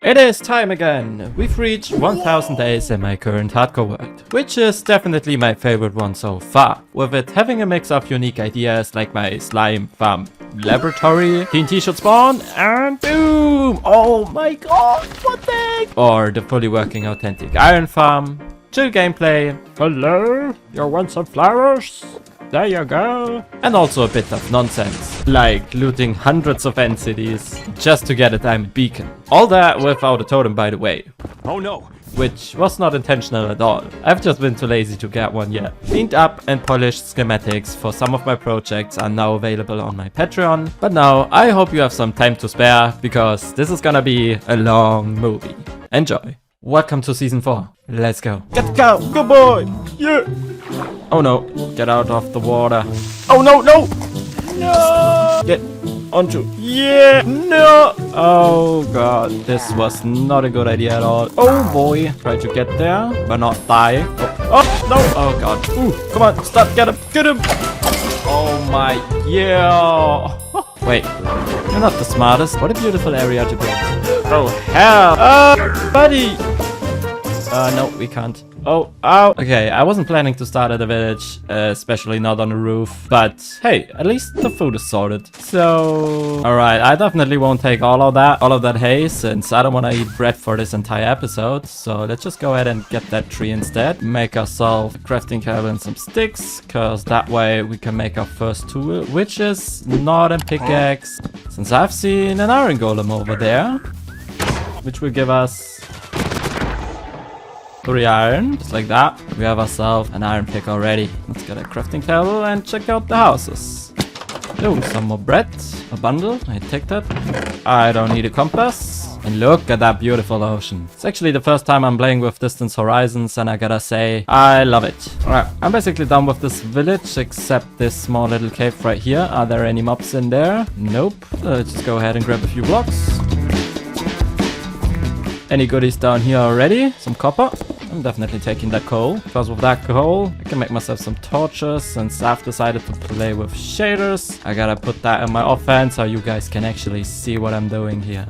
It is time again! We've reached 1000 days in my current hardcore world, which is definitely my favorite one so far, with it having a mix of unique ideas like my slime farm laboratory, TNT should spawn, and boom! Oh my god, what the heck? Or the fully working authentic iron farm, chill gameplay, hello, you want some flowers? There you go. And also a bit of nonsense, like looting hundreds of end cities just to get a diamond beacon. All that without a totem, by the way. Oh no! Which was not intentional at all. I've just been too lazy to get one yet. Cleaned up and polished schematics for some of my projects are now available on my Patreon. But now I hope you have some time to spare, because this is gonna be a long movie. Enjoy. Welcome to season 4. Let's go. Let's go. Good boy. Yeah. Oh no. Get out of the water. Oh no, no. No. Get onto. Yeah. No. Oh god. This was not a good idea at all. Oh boy. Try to get there, but not die. Oh no. Oh god. Ooh. Come on. Stop. Get him. Get him. Oh my. Yeah. Wait. You're not the smartest. What a beautiful area to build. Oh hell. Buddy. No, we can't. Oh, ow. Okay, I wasn't planning to start at a village, especially not on a roof. But hey, at least the food is sorted. So, alright, I definitely won't take all of that hay, since I don't want to eat bread for this entire episode. So let's just go ahead and get that tree instead. Make ourselves a crafting table and some sticks, because that way we can make our first tool, which is not a pickaxe. Since I've seen an iron golem over there, which will give us 3 iron, just like that. We have ourselves an iron pick already. Let's get a crafting table and check out the houses. Oh, some more bread. A bundle. I take that. I don't need a compass. And look at that beautiful ocean. It's actually the first time I'm playing with Distant Horizons, and I gotta say, I love it. Alright, I'm basically done with this village, except this small little cave right here. Are there any mobs in there? Nope. Let's just go ahead and grab a few blocks. Any goodies down here already? Some copper? I'm definitely taking that coal, because with that coal, I can make myself some torches. Since I've decided to play with shaders, I gotta put that in my offhand so you guys can actually see what I'm doing here.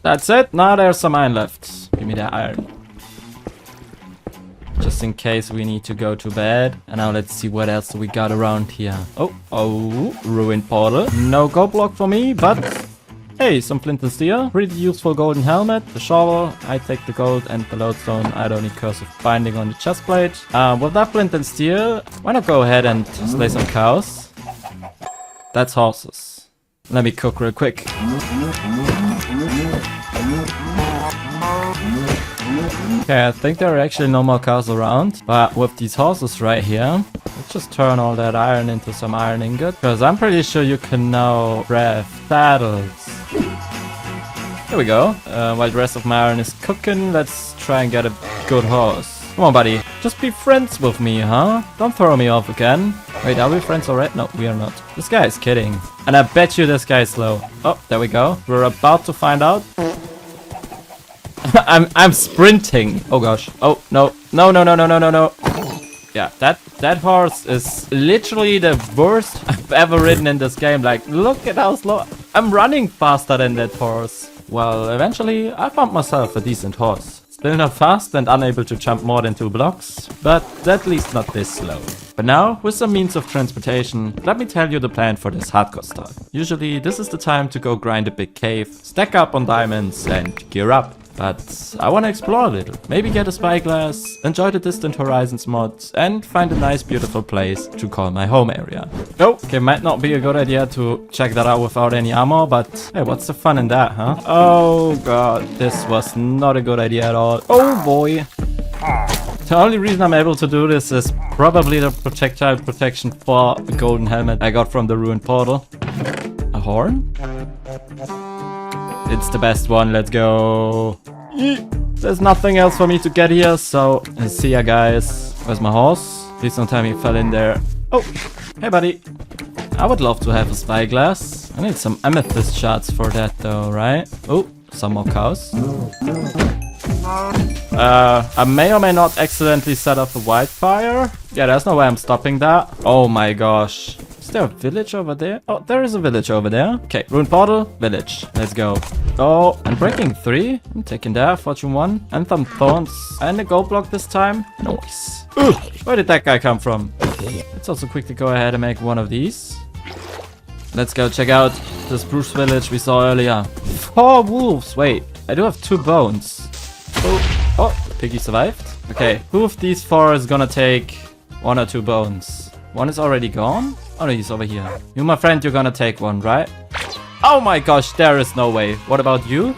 That's it. Now there's some iron left. Give me that iron. Just in case we need to go to bed. And now let's see what else we got around here. Oh, ruined portal. No gold block for me, but hey, some flint and steel. Pretty useful golden helmet. The shovel, I take the gold, and the lodestone, I don't need cursive binding on the chest plate. With that flint and steel, why not go ahead and slay some cows? That's horses. Let me cook real quick. Okay, I think there are actually no more cows around. But with these horses right here, let's just turn all that iron into some iron ingot. Because I'm pretty sure you can now craft saddles. There we go. While the rest of my iron is cooking, let's try and get a good horse. Come on, buddy. Just be friends with me, huh? Don't throw me off again. Wait, are we friends already? No, we are not. This guy is kidding. And I bet you this guy is slow. Oh, there we go. We're about to find out. I'm sprinting. Oh gosh. Oh no. No. Yeah, that horse is literally the worst I've ever ridden in this game. Like, look at how slow. I'm running faster than that horse. Well, eventually I found myself a decent horse. Still not fast and unable to jump more than 2 blocks, but at least not this slow. But now, with some means of transportation, let me tell you the plan for this hardcore start. Usually this is the time to go grind a big cave, stack up on diamonds and gear up. But I want to explore a little. Maybe get a spyglass, enjoy the Distant Horizons mods, and find a nice beautiful place to call my home area. Oh, okay, might not be a good idea to check that out without any ammo, but hey, what's the fun in that, huh? Oh god, this was not a good idea at all. Oh boy. The only reason I'm able to do this is probably the projectile protection for a golden helmet I got from the ruined portal. A horn? It's the best one, let's go. There's nothing else for me to get here, so see ya guys. Where's my horse? Please don't tell me he fell in there. Oh, hey buddy. I would love to have a spyglass. I need some amethyst shards for that though, right? Oh, some more cows. I may or may not accidentally set off a wildfire. Yeah, there's no way I'm stopping that. Oh my gosh. there a village over there? Oh, there is a village over there. Okay, ruined portal, village. Let's go. Oh, and breaking 3. I'm taking that. Fortune 1. And some thorns. And a gold block this time. Nice. Ooh, where did that guy come from? Let's also quickly go ahead and make one of these. Let's go check out the spruce village we saw earlier. 4 wolves. Wait, I do have 2 bones. Oh, piggy survived. Okay, who of these 4 is gonna take 1 or 2 bones? One is already gone? Oh no, he's over here. You, my friend, you're gonna take 1, right? Oh my gosh, there is no way. What about you?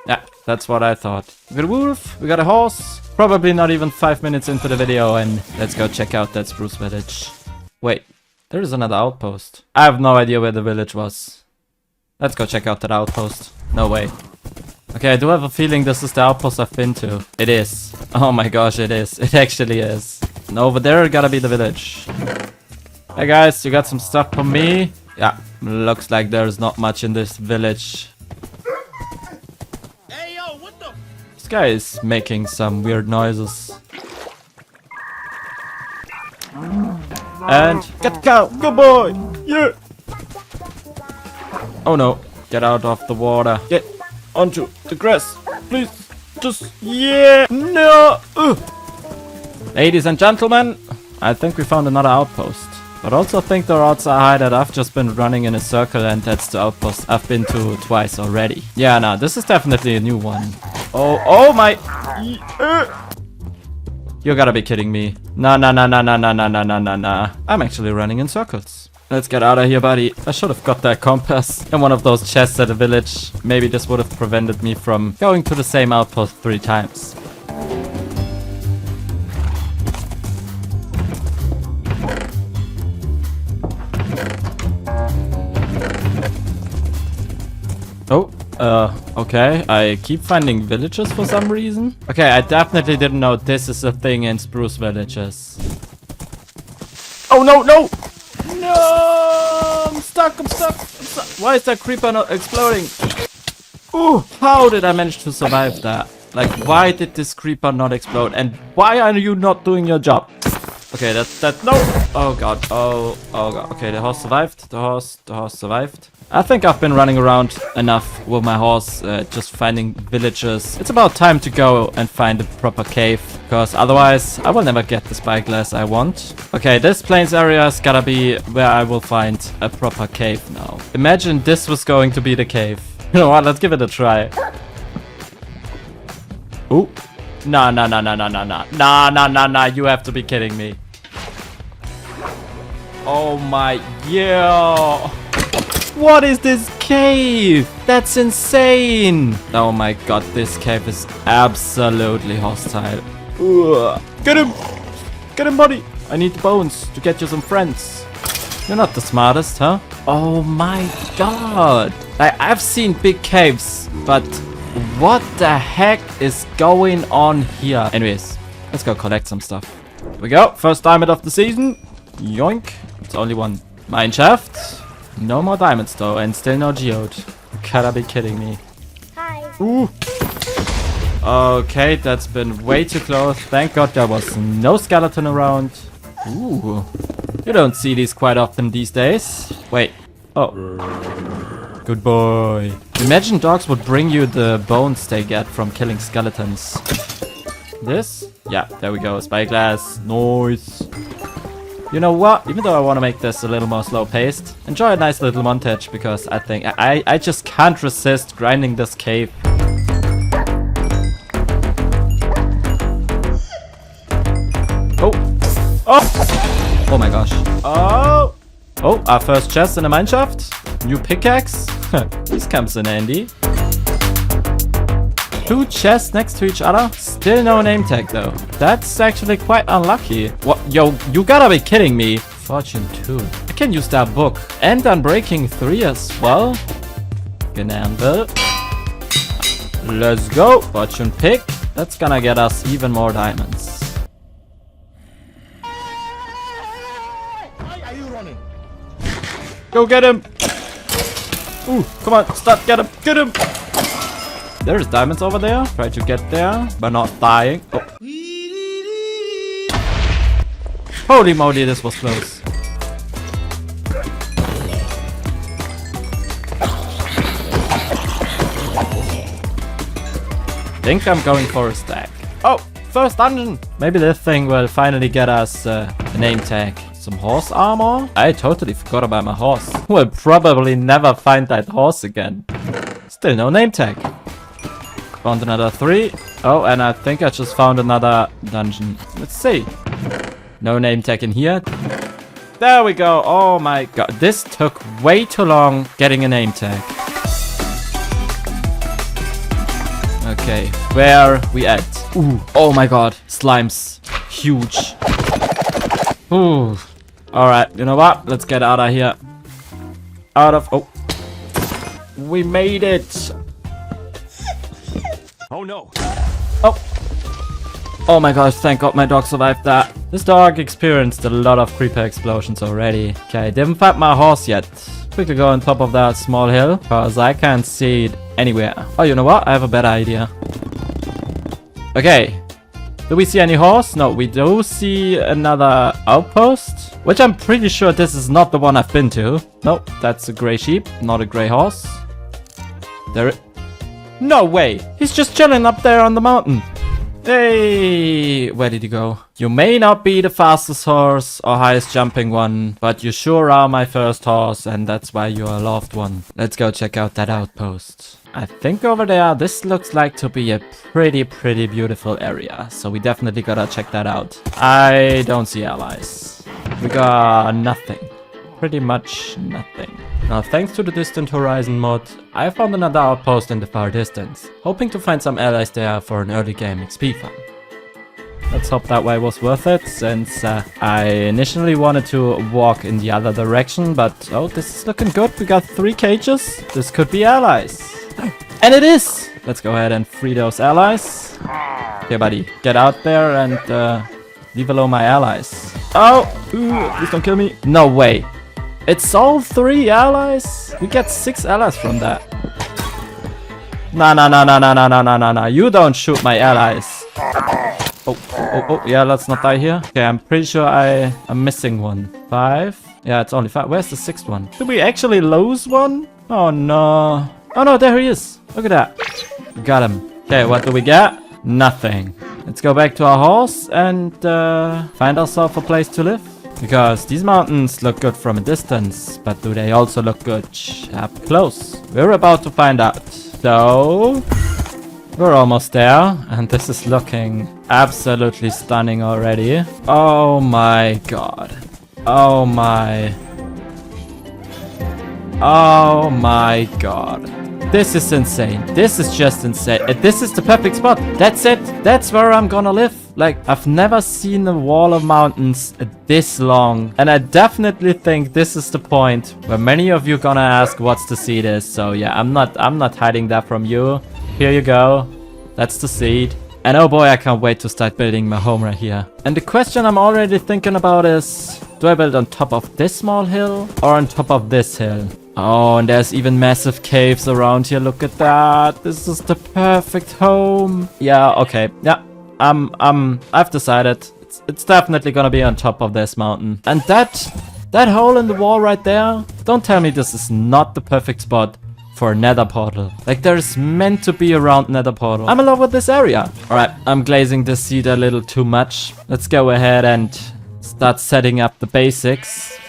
Yeah, that's what I thought. We got a wolf, we got a horse. Probably not even 5 minutes into the video, and let's go check out that spruce village. Wait, there is another outpost. I have no idea where the village was. Let's go check out that outpost. No way. Okay, I do have a feeling this is the outpost I've been to. It is. Oh my gosh, it is. It actually is. And over there gotta be the village. Hey guys, you got some stuff for me? Yeah, looks like there's not much in this village. Hey yo, what the? This guy is making some weird noises. And get cow, good boy! Yeah! Oh no, get out of the water. Get onto the grass, please. Just, yeah! No! Ladies and gentlemen, I think we found another outpost. But also think the odds are high that I've just been running in a circle and that's the outpost I've been to twice already. Yeah, no, this is definitely a new one. Oh my... You gotta be kidding me. Nah. I'm actually running in circles. Let's get out of here, buddy. I should have got that compass in one of those chests at the village. Maybe this would have prevented me from going to the same outpost 3 times. Oh, okay. I keep finding villages for some reason. Okay, I definitely didn't know this is a thing in spruce villages. Oh, no! No! I'm stuck. Why is that creeper not exploding? Ooh, how did I manage to survive that? Like, why did this creeper not explode? And why are you not doing your job? Okay, no! Oh god, oh god. Okay, the horse survived. The horse survived. I think I've been running around enough with my horse, just finding villages. It's about time to go and find a proper cave, because otherwise I will never get the spyglass I want. Okay, this plains area is gotta be where I will find a proper cave now. Imagine this was going to be the cave. You know what, let's give it a try. Ooh. Nah, you have to be kidding me. Oh my, yeah. What is this cave? That's insane. Oh my god, this cave is absolutely hostile. Ugh. Get him, buddy. I need the bones to get you some friends. You're not the smartest, huh? Oh my god. I've seen big caves, but what the heck is going on here? Anyways, let's go collect some stuff. Here we go. First diamond of the season. Yoink. It's only 1. Mine shaft. No more diamonds though, and still no geode. You gotta be kidding me. Hi. Ooh. Okay, that's been way too close. Thank god there was no skeleton around. Ooh. You don't see these quite often these days. Wait. Oh. Good boy. Imagine dogs would bring you the bones they get from killing skeletons. This? Yeah, there we go. Spyglass. Nice. You know what? Even though I want to make this a little more slow-paced, enjoy a nice little montage, because I think I just can't resist grinding this cave. Oh my gosh. Oh, our first chest in a mineshaft. New pickaxe. This comes in handy. 2 chests next to each other. Still no name tag though. That's actually quite unlucky. What? Yo, you gotta be kidding me. Fortune 2. I can use that book. And Unbreaking 3 as well. Genanvil. Let's go. Fortune pick. That's gonna get us even more diamonds. Why are you running? Go get him. Ooh, come on. Stop. Get him. There's diamonds over there. Try to get there, but not dying. Oh. Holy moly, this was close. think I'm going for a stack. Oh, first dungeon. Maybe this thing will finally get us a name tag. Some horse armor? I totally forgot about my horse. We'll probably never find that horse again. Still no name tag. Found another 3. Oh, and I think I just found another dungeon. Let's see. No name tag in here. There we go. Oh my god. This took way too long getting a name tag. Okay, where we at? Ooh, oh my god. Slimes. Huge. Ooh. Alright, you know what? Let's get out of here. Out of... Oh. We made it. Oh no. Oh. Oh my gosh, thank god my dog survived that. This dog experienced a lot of creeper explosions already. Okay, didn't find my horse yet. Quickly go on top of that small hill, because I can't see it anywhere. Oh, you know what? I have a better idea. Okay. Do we see any horse? No, we do see another outpost, which I'm pretty sure this is not the one I've been to. Nope, that's a gray sheep, not a gray horse. No way! He's just chilling up there on the mountain. Hey, where did he go? You may not be the fastest horse or highest jumping one, but you sure are my first horse, and that's why you're a loved one. Let's go check out that outpost. I think over there, this looks like to be a pretty beautiful area, so we definitely gotta check that out. I don't see allies. We got nothing. Pretty much nothing. Now, thanks to the Distant Horizon mod, I found another outpost in the far distance, hoping to find some allies there for an early game XP farm. Let's hope that way was worth it, since I initially wanted to walk in the other direction, but oh, this is looking good. We got 3 cages. This could be allies. And it is! Let's go ahead and free those allies. Okay, buddy, get out there and leave alone my allies. Oh! Ooh, please don't kill me. No way. It's all 3 allies? We get 6 allies from that. Nah. You don't shoot my allies. Oh, yeah, let's not die here. Okay, I'm pretty sure I'm missing one. 5? Yeah, it's only 5. Where's the 6th one? Did we actually lose one? Oh, no. Oh, no, there he is. Look at that. We got him. Okay, what do we get? Nothing. Let's go back to our horse and find ourselves a place to live. Because these mountains look good from a distance, but do they also look good up close? We're about to find out. So, we're almost there, and this is looking absolutely stunning already. Oh my god. Oh my. Oh my god. This is insane. This is just insane. This is the perfect spot. That's it. That's where I'm gonna live. Like, I've never seen a wall of mountains this long. And I definitely think this is the point where many of you gonna ask what's the seed is. So yeah, I'm not hiding that from you. Here you go. That's the seed. And oh boy, I can't wait to start building my home right here. And the question I'm already thinking about is, do I build on top of this small hill or on top of this hill? Oh, and there's even massive caves around here. Look at that. This is the perfect home. Yeah, okay. Yeah. I've decided it's definitely gonna be on top of this mountain. And that hole in the wall right there, don't tell me this is not the perfect spot for a nether portal. Like, there's meant to be around nether portal. I'm in love with this area. Alright, I'm glazing this seed a little too much. Let's go ahead and start setting up the basics.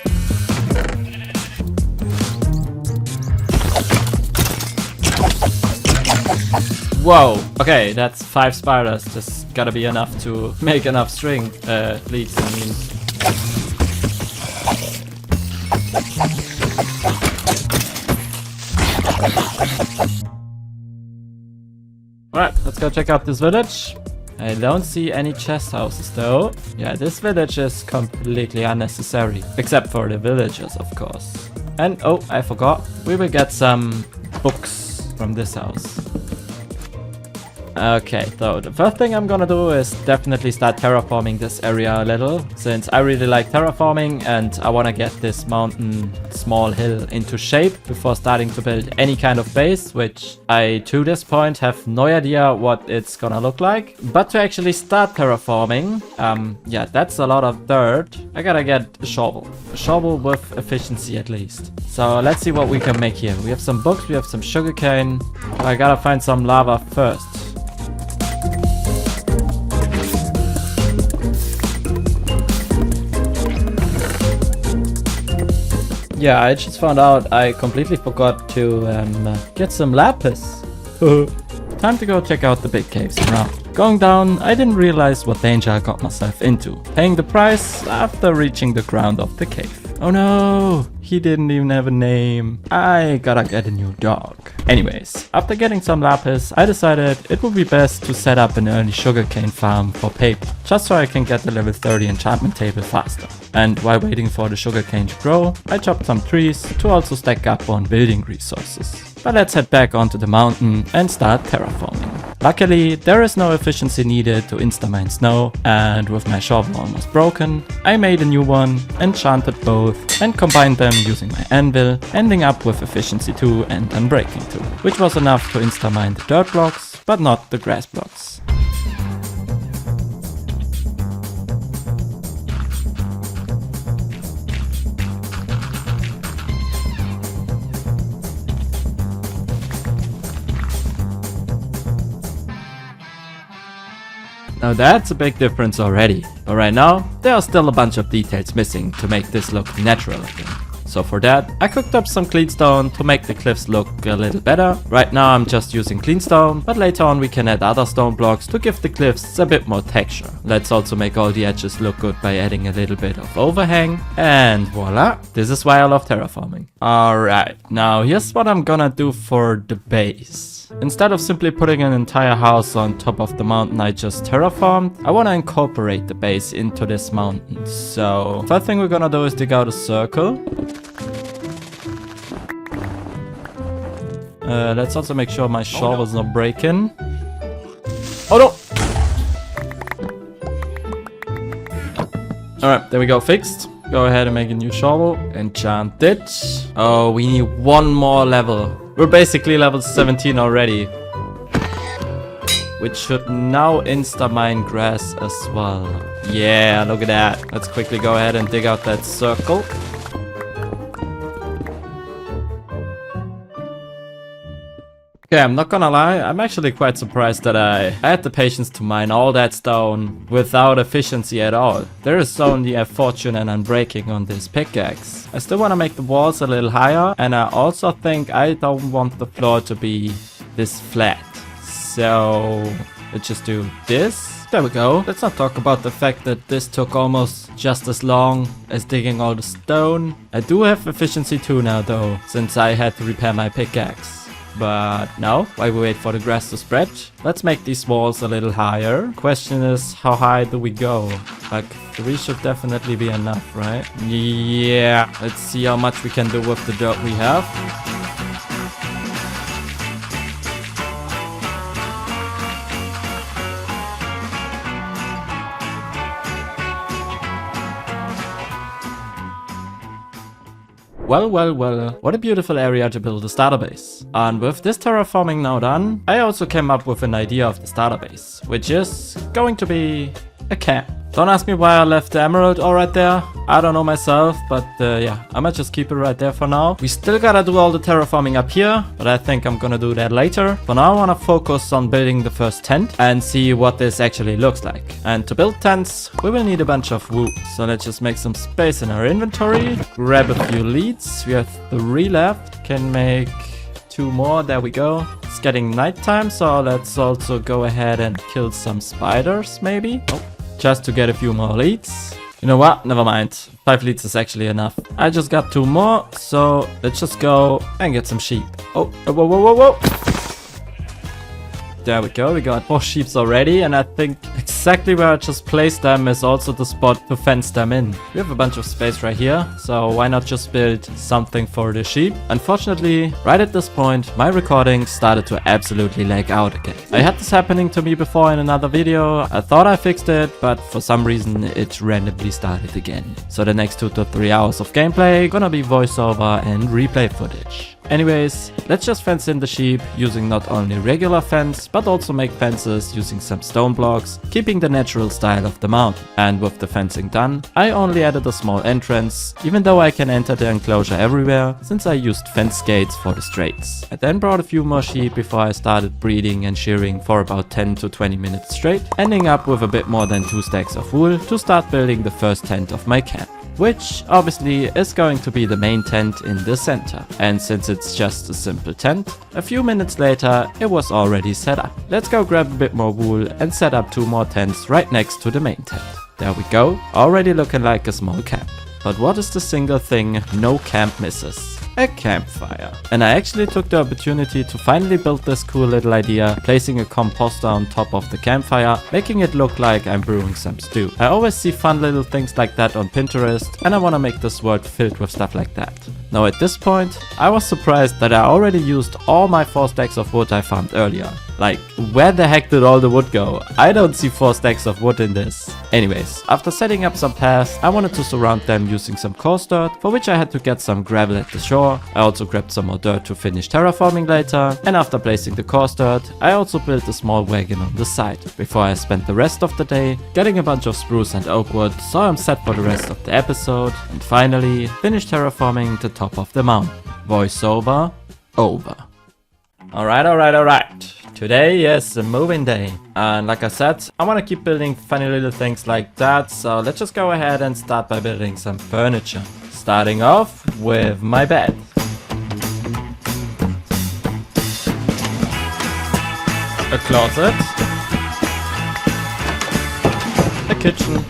Whoa, okay, that's 5 spiders. Just gotta be enough to make enough string. Leads, I mean. Alright, let's go check out this village. I don't see any chest houses though. Yeah, this village is completely unnecessary. Except for the villagers, of course. And, oh, I forgot. We will get some books from this house. Okay, so the first thing I'm gonna do is definitely start terraforming this area a little, since I really like terraforming and I wanna get this mountain, small hill into shape before starting to build any kind of base, which I, to this point, have no idea what it's gonna look like. But to actually start terraforming, yeah, that's a lot of dirt. I gotta get a shovel with efficiency at least. So let's see what we can make here. We have some books, we have some sugarcane. I gotta find some lava first. Yeah, I just found out I completely forgot to get some lapis. Time to go check out the big caves around. Going down, I didn't realize what danger I got myself into, paying the price after reaching the ground of the cave. Oh no, he didn't even have a name. I gotta get a new dog. Anyways, after getting some lapis, I decided it would be best to set up an early sugarcane farm for paper, just so I can get the level 30 enchantment table faster. And while waiting for the sugarcane to grow, I chopped some trees to also stack up on building resources. But let's head back onto the mountain and start terraforming. Luckily, there is no efficiency needed to insta-mine snow, and with my shovel almost broken, I made a new one, enchanted both, and combined them using my anvil, ending up with efficiency 2 and unbreaking 2, which was enough to insta-mine the dirt blocks, but not the grass blocks. Now that's a big difference already, but right now there are still a bunch of details missing to make this look natural again. So for that, I cooked up some clean stone to make the cliffs look a little better. Right now I'm just using clean stone, but later on we can add other stone blocks to give the cliffs a bit more texture. Let's also make all the edges look good by adding a little bit of overhang, and voila, this is why I love terraforming. Alright, now here's what I'm gonna do for the base. Instead of simply putting an entire house on top of the mountain I just terraformed, I want to incorporate the base into this mountain. So first thing we're gonna do is dig out a circle. Let's also make sure my shovel's not breaking. Oh no! Alright, there we go, fixed. Go ahead and make a new shovel. Enchant it. Oh, we need one more level. We're basically level 17 already. Which should now insta-mine grass as well. Yeah, look at that. Let's quickly go ahead and dig out that circle. Okay, I'm not gonna lie, I'm actually quite surprised that I had the patience to mine all that stone without efficiency at all. There is only a fortune and unbreaking on this pickaxe. I still want to make the walls a little higher, and I also think I don't want the floor to be this flat. So let's just do this. There we go. Let's not talk about the fact that this took almost just as long as digging all the stone. I do have efficiency 2 now though, since I had to repair my pickaxe. But now, while we wait for the grass to spread, let's make these walls a little higher. Question is, how high do we go? Like 3 should definitely be enough, right? Yeah, let's see how much we can do with the dirt we have. Well, what a beautiful area to build a starter base. And with this terraforming now done, I also came up with an idea of the starter base, which is going to be a camp. Don't ask me why I left the emerald ore right there. I don't know myself, but yeah, I might just keep it right there for now. We still gotta do all the terraforming up here, but I think I'm gonna do that later. For now, I wanna focus on building the first tent and see what this actually looks like. And to build tents, we will need a bunch of wood. So let's just make some space in our inventory. Grab a few leads. We have 3 left. Can make 2 more. There we go. It's getting nighttime, so let's also go ahead and kill some spiders, maybe. Oh. Just to get a few more leads. You know what? Never mind. 5 leads is actually enough. I just got 2 more, so let's just go and get some sheep. Oh, whoa. There we go. We got 4 sheep already, and I think exactly where I just placed them is also the spot to fence them in. We have a bunch of space right here, so why not just build something for the sheep? Unfortunately, right at this point, my recording started to absolutely lag out again. I had this happening to me before in another video. I thought I fixed it, but for some reason it randomly started again. So the next 2 to 3 hours of gameplay gonna be voiceover and replay footage. Anyways, let's just fence in the sheep using not only regular fence, but also make fences using some stone blocks, keeping the natural style of the mountain. And with the fencing done, I only added a small entrance, even though I can enter the enclosure everywhere, since I used fence gates for the straights. I then brought a few more sheep before I started breeding and shearing for about 10 to 20 minutes straight, ending up with a bit more than 2 stacks of wool to start building the first tent of my camp. which obviously is going to be the main tent in the center. And since it's just a simple tent, a few minutes later it was already set up. Let's go grab a bit more wool and set up 2 more tents right next to the main tent. There we go, already looking like a small camp. But what is the single thing no camp misses? A campfire. And I actually took the opportunity to finally build this cool little idea, placing a composter on top of the campfire, making it look like I'm brewing some stew. I always see fun little things like that on Pinterest, and I want to make this world filled with stuff like that. Now at this point, I was surprised that I already used all my 4 stacks of wood I farmed earlier. Like, where the heck did all the wood go? I don't see 4 stacks of wood in this. Anyways, after setting up some paths, I wanted to surround them using some coarse dirt, for which I had to get some gravel at the shore. I also grabbed some more dirt to finish terraforming later, and after placing the coarse dirt, I also built a small wagon on the side, before I spent the rest of the day getting a bunch of spruce and oak wood, so I'm set for the rest of the episode, and finally, finish terraforming the top of the mountain. Voiceover, over. Alright. Today is a moving day, and like I said, I want to keep building funny little things like that, so let's just go ahead and start by building some furniture. Starting off with my bed. A closet. A kitchen.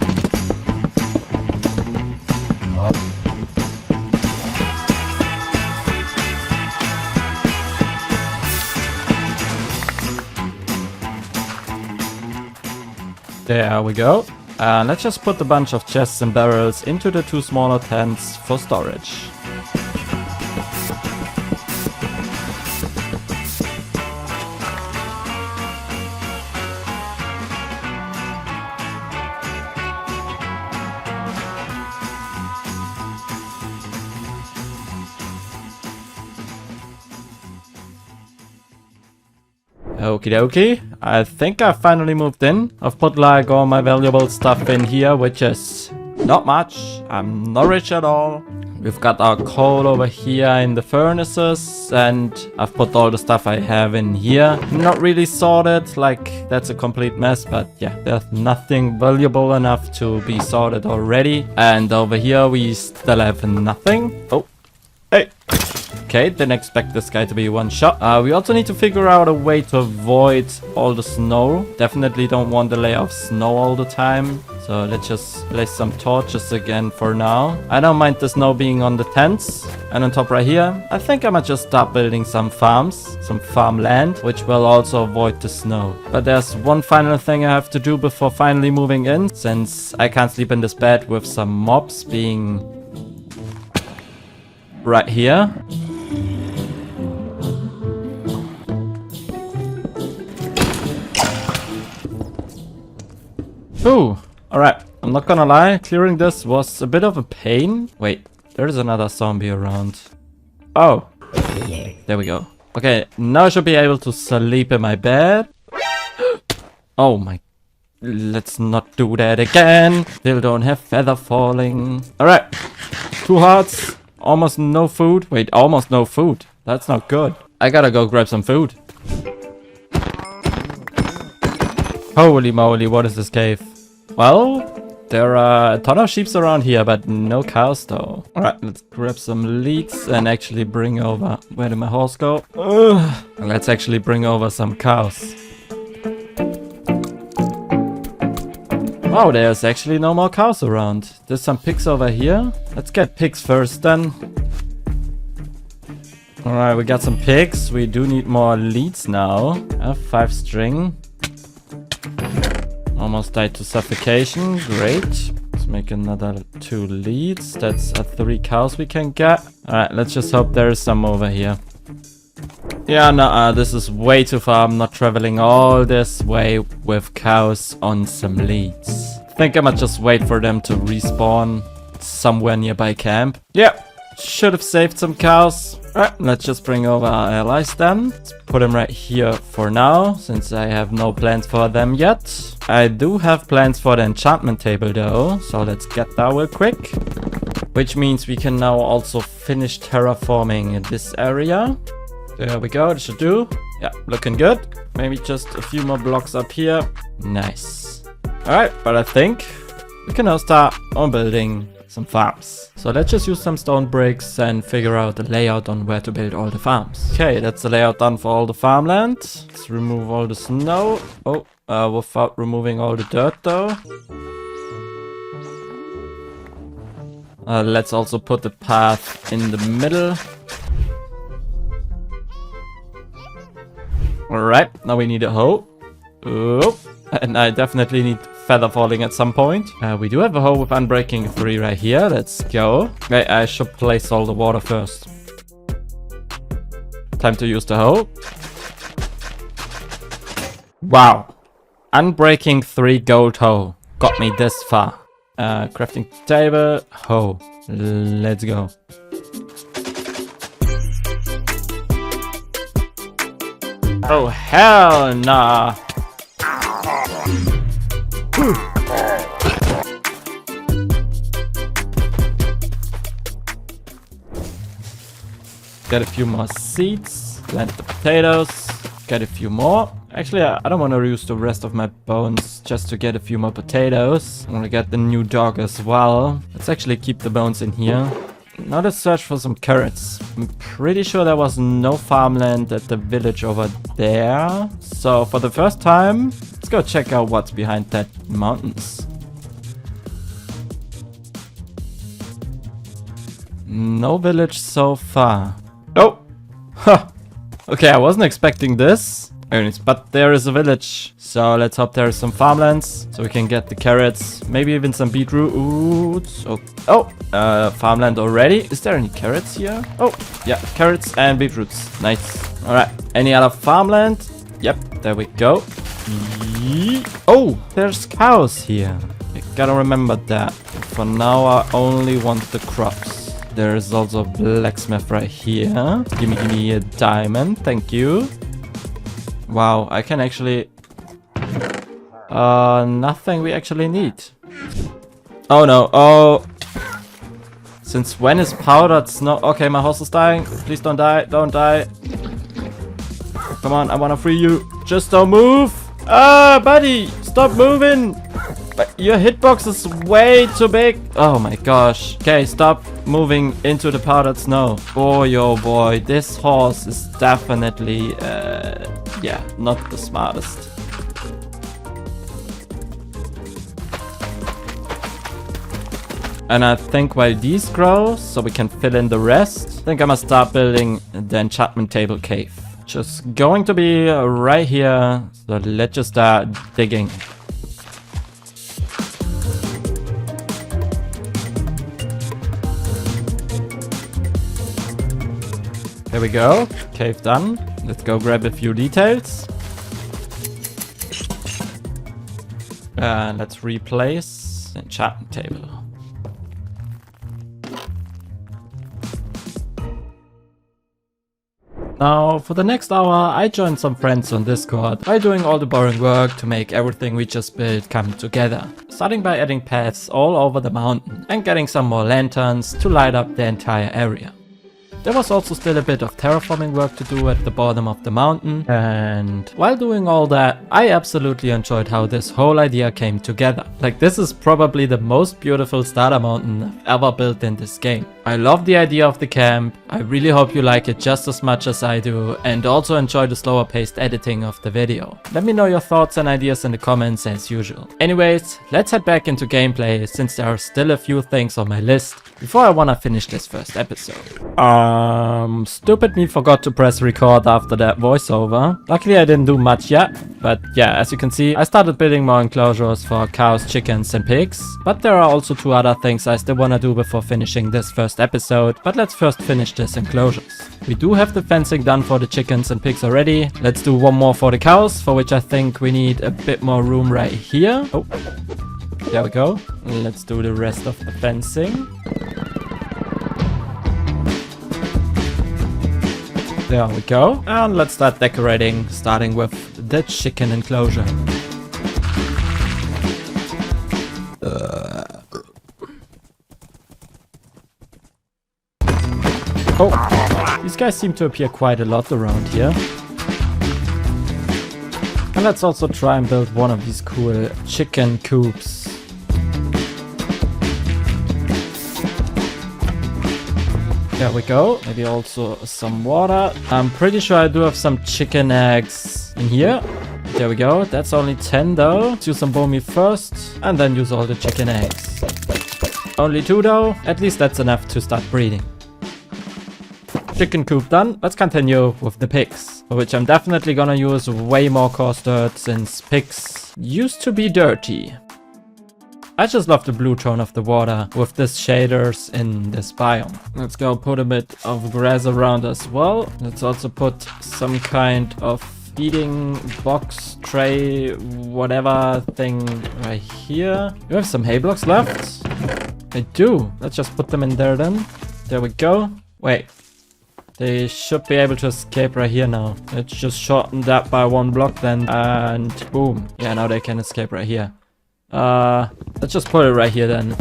There we go. And let's just put a bunch of chests and barrels into the 2 smaller tents for storage. Okie dokie, I think I finally moved in. I've put like all my valuable stuff in here, which is not much. I'm not rich at all. We've got our coal over here in the furnaces, and I've put all the stuff I have in here. Not really sorted, like that's a complete mess, but yeah, there's nothing valuable enough to be sorted already. And over here we still have nothing. Oh, hey. Okay, didn't expect this guy to be one shot. We also need to figure out a way to avoid all the snow. Definitely don't want the layer of snow all the time. So let's just place some torches again for now. I don't mind the snow being on the tents. And on top right here, I think I might just start building some farms, some farmland, which will also avoid the snow. But there's one final thing I have to do before finally moving in, since I can't sleep in this bed with some mobs being right here. Ooh, alright, I'm not gonna lie, clearing this was a bit of a pain. Wait, there's another zombie around. Oh, there we go. Okay, now I should be able to sleep in my bed. Oh my, let's not do that again. Still don't have feather falling. Alright, 2 hearts, almost no food. Wait, almost no food. That's not good. I gotta go grab some food. Holy moly, what is this cave? Well, there are a ton of sheep around here, but no cows though. Alright, let's grab some leeks and actually bring over... Where did my horse go? Ugh. Let's actually bring over some cows. Oh, there's actually no more cows around. There's some pigs over here. Let's get pigs first then. Alright, we got some pigs. We do need more leads now. 5 string. Almost died to suffocation. Great. Let's make another 2 leads. That's 3 cows we can get. Alright, let's just hope there's some over here. Yeah, no, this is way too far. I'm not traveling all this way with cows on some leads. I think I might just wait for them to respawn somewhere nearby camp. Yeah, should have saved some cows. Alright, let's just bring over our allies then. Let's put them right here for now, since I have no plans for them yet. I do have plans for the enchantment table though, so let's get that real quick. Which means we can now also finish terraforming in this area. There we go, it should do. Yeah, looking good. Maybe just a few more blocks up here. Nice. Alright, but I think we can now start on building some farms. So let's just use some stone bricks and figure out the layout on where to build all the farms. Okay, that's the layout done for all the farmland. Let's remove all the snow. Oh, without removing all the dirt though. Let's also put the path in the middle. Alright, now we need a hoe. Oh, and I definitely need feather falling at some point. We do have a hoe with unbreaking 3 right here. Let's go. Okay, I should place all the water first. Time to use the hoe. Wow. Unbreaking 3 gold hoe. Got me this far. Crafting table, hoe. Let's go. Oh, hell nah. Get a few more seeds. Plant the potatoes. Get a few more. Actually, I don't want to use the rest of my bones just to get a few more potatoes. I want to get the new dog as well. Let's actually keep the bones in here. Now let's search for some carrots. I'm pretty sure there was no farmland at the village over there. So for the first time, let's go check out what's behind that mountains. No village so far. Oh! Huh! Okay, I wasn't expecting this. But there is a village. So let's hope there is some farmlands. So we can get the carrots. Maybe even some beetroots. Oh, farmland already. Is there any carrots here? Oh, yeah, carrots and beetroots. Nice. Alright, any other farmland? Yep, there we go. Oh, there's cows here. I gotta remember that. For now, I only want the crops. There's also a blacksmith right here. Give me a diamond. Thank you. Wow, I can actually... nothing we actually need. Oh no, oh... Since when is powdered snow? Okay, my horse is dying. Please don't die, don't die. Come on, I wanna free you. Just don't move! Ah, buddy! Stop moving! But your hitbox is way too big. Oh my gosh. Okay, stop moving into the powdered snow. Oh, yo boy, this horse is definitely, yeah, not the smartest. And I think while these grow, so we can fill in the rest, I think I must start building the enchantment table cave. Just going to be right here. So let's just start digging. There we go. Cave done. Let's go grab a few details. And let's replace the enchantment table. Now, for the next hour, I joined some friends on Discord by doing all the boring work to make everything we just built come together. Starting by adding paths all over the mountain and getting some more lanterns to light up the entire area. There was also still a bit of terraforming work to do at the bottom of the mountain, and while doing all that, I absolutely enjoyed how this whole idea came together. Like, this is probably the most beautiful starter mountain I've ever built in this game. I love the idea of the camp. I really hope you like it just as much as I do, and also enjoy the slower paced editing of the video. Let me know your thoughts and ideas in the comments as usual. Anyways, let's head back into gameplay, since there are still a few things on my list before I wanna finish this first episode. Stupid me forgot to press record after that voiceover. Luckily I didn't do much yet, but yeah, as you can see, I started building more enclosures for cows, chickens and pigs. But there are also 2 other things I still wanna do before finishing this first episode, but let's first finish this enclosures. We do have the fencing done for the chickens and pigs already. Let's do one more for the cows, for which I think we need a bit more room right here. Oh, there we go. Let's do the rest of the fencing. There we go. And let's start decorating, starting with the chicken enclosure. Oh, these guys seem to appear quite a lot around here. And let's also try and build one of these cool chicken coops. There we go. Maybe also some water. I'm pretty sure I do have some chicken eggs in here. There we go. That's only 10 though. Let's use some bone first and then use all the chicken eggs. Only 2 though. At least that's enough to start breeding. Chicken coop done. Let's continue with the pigs, for which I'm definitely gonna use way more coarse dirt since pigs used to be dirty. I just love the blue tone of the water with these shaders in this biome. Let's go put a bit of grass around as well. Let's also put some kind of feeding box, tray, whatever thing right here. You have some hay blocks left? I do. Let's just put them in there then. There we go. Wait. They should be able to escape right here now. Let's just shorten that by 1 block then. And boom. Yeah, now they can escape right here. Let's just put it right here then.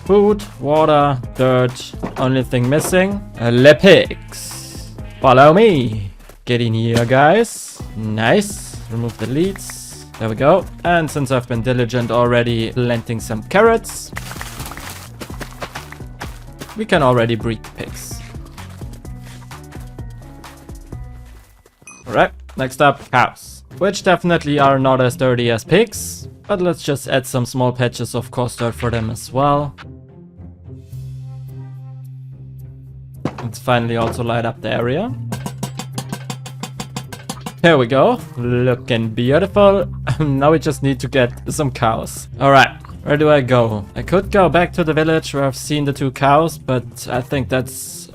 Food, water, dirt. Only thing missing. Le pigs. Follow me. Get in here, guys. Nice. Remove the leads. There we go. And since I've been diligent already planting some carrots, we can already breed the pigs. Alright, next up, cows. Which definitely are not as dirty as pigs. But let's just add some small patches of coarse dirt for them as well. Let's finally also light up the area. Here we go. Looking beautiful. Now we just need to get some cows. Alright, where do I go? I could go back to the village where I've seen the 2 cows, but I think that's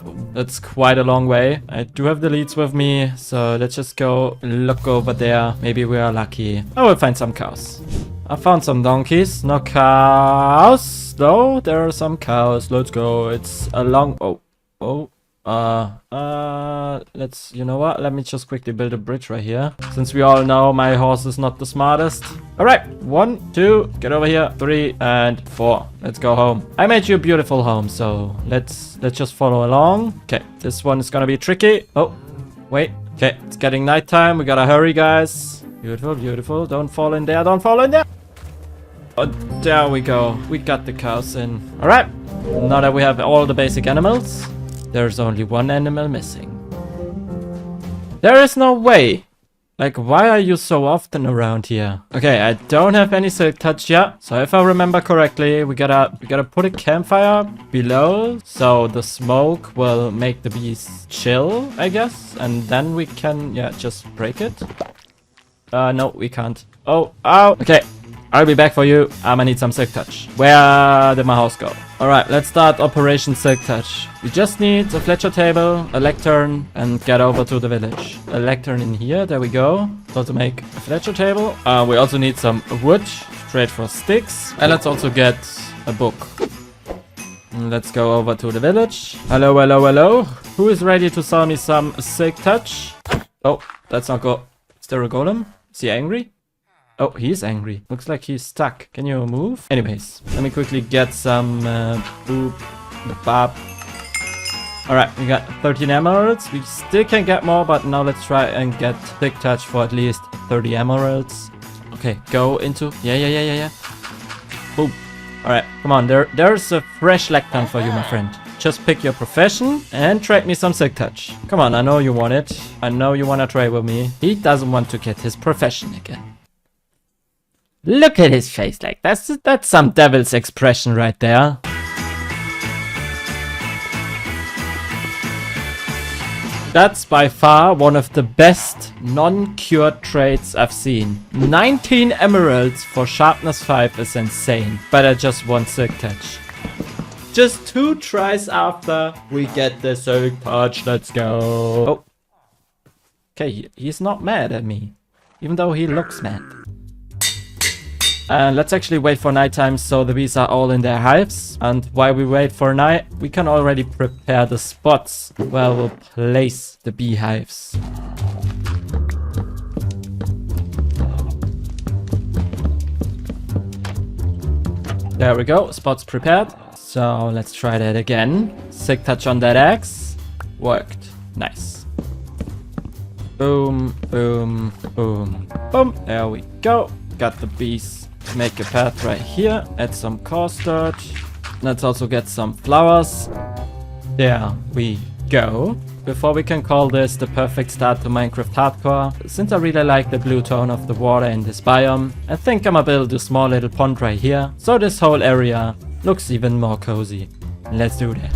quite a long way. I do have the leads with me, so let's just go look over there. Maybe we are lucky. I will find some cows. I found some donkeys. No cows. No, there are some cows. Let's go. It's a long... let's... You know what? Let me just quickly build a bridge right here. Since we all know my horse is not the smartest. Alright. 1, 2, get over here. 3 and 4. Let's go home. I made you a beautiful home, so let's just follow along. Okay, this one is gonna be tricky. Oh, wait. Okay, it's getting nighttime. We gotta hurry, guys. Beautiful, beautiful. Don't fall in there. Don't fall in there. Oh, there we go. We got the cows in. Alright. Now that we have all the basic animals, there's only 1 animal missing. There is no way. Like, why are you so often around here? Okay, I don't have any silk touch yet. So if I remember correctly, we gotta put a campfire below, so the smoke will make the bees chill, I guess. And then we can, yeah, just break it. No, we can't. Oh, ow. Okay, I'll be back for you. I'm gonna need some silk touch. Where did my house go? Alright, let's start Operation Silk Touch. We just need a Fletcher table, a lectern, and get over to the village. A lectern in here, there we go. So to make a Fletcher table. We also need some wood, straight for sticks. And let's also get a book. Let's go over to the village. Hello, hello, hello. Who is ready to sell me some Silk Touch? Oh, that's not go. Is there a golem? Is he angry? Oh, he's angry. Looks like he's stuck. Can you move? Anyways, let me quickly get some bob. Alright, we got 13 emeralds. We still can get more, but now let's try and get Silk Touch for at least 30 emeralds. Okay, go into... Yeah. Boom. Alright, come on. There's a fresh lectern for you, my friend. Just pick your profession and trade me some Silk Touch. Come on, I know you want it. I know you want to trade with me. He doesn't want to get his profession again. Look at his face, like that's some devil's expression right there. That's by far one of the best non-cured trades I've seen. 19 emeralds for sharpness 5 is insane, but I just want Silk Touch. Just 2 tries after we get the Silk Touch, let's go. Oh. Okay, he's not mad at me, even though he looks mad. And let's actually wait for nighttime so the bees are all in their hives. And while we wait for night, we can already prepare the spots where we'll place the beehives. There we go, spots prepared. So let's try that again. Silk Touch on that axe. Worked. Nice. Boom, boom, boom, boom. There we go. Got the bees. Make a path right here. Add some coarse dirt. Let's also get some flowers. There we go. Before we can call this the perfect start to Minecraft Hardcore, since I really like the blue tone of the water in this biome, I think I'ma build a small little pond right here, so this whole area looks even more cozy. Let's do that.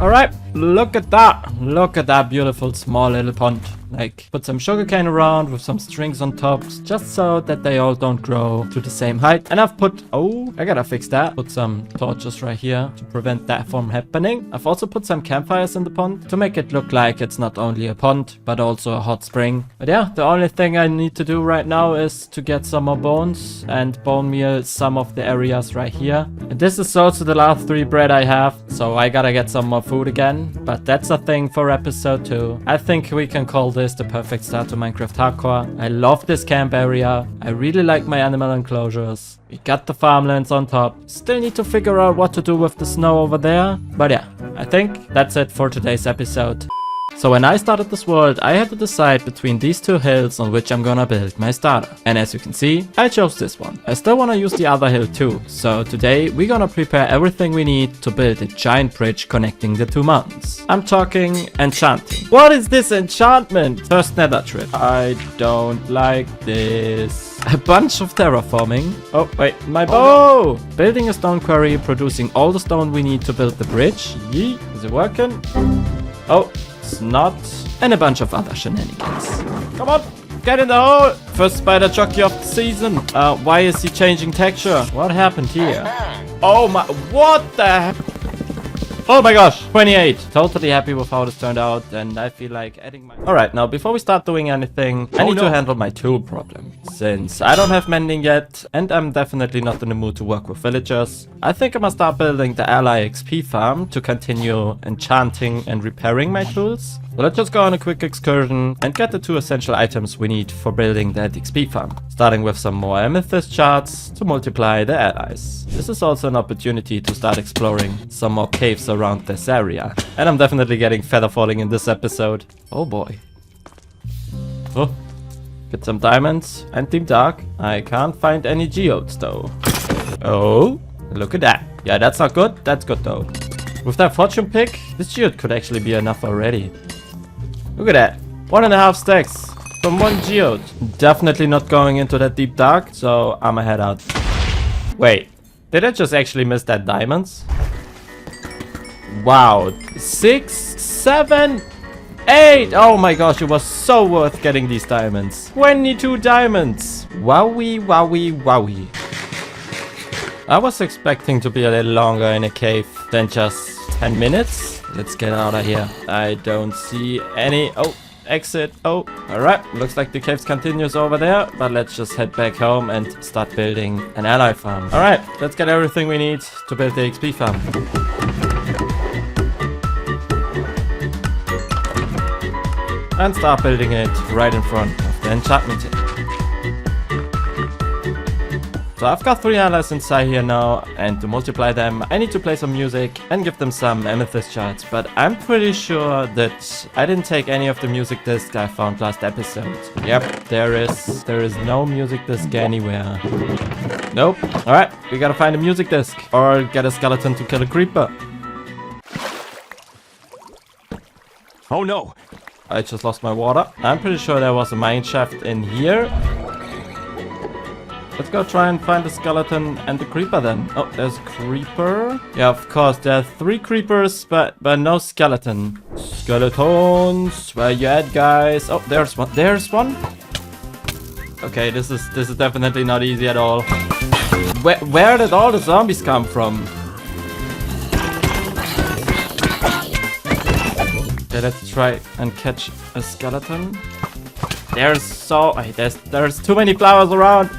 Alright, look at that. Look at that beautiful small little pond. Like, put some sugarcane around with some strings on top, just so that they all don't grow to the same height. And I've put, oh, I gotta fix that. Put some torches right here to prevent that from happening. I've also put some campfires in the pond to make it look like it's not only a pond, but also a hot spring. But yeah, the only thing I need to do right now is to get some more bones and bone meal some of the areas right here. And this is also the last 3 bread I have, so I gotta get some more food again. But that's a thing for episode 2. I think we can call this the perfect start to Minecraft Hardcore. I love this camp area. I really like my animal enclosures. We got the farmlands on top. Still need to figure out what to do with the snow over there. But yeah, I think that's it for today's episode. So when I started this world, I had to decide between these 2 hills on which I'm gonna build my starter. And as you can see, I chose this one. I still wanna use the other hill too. So today we're gonna prepare everything we need to build a giant bridge connecting the 2 mountains. I'm talking Enchanting. What is this enchantment? First Nether trip. I don't like this. A bunch of terraforming. Oh, wait, my bow! Building a stone quarry, producing all the stone we need to build the bridge. Yee, is it working? Oh. Not, and a bunch of other shenanigans. Come on, get in the hole! First spider jockey of the season. Why is he changing texture? What happened here? Oh my, what the heck? Oh my gosh, 28. Totally happy with how this turned out, and I feel like adding my... Alright, now before we start doing anything, I need to handle my tool problem. Since I don't have mending yet, and I'm definitely not in the mood to work with villagers, I think I'm gonna start building the Allie XP farm to continue enchanting and repairing my tools. So let's just go on a quick excursion and get the 2 essential items we need for building that XP farm. Starting with some more amethyst shards to multiply the allies. This is also an opportunity to start exploring some more caves around this area. And I'm definitely getting feather falling in this episode. Oh boy. Oh. Get some diamonds and deep dark. I can't find any geodes though. Oh, look at that. Yeah, that's not good. That's good though. With that fortune pick, this geode could actually be enough already. Look at that. 1.5 stacks from 1 geode. Definitely not going into that deep dark, so I'ma head out. Wait, did I just actually miss that diamonds? Wow, 6, 7, 8. Oh my gosh, it was so worth getting these diamonds. 22 diamonds. Wowie, wowie, wowie. I was expecting to be a little longer in a cave than just 10 minutes. Let's get out of here. I don't see any... Oh, exit. Oh, alright. Looks like the caves continues over there. But let's just head back home and start building an ally farm. Alright, let's get everything we need to build the XP farm. And start building it right in front of the enchantment table. So I've got 3 allies inside here now, and to multiply them, I need to play some music and give them some amethyst shards. But I'm pretty sure that I didn't take any of the music disc I found last episode. Yep, there is no music disc anywhere. Nope. Alright, we gotta find a music disc or get a skeleton to kill a creeper. Oh no! I just lost my water. I'm pretty sure there was a mine shaft in here. Let's go try and find the skeleton and the creeper then. Oh, there's a creeper. Yeah, of course, there are 3 creepers, but no skeleton. Skeletons, where you at, guys? Oh, there's one. There's one. Okay, this is definitely not easy at all. Where did all the zombies come from? Okay, let's try and catch a skeleton. There's too many flowers around.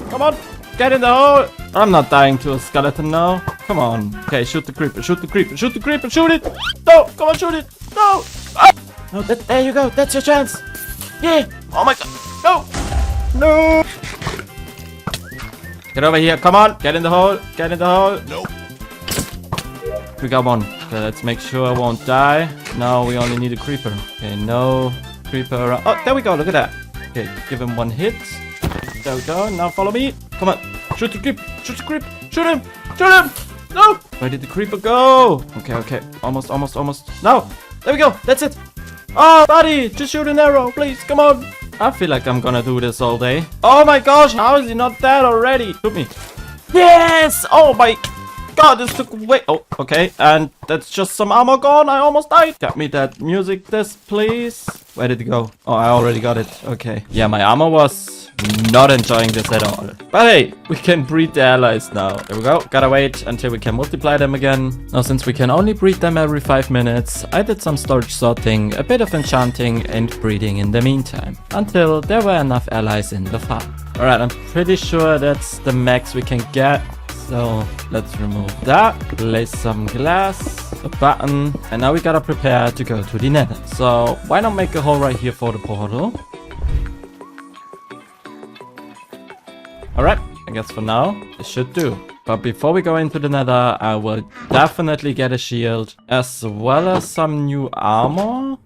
Come on, get in the hole. I'm not dying to a skeleton now. Come on. Okay, shoot the creeper, shoot the creeper, shoot the creeper, shoot it. No, come on, shoot it. No. Ah. No, there you go. That's your chance. Yeah. Oh my god. No. No. Get over here. Come on. Get in the hole. Get in the hole. Nope. We got one. Okay, let's make sure I won't die. Now we only need a creeper. Okay, no creeper around. Oh, there we go. Look at that. Okay, give him 1 hit. There we go. Now follow me. Come on. Shoot the creep. Shoot the creep. Shoot him. Shoot him. No. Where did the creeper go? Okay. Almost. No. There we go. That's it. Oh, buddy. Just shoot an arrow, please. Come on. I feel like I'm gonna do this all day. Oh my gosh. How is he not dead already? Shoot me. Yes. Oh my God. This took way. Oh, okay. And that's just some armor gone. I almost died. Got me that music disc, please. Where did it go? Oh, I already got it. Okay. Yeah, my armor was not enjoying this at all. But hey, we can breed the allies now. There we go. Gotta wait until we can multiply them again. Now, since we can only breed them every 5 minutes, I did some storage sorting, a bit of enchanting and breeding in the meantime, until there were enough allies in the farm. Alright, I'm pretty sure that's the max we can get. So let's remove that, place some glass, a button, and now we gotta prepare to go to the Nether. So why not make a hole right here for the portal? Alright, I guess for now, it should do. But before we go into the Nether, I will definitely get a shield, as well as some new armor.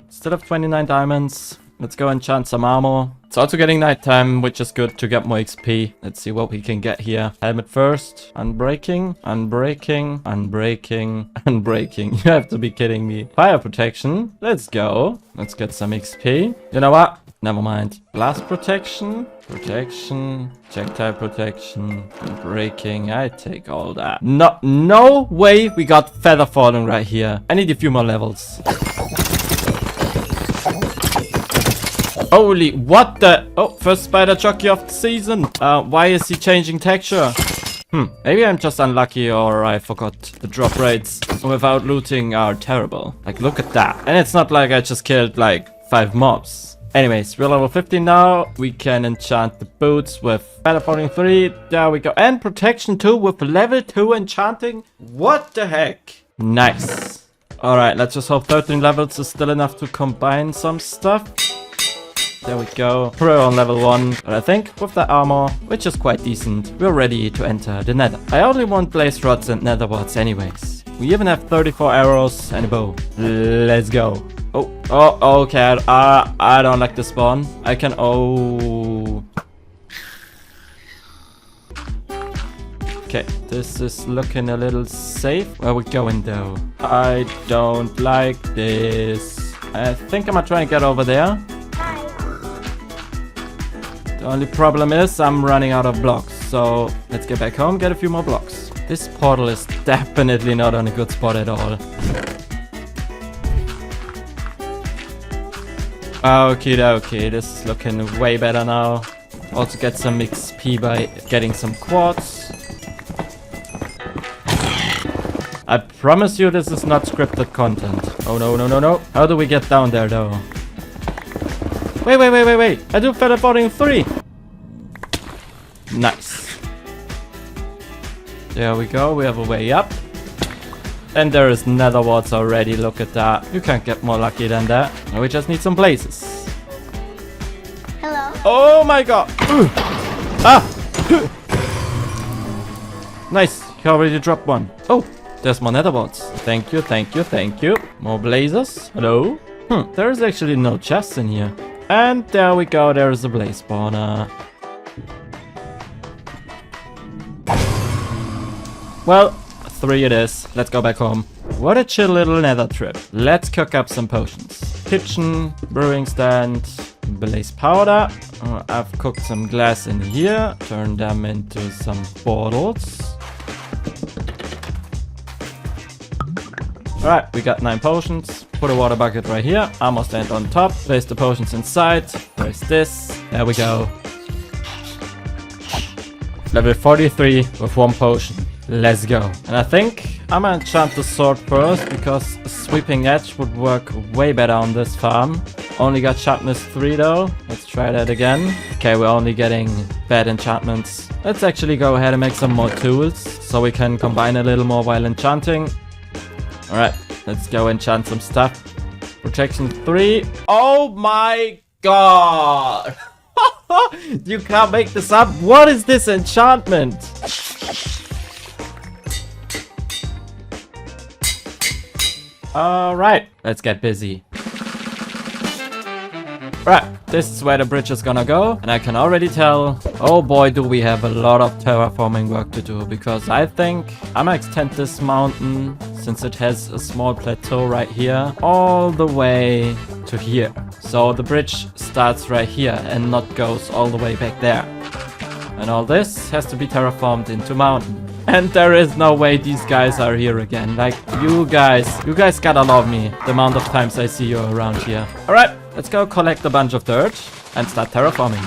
Instead of 29 diamonds, let's go enchant some armor. It's also getting nighttime, which is good to get more XP. Let's see what we can get here. Helmet first. Unbreaking. You have to be kidding me. Fire protection. Let's go. Let's get some XP. You know what? Never mind. Blast protection. Projectile protection. Unbreaking. I take all that. No way we got feather falling right here. I need a few more levels. Holy, what the? Oh, first spider jockey of the season. Why is he changing texture? Maybe I'm just unlucky or I forgot the drop rates without looting are terrible. Like, look at that. And it's not like I just killed like 5 mobs. Anyways, we're level 15 now. We can enchant the boots with feather falling 3. There we go. And protection 2 with level 2 enchanting. What the heck? Nice. Alright, let's just hope 13 levels is still enough to combine some stuff. There we go. We're on level 1. But I think with the armor, which is quite decent, we're ready to enter the Nether. I only want blaze rods and nether warts anyways. We even have 34 arrows and a bow. Let's go. Oh, okay. I don't like the spawn. I can... Oh. Okay, this is looking a little safe. Where are we going though? I don't like this. I think I'm gonna try and get over there. The only problem is I'm running out of blocks, so let's get back home, get a few more blocks. This portal is definitely not on a good spot at all. Okay, this is looking way better now. Also get some XP by getting some quartz. I promise you this is not scripted content. Oh no. How do we get down there though? Wait. I do feather falling 3. Nice. There we go. We have a way up. And there is nether warts already. Look at that. You can't get more lucky than that. We just need some blazes. Hello. Oh my god. Nice. You already dropped one. Oh, there's more nether warts. Thank you. More blazes. Hello. There is actually no chests in here. And there we go, there's a blaze spawner. Well, 3 it is. Let's go back home. What a chill little nether trip. Let's cook up some potions. Kitchen, brewing stand, blaze powder. I've cooked some glass in here. Turn them into some bottles. Alright, we got 9 potions. Put a water bucket right here. Armor stand on top. Place the potions inside. Place this. There we go. Level 43 with 1 potion. Let's go. And I think I'm gonna enchant the sword first because a sweeping edge would work way better on this farm. Only got sharpness 3 though. Let's try that again. Okay, we're only getting bad enchantments. Let's actually go ahead and make some more tools so we can combine a little more while enchanting. Alright, let's go enchant some stuff. Protection 3. Oh my god! You can't make this up. What is this enchantment? Alright, let's get busy. Right, this is where the bridge is gonna go, and I can already tell, oh boy, do we have a lot of terraforming work to do, because I think I'm gonna extend this mountain, since it has a small plateau right here, all the way to here. So the bridge starts right here and not goes all the way back there. And all this has to be terraformed into mountain. And there is no way these guys are here again. Like, you guys gotta love me, the amount of times I see you around here. Alright, let's go collect a bunch of dirt and start terraforming.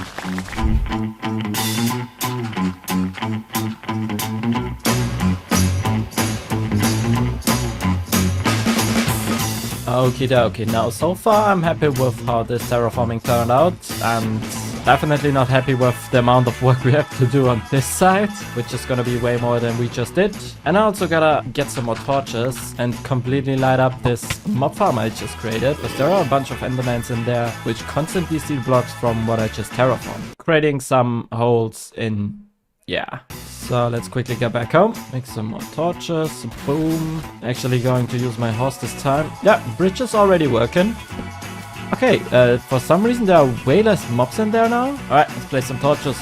Okie dokie, now so far I'm happy with how this terraforming turned out, and definitely not happy with the amount of work we have to do on this side, which is gonna be way more than we just did. And I also gotta get some more torches and completely light up this mob farm I just created, because there are a bunch of endermans in there which constantly steal blocks from what I just terraformed, creating some holes in. Yeah, so let's quickly get back home, make some more torches, boom. Actually going to use my horse this time. Yeah, bridge is already working. Okay, for some reason there are way less mobs in there now. Alright, let's place some torches.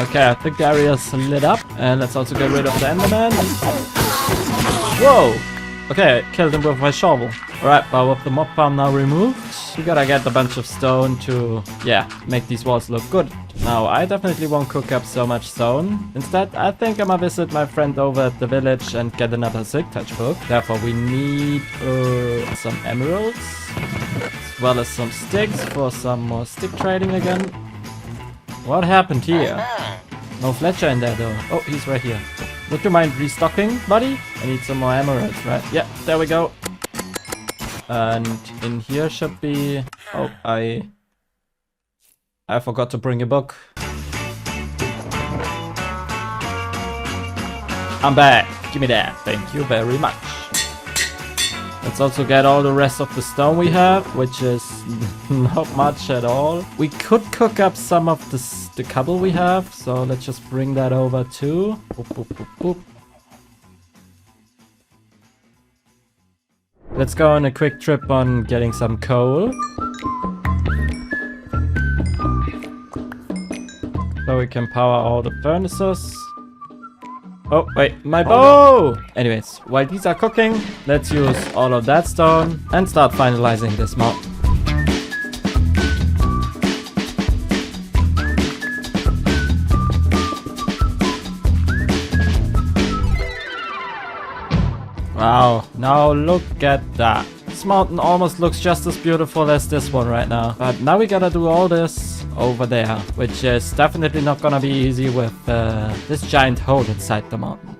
Okay, I think the area is lit up. And let's also get rid of the enderman. Whoa! Okay, I killed him with my shovel. Alright, but with the mob farm now removed, we gotta get a bunch of stone to, yeah, make these walls look good. Now, I definitely won't cook up so much stone. Instead, I think I'm gonna visit my friend over at the village and get another Silk Touch book. Therefore, we need some emeralds, as well as some sticks for some more stick trading again. What happened here? No Fletcher in there though. Oh, he's right here. Would you mind restocking, buddy? I need some more emeralds, right? Yeah, there we go. And in here should be... Oh, I forgot to bring a book. I'm back. Give me that. Thank you very much. Let's also get all the rest of the stone we have, which is not much at all. We could cook up some of the cobble we have, so let's just bring that over too. Boop, boop, boop, boop. Let's go on a quick trip on getting some coal. So we can power all the furnaces. Oh, wait, my bow! Anyways, while these are cooking, let's use all of that stone and start finalizing this mod. Wow, now look at that. This mountain almost looks just as beautiful as this one right now. But now we gotta do all this over there, which is definitely not gonna be easy with this giant hole inside the mountain.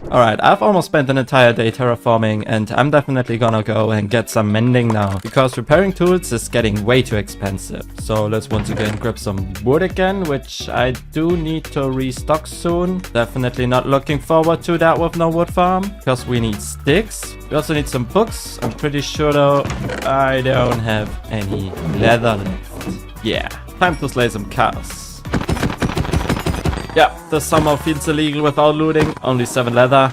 Alright, I've almost spent an entire day terraforming, and I'm definitely gonna go and get some mending now, because repairing tools is getting way too expensive. So let's once again grab some wood again, which I do need to restock soon. Definitely not looking forward to that with no wood farm, because we need sticks. We also need some books. I'm pretty sure though I don't have any leather left. Yeah, time to slay some cows. Yeah, this somehow feels illegal without looting. Only 7 leather.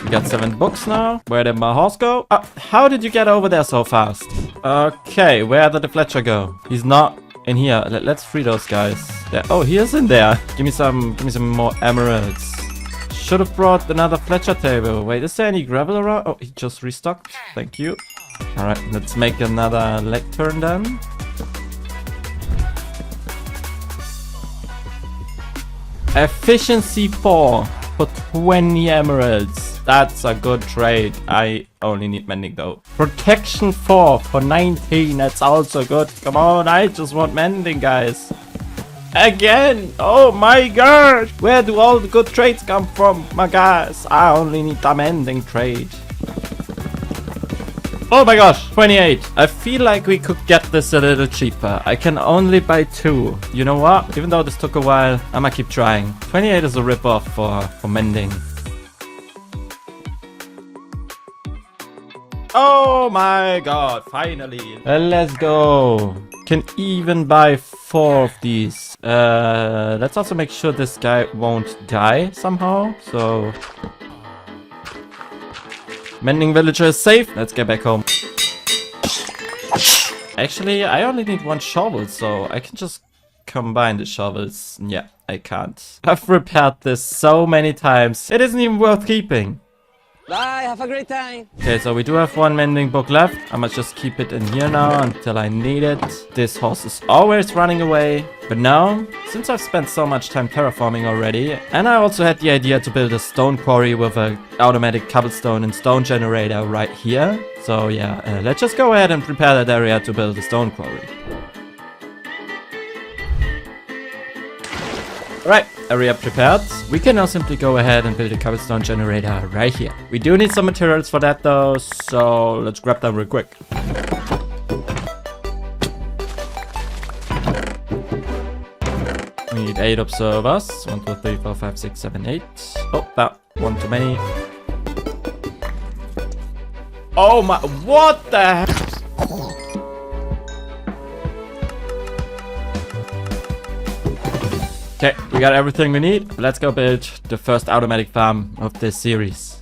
We got 7 books now. Where did my horse go? How did you get over there so fast? Okay, where did the Fletcher go? He's not in here. Let's free those guys. Yeah. Oh, he is in there. Give me some more emeralds. Should have brought another Fletcher table. Wait, is there any gravel around? Oh, he just restocked. Thank you. Alright, let's make another leg turn then. Efficiency 4 for 20 emeralds. That's a good trade. I only need mending though. Protection 4 for 19. That's also good. Come on, I just want mending, guys. Again! Oh my god! Where do all the good trades come from, my guys? I only need the mending trade. Oh my gosh, 28. I feel like we could get this a little cheaper. I can only buy 2. You know what? Even though this took a while, I'ma keep trying. 28 is a ripoff for mending. Oh my god, finally. Let's go. Can even buy 4 of these. Let's also make sure this guy won't die somehow. So... Mending villager is safe. Let's get back home. Actually, I only need 1 shovel, so I can just combine the shovels. Yeah, I can't. I've repaired this so many times. It isn't even worth keeping. Bye, have a great time. Okay, so we do have 1 mending book left. I might just keep it in here now until I need it. This horse is always running away. But now, since I've spent so much time terraforming already, and I also had the idea to build a stone quarry with an automatic cobblestone and stone generator right here. So yeah, let's just go ahead and prepare that area to build a stone quarry. Alright, area prepared. We can now simply go ahead and build a cobblestone generator right here. We do need some materials for that though, so let's grab them real quick. We need 8 observers. 1, 2, 3, 4, 5, 6, 7, 8. Oh, that one too many. Oh my, what the heck? Okay, we got everything we need. Let's go build the first automatic farm of this series.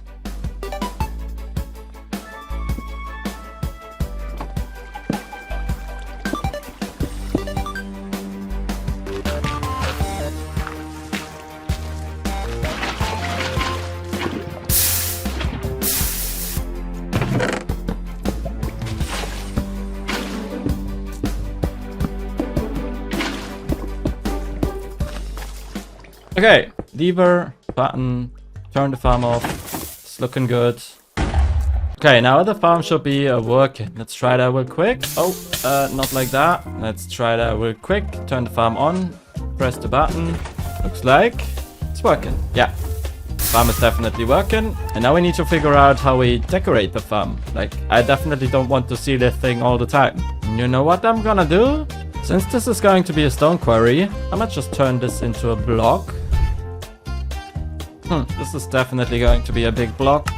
Okay, lever, button, turn the farm off. It's looking good. Okay, now the farm should be working. Let's try that real quick. Oh, not like that. Let's try that real quick. Turn the farm on. Press the button. Looks like it's working. Yeah, farm is definitely working. And now we need to figure out how we decorate the farm. Like, I definitely don't want to see this thing all the time. And you know what I'm gonna do? Since this is going to be a stone quarry, I might just turn this into a block. This is definitely going to be a big block.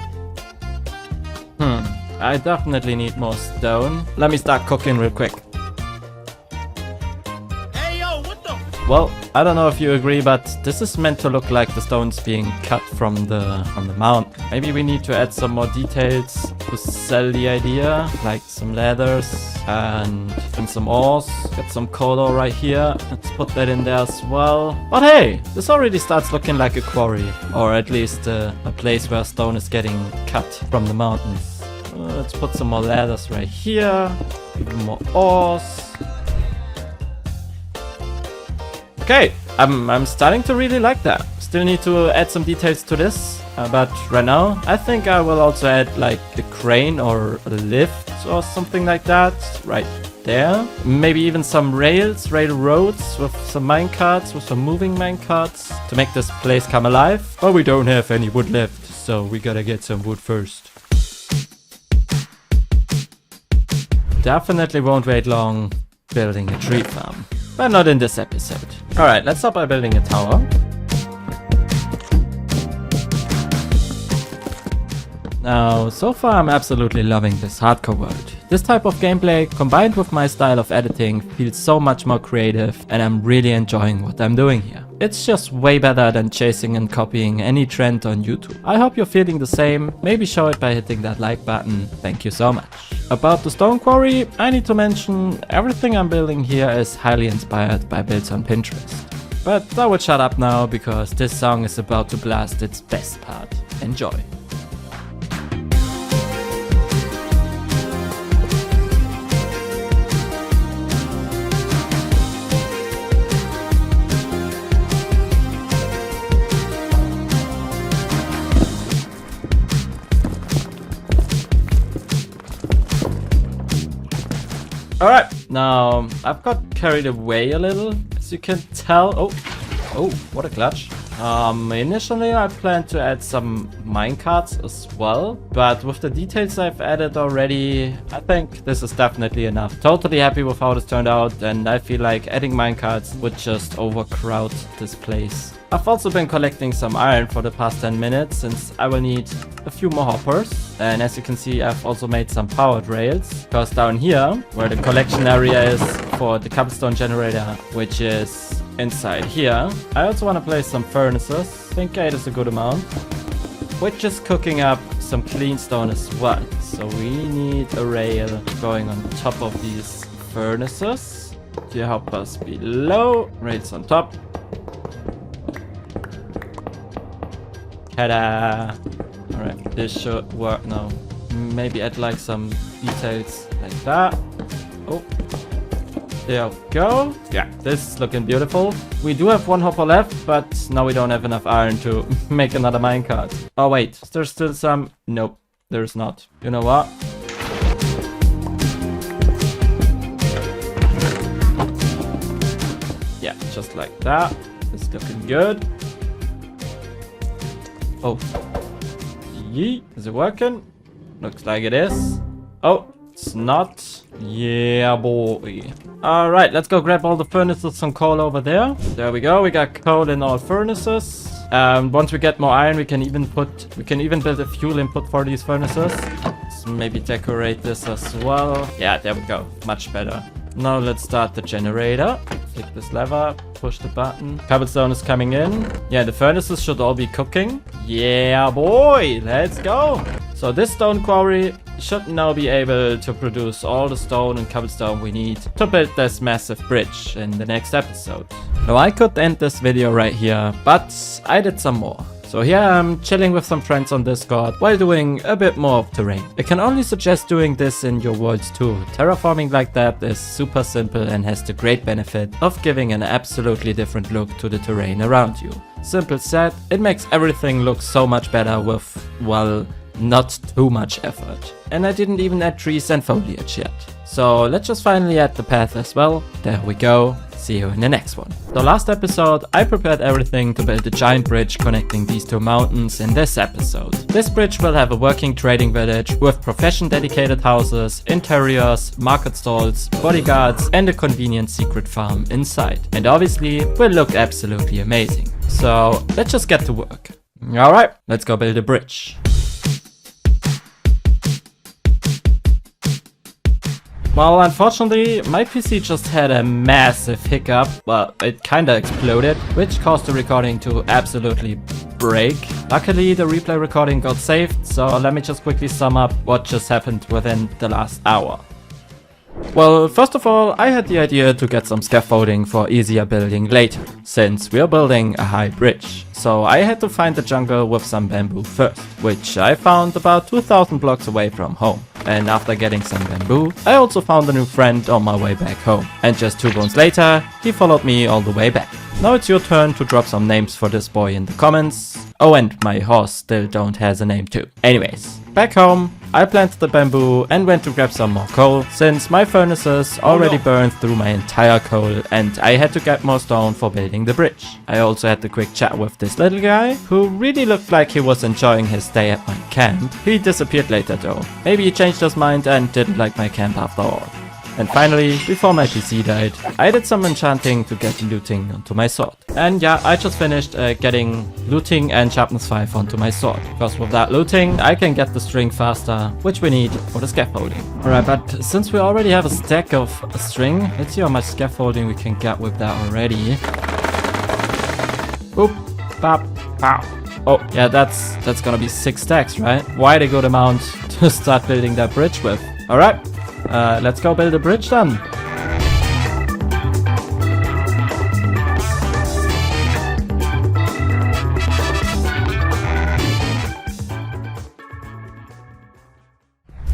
I definitely need more stone. Let me start cooking real quick. Hey, yo, what the? Well, I don't know if you agree, but this is meant to look like the stones being cut from the mountain. Maybe we need to add some more details to sell the idea, like some leathers and some ores. Get some coal ore right here. Let's put that in there as well. But hey, this already starts looking like a quarry, or at least a place where stone is getting cut from the mountains. Let's put some more ladders right here. Even more ores. Okay, I'm starting to really like that. Still need to add some details to this, but right now I think I will also add like a crane or a lift or something like that right there. Maybe even some railroads with some minecarts, with some moving minecarts to make this place come alive. But we don't have any wood left, so we gotta get some wood first. Definitely won't wait long building a tree farm. But not in this episode. Alright, let's start by building a tower. Now, so far I'm absolutely loving this hardcore world. This type of gameplay, combined with my style of editing, feels so much more creative, and I'm really enjoying what I'm doing here. It's just way better than chasing and copying any trend on YouTube. I hope you're feeling the same. Maybe show it by hitting that like button. Thank you so much. About the stone quarry, I need to mention everything I'm building here is highly inspired by builds on Pinterest. But I will shut up now because this song is about to blast its best part. Enjoy. Alright, now I've got carried away a little, as you can tell. Oh, what a clutch. Initially I planned to add some minecarts as well, but with the details I've added already, I think this is definitely enough. Totally happy with how this turned out, and I feel like adding minecarts would just overcrowd this place. I've also been collecting some iron for the past 10 minutes, since I will need a few more hoppers. And as you can see, I've also made some powered rails, because down here, where the collection area is for the cobblestone generator, which is inside here, I also want to place some furnaces. I think 8 is a good amount, which is cooking up some clean stone as well. So we need a rail going on top of these furnaces. Gear hoppers below, rails on top. Ta-da! Alright, this should work now. Maybe add like some details like that. Oh, there we go. Yeah, this is looking beautiful. We do have one hopper left, but now we don't have enough iron to make another minecart. Oh wait, there's still some. Nope, there's not. You know what? Yeah, just like that. It's looking good. Oh. Yee. Is it working? Looks like it is. Oh, it's not. Yeah, boy. Alright, let's go grab all the furnaces, some coal over there. There we go. We got coal in all furnaces. Once we get more iron, we can even build a fuel input for these furnaces. Let's maybe decorate this as well. Yeah, there we go. Much better. Now let's start the generator. Click this lever, push the button. Cobblestone is coming in. Yeah, the furnaces should all be cooking. Yeah, boy, let's go. So this stone quarry should now be able to produce all the stone and cobblestone we need to build this massive bridge in the next episode. Now I could end this video right here, but I did some more. So here I'm chilling with some friends on Discord while doing a bit more of terrain. I can only suggest doing this in your worlds too. Terraforming like that is super simple and has the great benefit of giving an absolutely different look to the terrain around you. Simple said, it makes everything look so much better with, well, not too much effort. And I didn't even add trees and foliage yet. So let's just finally add the path as well. There we go. See you in the next one. So last episode, I prepared everything to build a giant bridge connecting these two mountains in this episode. This bridge will have a working trading village with profession dedicated houses, interiors, market stalls, bodyguards, and a convenient secret farm inside. And obviously, will look absolutely amazing. So let's just get to work. Alright, let's go build a bridge. Well, unfortunately, my PC just had a massive hiccup. Well, it kinda exploded, which caused the recording to absolutely break. Luckily, the replay recording got saved, so let me just quickly sum up what just happened within the last hour. Well, first of all, I had the idea to get some scaffolding for easier building later, since we're building a high bridge. So I had to find the jungle with some bamboo first, which I found about 2000 blocks away from home. And after getting some bamboo, I also found a new friend on my way back home. And just 2 bones later, he followed me all the way back. Now it's your turn to drop some names for this boy in the comments. Oh, and my horse still don't has a name too. Anyways, back home, I planted the bamboo and went to grab some more coal, since my furnaces already burned through my entire coal and I had to get more stone for building the bridge. I also had a quick chat with this little guy, who really looked like he was enjoying his stay at my camp. He disappeared later though. Maybe he changed his mind and didn't like my camp after all. And finally, before my PC died, I did some enchanting to get looting onto my sword. And yeah, I just finished getting looting and sharpness 5 onto my sword. Because with that looting, I can get the string faster, which we need for the scaffolding. Alright, but since we already have a stack of string, let's see how much scaffolding we can get with that already. Boop, bop, pow. Oh, yeah, that's gonna be 6 stacks, right? Quite a good amount to start building that bridge with. Alright. Let's go build a bridge then.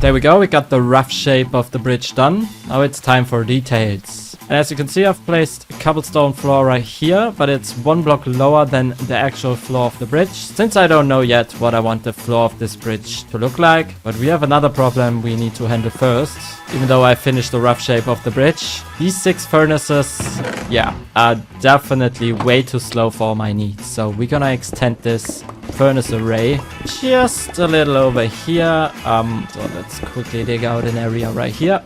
There we go, we got the rough shape of the bridge done. Now it's time for details. And as you can see, I've placed a cobblestone floor right here, but it's 1 block lower than the actual floor of the bridge, since I don't know yet what I want the floor of this bridge to look like. But we have another problem we need to handle first. Even though I finished the rough shape of the bridge, these 6 furnaces, yeah, are definitely way too slow for my needs. So we're gonna extend this furnace array just a little over here. So let's quickly dig out an area right here.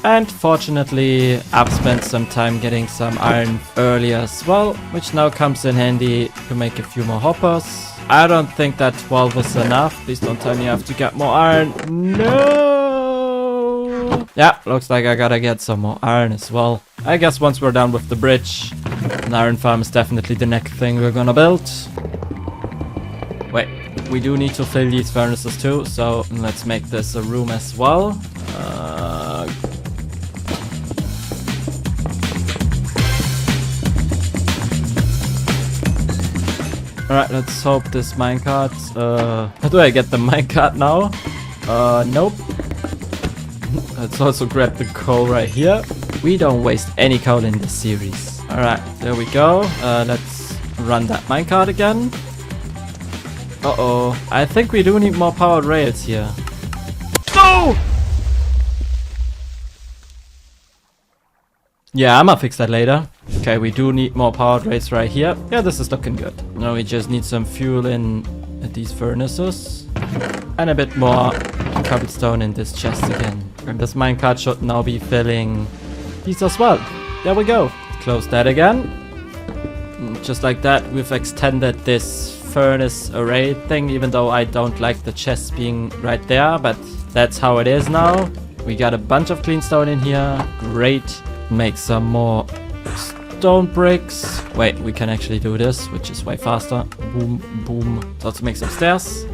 And fortunately, I've spent some time getting some iron earlier as well, which now comes in handy to make a few more hoppers. I don't think that 12 is enough. Please don't tell me I have to get more iron. No! Yeah, looks like I gotta get some more iron as well. I guess once we're done with the bridge, an iron farm is definitely the next thing we're gonna build. Wait, we do need to fill these furnaces too, so let's make this a room as well. Alright, let's hope this minecart... how do I get the minecart now? Nope. Let's also grab the coal right here. We don't waste any coal in this series. Alright, there we go. Let's run that minecart again. Uh-oh. I think we do need more powered rails here. No! Yeah, I'ma fix that later. Okay, we do need more powered rails right here. Yeah, this is looking good. Now we just need some fuel in these furnaces. And a bit more cobblestone in this chest again. And this minecart should now be filling these as well. There we go. Close that again. Just like that, we've extended this furnace array thing, even though I don't like the chest being right there, but that's how it is now. We got a bunch of clean stone in here. Great. Make some more stone bricks. Wait, we can actually do this, which is way faster. Boom, boom. Let's make some stairs.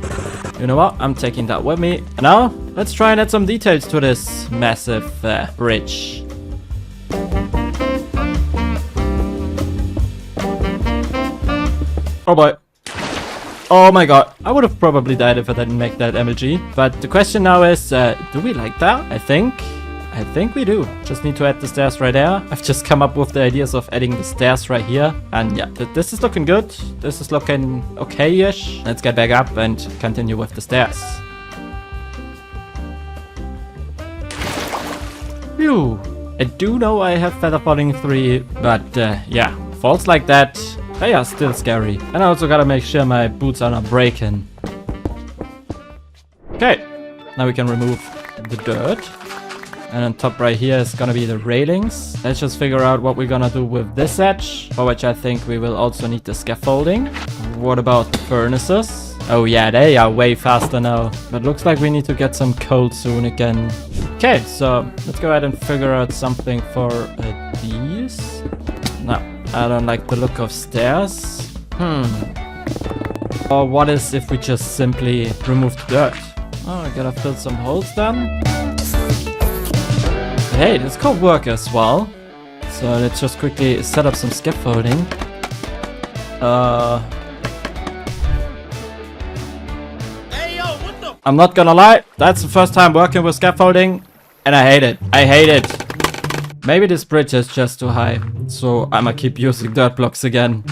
You know what? I'm taking that with me. And now, let's try and add some details to this massive bridge. Oh boy. Oh my god. I would have probably died if I didn't make that MLG. But the question now is, do we like that? I think we do. Just need to add the stairs right there. I've just come up with the ideas of adding the stairs right here. And yeah, this is looking good. This is looking okay-ish. Let's get back up and continue with the stairs. Phew. I do know I have feather falling 3, but yeah, falls like that, they are still scary. And I also gotta make sure my boots are not breaking. Okay, now we can remove the dirt. And on top right here is gonna be the railings. Let's just figure out what we're gonna do with this edge, for which I think we will also need the scaffolding. What about the furnaces? Oh yeah, they are way faster now. But looks like we need to get some coal soon again. Okay, so let's go ahead and figure out something for these. No, I don't like the look of stairs. Or what is if we just simply remove the dirt? Oh, I gotta fill some holes then. Hey, this could work as well. So let's just quickly set up some scaffolding. I'm not gonna lie, that's the first time working with scaffolding, and I hate it. I hate it. Maybe this bridge is just too high, so I'ma keep using dirt blocks again.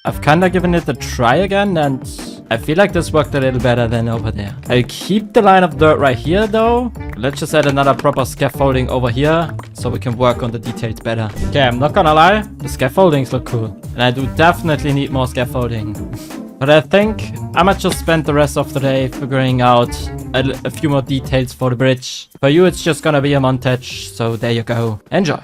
I've kinda given it a try again, and I feel like this worked a little better than over there. I'll keep the line of dirt right here though. Let's just add another proper scaffolding over here so we can work on the details better. Okay, I'm not gonna lie, the scaffoldings look cool. And I do definitely need more scaffolding. But I think I might just spend the rest of the day figuring out a few more details for the bridge. For you, it's just gonna be a montage, so there you go. Enjoy.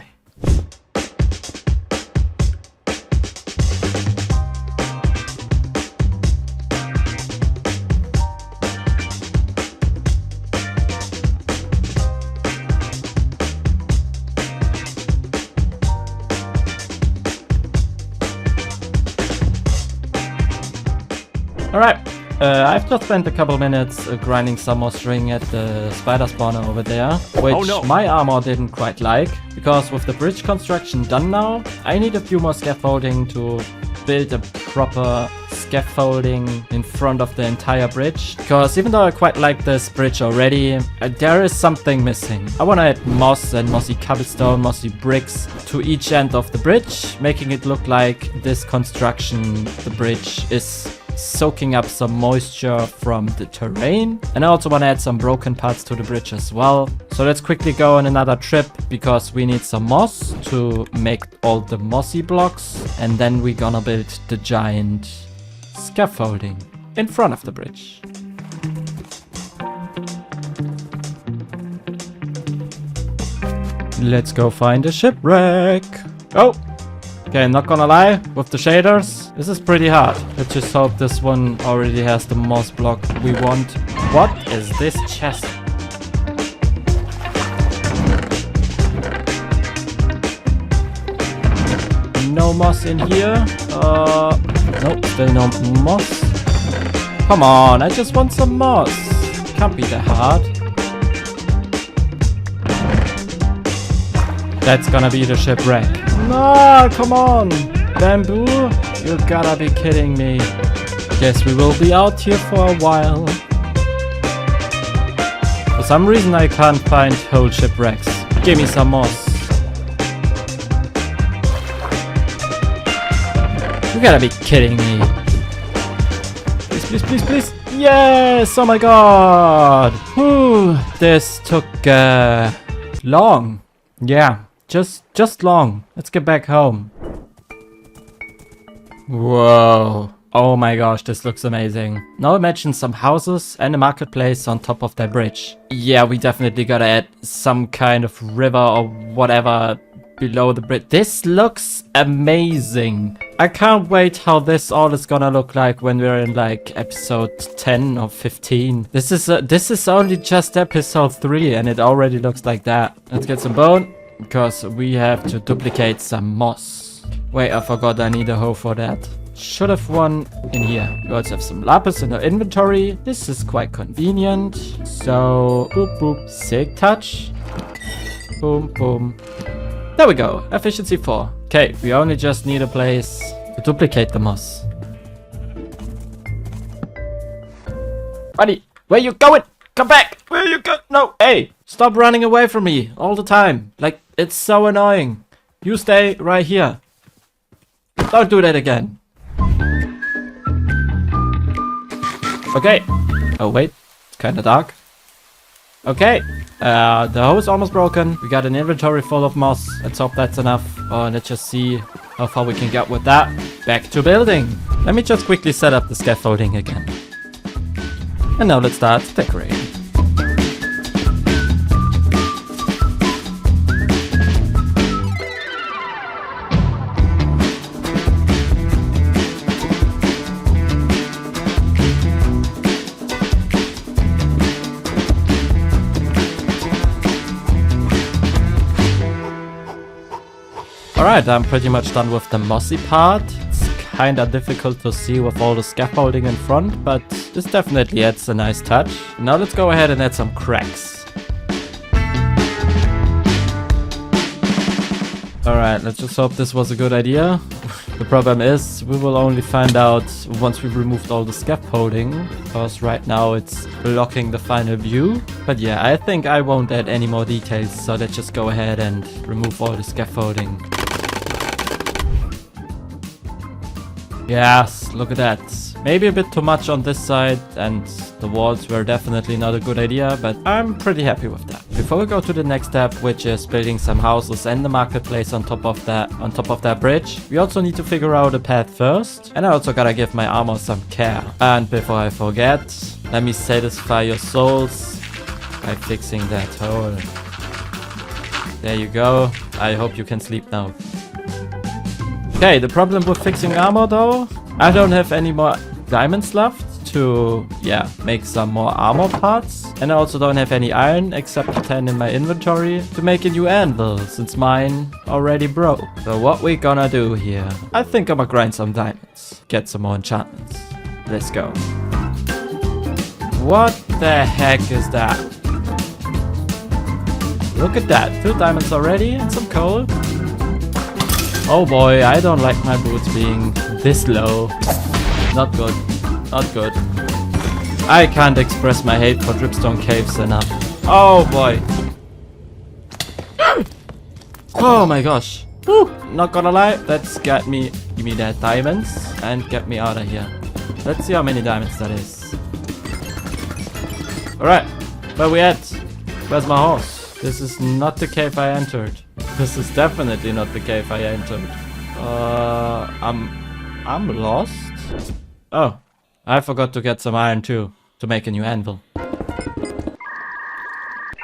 Alright, I've just spent a couple minutes grinding some more string at the spider spawner over there, which my armor didn't quite like, because with the bridge construction done now, I need a few more scaffolding to build a proper scaffolding in front of the entire bridge, because even though I quite like this bridge already, there is something missing. I want to add moss and mossy cobblestone, mossy bricks to each end of the bridge, making it look like this construction, the bridge, is soaking up some moisture from the terrain. And I also want to add some broken parts to the bridge as well. So let's quickly go on another trip, because we need some moss to make all the mossy blocks, and then we're gonna build the giant scaffolding in front of the bridge. Let's go find a shipwreck. Oh! Okay, not gonna lie, with the shaders, this is pretty hard. Let's just hope this one already has the moss block we want. What is this chest? No moss in here. Nope, still no moss. Come on, I just want some moss. Can't be that hard. That's gonna be the shipwreck. No, come on! Bamboo? You gotta be kidding me. Guess we will be out here for a while. For some reason I can't find whole shipwrecks. Give me some moss. You gotta be kidding me. Please, please, please, please. Yes! Oh my god! Whew. This took long. Yeah. Just long. Let's get back home. Whoa. Oh my gosh, this looks amazing. Now imagine some houses and a marketplace on top of that bridge. Yeah, we definitely gotta add some kind of river or whatever below the bridge. This looks amazing. I can't wait how this all is gonna look like when we're in like episode 10 or 15. This is only just episode 3 and it already looks like that. Let's get some bone, because we have to duplicate some moss. Wait, I forgot I need a hoe for that. Should have one in here. We also have some lapis in our inventory. This is quite convenient. So, boop boop, silk touch. Boom, boom. There we go, efficiency 4. Okay, we only just need a place to duplicate the moss. Buddy, where you going? Come back! Where you go? No, hey! Stop running away from me all the time. Like, it's so annoying. You stay right here. Don't do that again. Okay. Oh, wait. It's kind of dark. Okay. The hoe is almost broken. We got an inventory full of moss. Let's hope that's enough. Oh, let's just see how far we can get with that. Back to building. Let me just quickly set up the scaffolding again. And now let's start decorating. Alright, I'm pretty much done with the mossy part. It's kinda difficult to see with all the scaffolding in front, but this definitely adds a nice touch. Now let's go ahead and add some cracks. Alright, let's just hope this was a good idea. The problem is, we will only find out once we've removed all the scaffolding, because right now it's blocking the final view. But yeah, I think I won't add any more details, so let's just go ahead and remove all the scaffolding. Yes, look at that. Maybe a bit too much on this side, and the walls were definitely not a good idea, but I'm pretty happy with that. Before we go to the next step, which is building some houses and the marketplace on top of that bridge, we also need to figure out a path first, and I also gotta give my armor some care. And before I forget, let me satisfy your souls by fixing that hole. There you go. I hope you can sleep now. Okay, the problem with fixing armor though, I don't have any more diamonds left to, yeah, make some more armor parts. And I also don't have any iron except 10 in my inventory to make a new anvil, since mine already broke. So what we gonna do here? I think I'm gonna grind some diamonds, get some more enchantments. Let's go. What the heck is that? Look at that. 2 diamonds already and some coal. Oh boy, I don't like my boots being this low. Not good. Not good. I can't express my hate for dripstone caves enough. Oh boy. Oh my gosh. Whew. Not gonna lie, that's got me. Give me that diamonds and get me out of here. Let's see how many diamonds that is. Alright, where we at? Where's my horse? This is not the cave I entered. This is definitely not the cave I entered. I'm lost? Oh, I forgot to get some iron too, to make a new anvil.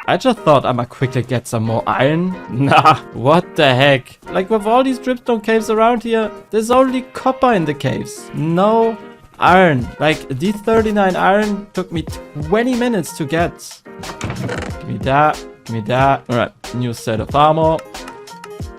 I just thought I'ma quickly get some more iron. Nah, what the heck? Like with all these dripstone caves around here, there's only copper in the caves. No iron. Like these 39 iron took me 20 minutes to get. Give me that, give me that. Alright, new set of armor.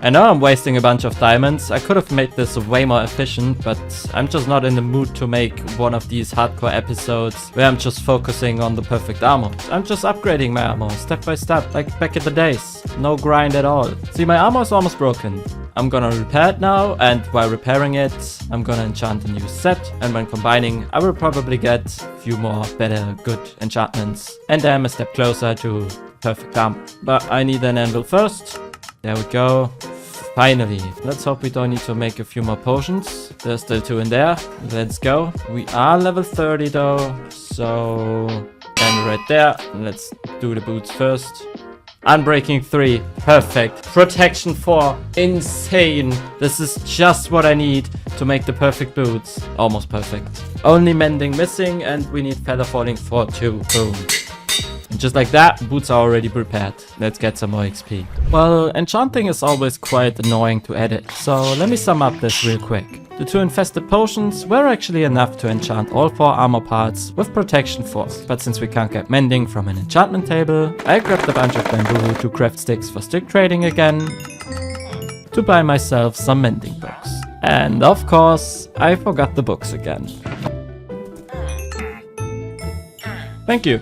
I know I'm wasting a bunch of diamonds. I could have made this way more efficient, but I'm just not in the mood to make one of these hardcore episodes where I'm just focusing on the perfect armor. I'm just upgrading my armor step by step, like back in the days. No grind at all. See, my armor is almost broken. I'm gonna repair it now, and while repairing it, I'm gonna enchant a new set, and when combining, I will probably get a few more better, good enchantments, and I'm a step closer to perfect armor. But I need an anvil first. There we go. Finally. Let's hope we don't need to make a few more potions. There's still 2 in there. Let's go. We are level 30 though, so... And right there. Let's do the boots first. Unbreaking 3. Perfect. Protection 4. Insane. This is just what I need to make the perfect boots. Almost perfect. Only mending missing, and we need feather falling 4 too. Boom. And just like that, boots are already prepared. Let's get some more XP. Well, enchanting is always quite annoying to edit, so let me sum up this real quick. The 2 infested potions were actually enough to enchant all 4 armor parts with protection 4. But since we can't get mending from an enchantment table, I grabbed a bunch of bamboo to craft sticks for stick trading again, to buy myself some mending books. And of course, I forgot the books again. Thank you.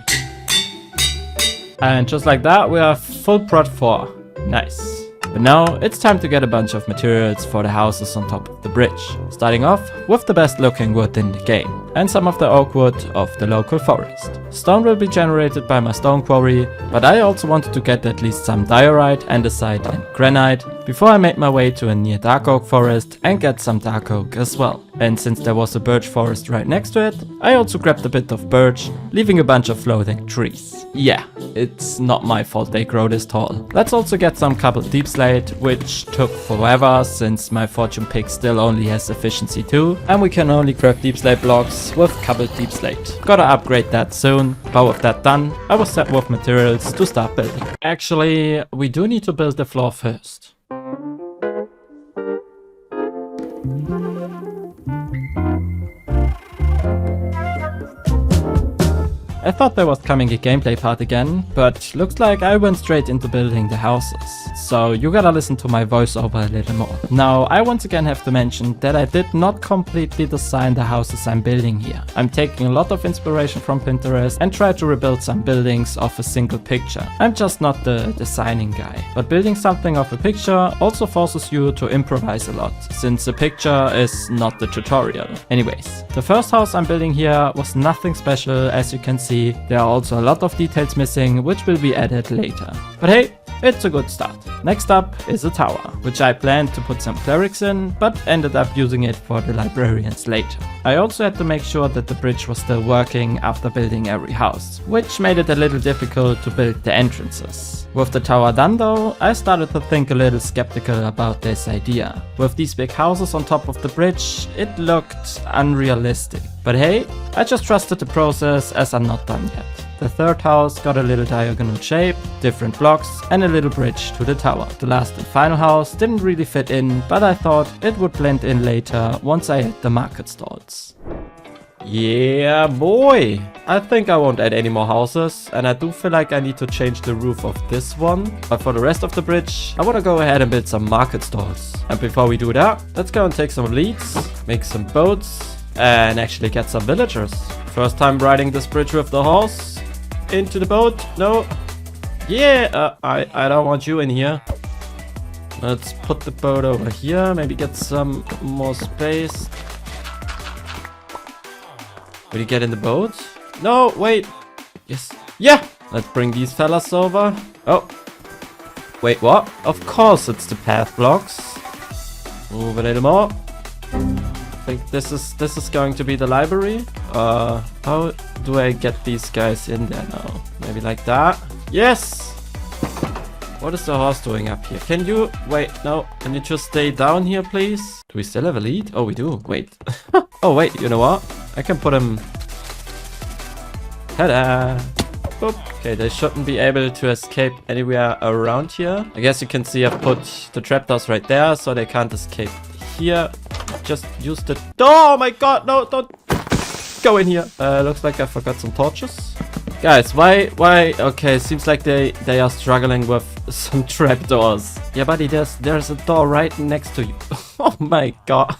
And just like that, we are full prot 4. Nice. But now it's time to get a bunch of materials for the houses on top of the bridge. Starting off with the best looking wood in the game, and some of the oak wood of the local forest. Stone will be generated by my stone quarry, but I also wanted to get at least some diorite, andesite and granite before I made my way to a near dark oak forest and get some dark oak as well. And since there was a birch forest right next to it, I also grabbed a bit of birch, leaving a bunch of floating trees. Yeah, it's not my fault they grow this tall. Let's also get some cobbled deep slate, which took forever since my fortune pick still only has efficiency 2, and we can only craft deep slate blocks with cobbled deep slate. Gotta upgrade that soon, but with that done, I was set with materials to start building. Actually, we do need to build the floor first. I thought there was coming a gameplay part again, but looks like I went straight into building the houses. So you gotta listen to my voiceover a little more. Now, I once again have to mention that I did not completely design the houses I'm building here. I'm taking a lot of inspiration from Pinterest and try to rebuild some buildings off a single picture. I'm just not the designing guy. But building something off a picture also forces you to improvise a lot, since a picture is not the tutorial. Anyways, the first house I'm building here was nothing special, as you can see. There are also a lot of details missing, which will be added later. But hey, it's a good start. Next up is a tower, which I planned to put some clerics in, but ended up using it for the librarians later. I also had to make sure that the bridge was still working after building every house, which made it a little difficult to build the entrances. With the tower done though, I started to think a little skeptical about this idea. With these big houses on top of the bridge, it looked unrealistic. But hey, I just trusted the process as I'm not done yet. The third house got a little diagonal shape, different blocks and a little bridge to the tower. The last and final house didn't really fit in, but I thought it would blend in later once I had the market stalls. Yeah boy! I think I won't add any more houses, and I do feel like I need to change the roof of this one. But for the rest of the bridge, I want to go ahead and build some market stalls. And before we do that, let's go and take some leads, make some boats, and actually get some villagers. First time riding this bridge with the horse. Into the boat. No. Yeah, I don't want you in here. Let's put the boat over here. Maybe get some more space. Will you get in the boat? No, wait. Yes. Yeah. Let's bring these fellas over. Oh. Wait, what? Of course it's the path blocks. Move a little more. I think this is going to be the library. How do I get these guys in there now? Maybe like that. Yes! What is the horse doing up here? Can you... Wait, no. Can you just stay down here, please? Do we still have a lead? Oh, we do. Wait. Oh, wait. You know what? I can put him... Ta-da! Boop. Okay, they shouldn't be able to escape anywhere around here. I guess you can see I've put the trapdoors right there, so they can't escape here. Just use the... Oh my god, no, don't go in here. Looks like I forgot some torches. Guys, why? Okay, seems like they are struggling with some trapdoors. Yeah, buddy, there's a door right next to you. Oh my god.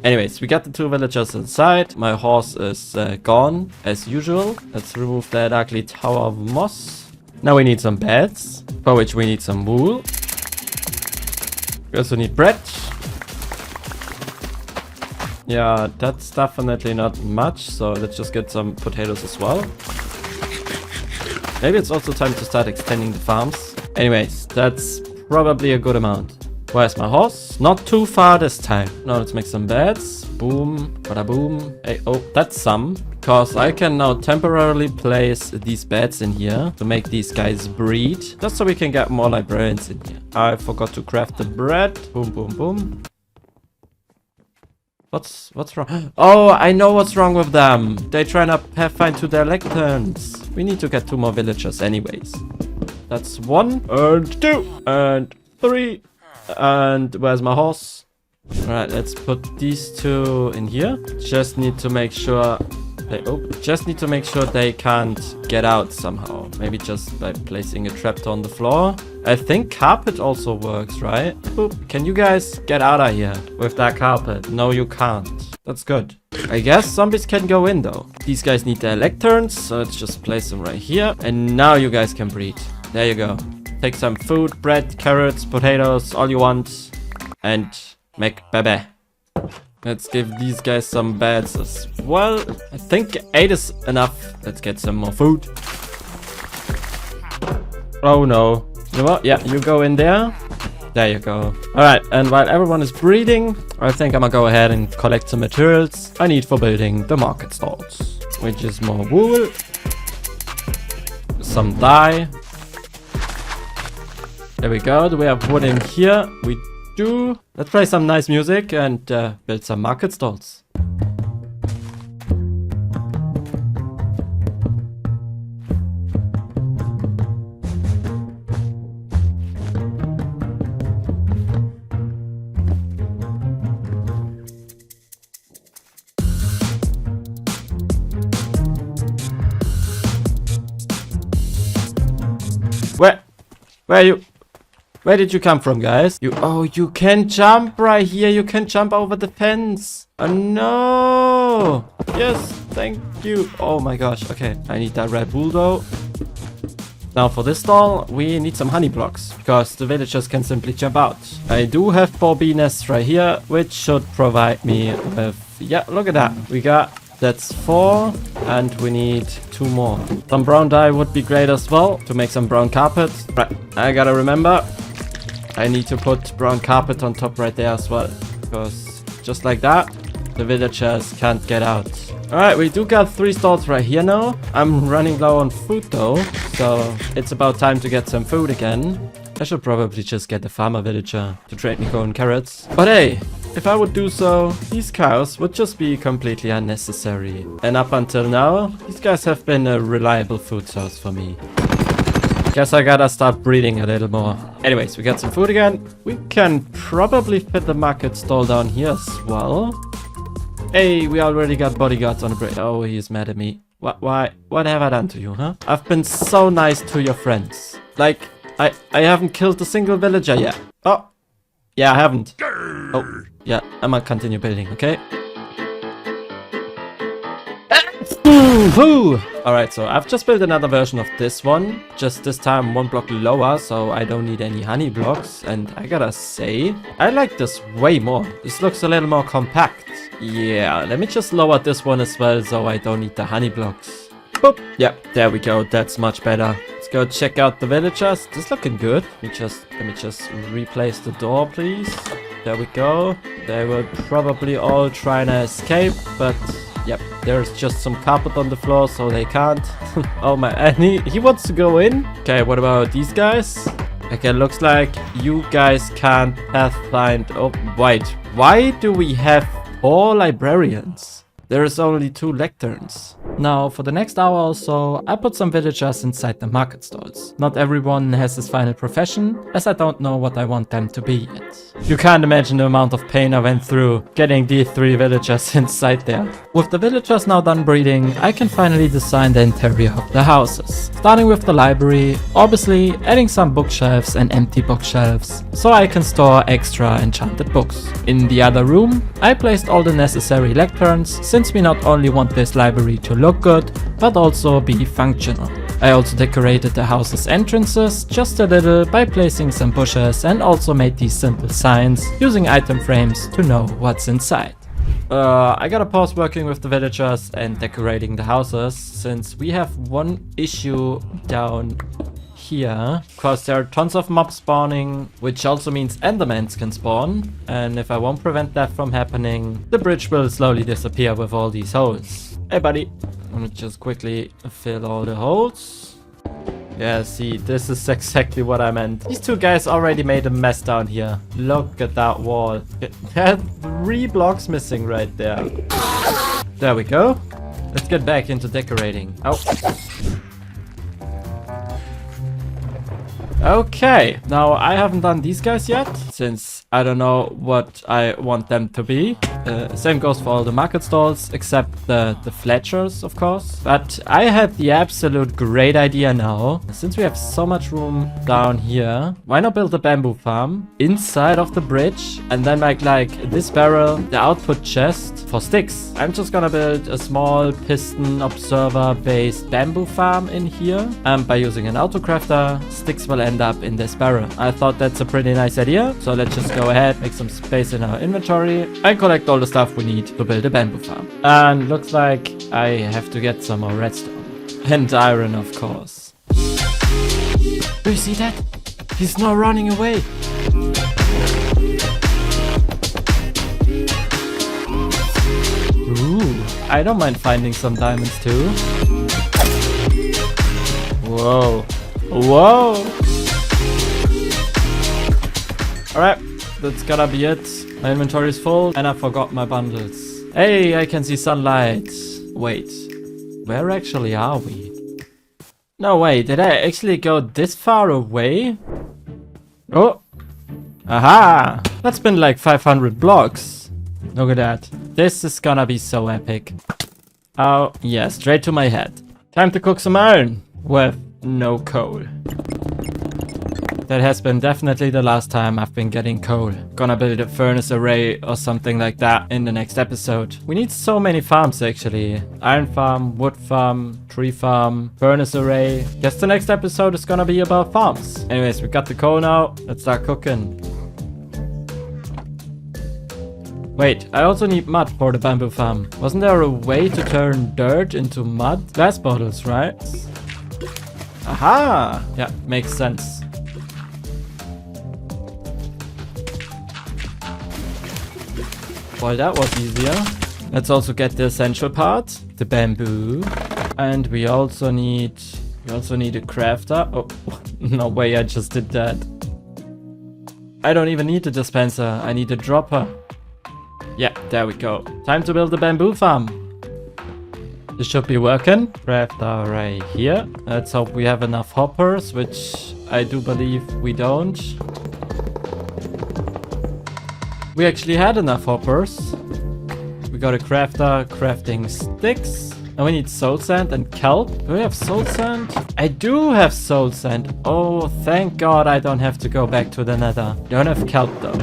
Anyways, we got the 2 villagers inside. My horse is gone, as usual. Let's remove that ugly tower of moss. Now we need some beds, for which we need some wool. We also need bread. Yeah, that's definitely not much, so let's just get some potatoes as well. Maybe it's also time to start extending the farms. Anyways, that's probably a good amount. Where's my horse? Not too far this time. Now let's make some beds. Boom, bada boom. Hey, oh, that's some. Because I can now temporarily place these beds in here to make these guys breed. Just so we can get more librarians in here. I forgot to craft the bread. Boom, boom, boom. What's wrong? Oh, I know what's wrong with them. They trying to pathfind to their lecterns. We need to get 2 more villagers anyways. That's 1 and 2 and 3. And where's my horse? Alright, let's put these 2 in here. Just need to make sure they can't get out somehow. Maybe just by placing a trapdoor on the floor. I think carpet also works, right? Boop. Can you guys get out of here with that carpet? No, you can't. That's good. I guess zombies can go in though. These guys need their lecterns, so let's just place them right here. And now you guys can breed. There you go. Take some food, bread, carrots, potatoes, all you want. And make baby. Let's give these guys some beds as well. I think 8 is enough. Let's get some more food. Oh no. You know what? Yeah, you go in there. There you go. Alright, and while everyone is breeding, I think I'm gonna go ahead and collect some materials I need for building the market stalls. Which is more wool. Some dye. There we go. Do we have wood in here? We do. Let's play some nice music and build some market stalls. Where did you come from, guys? You can jump right here. You can jump over the fence. Oh, no. Yes, thank you. Oh, my gosh. Okay, I need that red wool, though. Now, for this stall, we need some honey blocks, because the villagers can simply jump out. I do have 4 bee nests right here, which should provide me with... Yeah, look at that. We got... That's 4, and we need 2 more. Some brown dye would be great as well, to make some brown carpet. Right, I gotta remember... I need to put brown carpet on top right there as well. Because just like that, the villagers can't get out. Alright, we do got 3 stalls right here now. I'm running low on food though. So it's about time to get some food again. I should probably just get a farmer villager to trade me golden carrots. But hey, if I would do so, these cows would just be completely unnecessary. And up until now, these guys have been a reliable food source for me. Guess I gotta start breeding a little more. Anyways, we got some food again. We can probably fit the market stall down here as well. Hey, we already got bodyguards on the bridge. Oh, he's mad at me. Why? What have I done to you, huh? I've been so nice to your friends. Like, I haven't killed a single villager yet. Oh, yeah, I haven't. Oh, yeah, I'm gonna continue building, okay? Woo! Alright, so I've just built another version of this one, just this time 1 block lower, so I don't need any honey blocks, and I gotta say, I like this way more. This looks a little more compact. Yeah, let me just lower this one as well, so I don't need the honey blocks. Boop! Yep, there we go, that's much better. Let's go check out the villagers. This is looking good. Let me just replace the door, please. There we go. They were probably all trying to escape, but yep, there's just some carpet on the floor, so they can't. Oh my, and he wants to go in. Okay, what about these guys? Okay, looks like you guys can't pathfind. Oh, wait, why do we have 4 librarians? There is only 2 lecterns. Now, for the next hour or so, I put some villagers inside the market stalls. Not everyone has this final profession, as I don't know what I want them to be yet. You can't imagine the amount of pain I went through getting these 3 villagers inside there. With the villagers now done breeding, I can finally design the interior of the houses. Starting with the library, obviously adding some bookshelves and empty bookshelves, so I can store extra enchanted books. In the other room, I placed all the necessary lecterns, since we not only want this library to look good, but also be functional. I also decorated the house's entrances just a little by placing some bushes and also made these simple signs using item frames to know what's inside. I gotta pause working with the villagers and decorating the houses since we have one issue down here, because there are tons of mobs spawning, which also means endermans can spawn, and if I won't prevent that from happening, the bridge will slowly disappear with all these holes. Hey buddy, I'm gonna just quickly fill all the holes. Yeah, see, this is exactly what I meant. These 2 guys already made a mess down here. Look at that wall. There are 3 blocks missing right there. There we go. Let's get back into decorating. Oh. Okay, now I haven't done these guys yet, since I don't know what I want them to be. Same goes for all the market stalls, except the Fletchers, of course. But I had the absolute great idea now. Since we have so much room down here, why not build a bamboo farm inside of the bridge and then make like this barrel the output chest for sticks. I'm just gonna build a small piston observer based bamboo farm in here. And by using an autocrafter, sticks will end up in this barrel. I thought that's a pretty nice idea. So let's just go ahead, make some space in our inventory and collect all the stuff we need to build a bamboo farm. And looks like I have to get some more redstone. And iron, of course. Do you see that? He's not running away. Ooh, I don't mind finding some diamonds too. Whoa. Whoa. Alright, that's gotta be it. My inventory is full and I forgot my bundles. Hey, I can see sunlight. Wait, where actually are we? No way, did I actually go this far away? Oh, aha! That's been like 500 blocks. Look at that. This is gonna be so epic. Oh, yeah, straight to my head. Time to cook some iron with no coal. That has been definitely the last time I've been getting coal. Gonna build a furnace array or something like that in the next episode. We need so many farms actually. Iron farm, wood farm, tree farm, furnace array. Guess the next episode is gonna be about farms. Anyways, we got the coal now. Let's start cooking. Wait, I also need mud for the bamboo farm. Wasn't there a way to turn dirt into mud? Glass bottles, right? Aha! Yeah, makes sense. Well, that was easier. Let's also get the essential part, the bamboo. And we also need a crafter. Oh, no way, I just did that. I don't even need a dispenser, I need a dropper. Yeah, there we go. Time to build a bamboo farm. This should be working. Crafter right here. Let's hope we have enough hoppers, which I do believe we don't. We actually had enough hoppers. We got a crafter crafting sticks. And we need soul sand and kelp. Do we have soul sand? I do have soul sand. Oh, thank God I don't have to go back to the nether. Don't have kelp though.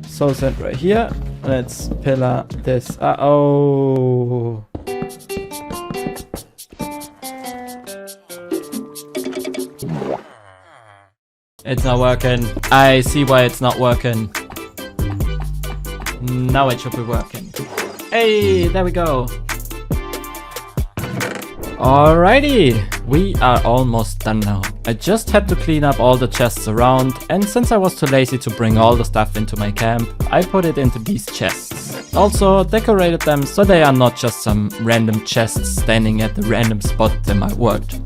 Soul sand right here. Let's pillar this. Oh. It's not working. I see why it's not working. Now it should be working. Hey, there we go. Alrighty, we are almost done now. I just had to clean up all the chests around, and since I was too lazy to bring all the stuff into my camp, I put it into these chests. Also decorated them so they are not just some random chests standing at the random spot in my world.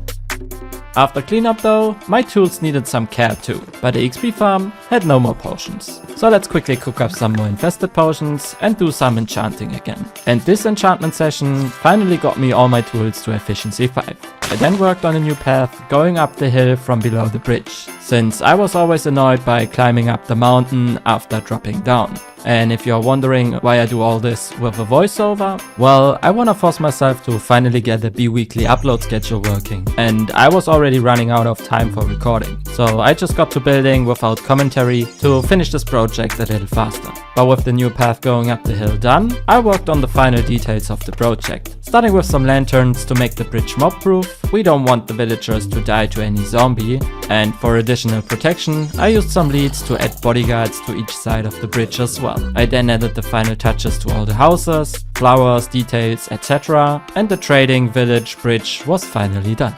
After cleanup though, my tools needed some care too, but the XP farm had no more potions. So let's quickly cook up some more infested potions and do some enchanting again. And this enchantment session finally got me all my tools to efficiency 5. I then worked on a new path going up the hill from below the bridge, since I was always annoyed by climbing up the mountain after dropping down. And if you're wondering why I do all this with a voiceover, well, I wanna force myself to finally get the bi-weekly upload schedule working. And I was already running out of time for recording. So I just got to building without commentary to finish this project a little faster. But with the new path going up the hill done, I worked on the final details of the project. Starting with some lanterns to make the bridge mob proof. We don't want the villagers to die to any zombie. And for additional protection, I used some leads to add bodyguards to each side of the bridge as well. I then added the final touches to all the houses, flowers, details, etc. And the trading village bridge was finally done.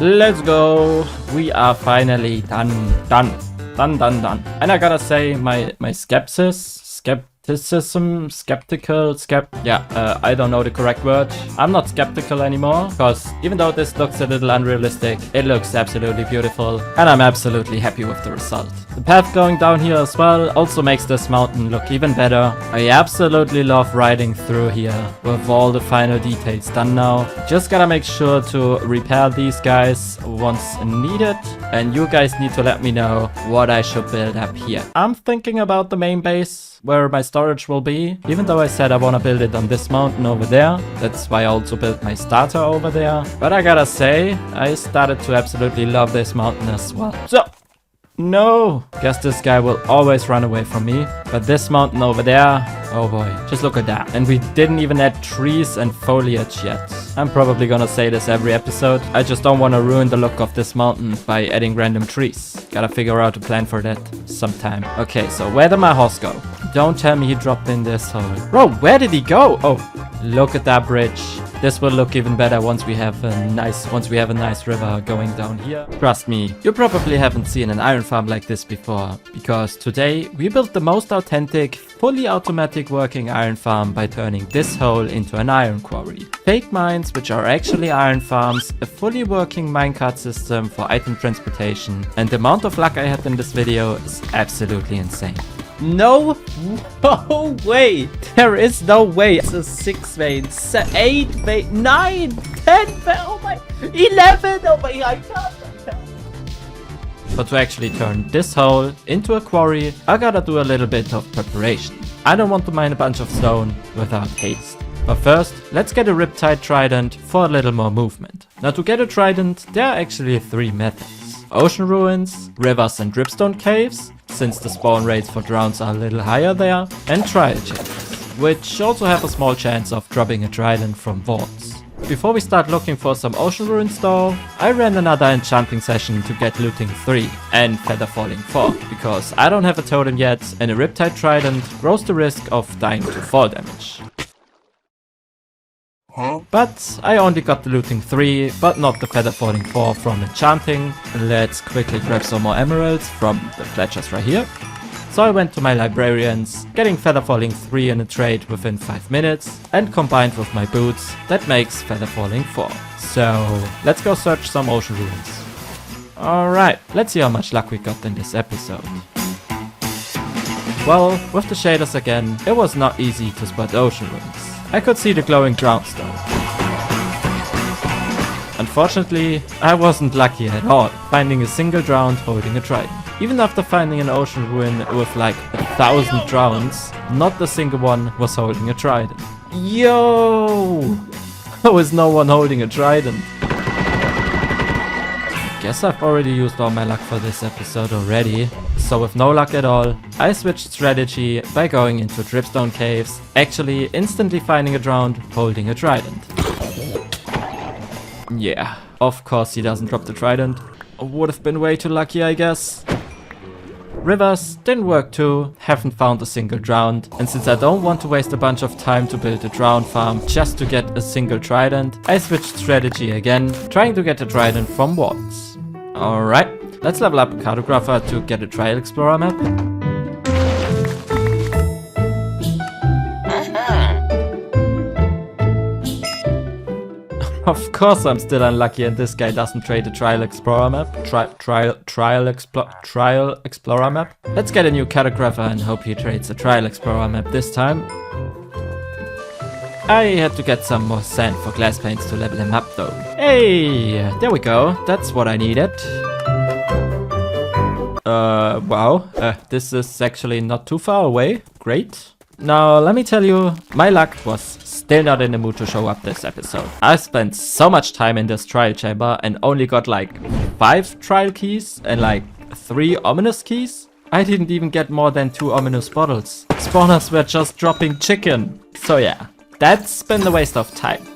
Let's go! We are finally done. And I gotta say, my I don't know the correct word. I'm not skeptical anymore, because even though this looks a little unrealistic, it looks absolutely beautiful, and I'm absolutely happy with the result. The path going down here as well also makes this mountain look even better. I absolutely love riding through here with all the final details done now. Just gotta make sure to repair these guys once needed, and you guys need to let me know what I should build up here. I'm thinking about the main base, where my storage will be, even though I said I want to build it on this mountain over there. That's why I also built my starter over there. But I gotta say, I started to absolutely love this mountain as well. So, no! Guess this guy will always run away from me. But this mountain over there, oh boy, just look at that. And we didn't even add trees and foliage yet. I'm probably gonna say this every episode. I just don't want to ruin the look of this mountain by adding random trees. Gotta figure out a plan for that sometime. Okay, so where did my horse go? Don't tell me he dropped in this hole. Bro, where did he go? Oh, look at that bridge. This will look even better once we have a nice river going down here. Trust me, you probably haven't seen an iron farm like this before, because today we built the most authentic, fully automatic working iron farm by turning this hole into an iron quarry. Fake mines, which are actually iron farms, a fully working minecart system for item transportation, and the amount of luck I had in this video is absolutely insane. No way! There is no way! It's a 6 vein, 8 vein, 9, 10 vein, oh my, 11, oh my, I can't. But to actually turn this hole into a quarry, I gotta do a little bit of preparation. I don't want to mine a bunch of stone without haste. But first, let's get a Riptide Trident for a little more movement. Now to get a Trident, there are actually 3 methods. Ocean ruins, rivers and dripstone caves, since the spawn rates for drowns are a little higher there, and trial chambers, which also have a small chance of dropping a trident from vaults. Before we start looking for some ocean ruins though, I ran another enchanting session to get looting 3 and feather falling 4, because I don't have a totem yet and a Riptide Trident grows the risk of dying to fall damage. But I only got the looting 3, but not the feather falling 4 from enchanting. Let's quickly grab some more emeralds from the fletchers right here. So I went to my librarians, getting feather falling 3 in a trade within 5 minutes, and combined with my boots, that makes feather falling 4. So let's go search some ocean ruins. Alright, let's see how much luck we got in this episode. Well, with the shaders again, it was not easy to spot ocean ruins. I could see the glowing drowns though. Unfortunately, I wasn't lucky at all, finding a single drowned holding a trident. Even after finding an ocean ruin with like 1,000 drowns, not a single one was holding a trident. Yo! There was no one holding a trident. guess I've already used all my luck for this episode already. So with no luck at all, I switched strategy by going into dripstone caves, actually instantly finding a drowned holding a trident. Yeah, of course he doesn't drop the trident. Would have been way too lucky, I guess. Rivers didn't work too, haven't found a single drowned, and since I don't want to waste a bunch of time to build a drowned farm just to get a single trident, I switched strategy again, trying to get a trident from walls. Alright, let's level up a cartographer to get a trial explorer map. Of course I'm still unlucky and this guy doesn't trade a trial explorer map. Trial explorer map. Let's get a new cartographer and hope he trades a trial explorer map this time. I had to get some more sand for glass panes to level him up though. Hey, there we go. That's what I needed. Wow. This is actually not too far away. Great. Now, let me tell you, my luck was still not in the mood to show up this episode. I spent so much time in this trial chamber and only got like 5 trial keys and like 3 ominous keys. I didn't even get more than 2 ominous bottles. Spawners were just dropping chicken. So yeah, that's been a waste of time.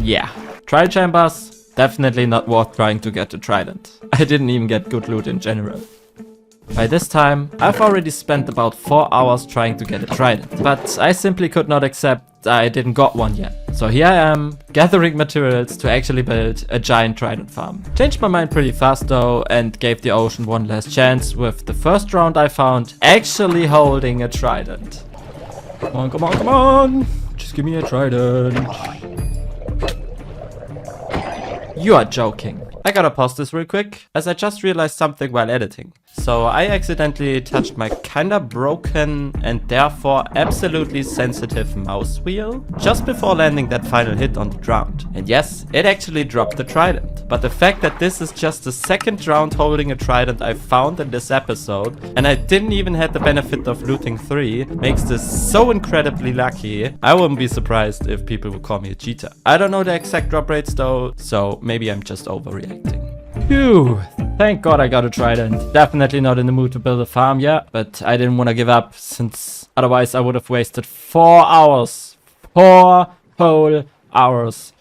Yeah, trial chambers. Definitely not worth trying to get a trident. I didn't even get good loot in general. By this time, I've already spent about 4 hours trying to get a trident, but I simply could not accept I didn't got one yet. So here I am, gathering materials to actually build a giant trident farm. Changed my mind pretty fast though, and gave the ocean one last chance with the first round I found actually holding a trident. Come on, come on, come on! Just give me a trident. You are joking. I gotta pause this real quick, as I just realized something while editing. So I accidentally touched my kinda broken and therefore absolutely sensitive mouse wheel just before landing that final hit on the drowned. And yes, it actually dropped the trident. But the fact that this is just the second drowned holding a trident I found in this episode, and I didn't even have the benefit of looting 3, makes this so incredibly lucky. I wouldn't be surprised if people would call me a cheater. I don't know the exact drop rates though, so maybe I'm just overreacting. Phew, thank god I got a trident. Definitely not in the mood to build a farm yet, but I didn't want to give up since otherwise I would have wasted 4 hours. 4 whole hours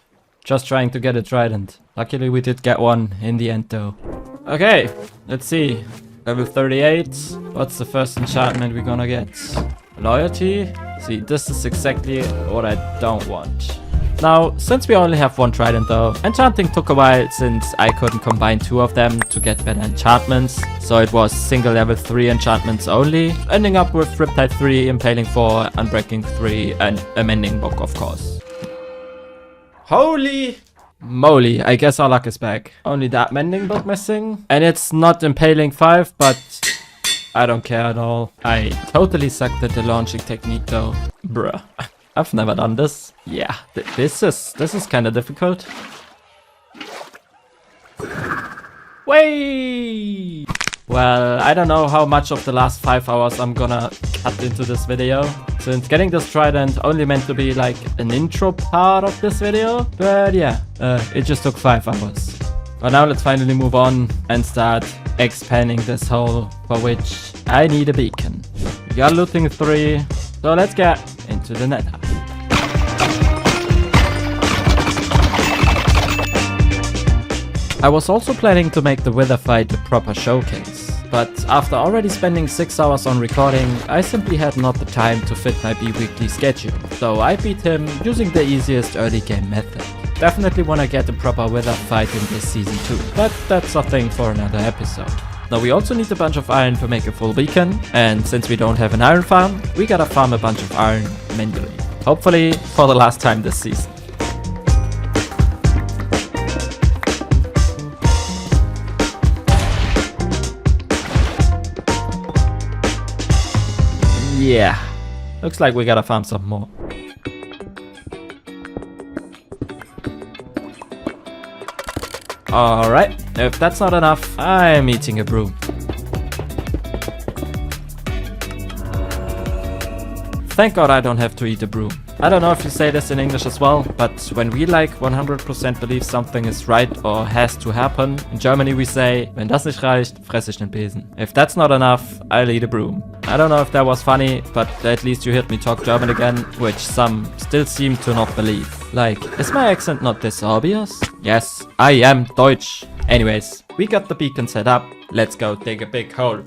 just trying to get a trident. Luckily we did get one in the end though. Okay, let's see. Level 38. What's the first enchantment we're gonna get? Loyalty? See, this is exactly what I don't want. Now, since we only have 1 trident though, enchanting took a while since I couldn't combine 2 of them to get better enchantments, so it was single level 3 enchantments only, ending up with Riptide 3, Impaling 4, Unbreaking 3 and a Mending Book of course. Holy moly, I guess our luck is back. Only that Mending Book missing, and it's not Impaling 5, but I don't care at all. I totally sucked at the launching technique though. Bruh. I've never done this. Yeah, this is kind of difficult. Way! Well, I don't know how much of the last 5 hours I'm gonna cut into this video, since getting this trident only meant to be like an intro part of this video. But yeah, it just took 5 hours. But now let's finally move on and start expanding this hole, for which I need a beacon. We got looting 3, so let's get into the Nether. I was also planning to make the Wither fight a proper showcase, but after already spending 6 hours on recording, I simply had not the time to fit my bi-weekly schedule, so I beat him using the easiest early game method. Definitely wanna get a proper Wither fight in this season too, but that's a thing for another episode. Now we also need a bunch of iron to make a full beacon, and since we don't have an iron farm, we gotta farm a bunch of iron manually. Hopefully for the last time this season. Yeah, looks like we gotta farm some more. Alright, if that's not enough, I'm eating a broom. Thank God I don't have to eat the broom. I don't know if you say this in English as well, but when we like 100% believe something is right or has to happen, in Germany we say, wenn das nicht reicht, fress ich den Besen. If that's not enough, I'll eat a broom. I don't know if that was funny, but at least you heard me talk German again, which some still seem to not believe. Like, is my accent not this obvious? Yes, I am Deutsch. Anyways, we got the beacon set up. Let's go dig a big hole.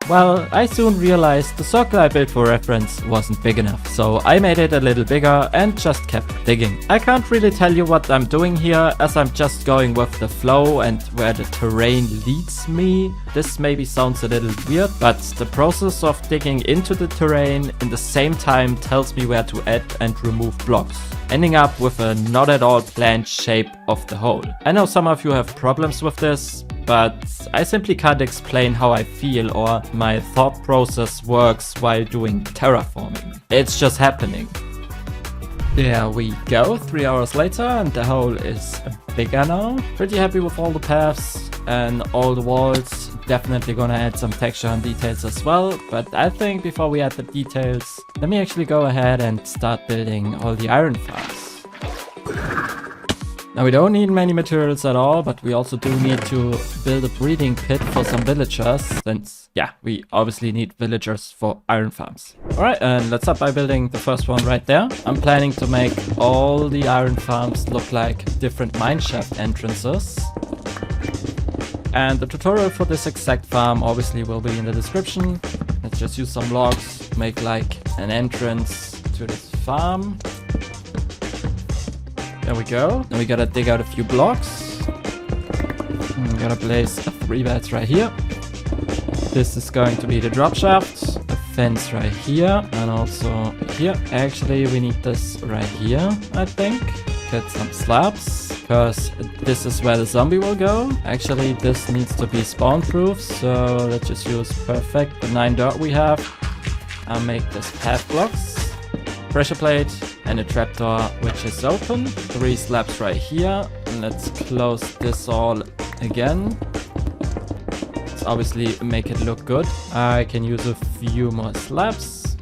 Well, I soon realized the circle I built for reference wasn't big enough, so I made it a little bigger and just kept digging. I can't really tell you what I'm doing here, as I'm just going with the flow and where the terrain leads me. This maybe sounds a little weird, but the process of digging into the terrain in the same time tells me where to add and remove blocks, ending up with a not at all planned shape of the hole. I know some of you have problems with this, but I simply can't explain how I feel or my thought process works while doing terraforming. It's just happening. There we go, 3 hours later, and the hole is bigger now. Pretty happy with all the paths and all the walls. Definitely gonna add some texture and details as well, but I think before we add the details, let me actually go ahead and start building all the iron farms. Now we don't need many materials at all, but we also do need to build a breeding pit for some villagers, since, yeah, we obviously need villagers for iron farms. Alright, and let's start by building the first one right there. I'm planning to make all the iron farms look like different mineshaft entrances. And the tutorial for this exact farm obviously will be in the description. Let's just use some logs to make like an entrance to this farm. There we go. Then we gotta dig out a few blocks. We gotta place 3 beds right here. This is going to be the drop shaft. A fence right here and also here. Actually, we need this right here, I think. Get some slabs, because this is where the zombie will go. Actually, this needs to be spawn proof, so let's just use perfect the 9 dirt we have. I'll make this path blocks. Pressure plate and a trapdoor which is open. 3 slabs right here. And let's close this all again. Let's obviously make it look good. I can use a few more slabs.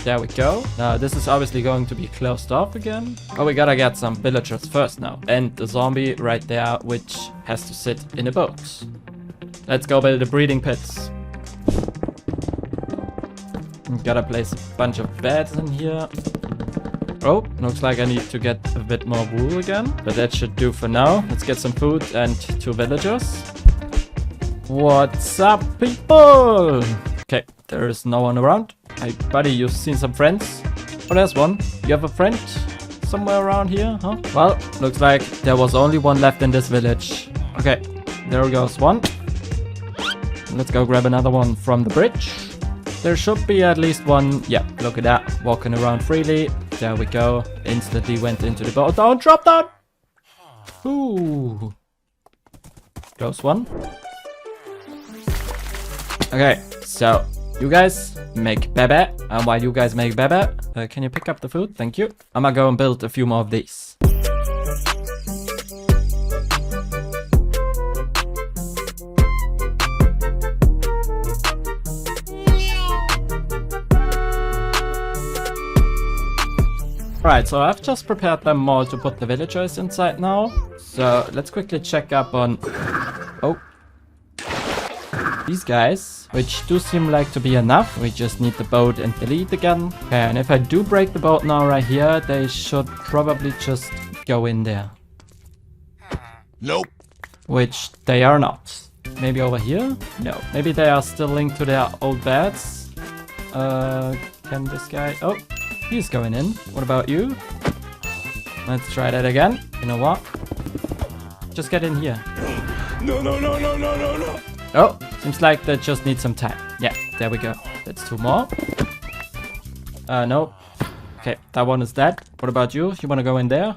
There we go. Now this is obviously going to be closed off again. Oh, we gotta get some villagers first now. And the zombie right there, which has to sit in a boat. Let's go build the breeding pits. Gotta place a bunch of beds in here. Oh, looks like I need to get a bit more wool again. But that should do for now. Let's get some food and 2 villagers. What's up, people? Okay, there is no one around. Hey, buddy, you've seen some friends? Oh, there's one. You have a friend somewhere around here, huh? Well, looks like there was only one left in this village. Okay, there goes one. Let's go grab another one from the bridge. There should be at least one. Yeah, look at that. Walking around freely. There we go. Instantly went into the boat. Don't drop that! Ooh. Close one. Okay, so you guys make bebe. And while you guys make bebe, can you pick up the food? Thank you. I'm gonna go and build a few more of these. Right, so I've just prepared them all to put the villagers inside now. So let's quickly check up on these guys, which do seem like to be enough. We just need the boat and the lead again. Okay, and if I do break the boat now right here, they should probably just go in there. Nope. Which they are not. Maybe over here? No. Maybe they are still linked to their old beds. Can this guy... Oh, he's going in. What about you? Let's try that again. You know what? Just get in here. No, no, no, no, no, no, no. Oh, seems like that just needs some time. Yeah, there we go. That's 2 more. No. Okay, that one is dead. What about you? You want to go in there?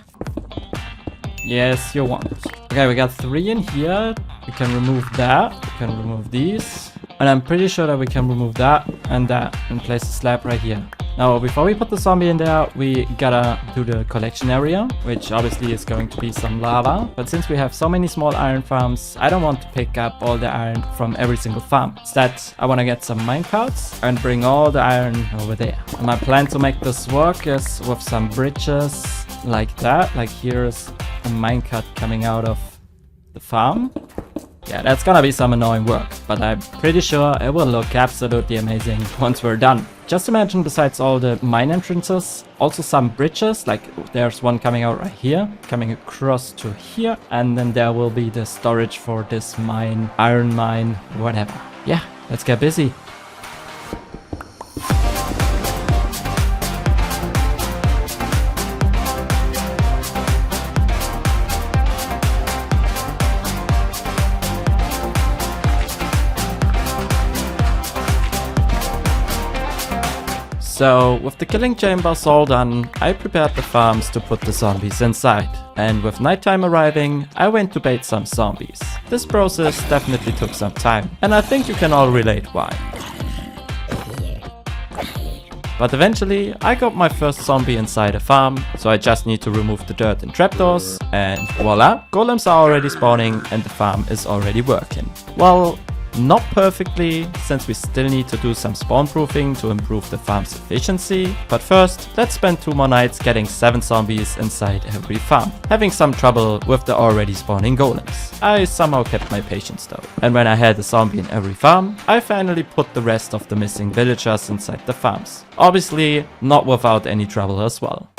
Yes, you want. Okay, we got 3 in here. We can remove that. We can remove these. And I'm pretty sure that we can remove that and place a slab right here. Now, before we put the zombie in there, we gotta do the collection area, which obviously is going to be some lava. But since we have so many small iron farms, I don't want to pick up all the iron from every single farm. Instead, I want to get some minecarts and bring all the iron over there. And my plan to make this work is with some bridges like that. Like here's a minecart coming out of the farm. Yeah, that's gonna be some annoying work, but I'm pretty sure it will look absolutely amazing once we're done. Just imagine, besides all the mine entrances, also some bridges, like there's one coming out right here, coming across to here, and then there will be the storage for this mine, iron mine, whatever. Yeah, let's get busy. So, with the killing chambers all done, I prepared the farms to put the zombies inside. And with nighttime arriving, I went to bait some zombies. This process definitely took some time, and I think you can all relate why. But eventually, I got my first zombie inside a farm, so I just need to remove the dirt and trapdoors, and voila, golems are already spawning and the farm is already working. Well, not perfectly, since we still need to do some spawn proofing to improve the farm's efficiency. But first, let's spend 2 more nights getting 7 zombies inside every farm. Having some trouble with the already spawning golems. I somehow kept my patience though. And when I had a zombie in every farm, I finally put the rest of the missing villagers inside the farms. Obviously, not without any trouble as well.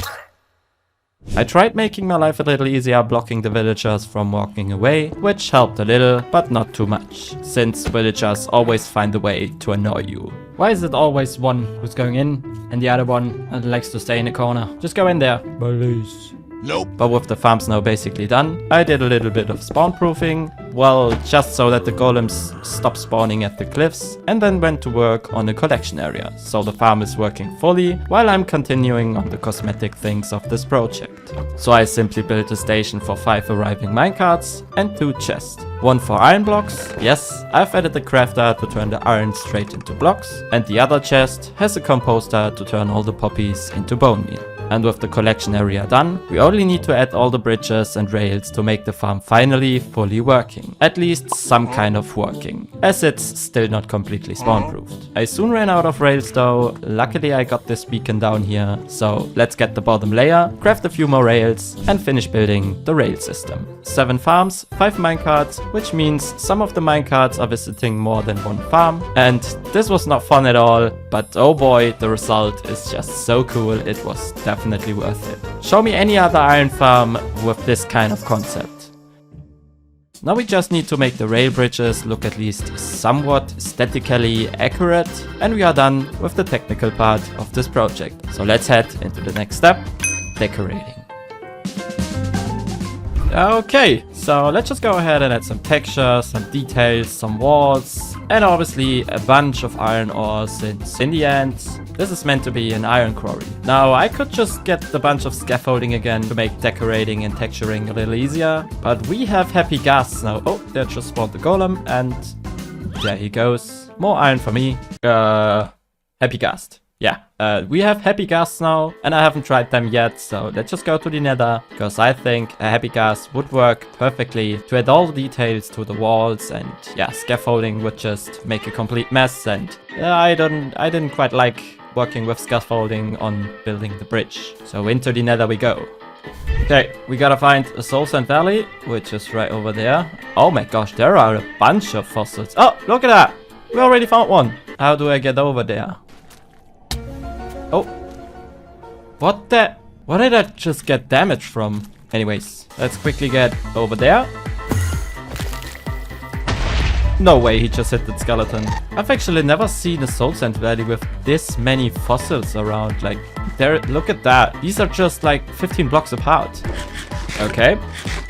I tried making my life a little easier, blocking the villagers from walking away, which helped a little, but not too much, since villagers always find a way to annoy you. Why is it always one who's going in and the other one likes to stay in the corner? Just go in there. Please. Nope. But with the farms now basically done, I did a little bit of spawn proofing, well, just so that the golems stop spawning at the cliffs, and then went to work on the collection area, so the farm is working fully, while I'm continuing on the cosmetic things of this project. So I simply built a station for 5 arriving minecarts and 2 chests. One for iron blocks, yes, I've added the crafter to turn the iron straight into blocks, and the other chest has a composter to turn all the poppies into bone meal. And with the collection area done, we only need to add all the bridges and rails to make the farm finally fully working. At least some kind of working, as it's still not completely spawn-proofed. I soon ran out of rails though. Luckily I got this beacon down here, so let's get the bottom layer, craft a few more rails, and finish building the rail system. 7 farms, 5 minecarts, which means some of the minecarts are visiting more than one farm. And this was not fun at all, but oh boy, the result is just so cool, it was definitely worth it. Show me any other iron farm with this kind of concept. Now we just need to make the rail bridges look at least somewhat aesthetically accurate, and we are done with the technical part of this project. So let's head into the next step, decorating. Okay, so let's just go ahead and add some textures, some details, some walls, and obviously a bunch of iron ore, since in the end, this is meant to be an iron quarry. Now, I could just get a bunch of scaffolding again to make decorating and texturing a little easier, but we have happy ghasts now. Oh, there just spawned the golem, and there he goes. More iron for me. Happy ghast. Yeah, we have happy ghasts now, and I haven't tried them yet, so let's just go to the Nether, because I think a happy ghast would work perfectly to add all the details to the walls, and yeah, scaffolding would just make a complete mess, and I didn't quite like working with scaffolding on building the bridge. So into the Nether we go. Okay, we gotta find a soul sand valley, which is right over there. Oh my gosh, there are a bunch of fossils. Oh, look at that! We already found one. How do I get over there? Oh. What the? What did I just get damage from? Anyways, let's quickly get over there. No way, he just hit that skeleton. I've actually never seen a soul sand valley with this many fossils around. Like, there, look at that. These are just like 15 blocks apart. Okay.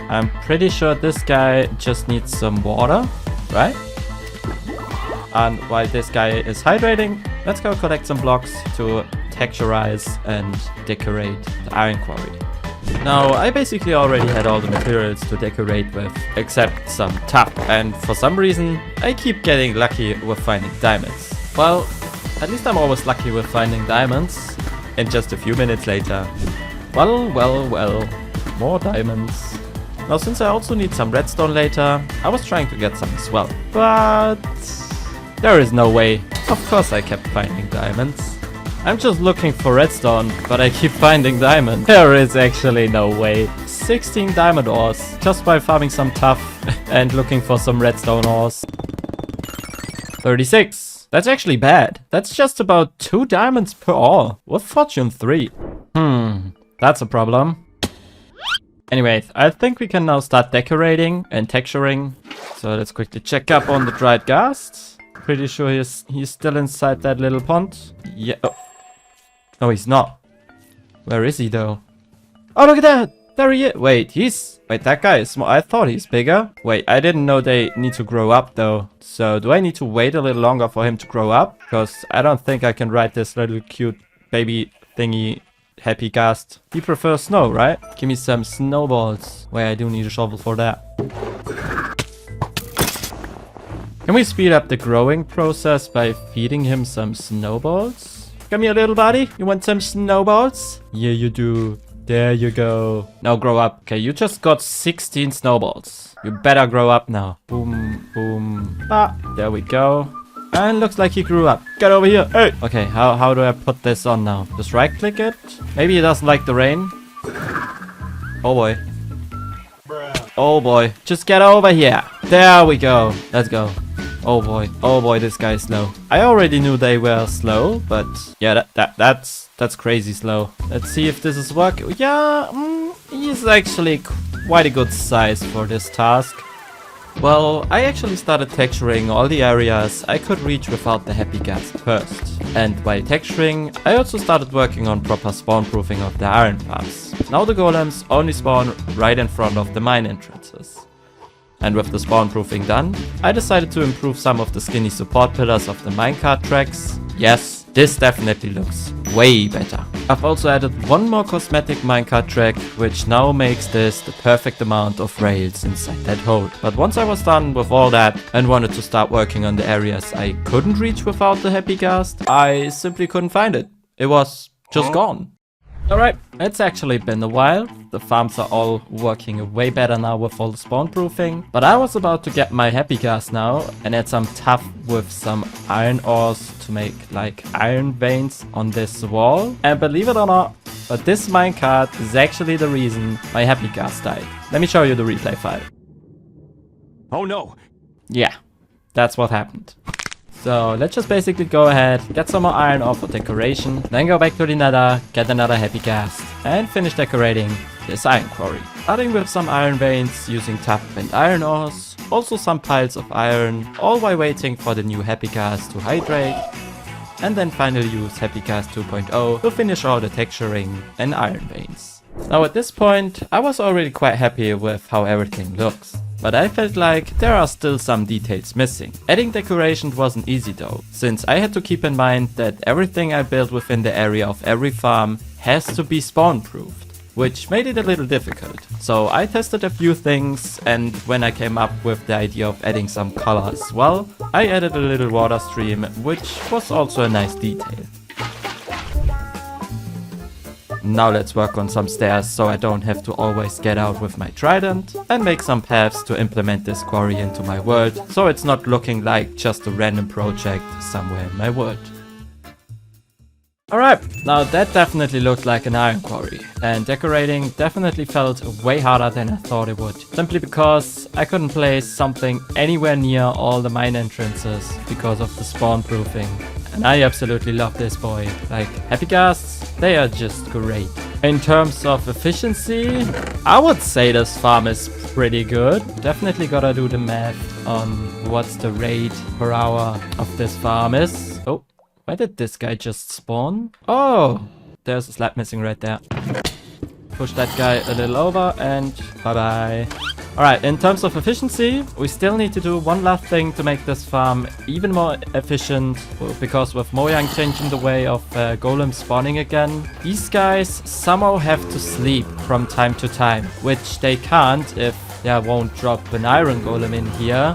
I'm pretty sure this guy just needs some water, right? And while this guy is hydrating, let's go collect some blocks to texturize and decorate the iron quarry. Now, I basically already had all the materials to decorate with, except some tap, and for some reason, I keep getting lucky with finding diamonds. Well, at least I'm always lucky with finding diamonds, And just a few minutes later. Well, well, well. More diamonds. Now, since I also need some redstone later, I was trying to get some as well. But there is no way. Of course I kept finding diamonds. I'm just looking for redstone, but I keep finding diamonds. There is actually no way. 16 diamond ores just by farming some tuff and looking for some redstone ores. 36. That's actually bad. That's just about 2 diamonds per ore with fortune 3. That's a problem. Anyway, I think we can now start decorating and texturing. So let's quickly check up on the dried ghast. Pretty sure he's still inside that little pond. Yeah. Oh. No, he's not. Where is he though? Oh, look at that! There he is! Wait, that guy is small. I thought he's bigger. Wait, I didn't know they need to grow up though. So do I need to wait a little longer for him to grow up? Because I don't think I can ride this little cute baby thingy happy ghast. He prefers snow, right? Give me some snowballs. Wait, I do need a shovel for that. Can we speed up the growing process by feeding him some snowballs? Come here, little buddy. You want some snowballs? Yeah, you do. There you go. Now grow up. Okay, you just got 16 snowballs. You better grow up now. Boom, boom. Ah, there we go. And looks like he grew up. Get over here. Hey. Okay, how do I put this on now? Just right click it. Maybe he doesn't like the rain. Oh boy. Oh boy. Just get over here. There we go. Let's go. Oh boy. Oh boy, this guy's slow. I already knew they were slow, but yeah, that's crazy slow. Let's see if this is working. Yeah, he's actually quite a good size for this task. Well, I actually started texturing all the areas I could reach without the happy ghast first. And while texturing, I also started working on proper spawn proofing of the iron farms. Now the golems only spawn right in front of the mine entrances. And with the spawn proofing done, I decided to improve some of the skinny support pillars of the minecart tracks. Yes, this definitely looks way better. I've also added one more cosmetic minecart track, which now makes this the perfect amount of rails inside that hole. But once I was done with all that and wanted to start working on the areas I couldn't reach without the happy ghast, I simply couldn't find it. It was just gone. Alright, it's actually been a while. The farms are all working way better now with all the spawn proofing. But I was about to get my happy ghast now and add some tuff with some iron ores to make like iron veins on this wall. And believe it or not, but this minecart is actually the reason my happy ghast died. Let me show you the replay file. Oh no. Yeah, that's what happened. So let's just basically go ahead, get some more iron ore for decoration, then go back to the nether, get another happy ghast, and finish decorating this iron quarry. Starting with some iron veins using tuff and iron ores, also some piles of iron, all while waiting for the new happy ghast to hydrate, and then finally use happy ghast 2.0 to finish all the texturing and iron veins. Now at this point, I was already quite happy with how everything looks. But I felt like there are still some details missing. Adding decoration wasn't easy though, since I had to keep in mind that everything I built within the area of every farm has to be spawn proofed, which made it a little difficult. So I tested a few things, and when I came up with the idea of adding some color as well, I added a little water stream, which was also a nice detail. Now let's work on some stairs so I don't have to always get out with my trident, and make some paths to implement this quarry into my world so it's not looking like just a random project somewhere in my world. Alright, now that definitely looked like an iron quarry, and decorating definitely felt way harder than I thought it would. Simply because I couldn't place something anywhere near all the mine entrances because of the spawn proofing. And I absolutely love this boy. Like, happy ghasts, they are just great. In terms of efficiency, I would say this farm is pretty good. Definitely gotta do the math on what's the rate per hour of this farm is. Oh, why did this guy just spawn? Oh, there's a slab missing right there. Push that guy a little over and bye-bye. Alright, in terms of efficiency, we still need to do one last thing to make this farm even more efficient, because with Mojang changing the way of golems spawning again, these guys somehow have to sleep from time to time, which they can't if they won't drop an iron golem in here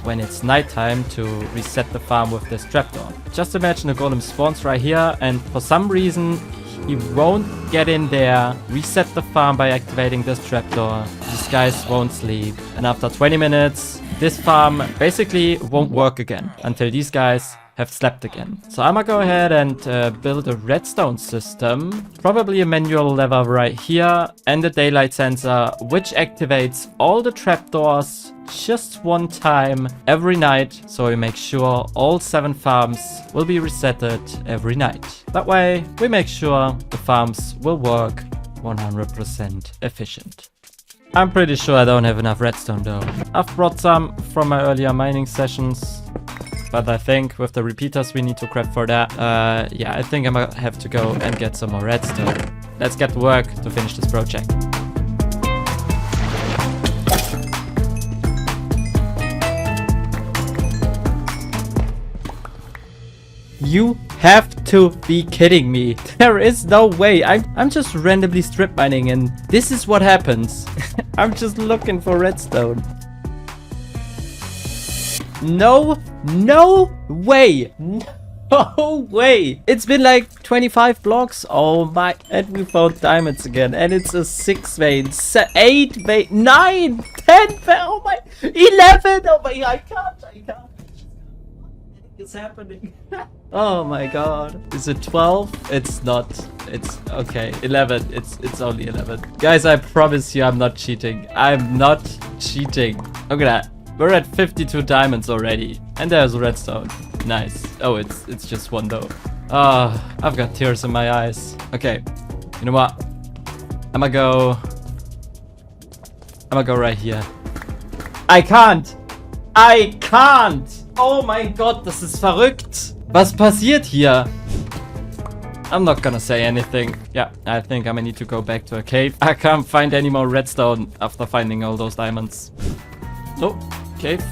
when it's nighttime to reset the farm with this trapdoor. Just imagine a golem spawns right here, and for some reason he won't get in there, reset the farm by activating this trapdoor. These guys won't sleep. And after 20 minutes, this farm basically won't work again until these guys have slept again. So I'm gonna go ahead and build a redstone system. Probably a manual lever right here and a daylight sensor, which activates all the trapdoors just one time every night. So we make sure all 7 farms will be resetted every night. That way we make sure the farms will work 100% efficient. I'm pretty sure I don't have enough redstone though. I've brought some from my earlier mining sessions. But I think with the repeaters we need to craft for that, yeah, I think I'm gonna have to go and get some more redstone. Let's get to work to finish this project. You have to be kidding me. There is no way. I'm just randomly strip mining and this is what happens. I'm just looking for redstone. No way. No way. It's been like 25 blocks. Oh my. And we found diamonds again. And it's a 6 vein, 8 vein, 9, 10 vein. Oh my. 11. Oh my. I can't. What is happening? Oh my god. Is it 12? It's not. It's okay. 11. It's only 11. Guys, I promise you I'm not cheating. I'm not cheating. Look at that. We're at 52 diamonds already. And there's redstone. Nice. Oh, it's just one though. Ah, I've got tears in my eyes. Okay. You know what? I'm gonna go right here. I can't! Oh my god, das ist verrückt! Was passiert hier? I'm not gonna say anything. Yeah, I think I'm gonna need to go back to a cave. I can't find any more redstone after finding all those diamonds. Oh, cave.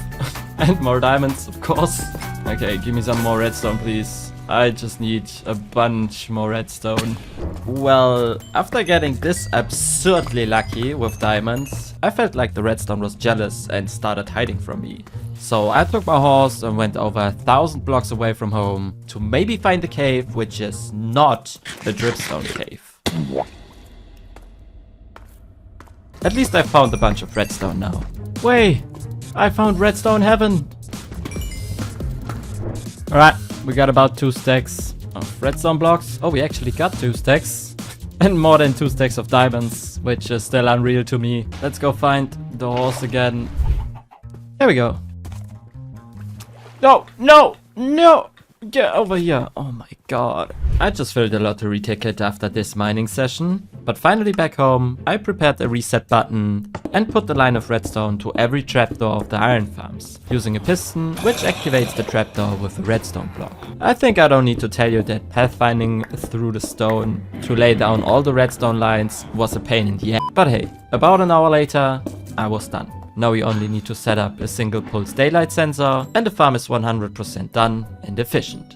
And more diamonds, of course. Okay, give me some more redstone, please. I just need a bunch more redstone. Well, after getting this absurdly lucky with diamonds, I felt like the redstone was jealous and started hiding from me. So I took my horse and went over 1,000 blocks away from home to maybe find a cave which is not the dripstone cave. At least I found a bunch of redstone now. Wait, I found redstone heaven. Alright, we got about 2 stacks of redstone blocks. Oh, we actually got 2 stacks. And more than 2 stacks of diamonds, which is still unreal to me. Let's go find the horse again. There we go. No! Get over here. Oh my god. I just filled a lottery ticket after this mining session. But finally back home, I prepared a reset button and put the line of redstone to every trapdoor of the iron farms, using a piston which activates the trapdoor with a redstone block. I think I don't need to tell you that pathfinding through the stone to lay down all the redstone lines was a pain in the ass. But hey, about an hour later, I was done. Now we only need to set up a single pulse daylight sensor and the farm is 100% done and efficient.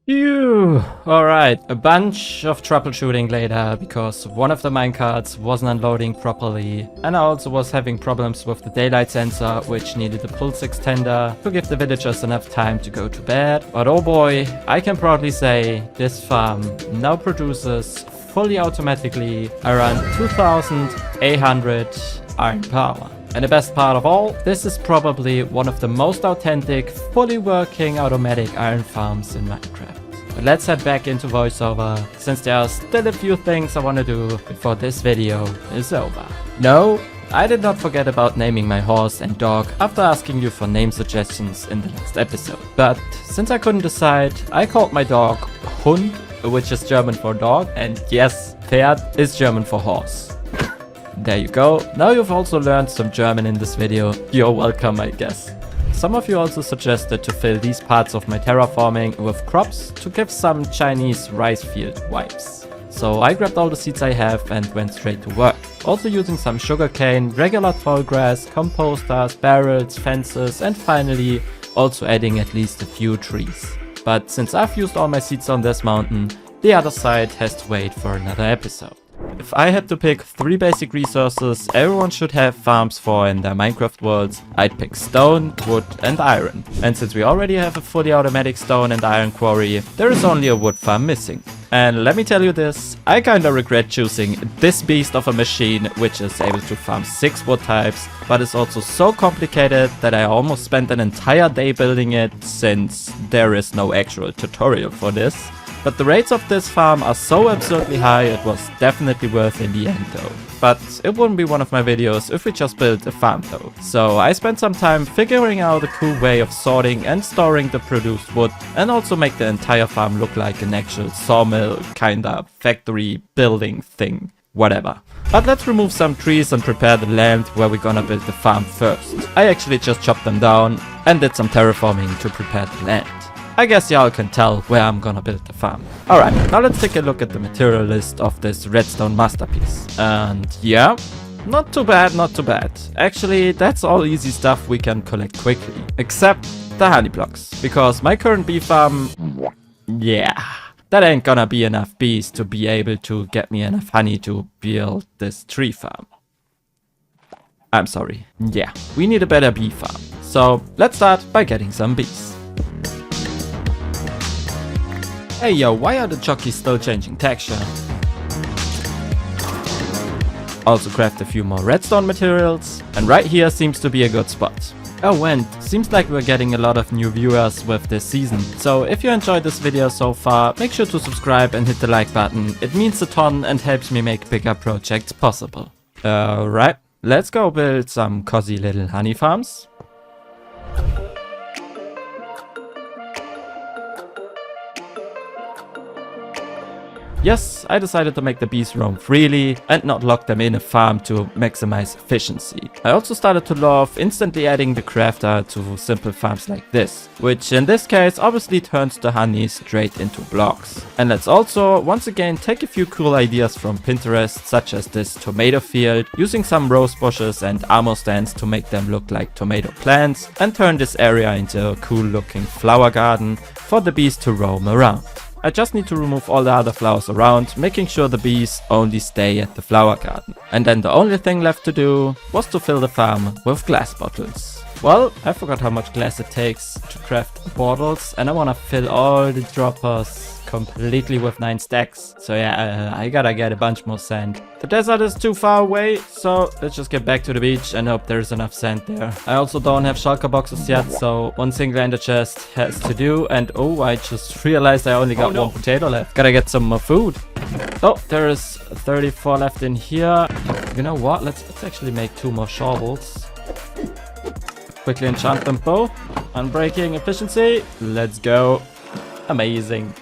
Phew. Alright, a bunch of troubleshooting later because one of the minecarts wasn't unloading properly and I also was having problems with the daylight sensor which needed a pulse extender to give the villagers enough time to go to bed. But oh boy, I can proudly say this farm now produces fully automatically around 2,800 iron power. And the best part of all, this is probably one of the most authentic, fully working automatic iron farms in Minecraft. But let's head back into voiceover, since there are still a few things I want to do before this video is over. No, I did not forget about naming my horse and dog after asking you for name suggestions in the last episode. But since I couldn't decide, I called my dog Hund, which is German for dog, and yes, Pferd is German for horse. There you go. Now you've also learned some German in this video. You're welcome, I guess. Some of you also suggested to fill these parts of my terraforming with crops to give some Chinese rice field vibes. So I grabbed all the seeds I have and went straight to work. Also using some sugarcane, regular tall grass, composters, barrels, fences, and finally also adding at least a few trees. But since I've used all my seeds on this mountain, the other side has to wait for another episode. If I had to pick 3 basic resources everyone should have farms for in their Minecraft worlds, I'd pick stone, wood and iron. And since we already have a fully automatic stone and iron quarry, there is only a wood farm missing. And let me tell you this, I kinda regret choosing this beast of a machine which is able to farm 6 wood types, but is also so complicated that I almost spent an entire day building it since there is no actual tutorial for this. But the rates of this farm are so absurdly high, it was definitely worth in the end though. But it wouldn't be one of my videos if we just built a farm though. So I spent some time figuring out a cool way of sorting and storing the produced wood, and also make the entire farm look like an actual sawmill kinda factory building thing. Whatever. But let's remove some trees and prepare the land where we're gonna build the farm first. I actually just chopped them down and did some terraforming to prepare the land. I guess y'all can tell where I'm gonna build the farm. Alright, now let's take a look at the material list of this redstone masterpiece. And yeah, not too bad, not too bad. Actually, that's all easy stuff we can collect quickly. Except the honey blocks. Because my current bee farm, yeah, that ain't gonna be enough bees to be able to get me enough honey to build this tree farm. I'm sorry. Yeah, we need a better bee farm. So let's start by getting some bees. Hey yo, why are the jockeys still changing texture? Also craft a few more redstone materials, and right here seems to be a good spot. Oh, and seems like we're getting a lot of new viewers with this season, so if you enjoyed this video so far, make sure to subscribe and hit the like button. It means a ton and helps me make bigger projects possible. Alright, let's go build some cozy little honey farms. Yes, I decided to make the bees roam freely and not lock them in a farm to maximize efficiency. I also started to love instantly adding the crafter to simple farms like this, which in this case obviously turns the honey straight into blocks. And let's also once again take a few cool ideas from Pinterest, such as this tomato field, using some rose bushes and armor stands to make them look like tomato plants, and turn this area into a cool looking flower garden for the bees to roam around. I just need to remove all the other flowers around, making sure the bees only stay at the flower garden. And then the only thing left to do was to fill the farm with glass bottles. Well, I forgot how much glass it takes to craft bottles, and I wanna fill all the droppers completely with 9 stacks. So yeah, I gotta get a bunch more sand. The desert is too far away, so let's just get back to the beach and hope there's enough sand there. I also don't have shulker boxes yet, so one single ender chest has to do. And oh, I just realized I only got one potato left. Gotta get some more food. Oh, there is 34 left in here. You know what? Let's actually make 2 more shovels. Quickly enchant them both. Unbreaking efficiency. Let's go. Amazing.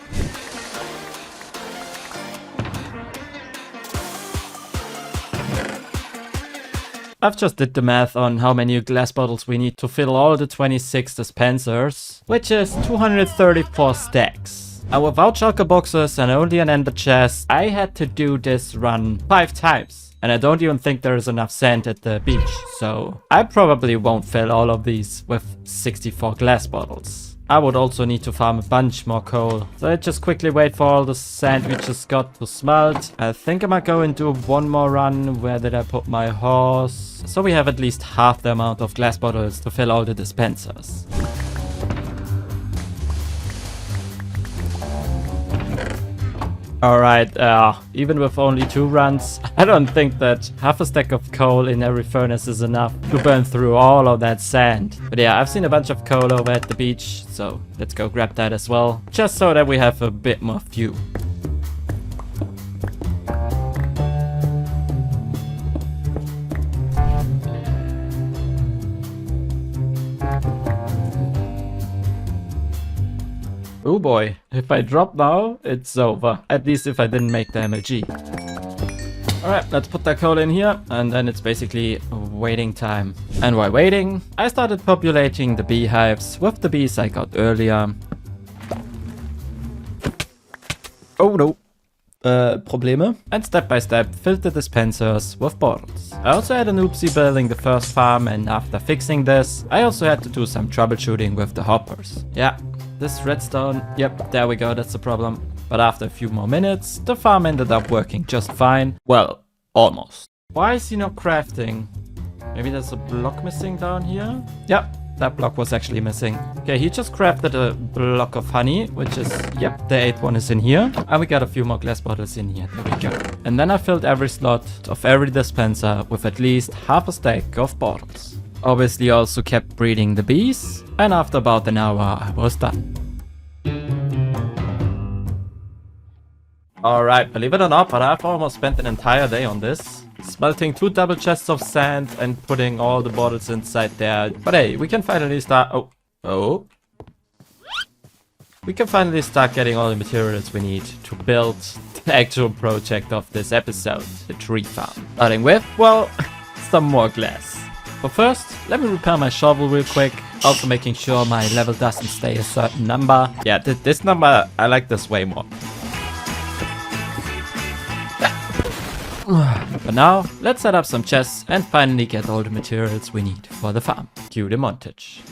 I've just did the math on how many glass bottles we need to fill all the 26 dispensers, which is 234 stacks. And without shulker boxes and only an ender chest, I had to do this run 5 times. And I don't even think there is enough sand at the beach, so I probably won't fill all of these with 64 glass bottles. I would also need to farm a bunch more coal. So I just quickly wait for all the sand we just got to smelt. I think I might go and do one more run. Where did I put my horse? So we have at least half the amount of glass bottles to fill all the dispensers. Alright, even with only 2 runs, I don't think that half a stack of coal in every furnace is enough to burn through all of that sand. But yeah, I've seen a bunch of coal over at the beach, so let's go grab that as well, just so that we have a bit more fuel. Oh boy, if I drop now, it's over. At least if I didn't make the MLG. Alright, let's put that coal in here, and then it's basically waiting time. And while waiting, I started populating the beehives with the bees I got earlier. Oh no. Probleme? And step by step filled the dispensers with bottles. I also had an oopsie building the first farm, and after fixing this, I also had to do some troubleshooting with the hoppers. Yeah. This redstone, yep, there we go, that's the problem. but after a few more minutes, the farm ended up working just fine. Well, almost. Why is he not crafting? Maybe there's a block missing down here? Yep, that block was actually missing. Okay, he just crafted a block of honey, which is, yep, the 8th one is in here. And we got a few more glass bottles in here. There we go. And then I filled every slot of every dispenser with at least half a stack of bottles. Obviously also kept breeding the bees. And after about an hour, I was done. Alright, believe it or not, but I've almost spent an entire day on this. Smelting 2 double chests of sand and putting all the bottles inside there. But hey, we can finally start... Oh. We can finally start getting all the materials we need to build the actual project of this episode, the tree farm. Starting with, well, some more glass. But first, let me repair my shovel real quick. Also making sure my level doesn't stay a certain number. Yeah, this number, I like this way more. But now, let's set up some chests and finally get all the materials we need for the farm. Cue the montage.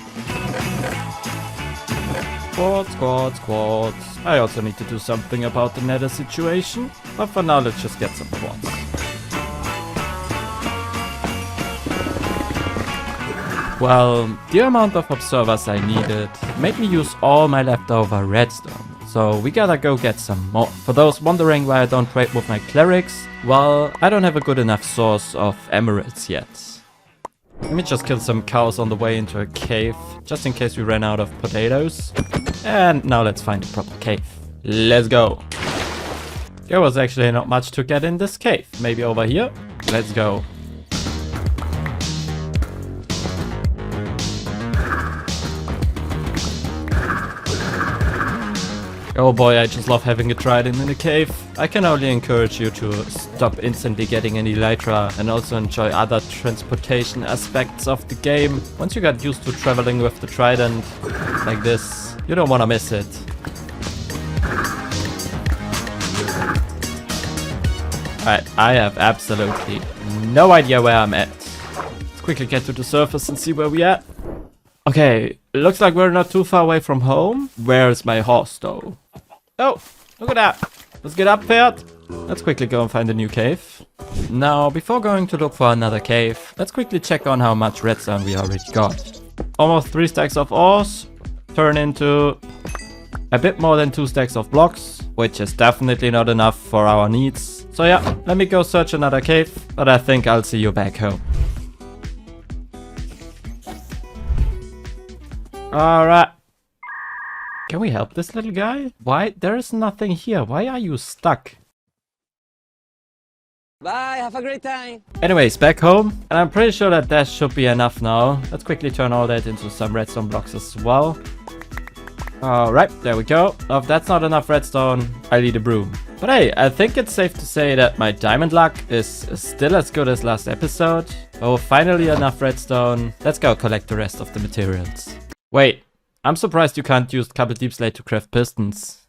Quartz. I also need to do something about the Nether situation. But for now, let's just get some quartz. Well, the amount of observers I needed made me use all my leftover redstone. So we gotta go get some more. For those wondering why I don't trade with my clerics, well, I don't have a good enough source of emeralds yet. Let me just kill some cows on the way into a cave, just in case we ran out of potatoes. And now let's find a proper cave. Let's go. There was actually not much to get in this cave. Maybe over here? Let's go. Oh boy, I just love having a Trident in a cave. I can only encourage you to stop instantly getting an Elytra and also enjoy other transportation aspects of the game. Once you got used to traveling with the Trident like this, you don't want to miss it. Alright, I have absolutely no idea where I'm at. Let's quickly get to the surface and see where we are. Okay, looks like we're not too far away from home. Where's my horse though? Oh, look at that. Let's get up there. Let's quickly go and find a new cave. Now, before going to look for another cave, let's quickly check on how much redstone we already got. Almost 3 stacks of ores turn into a bit more than 2 stacks of blocks, which is definitely not enough for our needs. So yeah, let me go search another cave, but I think I'll see you back home. Alright. Can we help this little guy? Why? There is nothing here. Why are you stuck? Bye, have a great time. Anyways, back home. And I'm pretty sure that should be enough now. Let's quickly turn all that into some redstone blocks as well. Alright, there we go. Now, if that's not enough redstone, I need a broom. But hey, I think it's safe to say that my diamond luck is still as good as last episode. Oh, finally enough redstone. Let's go collect the rest of the materials. Wait, I'm surprised you can't use cobble deep slate to craft pistons.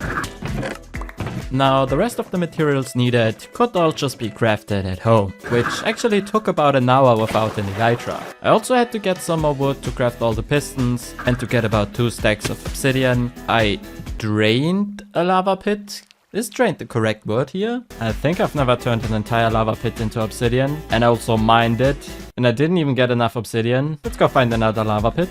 Now, the rest of the materials needed could all just be crafted at home, which actually took about an hour without an elytra. I also had to get some more wood to craft all the pistons, and to get about 2 stacks of obsidian, I drained a lava pit. Is drained the correct word here? I think I've never turned an entire lava pit into obsidian, and I also mined it, and I didn't even get enough obsidian. Let's go find another lava pit.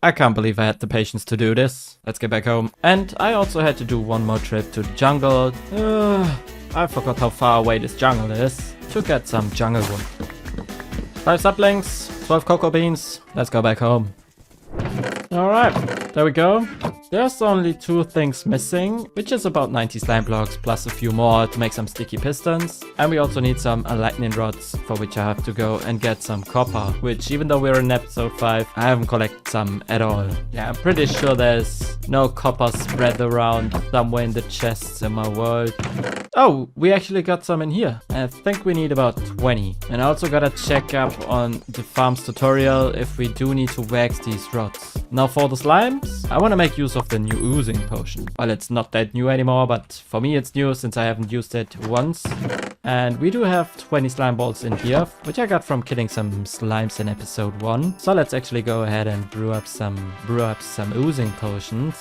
I can't believe I had the patience to do this. Let's get back home. And I also had to do one more trip to the jungle. I forgot how far away this jungle is. To get some jungle wood. 5 saplings, 12 cocoa beans. Let's go back home. Alright, there we go. There's only 2 things missing, which is about 90 slime blocks plus a few more to make some sticky pistons. And we also need some lightning rods, for which I have to go and get some copper, which even though we're in episode 5, I haven't collected some at all. Yeah, I'm pretty sure there's no copper spread around somewhere in the chests in my world. Oh, we actually got some in here. I think we need about 20. And I also gotta check up on the farm's tutorial if we do need to wax these rods. Now for the slimes, I want to make use of the new oozing potion. Well, it's not that new anymore, but for me it's new since I haven't used it once. And we do have 20 slime balls in here, which I got from killing some slimes in episode 1. So let's actually go ahead and brew up some oozing potions.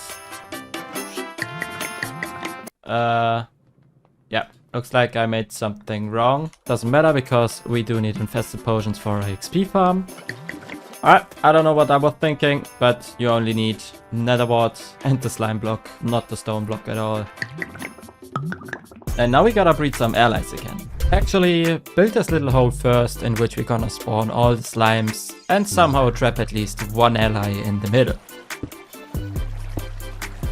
Yeah, looks like I made something wrong. Doesn't matter because we do need infested potions for our XP farm. Alright, I don't know what I was thinking, but you only need nether wart and the slime block, not the stone block at all. And now we gotta breed some allies again. Actually, build this little hole first in which we're gonna spawn all the slimes and somehow trap at least one ally in the middle.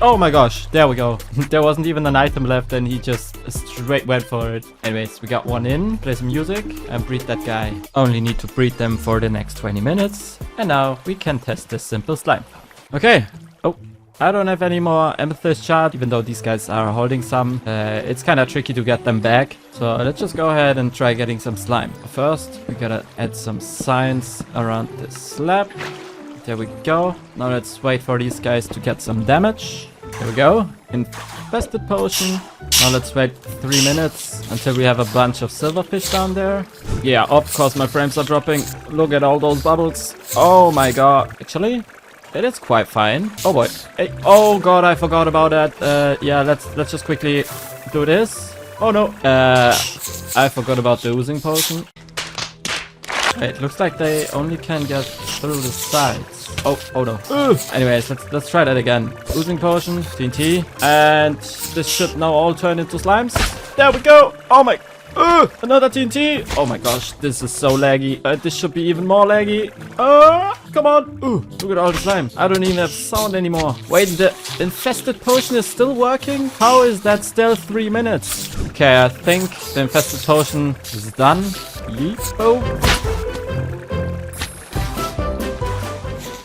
Oh my gosh, there we go. There wasn't even an item left and he just straight went for it. Anyways, we got one in, play some music and breed that guy. Only need to breed them for the next 20 minutes. And now we can test this simple slime farm. Okay. Oh, I don't have any more amethyst shard, even though these guys are holding some. It's kind of tricky to get them back. So let's just go ahead and try getting some slime. First, we gotta add some signs around this slab. There we go. Now let's wait for these guys to get some damage. There we go. Infested potion. Now let's wait 3 minutes until we have a bunch of silverfish down there. Yeah, of course my frames are dropping. Look at all those bubbles. Oh my god. Actually, it is quite fine. Oh boy. Hey. Oh god, I forgot about that. Yeah, let's just quickly do this. Oh no. I forgot about the oozing potion. Wait, looks like they only can get through the sides. Oh no. Anyways, let's try that again. Oozing potion, TNT, and this should now all turn into slimes. There we go. Oh my. Another TNT. Oh my gosh, this is so laggy. This should be even more laggy. Come on. Look at all the slime. I don't even have sound anymore. Wait, the infested potion is still working? How is that still 3 minutes? Okay, I think the infested potion is done. Yeet. Oh.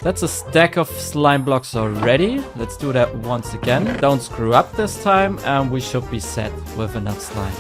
That's a stack of slime blocks already. Let's do that once again. Don't screw up this time and we should be set with enough slime.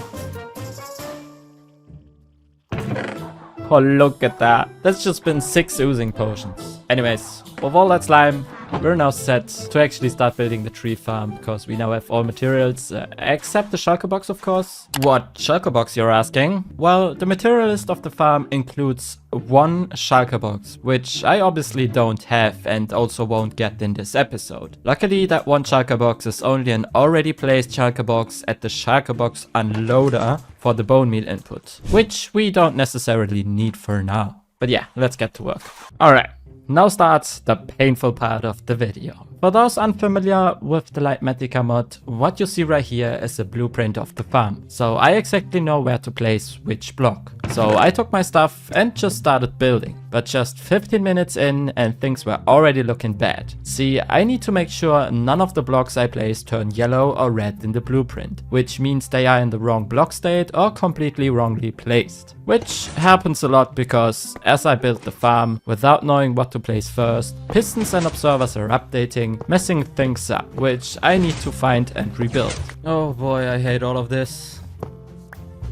Oh, look at that. That's just been 6 oozing potions. Anyways, with all that slime, we're now set to actually start building the tree farm because we now have all materials, except the shulker box, of course. What shulker box, you're asking? Well, the material list of the farm includes 1 shulker box, which I obviously don't have and also won't get in this episode. Luckily, that 1 shulker box is only an already placed shulker box at the shulker box unloader for the bone meal input, which we don't necessarily need for now. But yeah, let's get to work. Alright. Now starts the painful part of the video. For those unfamiliar with the Litematica mod, what you see right here is a blueprint of the farm. So I exactly know where to place which block. So I took my stuff and just started building. But just 15 minutes in and things were already looking bad. See, I need to make sure none of the blocks I place turn yellow or red in the blueprint, which means they are in the wrong block state or completely wrongly placed. Which happens a lot because as I build the farm without knowing what to place first, pistons and observers are updating, messing things up, which I need to find and rebuild. Oh boy, I hate all of this.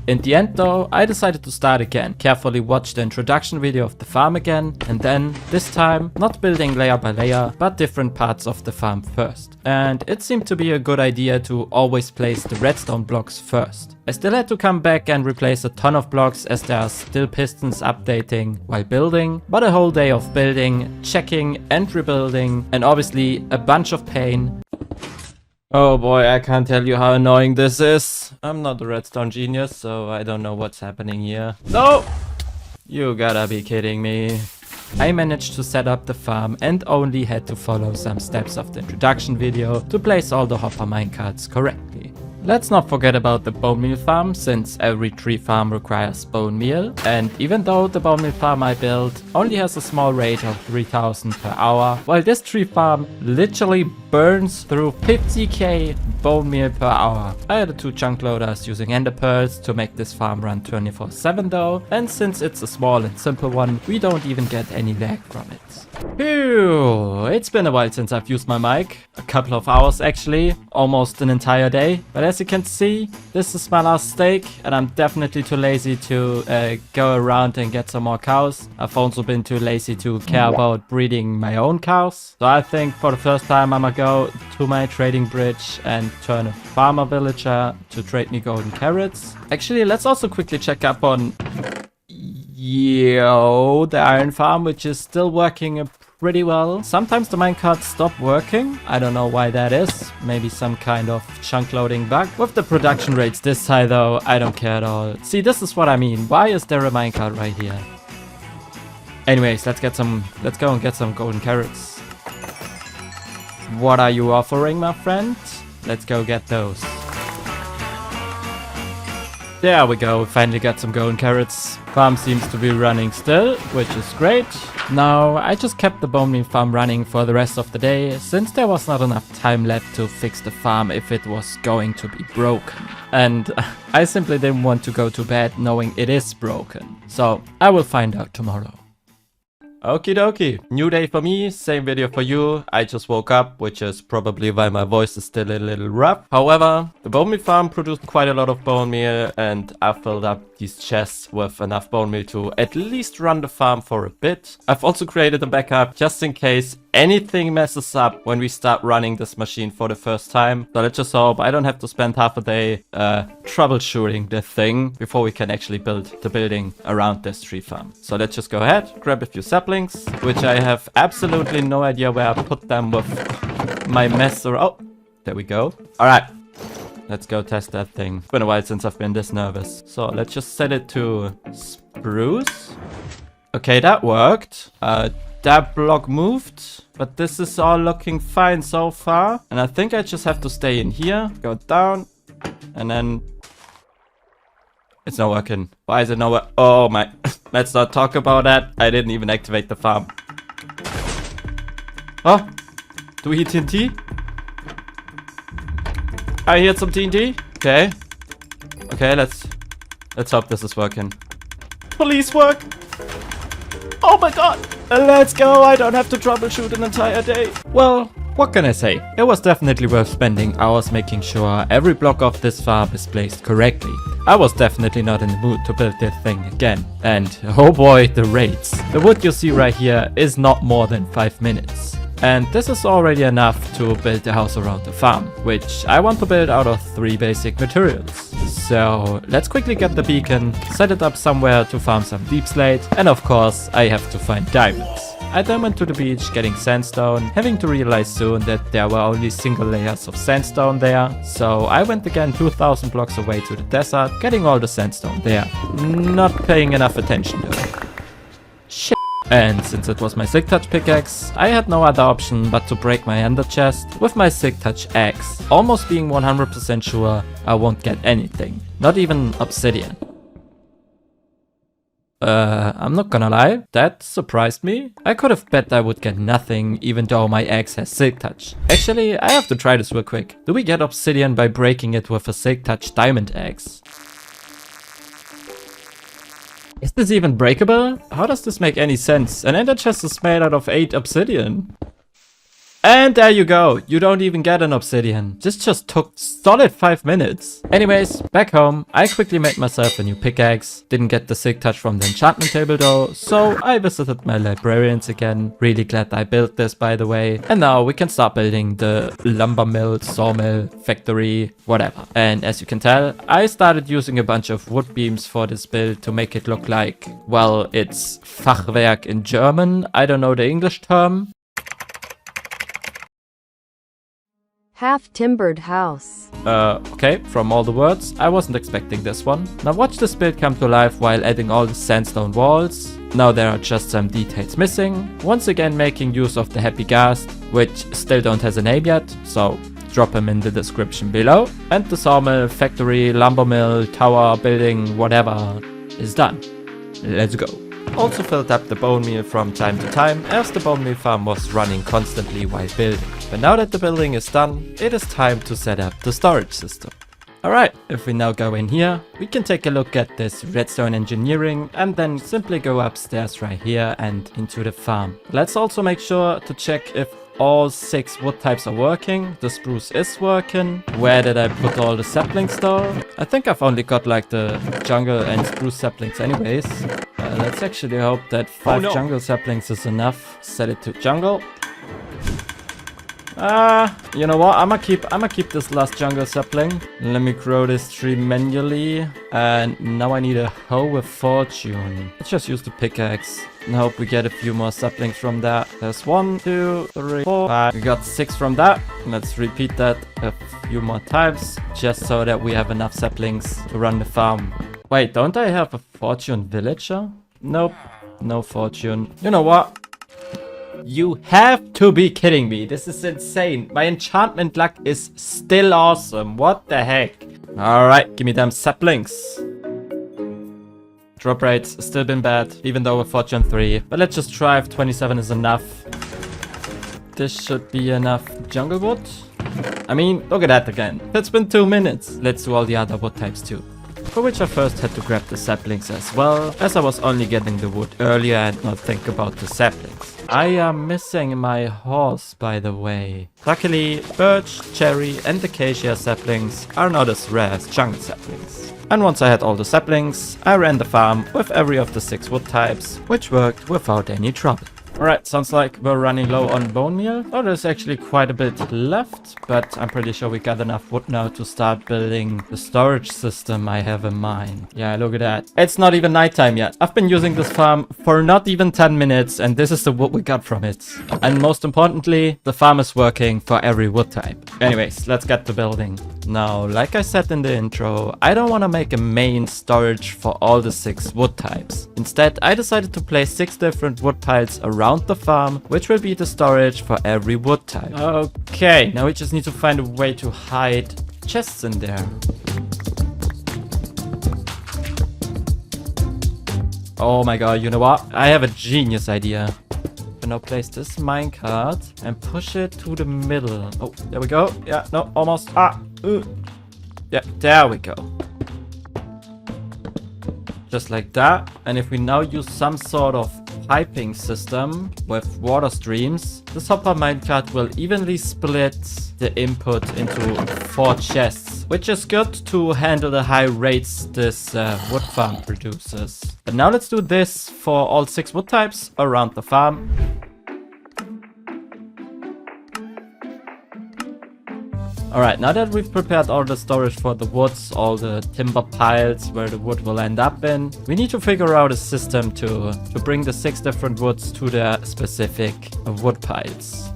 In the end though, I decided to start again, carefully watch the introduction video of the farm again, and then, this time, not building layer by layer, but different parts of the farm first. And it seemed to be a good idea to always place the redstone blocks first. I still had to come back and replace a ton of blocks as there are still pistons updating while building, but a whole day of building, checking and rebuilding, and obviously a bunch of pain. Oh boy, I can't tell you how annoying this is. I'm not a redstone genius, so I don't know what's happening here. No! You gotta be kidding me. I managed to set up the farm and only had to follow some steps of the introduction video to place all the hopper minecarts correctly. Let's not forget about the bone meal farm, since every tree farm requires bone meal, and even though the bone meal farm I built only has a small rate of 3000 per hour, while this tree farm literally burns through 50k bone meal per hour. I added 2 chunk loaders using ender pearls to make this farm run 24/7 though, and since it's a small and simple one, we don't even get any lag from it. Phew, it's been a while since I've used my mic, a couple of hours actually, almost an entire day, but as you can see, this is my last steak and I'm definitely too lazy to go around and get some more cows. I've also been too lazy to care about breeding my own cows, so I think for the first time I'ma go to my trading bridge and turn a farmer villager to trade me golden carrots. Actually, let's also quickly check up on the iron farm, which is still working pretty well. Sometimes the minecarts stop working. I don't know why that is. Maybe some kind of chunk loading bug. With the production rates this high though, I don't care at all. See, this is what I mean. Why is there a minecart right here? Anyways, let's go and get some golden carrots. What are you offering, my friend? Let's go get those. There we go, we finally got some golden carrots. Farm seems to be running still, which is great. Now, I just kept the bone meal farm running for the rest of the day, since there was not enough time left to fix the farm if it was going to be broken. And I simply didn't want to go to bed knowing it is broken. So, I will find out tomorrow. Okie dokie, new day for me, same video for you. I just woke up, which is probably why my voice is still a little rough. However, the bone meal farm produced quite a lot of bone meal and I filled up these chests with enough bone meal to at least run the farm for a bit. I've also created a backup just in case anything messes up when we start running this machine for the first time. So let's just hope I don't have to spend half a day troubleshooting the thing before we can actually build the building around this tree farm. So let's just go ahead, grab a few saplings, which I have absolutely no idea where I put them with my mess or oh, there we go. All right. Let's go test that thing. It's been a while since I've been this nervous. So let's just set it to spruce. Okay, that worked. That block moved, but this is all looking fine so far. And I think I just have to stay in here, go down, and then it's not working. Why is it not working? Oh my, let's not talk about that. I didn't even activate the farm. Oh, do we hear TNT? I heard some TNT. Okay. Okay, let's hope this is working. Please work. Oh my god. Let's go. I don't have to troubleshoot an entire day. Well, what can I say? It was definitely worth spending hours making sure every block of this farm is placed correctly. I was definitely not in the mood to build this thing again. And oh boy, the raids. The wood you see right here is not more than 5 minutes. And this is already enough to build the house around the farm, which I want to build out of 3 basic materials. So let's quickly get the beacon, set it up somewhere to farm some deep slate, and of course I have to find diamonds. I then went to the beach getting sandstone, having to realize soon that there were only single layers of sandstone there. So I went again 2000 blocks away to the desert, getting all the sandstone there. Not paying enough attention though. Shit. And since it was my Silk Touch pickaxe, I had no other option but to break my ender chest with my Silk Touch axe, almost being 100% sure I won't get anything, not even obsidian. I'm not gonna lie, that surprised me. I could have bet I would get nothing even though my axe has Silk Touch. Actually, I have to try this real quick. Do we get obsidian by breaking it with a Silk Touch diamond axe? Is this even breakable? How does this make any sense? An ender chest is made out of 8 obsidian. And there you go. You don't even get an obsidian. This just took solid 5 minutes. Anyways, back home, I quickly made myself a new pickaxe. Didn't get the Silk Touch from the enchantment table though, so I visited my librarians again. Really glad I built this, by the way. And now we can start building the lumber mill, sawmill, factory, whatever. And as you can tell, I started using a bunch of wood beams for this build to make it look like, well, it's Fachwerk in German. I don't know the English term. Half-timbered house. Okay, from all the words, I wasn't expecting this one. Now watch this build come to life while adding all the sandstone walls. Now there are just some details missing. Once again making use of the Happy Ghast, which still don't has a name yet, so drop him in the description below. And the sawmill, factory, lumber mill, tower, building, whatever is done. Let's go. Also filled up the bone meal from time to time as the bone meal farm was running constantly while building. But now that the building is done, it is time to set up the storage system. Alright, if we now go in here, we can take a look at this redstone engineering and then simply go upstairs right here and into the farm. Let's also make sure to check if all 6 wood types are working. The spruce is working. Where did I put all the saplings though? I think I've only got like the jungle and spruce saplings anyways. Let's actually hope that 5 jungle saplings is enough. Set it to jungle. You know what? I'ma keep this last jungle sapling. Let me grow this tree manually. And now I need a hoe with fortune. Let's just use the pickaxe. hope we get a few more saplings from that. There's 1, 2, 3, 4, 5. We got 6 from that. Let's repeat that a few more times, just so that we have enough saplings to run the farm. Wait, don't I have a fortune villager? Nope, no fortune. You know what? You have to be kidding me. This is insane. My enchantment luck is still awesome. What the heck? Alright, give me them saplings. Drop rate's still been bad, even though we're fortune 3. But let's just try if 27 is enough. This should be enough jungle wood. I mean, look at that again. It's been 2 minutes. Let's do all the other wood types too. For which I first had to grab the saplings as well, as I was only getting the wood earlier and not think about the saplings. I am missing my horse, by the way. Luckily, birch, cherry and acacia saplings are not as rare as jungle saplings. And once I had all the saplings, I ran the farm with every of the 6 wood types, which worked without any trouble. Alright, sounds like we're running low on bone meal. Oh, there's actually quite a bit left, but I'm pretty sure we got enough wood now to start building the storage system I have in mind. Yeah, look at that. It's not even nighttime yet. I've been using this farm for not even 10 minutes, and this is the wood we got from it. And most importantly, the farm is working for every wood type. Anyways, let's get to building. Now, like I said in the intro, I don't want to make a main storage for all the 6 wood types. Instead, I decided to place 6 different wood piles around the farm, which will be the storage for every wood type. Okay, now we just need to find a way to hide chests in there. Oh my god, you know what? I have a genius idea. Now place this minecart and push it to the middle. Oh, there we go. Yeah, no, almost. Yeah, there we go. Just like that. And if we now use some sort of piping system with water streams, this hopper minecart will evenly split the input into 4 chests, which is good to handle the high rates this wood farm produces. But now let's do this for all 6 wood types around the farm. Alright, now that we've prepared all the storage for the woods, all the timber piles where the wood will end up in, we need to figure out a system to bring the 6 different woods to their specific wood piles.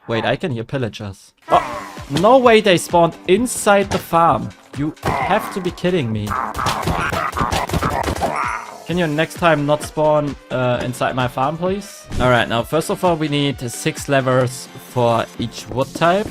Wait, I can hear pillagers. Oh, no way they spawned inside the farm. You have to be kidding me. Can you next time not spawn inside my farm, please? Alright, now first of all we need 6 levers for each wood type.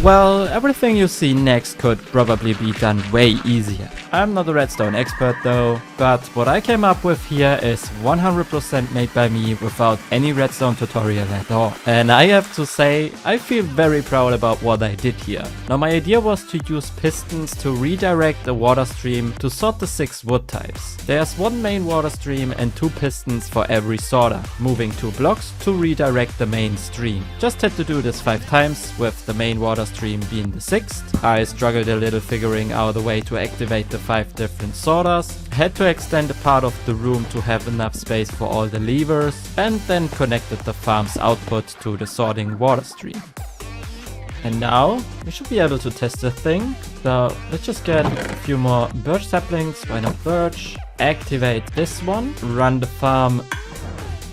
Well, everything you see next could probably be done way easier. I'm not a redstone expert though, but what I came up with here is 100% made by me without any redstone tutorial at all. And I have to say, I feel very proud about what I did here. Now my idea was to use pistons to redirect a water stream to sort the 6 wood types. There's 1 main water stream and 2 pistons for every sorter, moving 2 blocks to redirect the main stream. Just had to do this 5 times, with the main water stream being the 6th. I struggled a little figuring out a way to activate the 5 different sorters, had to extend a part of the room to have enough space for all the levers, and then connected the farm's output to the sorting water stream. And now we should be able to test the thing. So let's just get a few more birch saplings. Why not birch? Activate this one, run the farm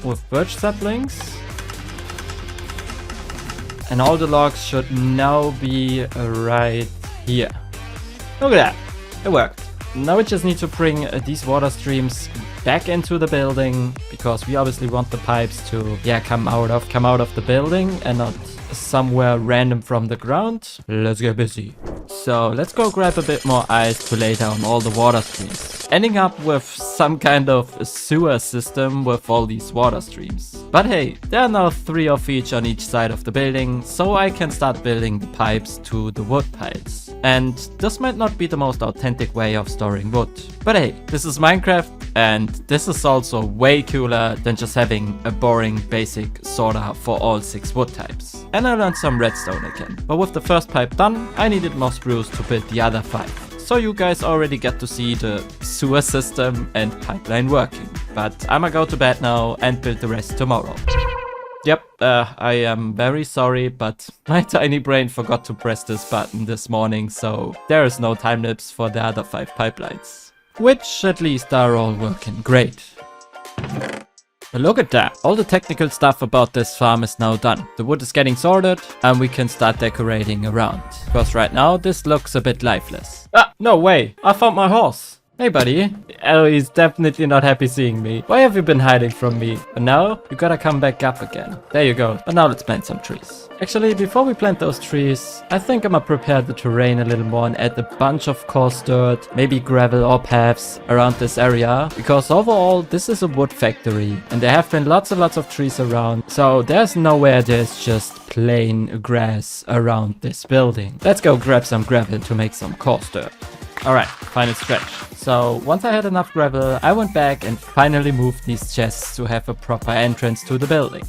with birch saplings. And all the logs should now be right here. Look at that, it worked. Now we just need to bring these water streams back into the building, because we obviously want the pipes to come out of the building and not somewhere random from the ground. Let's get busy. So let's go grab a bit more ice to lay down all the water streams, ending up with some kind of sewer system with all these water streams. But hey, there are now 3 of each on each side of the building, so I can start building the pipes to the wood piles. And this might not be the most authentic way of storing wood, but hey, this is Minecraft, and this is also way cooler than just having a boring basic sorter for all 6 wood types. And I learned some redstone again, but with the first pipe done, I needed more spruce to build the other 5. So you guys already get to see the sewer system and pipeline working. But I'ma go to bed now and build the rest tomorrow. Yep, I am very sorry, but my tiny brain forgot to press this button this morning, so there is no time lapse for the other 5 pipelines. Which at least are all working great. Look at that. All the technical stuff about this farm is now done. The wood is getting sorted and we can start decorating around. Because right now this looks a bit lifeless. Ah, no way. I found my horse. Hey buddy. Oh, he's definitely not happy seeing me. Why have you been hiding from me? But now you gotta come back up again. There you go. But now let's plant some trees. Actually, before we plant those trees, I think I'm gonna prepare the terrain a little more and add a bunch of coarse dirt, maybe gravel or paths around this area. Because overall, this is a wood factory and there have been lots and lots of trees around. So there's nowhere there's just plain grass around this building. Let's go grab some gravel to make some coarse dirt. Alright, final stretch. So once I had enough gravel, I went back and finally moved these chests to have a proper entrance to the building.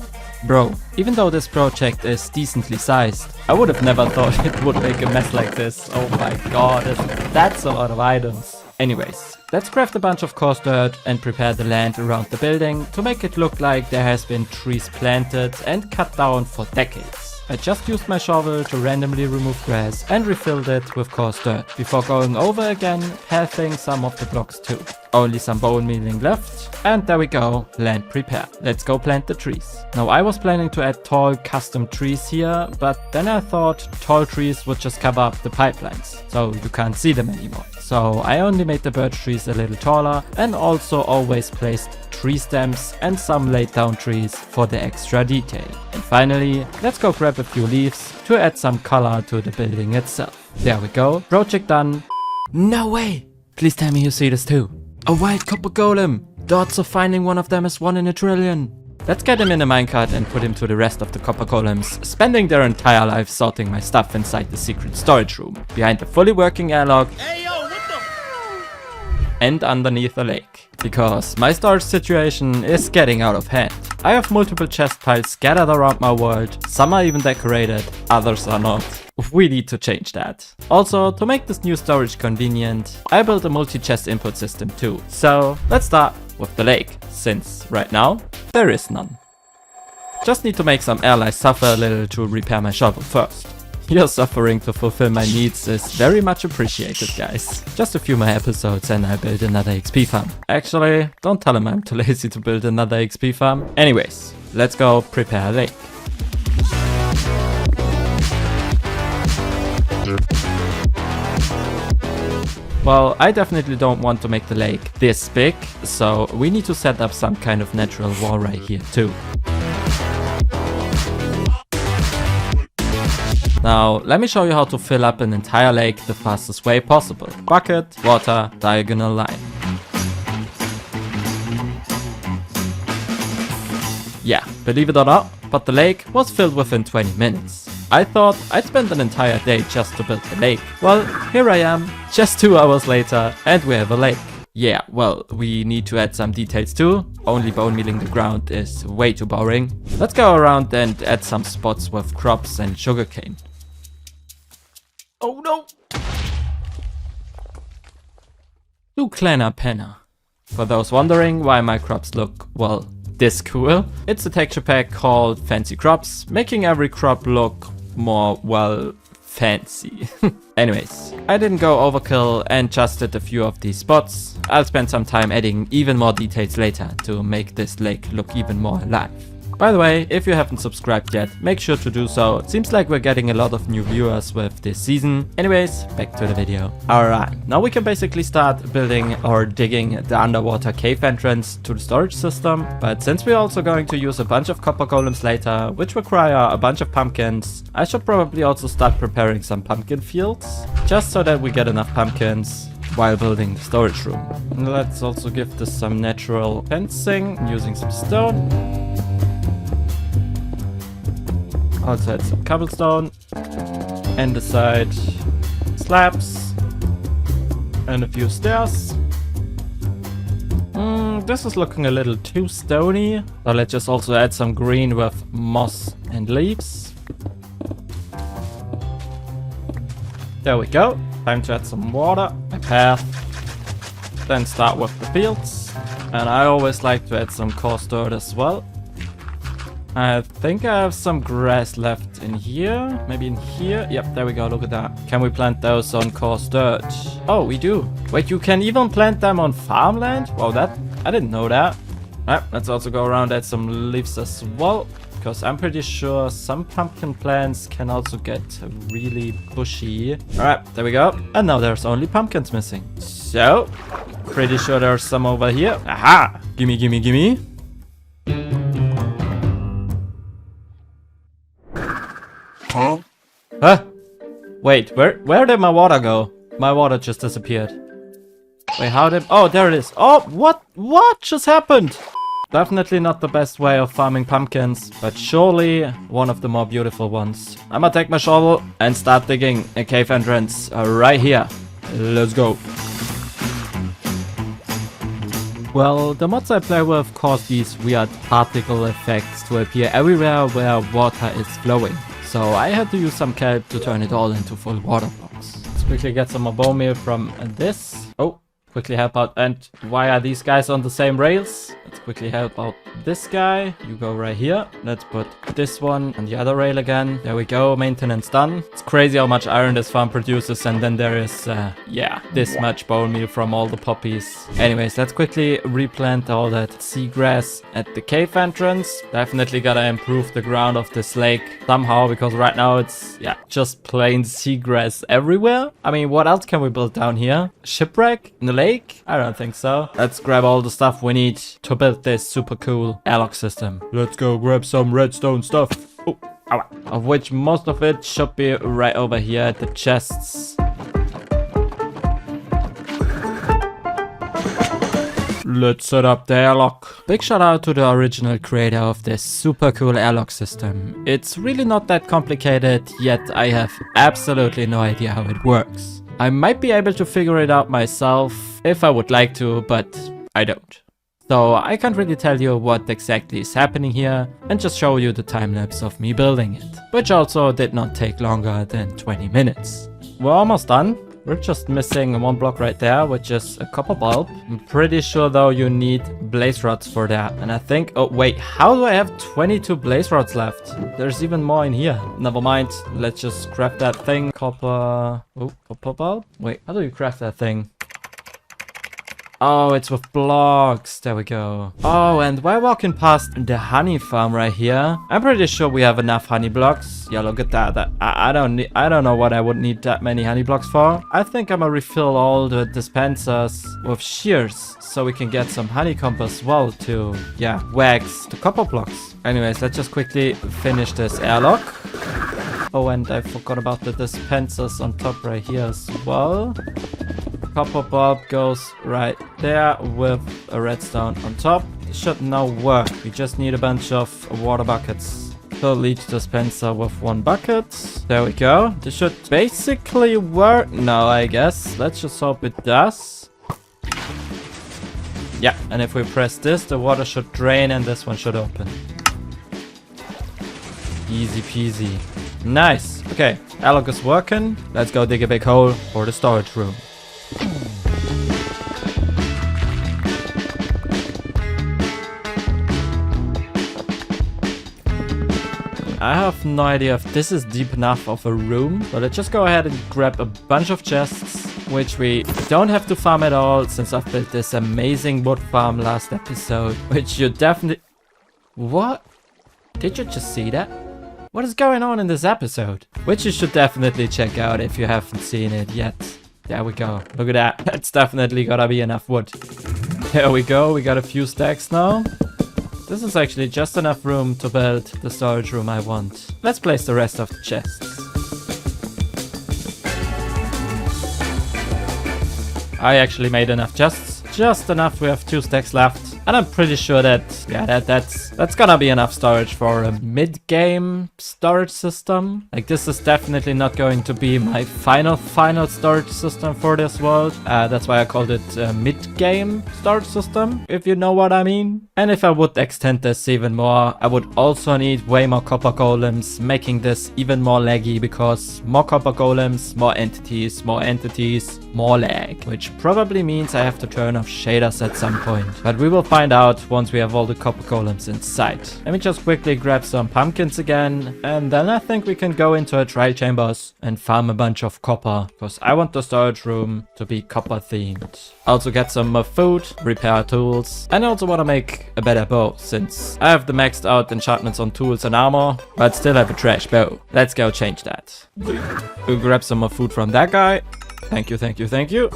Bro, even though this project is decently sized, I would have never thought it would make a mess like this. Oh my god, that's a lot of items. Anyways, let's craft a bunch of coarse dirt and prepare the land around the building to make it look like there has been trees planted and cut down for decades. I just used my shovel to randomly remove grass and refilled it with coarse dirt before going over again, pathing some of the blocks too. Only some bone mealing left, and there we go, land prepared. Let's go plant the trees. Now I was planning to add tall custom trees here, but then I thought tall trees would just cover up the pipelines, so you can't see them anymore. So I only made the birch trees a little taller and also always placed tree stems and some laid down trees for the extra detail. And finally, let's go grab a few leaves to add some color to the building itself. There we go, project done. No way! Please tell me you see this too. A white copper golem! The odds of finding one of them is 1 in a trillion. Let's get him in a minecart and put him to the rest of the copper golems, spending their entire life sorting my stuff inside the secret storage room, behind the fully working airlock, and underneath a lake. Because my storage situation is getting out of hand. I have multiple chest piles scattered around my world, some are even decorated, others are not. We need to change that. Also, to make this new storage convenient, I built a multi-chest input system too. So let's start with the lake, since right now there is none. Just need to make some allies suffer a little to repair my shovel first. Your suffering to fulfill my needs is very much appreciated, guys. Just a few more episodes and I build another XP farm. Actually, don't tell him I'm too lazy to build another XP farm. Anyways, let's go prepare a lake. Well, I definitely don't want to make the lake this big, so we need to set up some kind of natural wall right here too. Now, let me show you how to fill up an entire lake the fastest way possible. Bucket, water, diagonal line. Yeah, believe it or not, but the lake was filled within 20 minutes. I thought I'd spend an entire day just to build the lake. Well, here I am, just 2 hours later, and we have a lake. Yeah, well, we need to add some details too. Only bone mealing the ground is way too boring. Let's go around and add some spots with crops and sugarcane. Oh no! To Clanna Penna. For those wondering why my crops look, well, this cool, it's a texture pack called Fancy Crops, making every crop look more, well, fancy. Anyways, I didn't go overkill and just did a few of these spots. I'll spend some time adding even more details later to make this lake look even more alive. By the way, if you haven't subscribed yet, make sure to do so. It seems like we're getting a lot of new viewers with this season. Anyways, back to the video. Alright, now we can basically start building or digging the underwater cave entrance to the storage system. But since we're also going to use a bunch of copper golems later, which require a bunch of pumpkins, I should probably also start preparing some pumpkin fields, just so that we get enough pumpkins while building the storage room. Let's also give this some natural fencing using some stone. Also add some cobblestone and the side slabs and a few stairs. This is looking a little too stony, so let's just also add some green with moss and leaves. There we go. Time to add some water, a path, then start with the fields. And I always like to add some coarse dirt as well. I think I have some grass left in here. Maybe in here. Yep, there we go. Look at that. Can we plant those on coarse dirt? Oh, we do. Wait, you can even plant them on farmland? Wow, I didn't know that. Alright, let's also go around, add some leaves as well. Because I'm pretty sure some pumpkin plants can also get really bushy. Alright, there we go. And now there's only pumpkins missing. So, pretty sure there's some over here. Aha! Gimme, gimme, gimme. Huh? Huh? Wait, where did my water go? My water just disappeared. Wait, how did... Oh, there it is. Oh, what just happened? Definitely not the best way of farming pumpkins, but surely one of the more beautiful ones. I'm gonna take my shovel and start digging a cave entrance right here. Let's go. Well, the mods I play with cause these weird particle effects to appear everywhere where water is flowing. So I had to use some kelp to turn it all into full water blocks. Let's quickly get some more bone meal from this. Oh, quickly help out. And why are these guys on the same rails? Let's quickly help out this guy. You go right here. Let's put this one on the other rail again. There we go. Maintenance done. It's crazy how much iron this farm produces. And then there is, yeah, this much bone meal from all the poppies. Anyways, let's quickly replant all that seagrass at the cave entrance. Definitely gotta improve the ground of this lake somehow, because right now it's, yeah, just plain seagrass everywhere. I mean, what else can we build down here? Shipwreck in the lake? I don't think so. Let's grab all the stuff we need to build this super cool airlock system. Let's go grab some redstone stuff. Oh, ow. Of which most of it should be right over here at the chests. Let's set up the airlock. Big shout out to the original creator of this super cool airlock system. It's really not that complicated, yet I have absolutely no idea how it works. I might be able to figure it out myself if I would like to, but I don't. So I can't really tell you what exactly is happening here and just show you the time lapse of me building it, which also did not take longer than 20 minutes. We're almost done. We're just missing one block right there, which is a copper bulb. I'm pretty sure though you need blaze rods for that. And I think, oh wait, how do I have 22 blaze rods left? There's even more in here. Never mind, let's just craft that thing. Copper, oh, copper bulb? Wait, how do you craft that thing? Oh, it's with blocks. There we go. Oh, and while walking past the honey farm right here, I'm pretty sure we have enough honey blocks. Yeah, look at that. I don't know what I would need that many honey blocks for. I think I'm gonna refill all the dispensers with shears so we can get some honeycomb as well to, yeah, wax the copper blocks. Anyways, let's just quickly finish this airlock. Oh, and I forgot about the dispensers on top right here as well. Copper bulb goes right there with a redstone on top. It should now work. We just need a bunch of water buckets. Fill each dispenser with one bucket. There we go. This should basically work now, I guess. Let's just hope it does. Yeah, and if we press this, the water should drain and this one should open. Easy peasy. Nice. Okay, airlock is working. Let's go dig a big hole for the storage room. I have no idea if this is deep enough of a room, but let's just go ahead and grab a bunch of chests, which we don't have to farm at all since I've built this amazing wood farm last episode, which you definitely... What? Did you just see that? What is going on in this episode? Which you should definitely check out if you haven't seen it yet. There we go. Look at that. That's definitely gotta be enough wood. There we go. We got a few stacks now. This is actually just enough room to build the storage room I want. Let's place the rest of the chests. I actually made enough chests. Just enough. We have 2 stacks left. And I'm pretty sure that, yeah, that's gonna be enough storage for a mid-game storage system. Like, this is definitely not going to be my final storage system for this world. That's why I called it a mid-game storage system, if you know what I mean. And if I would extend this even more, I would also need way more copper golems, making this even more laggy, because more copper golems, more entities, more lag. Which probably means I have to turn off shaders at some point. But we will find find out once we have all the copper golems inside. Let me just quickly grab some pumpkins again, and then I think we can go into a trial chambers and farm a bunch of copper, because I want the storage room to be copper themed. Also get some more food, repair tools, and I also want to make a better bow, since I have the maxed out enchantments on tools and armor, but still have a trash bow. Let's go change that. We'll grab some more food from that guy. Thank you, thank you, thank you.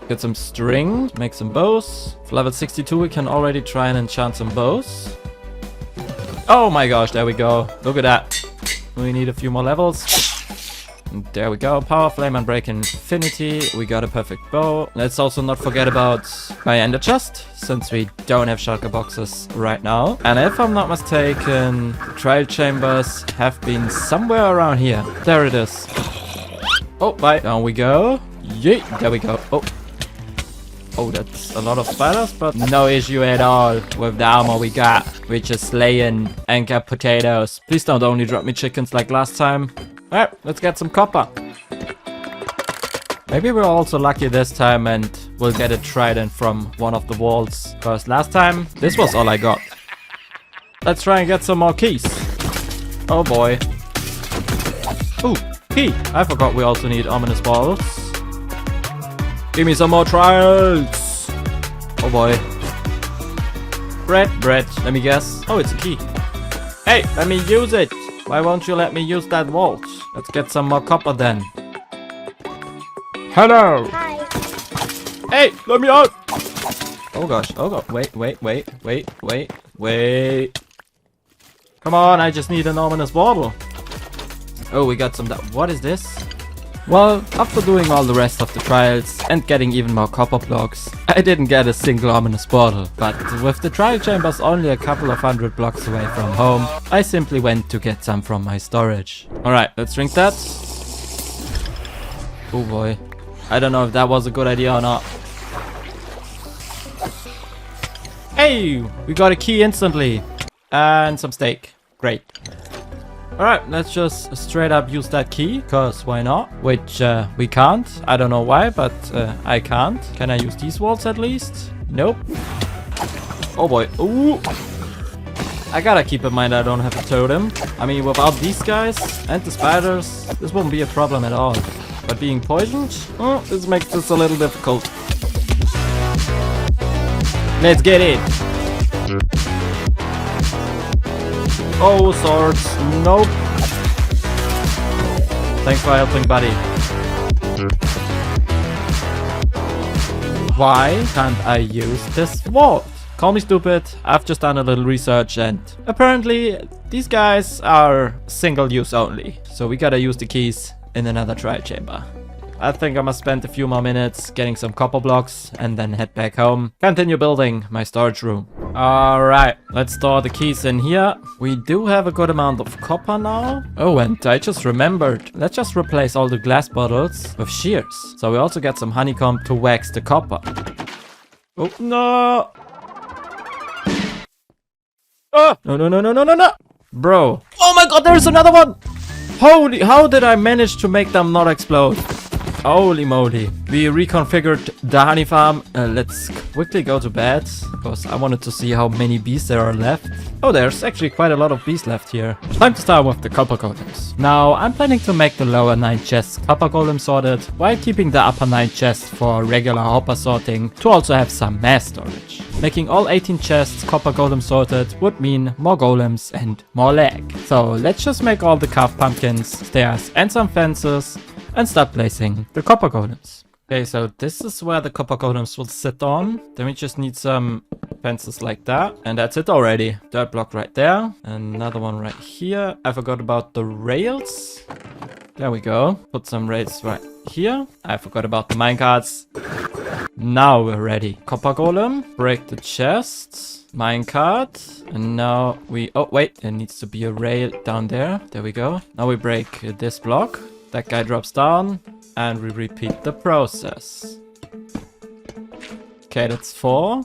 Get some string, make some bows. For level 62 we can already try and enchant some bows. Oh my gosh, there we go. Look at that. We need a few more levels. And there we go. Power Flame and Break Infinity. We got a perfect bow. Let's also not forget about my ender chest, since we don't have shulker boxes right now. And if I'm not mistaken, the trial chambers have been somewhere around here. There it is. Oh, bye. Down we go. Yay. There we go. Oh. Oh, that's a lot of spiders, but no issue at all with the armor we got. We're just slaying anchor potatoes. Please don't only drop me chickens like last time. Alright, let's get some copper. Maybe we're also lucky this time and we'll get a trident from one of the walls. Because last time, this was all I got. Let's try and get some more keys. Oh boy. Ooh, key. I forgot we also need ominous balls. Give me some more trials. Oh boy. Bread. Let me guess. Oh, it's a key. Hey, let me use it. Why won't you let me use that vault? Let's get some more copper then. Hello. Hi. Hey, let me out. Oh gosh. Oh god. Wait. Come on, I just need an ominous bottle. Oh, we got some. What is this? Well, after doing all the rest of the trials and getting even more copper blocks, I didn't get a single ominous portal. But with the trial chambers only a couple of 100 blocks away from home, I simply went to get some from my storage. Alright, let's drink that. Oh boy. I don't know if that was a good idea or not. Hey! We got a key instantly. And some steak. Great. Alright, let's just straight up use that key, cause why not? Which we can't. I don't know why, but I can't. Can I use these walls at least? Nope. Oh boy. Ooh. I gotta keep in mind I don't have a totem. I mean, without these guys and the spiders, this wouldn't be a problem at all. But being poisoned, this makes this a little difficult. Let's get it. Oh, swords. Nope. Thanks for helping, buddy. Why can't I use this vault? Call me stupid. I've just done a little research and apparently these guys are single use only. So we gotta use the keys in another trial chamber. I think I must spend a few more minutes getting some copper blocks and then head back home. Continue building my storage room. Alright, let's store the keys in here. We do have a good amount of copper now. Oh, and I just remembered. Let's just replace all the glass bottles with shears. So we also get some honeycomb to wax the copper. Oh, no! Oh! No. Bro. Oh my god, there's another one! Holy, how did I manage to make them not explode? Holy moly. We reconfigured the honey farm. Let's quickly go to bed, because I wanted to see how many bees there are left. Oh, there's actually quite a lot of bees left here. Time to start with the copper golems. Now, I'm planning to make the lower 9 chests copper golem sorted, while keeping the upper 9 chests for regular hopper sorting to also have some mass storage. Making all 18 chests copper golem sorted would mean more golems and more lag. So let's just make all the carved pumpkins, stairs and some fences and start placing the copper golems. Okay, so this is where the copper golems will sit on. Then we just need some fences like that. And that's it already. Dirt block right there. Another one right here. I forgot about the rails. There we go. Put some rails right here. I forgot about the minecarts. Now we're ready. Copper golem. Break the chests. Minecart. And now we... Oh, wait. There needs to be a rail down there. There we go. Now we break this block. That guy drops down. And we repeat the process. Okay, that's 4.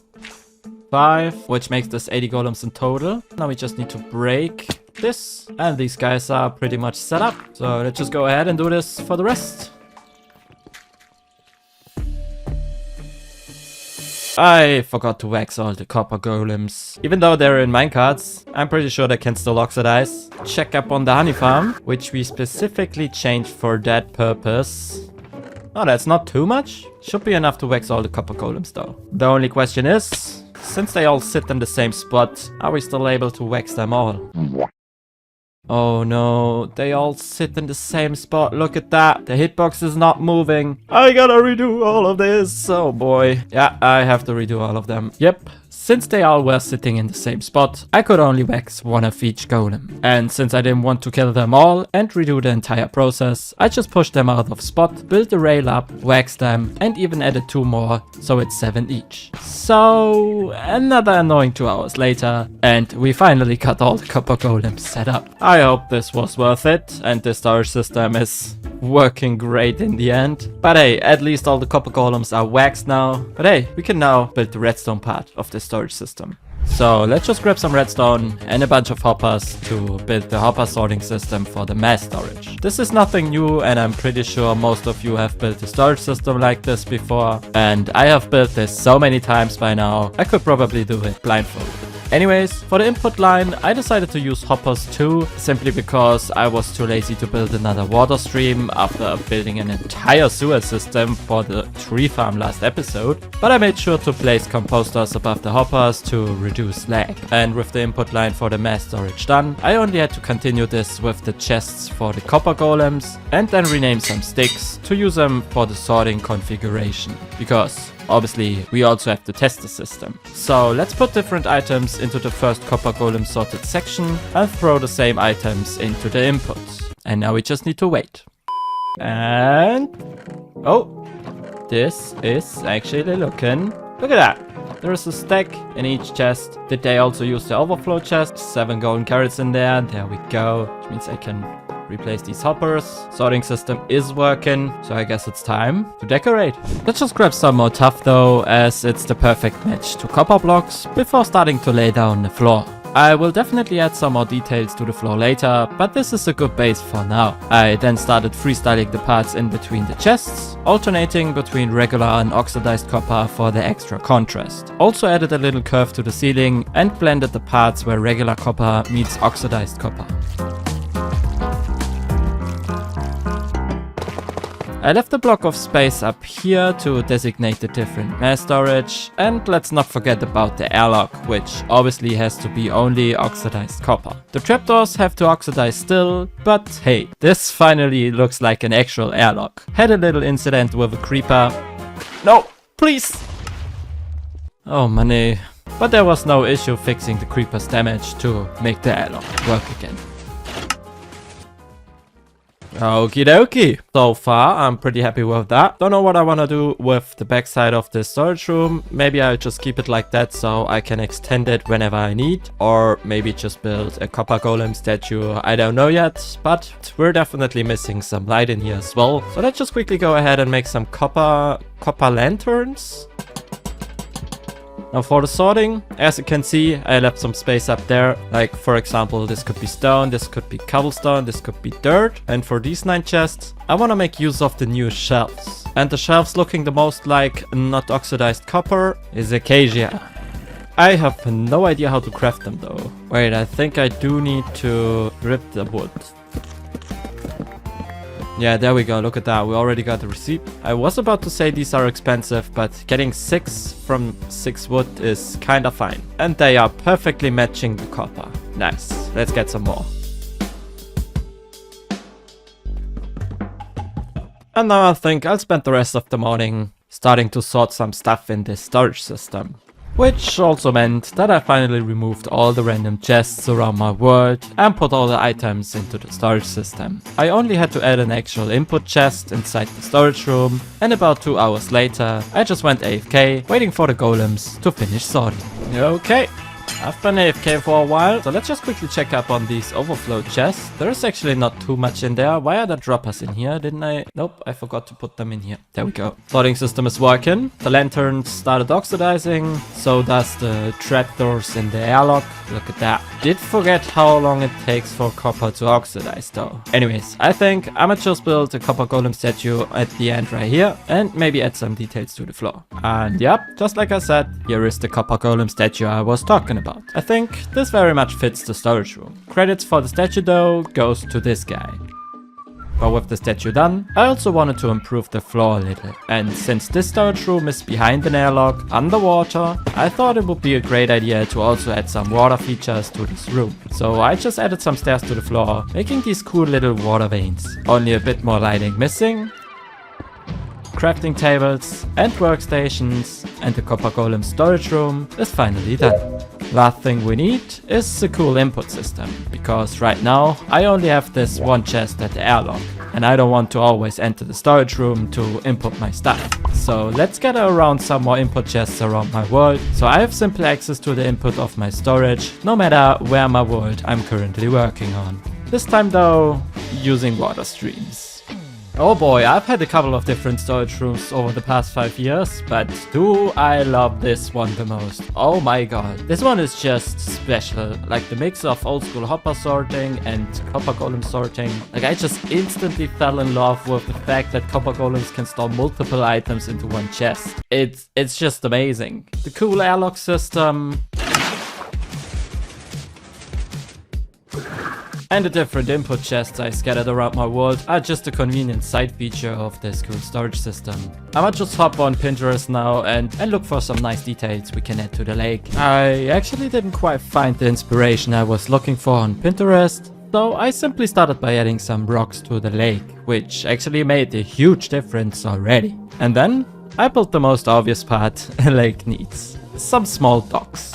5, which makes this 80 golems in total. Now we just need to break this. And these guys are pretty much set up. So let's just go ahead and do this for the rest. I forgot to wax all the copper golems. Even though they're in minecarts, I'm pretty sure they can still oxidize. Check up on the honey farm, which we specifically changed for that purpose. Oh, that's not too much. Should be enough to wax all the copper golems though. The only question is, since they all sit in the same spot, are we still able to wax them all? Oh no, they all sit in the same spot. Look at that. The hitbox is not moving. I gotta redo all of this. Oh boy. Yeah, I have to redo all of them. Yep. Since they all were sitting in the same spot, I could only wax one of each golem. And since I didn't want to kill them all and redo the entire process, I just pushed them out of spot, built the rail up, waxed them, and even added 2 more, so it's 7 each. So another annoying 2 hours later, and we finally got all the copper golems set up. I hope this was worth it, and the storage system is working great in the end. But hey, at least all the copper golems are waxed now. But hey, we can now build the redstone part of the storage system. So let's just grab some redstone and a bunch of hoppers to build the hopper sorting system for the mass storage. This is nothing new, and I'm pretty sure most of you have built a storage system like this before. And I have built this so many times by now, I could probably do it blindfolded. Anyways, for the input line, I decided to use hoppers too, simply because I was too lazy to build another water stream after building an entire sewer system for the tree farm last episode. But I made sure to place composters above the hoppers to reduce lag. And with the input line for the mass storage done, I only had to continue this with the chests for the copper golems and then rename some sticks to use them for the sorting configuration. Because obviously, we also have to test the system. So let's put different items into the first copper golem sorted section and throw the same items into the inputs. And now we just need to wait. And oh, this is actually looking. Look at that. There is a stack in each chest. Did they also use the overflow chest? 7 golden carrots in there. There we go. Which means I can replace these hoppers. Sorting system is working, so I guess it's time to decorate. Let's just grab some more tuff though, as it's the perfect match to copper blocks before starting to lay down the floor. I will definitely add some more details to the floor later, but this is a good base for now. I then started freestyling the parts in between the chests, alternating between regular and oxidized copper for the extra contrast. Also added a little curve to the ceiling and blended the parts where regular copper meets oxidized copper. I left a block of space up here to designate the different mass storage, and let's not forget about the airlock, which obviously has to be only oxidized copper. The trapdoors have to oxidize still, but hey, this finally looks like an actual airlock. Had a little incident with a creeper. No, please! Oh money. But there was no issue fixing the creeper's damage to make the airlock work again. Okie dokie. So far, I'm pretty happy with that. Don't know what I want to do with the backside of this storage room. Maybe I'll just keep it like that so I can extend it whenever I need. Or maybe just build a copper golem statue. I don't know yet, but we're definitely missing some light in here as well. So let's just quickly go ahead and make some copper lanterns. Now for the sorting, as you can see, I left some space up there. Like for example, this could be stone, this could be cobblestone, this could be dirt. And for these 9 chests, I want to make use of the new shelves. And the shelves looking the most like not oxidized copper is acacia. I have no idea how to craft them though. Wait, I think I do need to rip the wood. Yeah, there we go. Look at that. We already got the receipt. I was about to say these are expensive, but getting 6 from 6 wood is kind of fine. And they are perfectly matching the copper. Nice. Let's get some more. And now I think I'll spend the rest of the morning starting to sort some stuff in this storage system. Which also meant that I finally removed all the random chests around my world and put all the items into the storage system. I only had to add an actual input chest inside the storage room, and about 2 hours later I just went AFK waiting for the golems to finish sorting. Okay, I've been AFK for a while, so let's just quickly check up on these overflow chests. There is actually not too much in there. Why are the droppers in here? Didn't I? Nope, I forgot to put them in here. There we go. Sorting system is working. The lanterns started oxidizing. So does the trapdoors in the airlock. Look at that. Did forget how long it takes for copper to oxidize though. Anyways, I think I might just build a copper golem statue at the end right here and maybe add some details to the floor. And yep, just like I said, here is the copper golem statue I was talking about. I think this very much fits the storage room. Credits for the statue though goes to this guy. But with the statue done, I also wanted to improve the floor a little. And since this storage room is behind an airlock, underwater, I thought it would be a great idea to also add some water features to this room. So I just added some stairs to the floor, making these cool little water veins. Only a bit more lighting missing. Crafting tables and workstations and the copper golem storage room is finally done. Last thing we need is a cool input system, because right now I only have this one chest at the airlock and I don't want to always enter the storage room to input my stuff. So let's gather around some more input chests around my world so I have simple access to the input of my storage no matter where my world I'm currently working on. This time though, using water streams. Oh boy, I've had a couple of different storage rooms over the past 5 years, but do I love this one the most. Oh my god. This one is just special. Like the mix of old school hopper sorting and copper golem sorting. Like I just instantly fell in love with the fact that copper golems can store multiple items into one chest. It's just amazing. The cool airlock system. And the different input chests I scattered around my world are just a convenient side feature of this cool storage system. I might just hop on Pinterest now and look for some nice details we can add to the lake. I actually didn't quite find the inspiration I was looking for on Pinterest, so I simply started by adding some rocks to the lake, which actually made a huge difference already. And then I built the most obvious part a lake needs. Some small docks.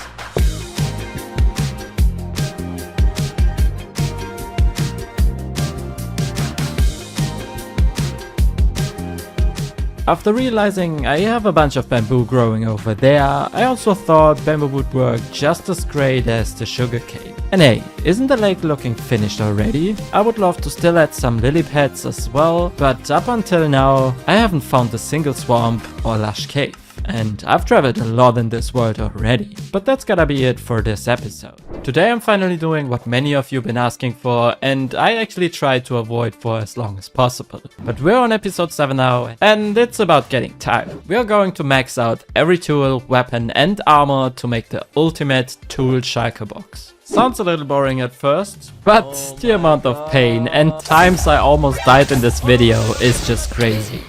After realizing I have a bunch of bamboo growing over there, I also thought bamboo would work just as great as the sugarcane. And hey, isn't the lake looking finished already? I would love to still add some lily pads as well, but up until now, I haven't found a single swamp or lush cave. And I've traveled a lot in this world already. But that's gotta be it for this episode. Today I'm finally doing what many of you been asking for, and I actually tried to avoid for as long as possible. But we're on episode 7 now, and it's about getting tired. We are going to max out every tool, weapon and armor to make the ultimate tool shulker box. Sounds a little boring at first, but the amount of pain and times I almost died in this video is just crazy.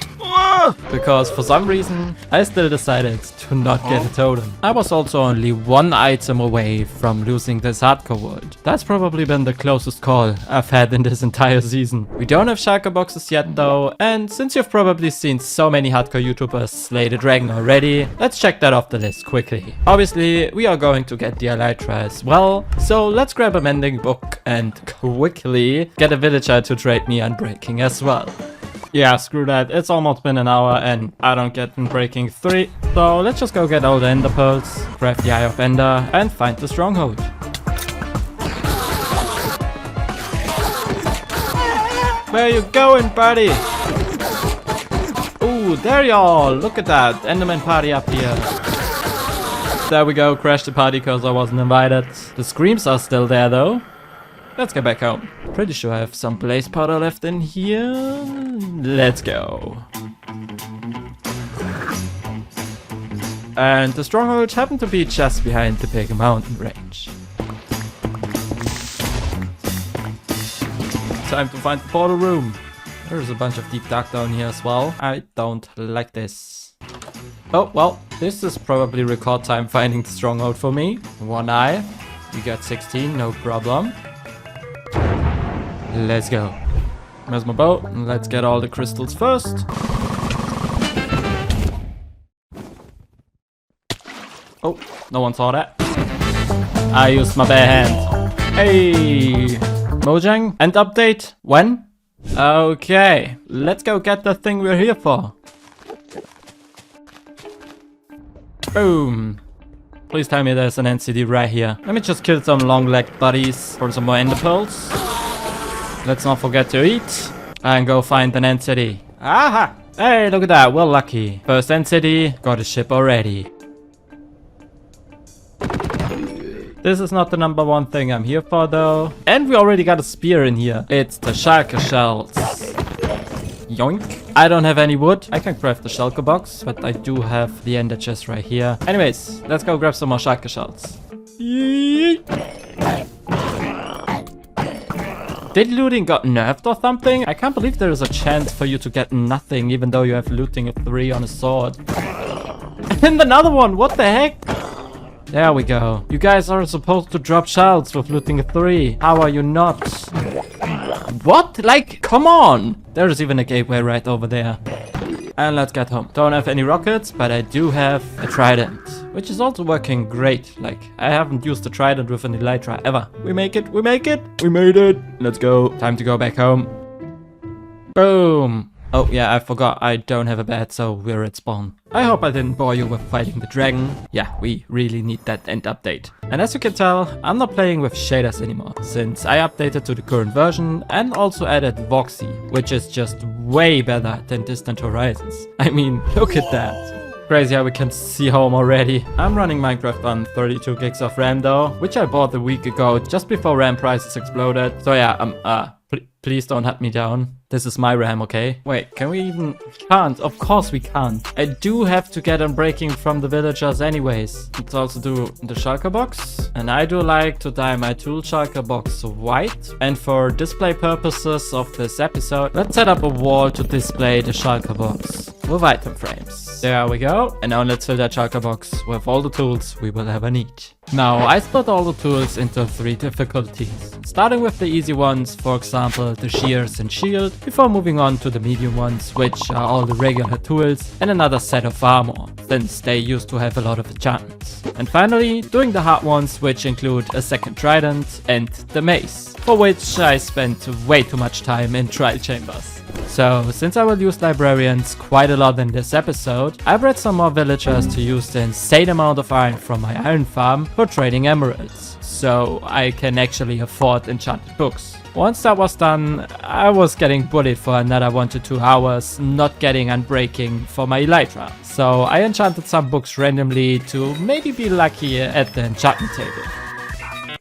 Because for some reason, I still decided to not get a totem. I was also only one item away from losing this hardcore world. That's probably been the closest call I've had in this entire season. We don't have shulker boxes yet though, and since you've probably seen so many hardcore YouTubers slay the dragon already, let's check that off the list quickly. Obviously, we are going to get the Elytra as well, so let's grab a mending book and quickly get a villager to trade me Unbreaking as well. Yeah, screw that. It's almost been an hour and I don't get Unbreaking 3. So let's just go get all the ender pearls, grab the Eye of Ender and find the stronghold. Where you going, buddy? Ooh, there y'all. Look at that. Enderman party up here. There we go. Crashed the party because I wasn't invited. The screams are still there though. Let's get back home. Pretty sure I have some blaze powder left in here. Let's go. And the stronghold happened to be just behind the big mountain range. Time to find the portal room. There's a bunch of deep dark down here as well. I don't like this. Oh, well, this is probably record time finding the stronghold for me. One eye. We got 16, no problem. Let's go. There's my bow. Let's get all the crystals first. Oh, no one saw that. I used my bare hand. Hey! Mojang? End update? When? Okay, let's go get the thing we're here for. Boom. Please tell me there's an NCD right here. Let me just kill some long-legged buddies for some more ender pearls. Let's not forget to eat. And go find an NCD. Aha! Hey, look at that. We're lucky. First NCD. Got a ship already. This is not the number one thing I'm here for, though. And we already got a spear in here. It's the Shulker shells. Yoink. I don't have any wood. I can craft the Shulker box, but I do have the ender chest right here. Anyways, let's go grab some more Shulker shells. Yeet. Did looting got nerfed or something? I can't believe there is a chance for you to get nothing, even though you have looting of 3 on a sword. And another one, what the heck? There we go. You guys are supposed to drop shells with looting a 3. How are you not? What? Like, come on! There's even a gateway right over there. And let's get home. Don't have any rockets, but I do have a Trident, which is also working great. Like, I haven't used the Trident with an Elytra ever. We make it, we make it, we made it. Let's go. Time to go back home. Boom. Oh yeah, I forgot I don't have a bed, so we're at spawn. I hope I didn't bore you with fighting the dragon. Yeah, we really need that end update. And as you can tell, I'm not playing with shaders anymore, since I updated to the current version and also added Voxy, which is just way better than Distant Horizons. I mean, look at that. Crazy how we can see home already. I'm running Minecraft on 32 gigs of RAM though, which I bought a week ago, just before RAM prices exploded. So yeah, please don't hunt me down. This is my RAM, okay? Wait, can we even... Can't. Of course we can't. I do have to get unbreaking from the villagers anyways. Let's also do the Shulker box. And I do like to dye my tool Shulker box white. And for display purposes of this episode, let's set up a wall to display the Shulker box with item frames. There we go. And now let's fill that Shulker box with all the tools we will ever need. Now, I split all the tools into 3 difficulties. Starting with the easy ones, for example, the shears and shield, before moving on to the medium ones, which are all the regular tools, and another set of armor, since they used to have a lot of enchantments. And finally, doing the hard ones, which include a second trident and the mace, for which I spent way too much time in trial chambers. So, since I will use librarians quite a lot in this episode, I bred some more villagers to use the insane amount of iron from my iron farm for trading emeralds, so I can actually afford enchanted books. Once that was done, I was getting bullied for another 1 to 2 hours, not getting unbreaking for my Elytra. So I enchanted some books randomly to maybe be lucky at the enchantment table.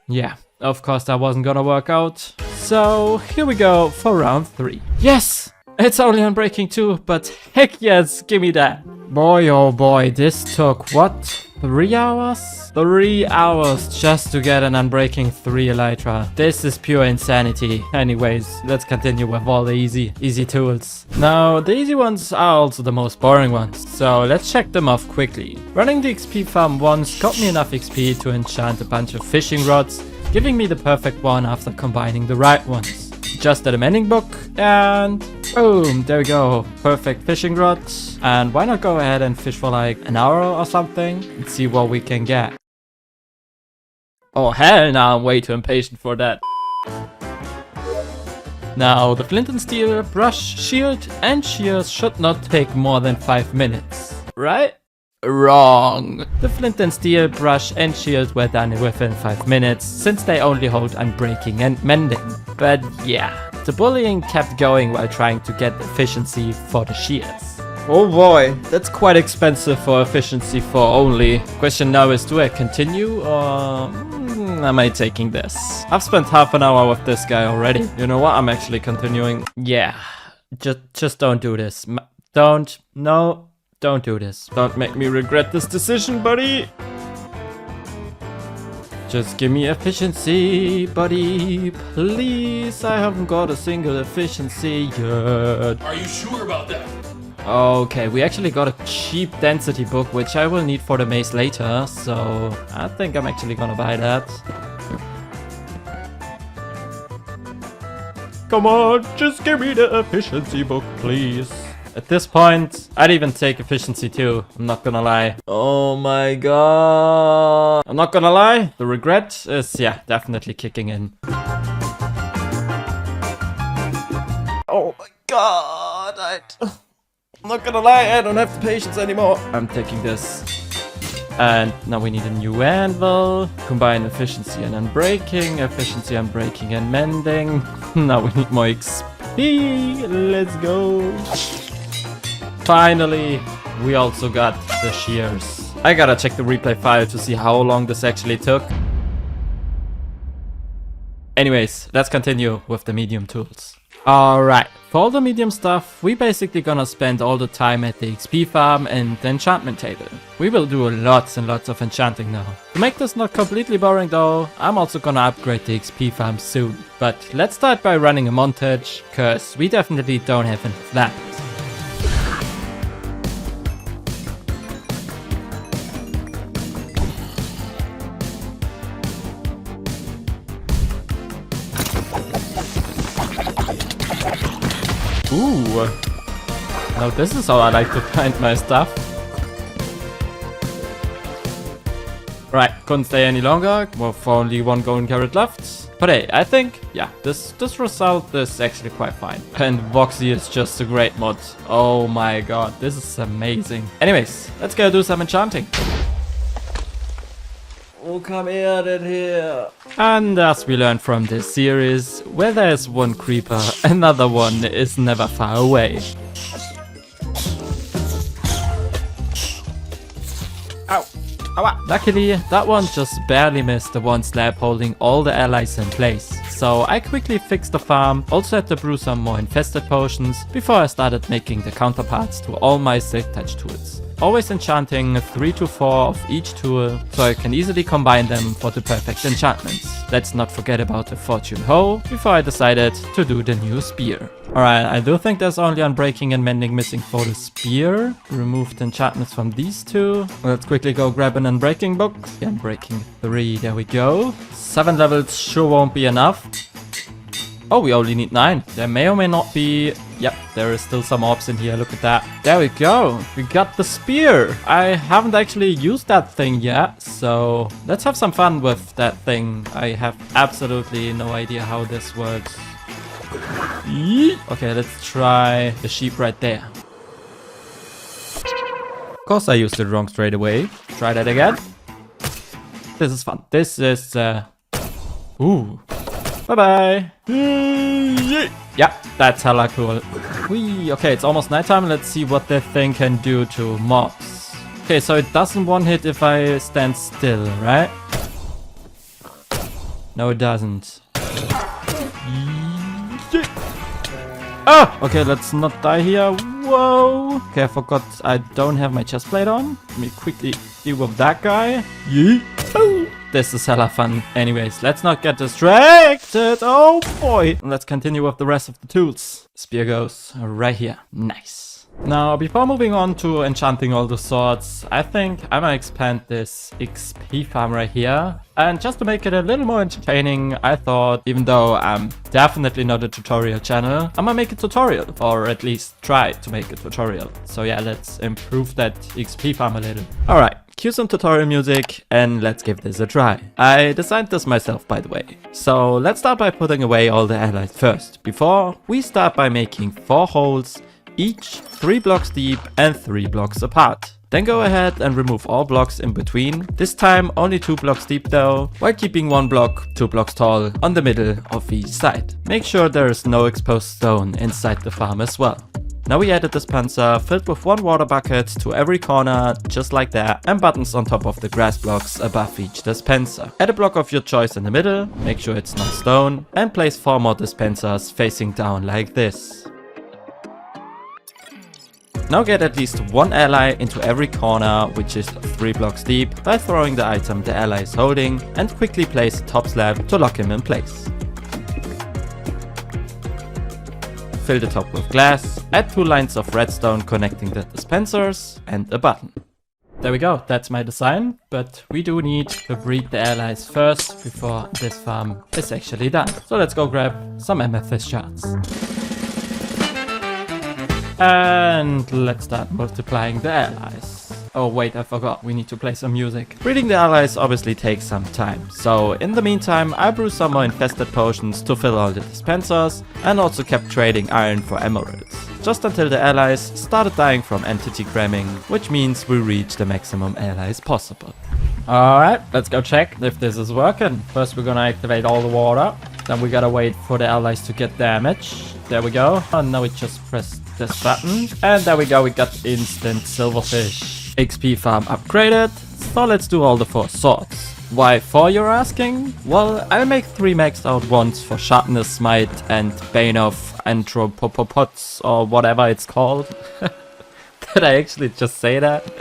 Yeah, of course that wasn't gonna work out. So here we go for round 3. Yes! It's only unbreaking 2, but heck yes, give me that. Boy oh boy, this took what? 3 hours? 3 hours just to get an unbreaking 3 Elytra. This is pure insanity. Anyways, let's continue with all the easy tools. Now, the easy ones are also the most boring ones, so let's check them off quickly. Running the XP farm once got me enough XP to enchant a bunch of fishing rods, giving me the perfect one after combining the right ones. Just a mending book, and boom, there we go. Perfect fishing rods. And why not go ahead and fish for like an hour or something and see what we can get. Oh hell no, I'm way too impatient for that. Now, the flint and steel, brush, shield and shears should not take more than 5 minutes, right? Wrong. The flint and steel, brush and shield were done within 5 minutes, since they only hold unbreaking and mending. But yeah, the bullying kept going while trying to get efficiency for the shears. Oh boy, that's quite expensive for efficiency 4 only. Question now is, do I continue or am I taking this? I've spent half an hour with this guy already. You know what, I'm actually continuing. Yeah, just don't do this. Don't do this. Don't make me regret this decision, buddy. Just give me efficiency, buddy. Please, I haven't got a single efficiency yet. Are you sure about that? Okay, we actually got a cheap density book, which I will need for the maze later. So I think I'm actually gonna buy that. Come on, just give me the efficiency book, please. At this point, I'd even take efficiency too, I'm not gonna lie. Oh my god. I'm not gonna lie, the regret is, yeah, definitely kicking in. Oh my god, I'm not gonna lie, I don't have the patience anymore. I'm taking this. And now we need a new anvil. Combine efficiency and unbreaking and mending. Now we need more XP. Let's go. Finally, we also got the shears. I gotta check the replay file to see how long this actually took. Anyways, let's continue with the medium tools. Alright, for all the medium stuff, we basically gonna spend all the time at the XP farm and the enchantment table. We will do lots and lots of enchanting now. To make this not completely boring though, I'm also gonna upgrade the XP farm soon. But let's start by running a montage, cause we definitely don't have enough land. Ooh, now this is how I like to find my stuff. Right, couldn't stay any longer, with only one golden carrot left. But hey, I think, yeah, this result is actually quite fine. And Voxy is just a great mod. Oh my god, this is amazing. Anyways, let's go do some enchanting. Oh, come here. And as we learned from this series, where there's one creeper, another one is never far away. Ow. Ow. Luckily, that one just barely missed the one slab holding all the allies in place. So I quickly fixed the farm, also had to brew some more infested potions, before I started making the counterparts to all my silk touch tools. Always enchanting 3 to 4 of each tool, so I can easily combine them for the perfect enchantments. Let's not forget about the fortune hoe, before I decided to do the new spear. Alright, I do think there's only unbreaking and mending missing for the spear. Remove the enchantments from these two. Let's quickly go grab an unbreaking book. The unbreaking 3, there we go. 7 levels sure won't be enough. Oh, we only need 9. There may or may not be... Yep, there is still some orbs in here, look at that. There we go, we got the spear. I haven't actually used that thing yet, so let's have some fun with that thing. I have absolutely no idea how this works. Okay, let's try the sheep right there. Of course I used it wrong straight away. Try that again. This is fun. This is... Ooh. Bye-bye. Yeah, that's hella cool. Whee. Okay, it's almost nighttime. Let's see what that thing can do to mobs. Okay, so it doesn't one-hit if I stand still, right? No, it doesn't. Oh! Okay, let's not die here. Whoa! Okay, I forgot I don't have my chest plate on. Let me quickly deal with that guy. Yeet. Oh. This is hella fun. Anyways, let's not get distracted. Oh boy. Let's continue with the rest of the tools. Spear goes right here. Nice. Now, before moving on to enchanting all the swords, I think I'm gonna expand this XP farm right here. And just to make it a little more entertaining, I thought, even though I'm definitely not a tutorial channel, I'm gonna make a tutorial. Or at least try to make a tutorial. So yeah, let's improve that XP farm a little. Alright. Cue some tutorial music and let's give this a try. I designed this myself, by the way. So let's start by putting away all the allies first, before we start by making 4 holes, each 3 blocks deep and 3 blocks apart. Then go ahead and remove all blocks in between, this time only 2 blocks deep though, while keeping 1 block 2 blocks tall on the middle of each side. Make sure there is no exposed stone inside the farm as well. Now we added dispenser filled with 1 water bucket to every corner, just like that, and buttons on top of the grass blocks above each dispenser. Add a block of your choice in the middle, make sure it's not stone, and place 4 more dispensers facing down like this. Now get at least 1 ally into every corner, which is 3 blocks deep, by throwing the item the ally is holding, and quickly place a top slab to lock him in place. Fill the top with glass, add 2 lines of redstone connecting the dispensers, and a button. There we go, that's my design, but we do need to breed the allies first before this farm is actually done. So let's go grab some amethyst shards. And let's start multiplying the allies. Oh wait, I forgot, we need to play some music. Breeding the allies obviously takes some time, so in the meantime I brew some more infested potions to fill all the dispensers, and also kept trading iron for emeralds. just until the allies started dying from entity cramming, which means we reached the maximum allies possible. Alright, let's go check if this is working. First we're gonna activate all the water, then we gotta wait for the allies to get damage. There we go. And now we just press this button, and there we go, we got instant silverfish. XP farm upgraded, so let's do all the 4 swords. Why 4, you're asking? Well, I'll make 3 maxed out ones for Sharpness Smite and Bane of Anthropopods, or whatever it's called. Did I actually just say that?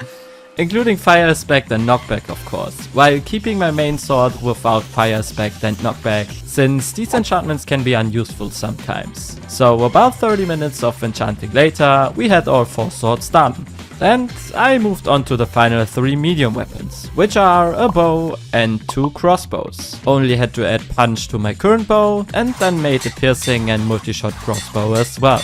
Including Fire Aspect and Knockback, of course, while keeping my main sword without Fire Aspect and Knockback, since these enchantments can be unuseful sometimes. So about 30 minutes of enchanting later, we had all 4 swords done. And I moved on to the final 3 medium weapons, which are a bow and 2 crossbows. Only had to add punch to my current bow, and then made a piercing and multi-shot crossbow as well.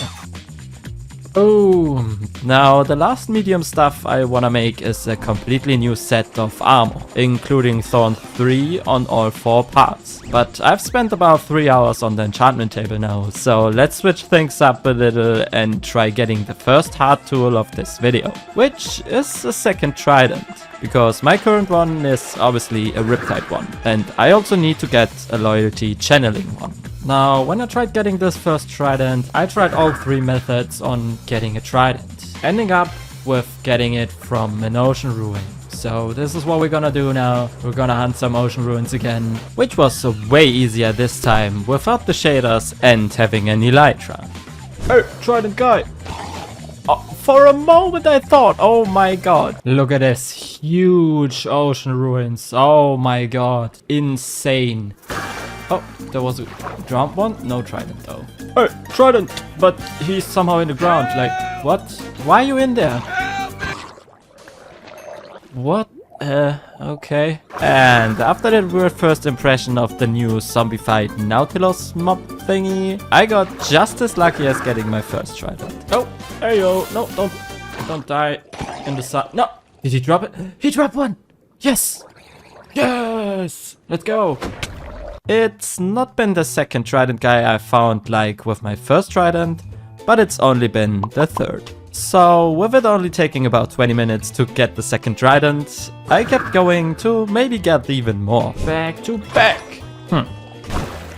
Oh, now the last medium stuff I wanna make is a completely new set of armor, including Thorn 3 on all 4 parts. But I've spent about 3 hours on the enchantment table now, so let's switch things up a little and try getting the first hard tool of this video, which is a second trident. Because my current one is obviously a Riptide one, and I also need to get a loyalty channeling one. Now, when I tried getting this first trident, I tried all 3 methods on getting a trident, ending up with getting it from an ocean ruin. So this is what we're gonna do now. We're gonna hunt some ocean ruins again, which was way easier this time without the shaders and having an Elytra. Hey, trident guy! For a moment I thought, oh my god. Look at this, huge ocean ruins. Oh my god, insane. Oh, there was a drowned one? No trident though. Hey, trident! But he's somehow in the ground, like, what? Why are you in there? What? Okay. And after that weird first impression of the new zombified Nautilus mob thingy, I got just as lucky as getting my first trident. Oh, there you go. No, don't die in the sun. No! Did he drop it? He dropped one! Yes! Yes! Let's go! It's not been the second trident guy I found like with my first trident, but it's only been the third. So with it only taking about 20 minutes to get the second trident, I kept going to maybe get even more. Back to back!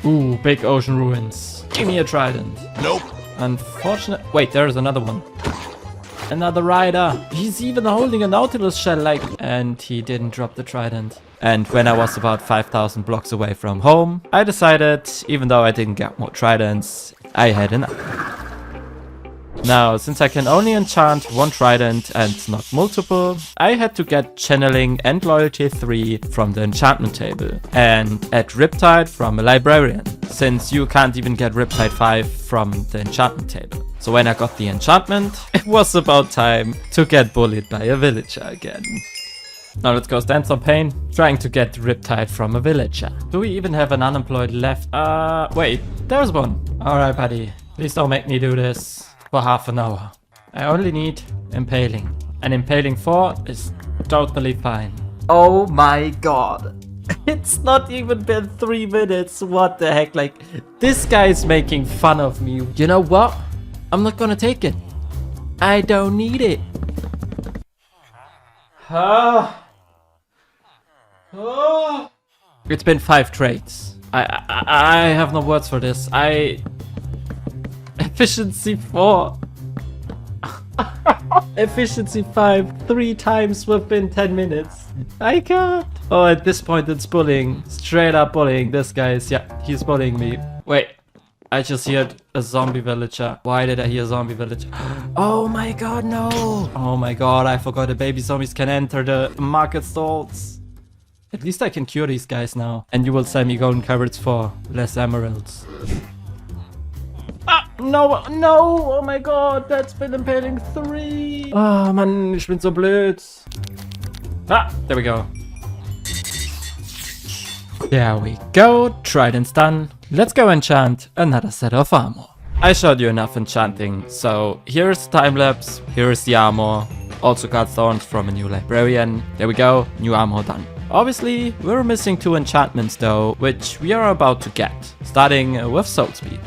Ooh, big ocean ruins. Give me a trident. Nope. Unfortunate. Wait, there's another one. Another rider. He's even holding a Nautilus shell like... And he didn't drop the trident. And when I was about 5,000 blocks away from home, I decided, even though I didn't get more tridents, I had enough. Now, since I can only enchant 1 trident and not multiple, I had to get channeling and loyalty 3 from the enchantment table, and add Riptide from a librarian, since you can't even get Riptide 5 from the enchantment table. So when I got the enchantment, it was about time to get bullied by a villager again. Now let's go stand some pain, trying to get Riptide from a villager. Do we even have an unemployed left? Wait, there's one. Alright buddy, please don't make me do this for half an hour. I only need impaling. And impaling 4 is totally fine. Oh my god. It's not even been 3 minutes. What the heck? Like, this guy's making fun of me. You know what? I'm not gonna take it. I don't need it. It's been 5 trades. I have no words for this. Efficiency 4. Efficiency 5. 3 times within 10 minutes. I can't. Oh, at this point it's bullying. Straight up bullying. This guy is, yeah, he's bullying me. Wait. I just heard a zombie villager. Why did I hear zombie villager? Oh my god, no. Oh my god, I forgot the baby zombies can enter the market stalls. At least I can cure these guys now. And you will sell me golden carrots for less emeralds. Ah, no, no. Oh my god, that's been impaling 3. Oh Mann, ich bin so blöd. Ah, there we go. There we go, Trident's done. Let's go enchant another set of armor. I showed you enough enchanting, so here's the time-lapse, here's the armor. Also got thorns from a new librarian. There we go, new armor done. Obviously, we're missing 2 enchantments though, which we are about to get, starting with soul speed.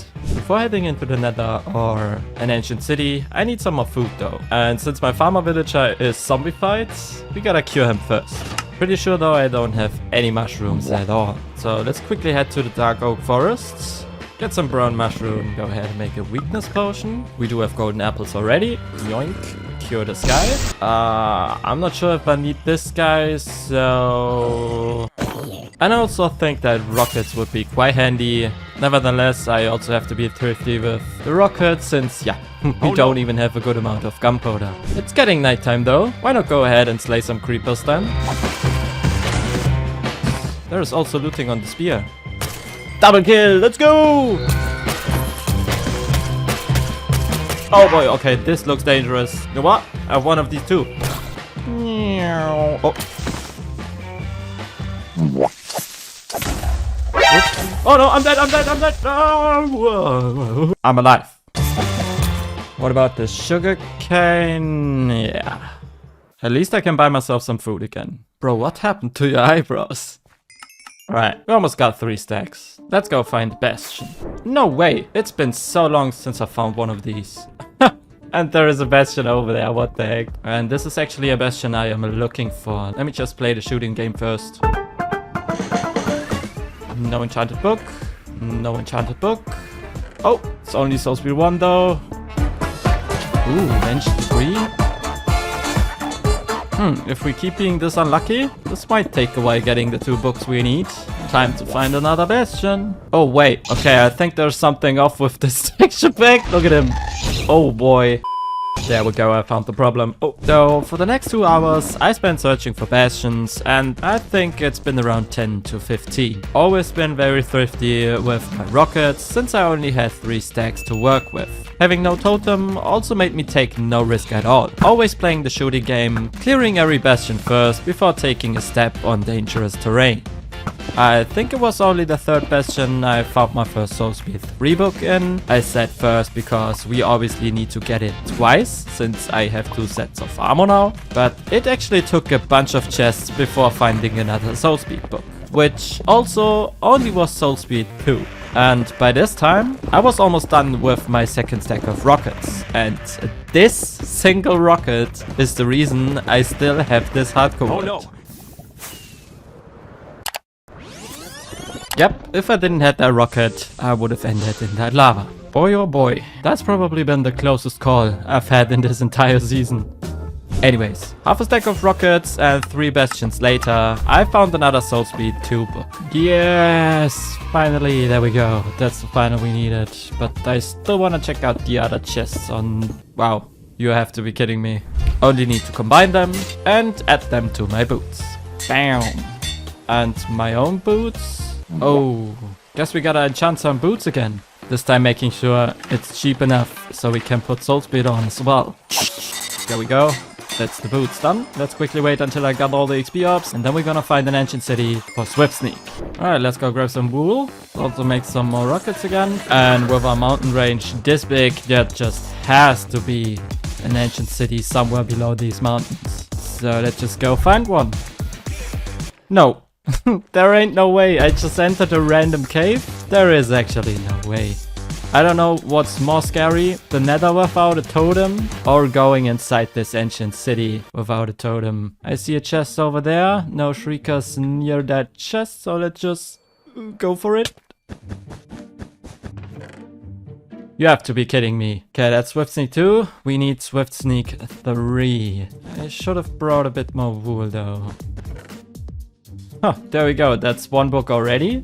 before heading into the Nether or an ancient city, I need some more food though. And since my farmer villager is zombified, we gotta cure him first. Pretty sure though I don't have any mushrooms at all. So let's quickly head to the dark oak forests. Get some brown mushroom, go ahead and make a weakness potion. We do have golden apples already. Yoink. Cure this guy. I'm not sure if I need this guy, so... And I also think that rockets would be quite handy. Nevertheless, I also have to be thrifty with the rockets since, yeah, we don't even have a good amount of gunpowder. It's getting nighttime though. Why not go ahead and slay some creepers then? There is also looting on the spear. Double kill, let's go! Oh boy, okay, this looks dangerous. You know what? I have one of these too. Oh. Oh no, I'm dead, I'm dead, I'm dead! Oh, I'm alive. What about the sugar cane? Yeah. At least I can buy myself some food again. Bro, what happened to your eyebrows? Alright, we almost got 3 stacks. Let's go find Bastion. No way, it's been so long since I found one of these. And there is a Bastion over there, what the heck. And this is actually a Bastion I am looking for. Let me just play the shooting game first. No enchanted book. No enchanted book. Oh, it's only Soul Speed 1 though. Ooh, Ancient 3. If we keep being this unlucky, this might take a while getting the 2 books we need. Time to find another Bastion. Oh wait, okay, I think there's something off with this texture pack. Look at him. Oh boy. There we go, I found the problem. Oh, so for the next 2 hours, I spent searching for bastions, and I think it's been around 10 to 15. Always been very thrifty with my rockets, since I only had 3 stacks to work with. Having no totem also made me take no risk at all. Always playing the shooting game, clearing every bastion first before taking a step on dangerous terrain. I think it was only the 3rd bastion I found my first Soul Speed 3 book in. I said first because we obviously need to get it twice, since I have 2 sets of armor now. But it actually took a bunch of chests before finding another Soul Speed book, which also only was Soul Speed 2. And by this time, I was almost done with my 2nd stack of rockets. And this single rocket is the reason I still have this hardcore. Oh no! Yep, if I didn't have that rocket, I would have ended in that lava. Boy oh boy, that's probably been the closest call I've had in this entire season. Anyways, half a stack of rockets and 3 bastions later, I found another Soul Speed 2 book. Yes, finally, there we go. That's the final we needed. But I still want to check out the other chests on... Wow, you have to be kidding me. Only need to combine them and add them to my boots. Bam! And my own boots? Oh, guess we gotta enchant some boots again. This time making sure it's cheap enough so we can put Soul Speed on as well. There we go. That's the boots done. Let's quickly wait until I got all the XP ups, and then we're gonna find an ancient city for Swift Sneak. Alright, let's go grab some wool. Also make some more rockets again. And with our mountain range this big, there just has to be an ancient city somewhere below these mountains. So let's just go find one. No. There ain't no way. I just entered a random cave. There is actually no way. I don't know what's more scary, the Nether without a totem, or going inside this ancient city without a totem. I see a chest over there. No shriekers near that chest, so let's just go for it. You have to be kidding me. Okay, that's Swift Sneak 2. We need Swift Sneak 3. I should have brought a bit more wool though. Huh, there we go. That's 1 book already.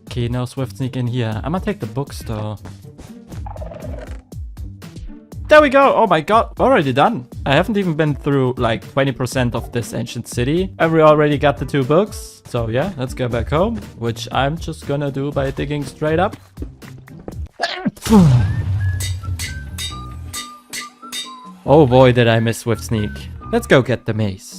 Okay, no Swift Sneak in here. I'm gonna take the books though. There we go. Oh my god, already done. I haven't even been through like 20% of this ancient city, and we already got the 2 books. So yeah, let's go back home, which I'm just gonna do by digging straight up. Oh boy, did I miss Swift Sneak. Let's go get the mace.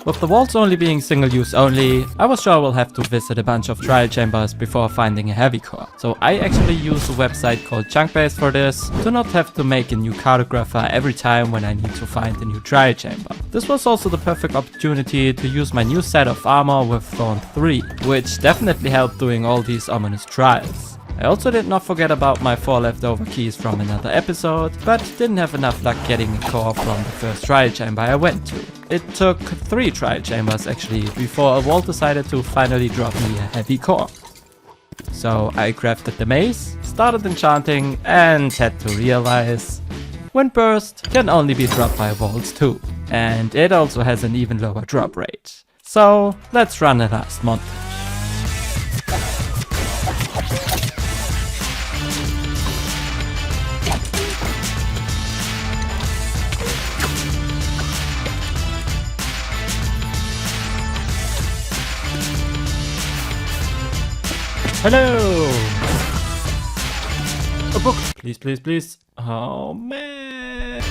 With the vaults only being single use only, I was sure I will have to visit a bunch of trial chambers before finding a heavy core. So I actually use a website called Chunkbase for this, to not have to make a new cartographer every time when I need to find a new trial chamber. This was also the perfect opportunity to use my new set of armor with Thorn 3, which definitely helped doing all these ominous trials. I also did not forget about my 4 leftover keys from another episode, but didn't have enough luck getting a core from the first trial chamber I went to. It took 3 trial chambers actually, before a vault decided to finally drop me a heavy core. So I crafted the maze, started enchanting, and had to realize Windburst can only be dropped by vaults too. And it also has an even lower drop rate. So let's run a last montage. Hello! A book! Please, please, please. Oh man!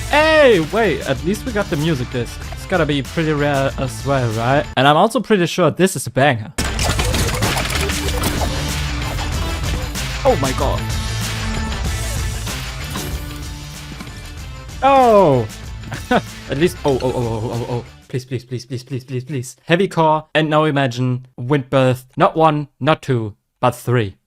Hey! Wait, at least we got the music disc. It's gotta be pretty rare as well, right? And I'm also pretty sure this is a banger. Oh my god. Oh! At least. Oh. Please, please, please, please, please, please, please. Heavy core, and now imagine Windburst, not 1, not 2, but 3.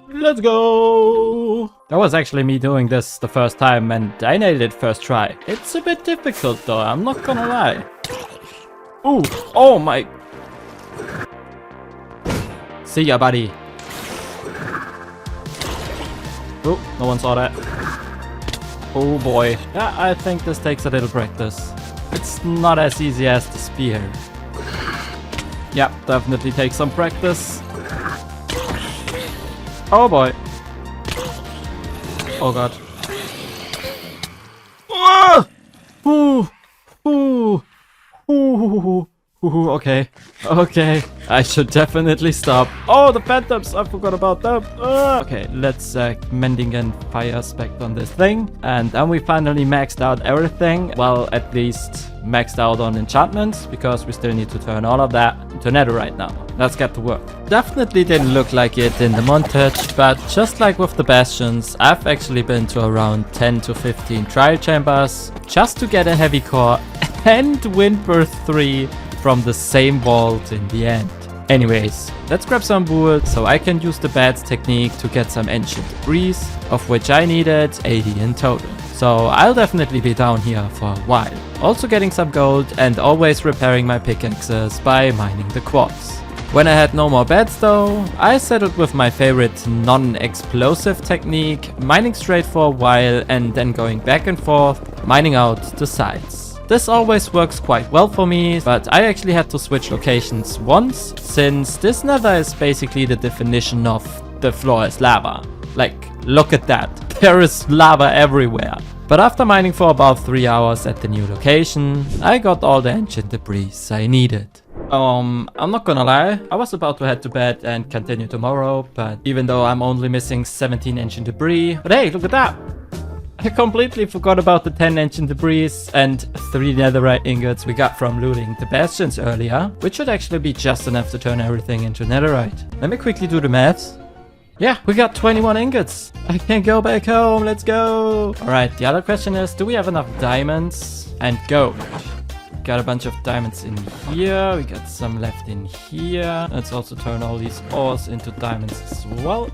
Let's go! That was actually me doing this the first time, and I nailed it first try. It's a bit difficult though, I'm not gonna lie. Ooh, oh my. See ya, buddy. Oh, no one saw that. Oh boy. Yeah, I think this takes a little practice. It's not as easy as the spear. Yeah, definitely takes some practice. Oh boy. Oh god. Ah! Ooh! Ooh! Ooh! Ooh, okay. Okay. I should definitely stop. Oh, the phantoms! I forgot about them. Okay, let's mending and fire spec on this thing. And then we finally maxed out everything. Well, at least maxed out on enchantments, because we still need to turn all of that into Netherite now. Let's get to work. Definitely didn't look like it in the montage, but just like with the bastions, I've actually been to around 10 to 15 trial chambers just to get a heavy core and Windburst 3 from the same vault in the end. Anyways, let's grab some wood so I can use the bats technique to get some ancient debris, of which I needed 80 in total. So I'll definitely be down here for a while. Also getting some gold and always repairing my pickaxes by mining the quartz. When I had no more beds though, I settled with my favorite non-explosive technique, mining straight for a while and then going back and forth, mining out the sides. This always works quite well for me, but I actually had to switch locations once, since this nether is basically the definition of the floor is lava. Like, look at that. There is lava everywhere. But after mining for about 3 hours at the new location, I got all the ancient debris I needed. I'm not gonna lie, I was about to head to bed and continue tomorrow, but even though I'm only missing 17 ancient debris, but hey, look at that! I completely forgot about the 10 ancient debris and 3 netherite ingots we got from looting the bastions earlier, which should actually be just enough to turn everything into netherite. Let me quickly do the maths. Yeah, we got 21 ingots. I can go back home, let's go. Alright, the other question is, do we have enough diamonds and gold? Got a bunch of diamonds in here, we got some left in here. Let's also turn all these ores into diamonds as well.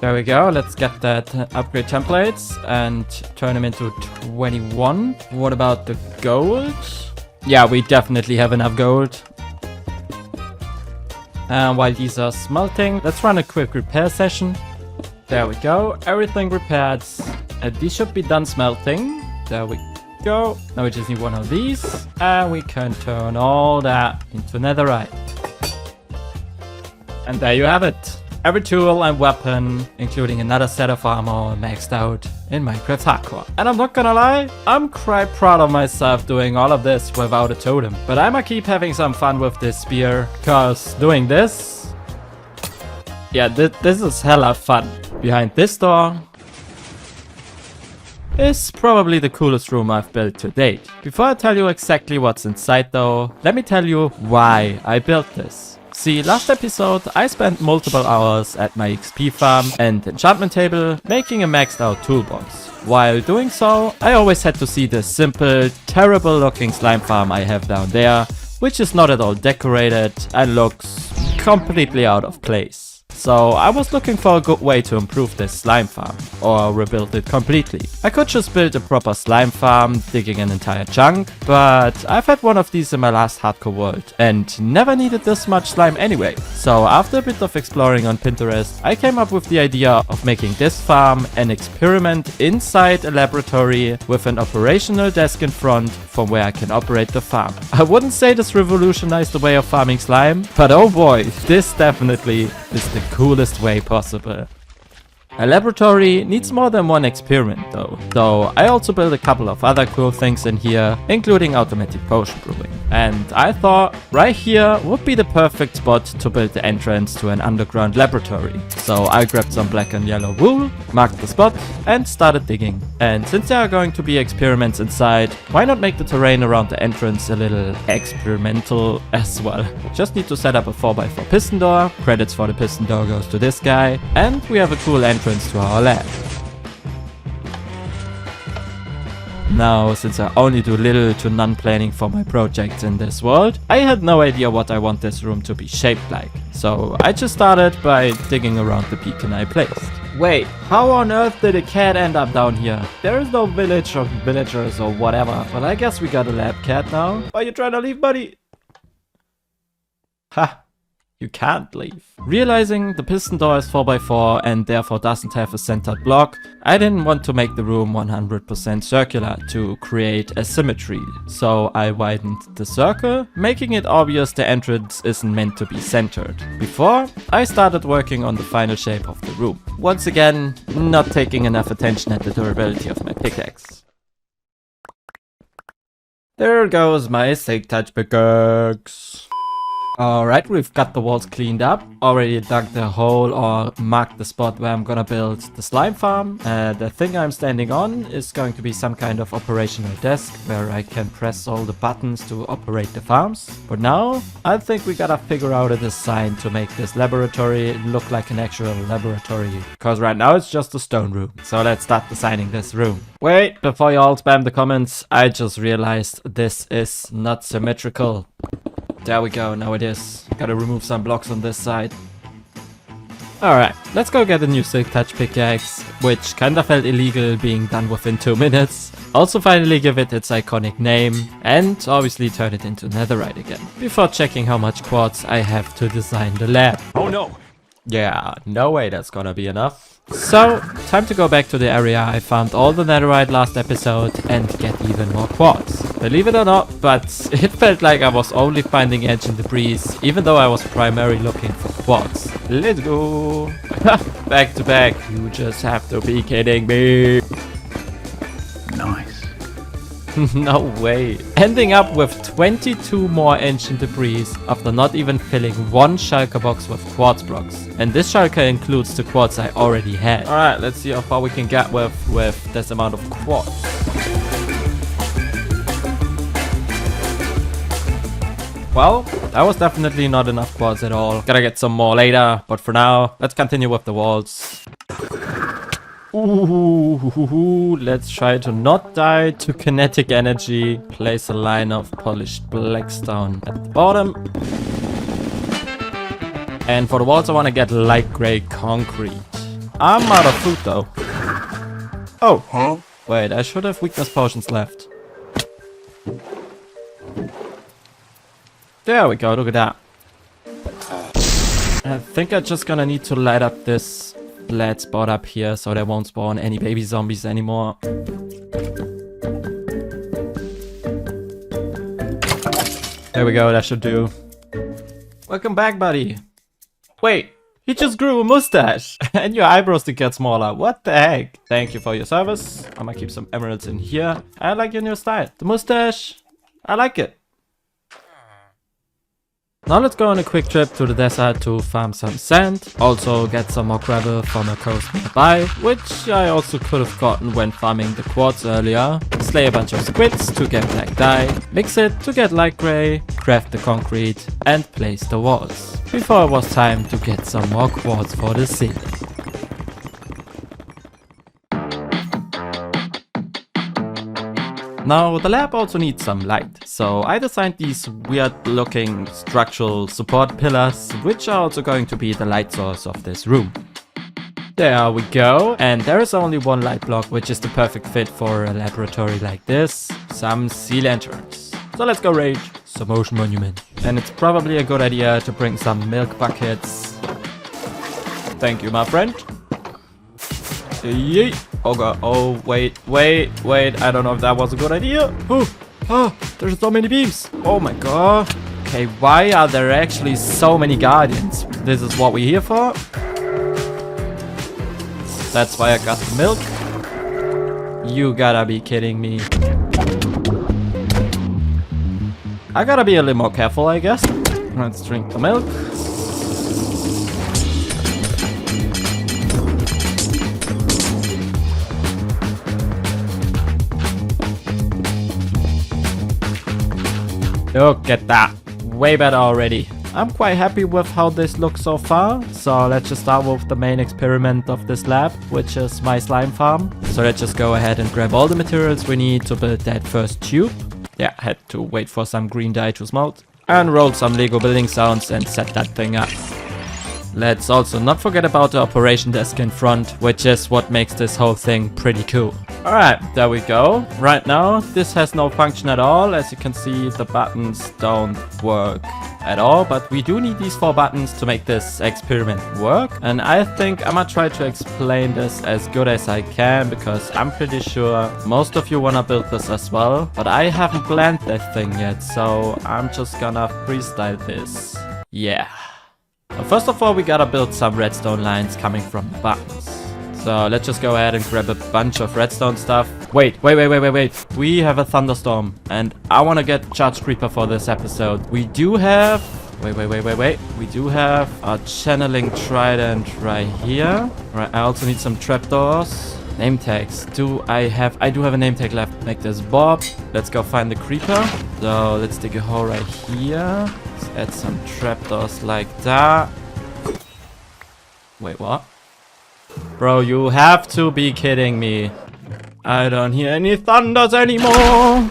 There we go, let's get that upgrade templates and turn them into 21. What about the gold? Yeah, we definitely have enough gold. And while these are smelting, let's run a quick repair session. There we go, everything repaired. These should be done smelting. There we go. Now we just need one of these. And we can turn all that into netherite. And there you have it. Every tool and weapon, including another set of armor, maxed out in Minecraft Hardcore. And I'm not gonna lie, I'm quite proud of myself doing all of this without a totem. But I'ma keep having some fun with this spear, cause doing this Yeah, this is hella fun. Behind this door is probably the coolest room I've built to date. Before I tell you exactly what's inside though, let me tell you why I built this. See, last episode I spent multiple hours at my XP farm and enchantment table making a maxed out toolbox. While doing so, I always had to see the simple, terrible looking slime farm I have down there, which is not at all decorated and looks completely out of place. So I was looking for a good way to improve this slime farm, or rebuild it completely. I could just build a proper slime farm, digging an entire chunk, but I've had one of these in my last hardcore world, and never needed this much slime anyway. So after a bit of exploring on Pinterest, I came up with the idea of making this farm an experiment inside a laboratory with an operational desk in front from where I can operate the farm. I wouldn't say this revolutionized the way of farming slime, but oh boy, this definitely is the coolest way possible. A laboratory needs more than one experiment though, so I also built a couple of other cool things in here, including automatic potion brewing. And I thought right here would be the perfect spot to build the entrance to an underground laboratory. So I grabbed some black and yellow wool, marked the spot, and started digging. And since there are going to be experiments inside, why not make the terrain around the entrance a little experimental as well? Just need to set up a 4x4 piston door, credits for the piston door goes to this guy, and we have a cool entrance to our lab. Now, since I only do little to none planning for my projects in this world, I had no idea what I want this room to be shaped like. So I just started by digging around the beacon I placed. Wait, how on earth did a cat end up down here? There is no village or villagers or whatever, but I guess we got a lab cat now. Are you trying to leave, buddy? Ha! You can't leave. Realizing the piston door is 4x4 and therefore doesn't have a centered block, I didn't want to make the room 100% circular to create a symmetry. So I widened the circle, making it obvious the entrance isn't meant to be centered. Before, I started working on the final shape of the room. Once again, not taking enough attention at the durability of my pickaxe. There goes my Silk Touch pickaxe. Alright, we've got the walls cleaned up, already dug the hole or marked the spot where I'm gonna build the slime farm. The thing I'm standing on is going to be some kind of operational desk where I can press all the buttons to operate the farms. But now, I think we gotta figure out a design to make this laboratory look like an actual laboratory. Because right now it's just a stone room. So let's start designing this room. Wait, before you all spam the comments, I just realized this is not symmetrical. There we go, now it is. Gotta remove some blocks on this side. Alright, let's go get a new Silk Touch pickaxe, which kinda felt illegal being done within 2 minutes. Also finally give it its iconic name, and obviously turn it into Netherite again. Before checking how much quartz I have to design the lab. Oh no! Yeah, no way that's gonna be enough. So, time to go back to the area I found all the Netherite last episode and get even more quartz. Believe it or not, but it felt like I was only finding ancient debris, even though I was primarily looking for quartz. Let's go! Back to back, you just have to be kidding me! Nice. No way. Ending up with 22 more ancient debris after not even filling one shulker box with quartz blocks. And this shulker includes the quartz I already had. Alright, let's see how far we can get with this amount of quartz. Well, that was definitely not enough quartz at all. Gotta get some more later, but for now, let's continue with the walls. Ooh, let's try to not die to kinetic energy. Place a line of polished blackstone at the bottom. And for the walls I want to get light gray concrete. I'm out of food though. Oh, Huh? wait, I should have weakness potions left. There we go, look at that. I think I'm just gonna need to light up this flat spot up here so there won't spawn any baby zombies anymore. There we go, that should do. Welcome back, buddy. Wait, he just grew a mustache and your eyebrows did get smaller. What the heck? Thank you for your service. I'm gonna keep some emeralds in here. I like your new style. The mustache, I like it. Now let's go on a quick trip to the desert to farm some sand. Also get some more gravel from a coast nearby, which I also could have gotten when farming the quartz earlier. Slay a bunch of squids to get black dye, mix it to get light gray, craft the concrete and place the walls. Before it was time to get some more quartz for the ceiling. Now the lab also needs some light, so I designed these weird looking structural support pillars, which are also going to be the light source of this room. There we go, and there is only one light block, which is the perfect fit for a laboratory like this, some sea lanterns. So let's go raid some ocean monument. And it's probably a good idea to bring some milk buckets. Thank you, my friend. Yeet. Oh god, oh wait, I don't know if that was a good idea. Oh, there's so many beams. Oh my god. Okay, why are there actually so many guardians? This is what we're here for. That's why I got the milk. You gotta be kidding me. I gotta be a little more careful, I guess. Let's drink the milk. Look at that. Way better already. I'm quite happy with how this looks so far. So let's just start with the main experiment of this lab, which is my slime farm. So let's just go ahead and grab all the materials we need to build that first tube. Yeah, had to wait for some green dye to smelt. And roll some Lego building sounds and set that thing up. Let's also not forget about the operation desk in front, which is what makes this whole thing pretty cool. Alright, there we go. Right now, this has no function at all. As you can see, the buttons don't work at all, but we do need these 4 buttons to make this experiment work. And I think I'm gonna try to explain this as good as I can, because I'm pretty sure most of you wanna build this as well. But I haven't planned that thing yet, so I'm just gonna freestyle this. Yeah. First of all, we gotta build some redstone lines coming from the buttons. So let's just go ahead and grab a bunch of redstone stuff. Wait. We have a thunderstorm and I wanna get Charge Creeper for this episode. We do have... Wait. We do have a channeling trident right here. Right, I also need some trapdoors. Name tags. I do have a name tag left. Make this Bob. Let's go find the creeper. So let's dig a hole right here. Let's add some trapdoors like that. Wait, what? Bro, you have to be kidding me. I don't hear any thunders anymore.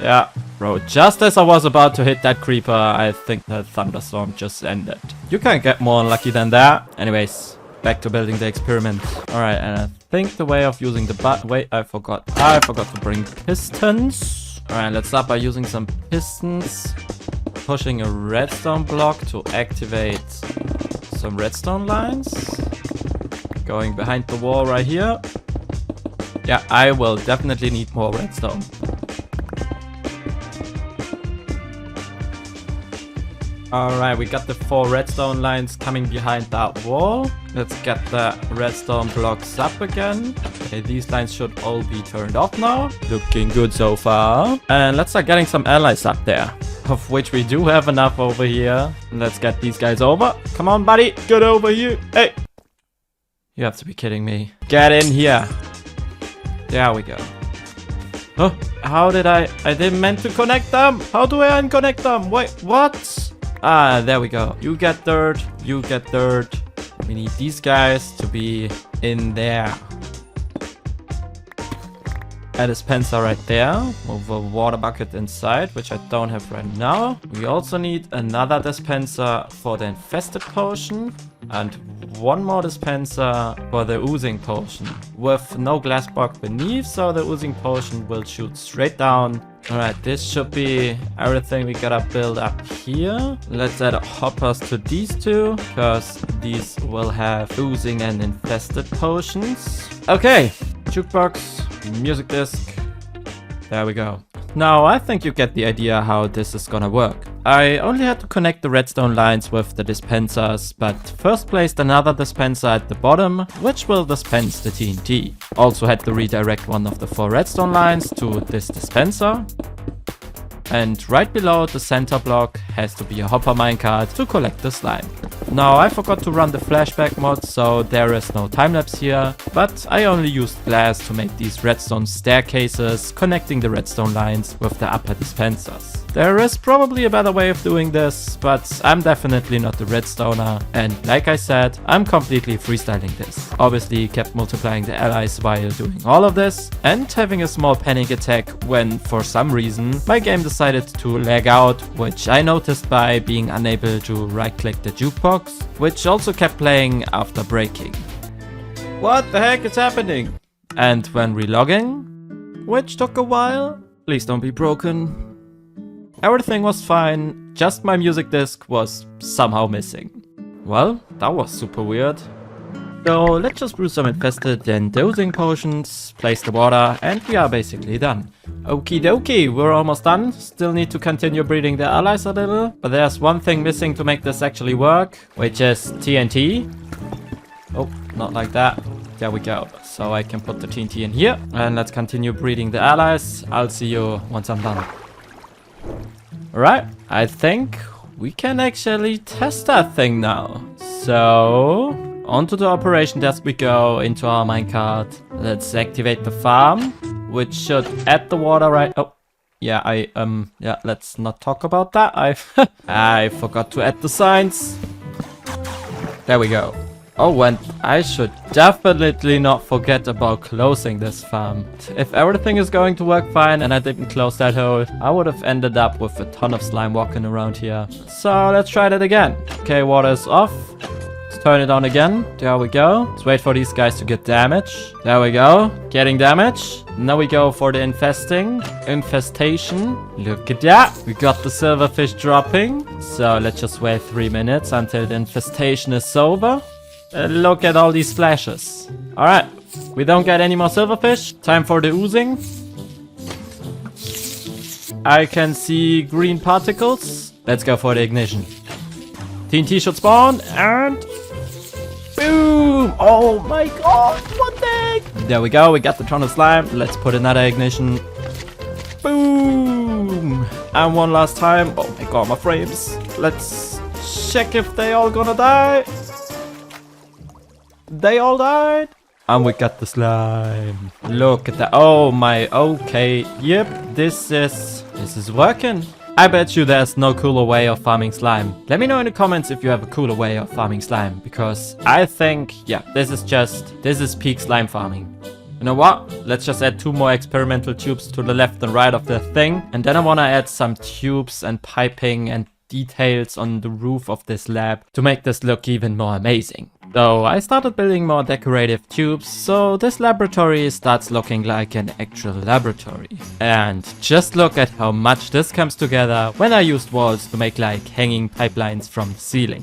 Yeah, bro, just as I was about to hit that creeper, I think the thunderstorm just ended. You can't get more unlucky than that. Anyways, back to building the experiment. Alright, and I think the way of using the wait, I forgot to bring pistons. Alright, let's start by using some pistons. Pushing a redstone block to activate some redstone lines. Going behind the wall right here. Yeah, I will definitely need more redstone. Alright, we got the 4 redstone lines coming behind that wall. Let's get the redstone blocks up again. Okay, these lines should all be turned off now. Looking good so far. And let's start getting some allies up there, of which we do have enough over here. Let's get these guys over. Come on, buddy. Get over here. Hey. You have to be kidding me. Get in here. There we go. Oh, how did I didn't meant to connect them. How do I unconnect them? Wait, what? Ah, there we go. You get dirt. You get dirt. We need these guys to be in there. A dispenser right there with a water bucket inside, which I don't have right now. We also need another dispenser for the infested potion and one more dispenser for the oozing potion with no glass block beneath, so the oozing potion will shoot straight down. Alright, this should be everything we gotta build up here. Let's add hoppers to these 2, because these will have oozing and infested potions. Okay, jukebox. Music disc. There we go. Now I think you get the idea how this is gonna work. I only had to connect the redstone lines with the dispensers, but first placed another dispenser at the bottom, which will dispense the TNT. Also had to redirect one of the 4 redstone lines to this dispenser. And right below the center block has to be a hopper minecart to collect the slime. Now I forgot to run the flashback mod, so there is no time-lapse here, but I only used glass to make these redstone staircases connecting the redstone lines with the upper dispensers. There is probably a better way of doing this, but I'm definitely not the redstoner, and like I said, I'm completely freestyling this. Obviously kept multiplying the allies while doing all of this, and having a small panic attack when for some reason my game decided to lag out, which I noticed by being unable to right click the jukebox, which also kept playing after breaking. What the heck is happening? And when relogging, which took a while, please don't be broken. Everything was fine, just my music disc was somehow missing. Well, that was super weird. So let's just brew some infested and dosing potions, place the water, and we are basically done. Okie dokie, we're almost done. Still need to continue breeding the allies a little, but there's one thing missing to make this actually work, which is TNT. Oh, not like that. There we go. So I can put the TNT in here, and let's continue breeding the allies. I'll see you once I'm done. Alright, I think we can actually test that thing now. So, onto the operation desk we go, into our minecart. Let's activate the farm, which should add the water right... Oh, yeah, yeah, let's not talk about that. I forgot to add the signs. There we go. Oh, and I should definitely not forget about closing this farm. If everything is going to work fine and I didn't close that hole, I would have ended up with a ton of slime walking around here. So let's try that again. Okay, water is off. Let's turn it on again. There we go. Let's wait for these guys to get damage. There we go. Getting damage. Now we go for the infestation. Look at that. We got the silverfish dropping. So let's just wait 3 minutes until the infestation is over. Look at all these flashes. Alright, we don't get any more silverfish. Time for the oozing. I can see green particles. Let's go for the ignition. TNT should spawn and... boom! Oh my god, what the heck? There we go, we got the ton of slime. Let's put another ignition. Boom! And one last time. Oh my god, my frames. Let's check if they all gonna die. They all died. And we got the slime. Look at that. Oh my, okay. Yep, this is working. I bet you there's no cooler way of farming slime. Let me know in the comments if you have a cooler way of farming slime. Because I think, yeah, this is peak slime farming. You know what? Let's just add 2 more experimental tubes to the left and right of the thing. And then I want to add some tubes and piping and details on the roof of this lab to make this look even more amazing. So I started building more decorative tubes, so this laboratory starts looking like an actual laboratory. And just look at how much this comes together when I used walls to make like hanging pipelines from the ceiling.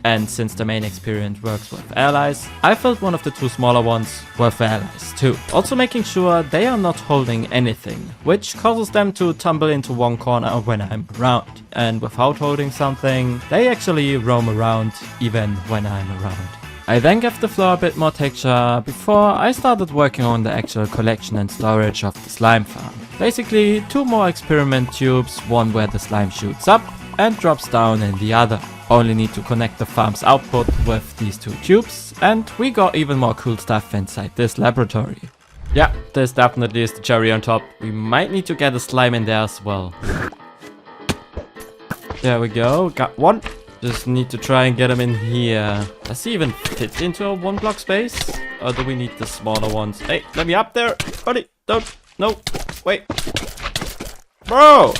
And since the main experiment works with allies, I filled one of the 2 smaller ones with allies too. Also making sure they are not holding anything, which causes them to tumble into one corner when I'm around. And without holding something, they actually roam around even when I'm around. I then gave the floor a bit more texture before I started working on the actual collection and storage of the slime farm. Basically 2 more experiment tubes, one where the slime shoots up and drops down in the other. Only need to connect the farm's output with these 2 tubes, and we got even more cool stuff inside this laboratory. Yeah, this definitely is the cherry on top. We might need to get a slime in there as well. There we go, got one. Just need to try and get him in here. Does he even fit into a 1 block space? Or do we need the smaller ones? Hey, let me up there, buddy. Don't, no, wait. Bro!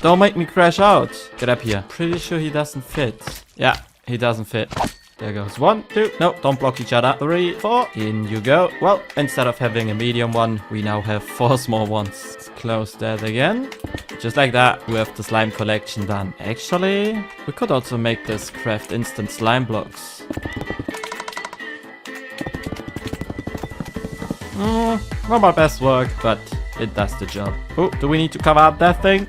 Don't make me crash out. Get up here. Pretty sure he doesn't fit. Yeah, he doesn't fit. There goes 1, 2. No, don't block each other. 3, 4. In you go. Well, instead of having a medium one, we now have 4 small ones. Let's close that again. Just like that, we have the slime collection done. Actually, we could also make this craft instant slime blocks. Not my best work, but it does the job. Oh, do we need to cover up that thing?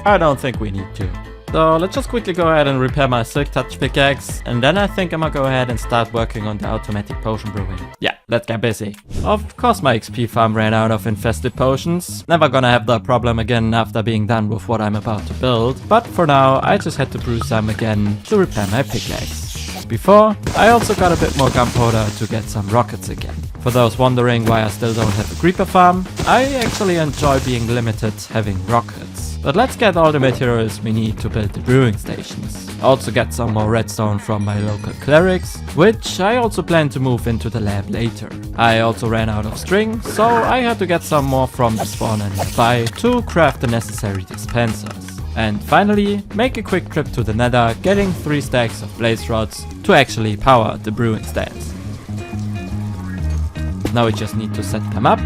I don't think we need to. So let's just quickly go ahead and repair my Silk Touch pickaxe. And then I think I'm gonna go ahead and start working on the automatic potion brewing. Yeah, let's get busy. Of course my XP farm ran out of infested potions. Never gonna have that problem again after being done with what I'm about to build. But for now, I just had to brew some again to repair my pickaxe. Before, I also got a bit more gunpowder to get some rockets again. For those wondering why I still don't have a creeper farm, I actually enjoy being limited having rockets. But let's get all the materials we need to build the brewing stations. Also get some more redstone from my local clerics, which I also plan to move into the lab later. I also ran out of string, so I had to get some more from the spawner nearby to craft the necessary dispensers. And finally, make a quick trip to the Nether, getting 3 stacks of blaze rods to actually power the brewing stands. Now we just need to set them up.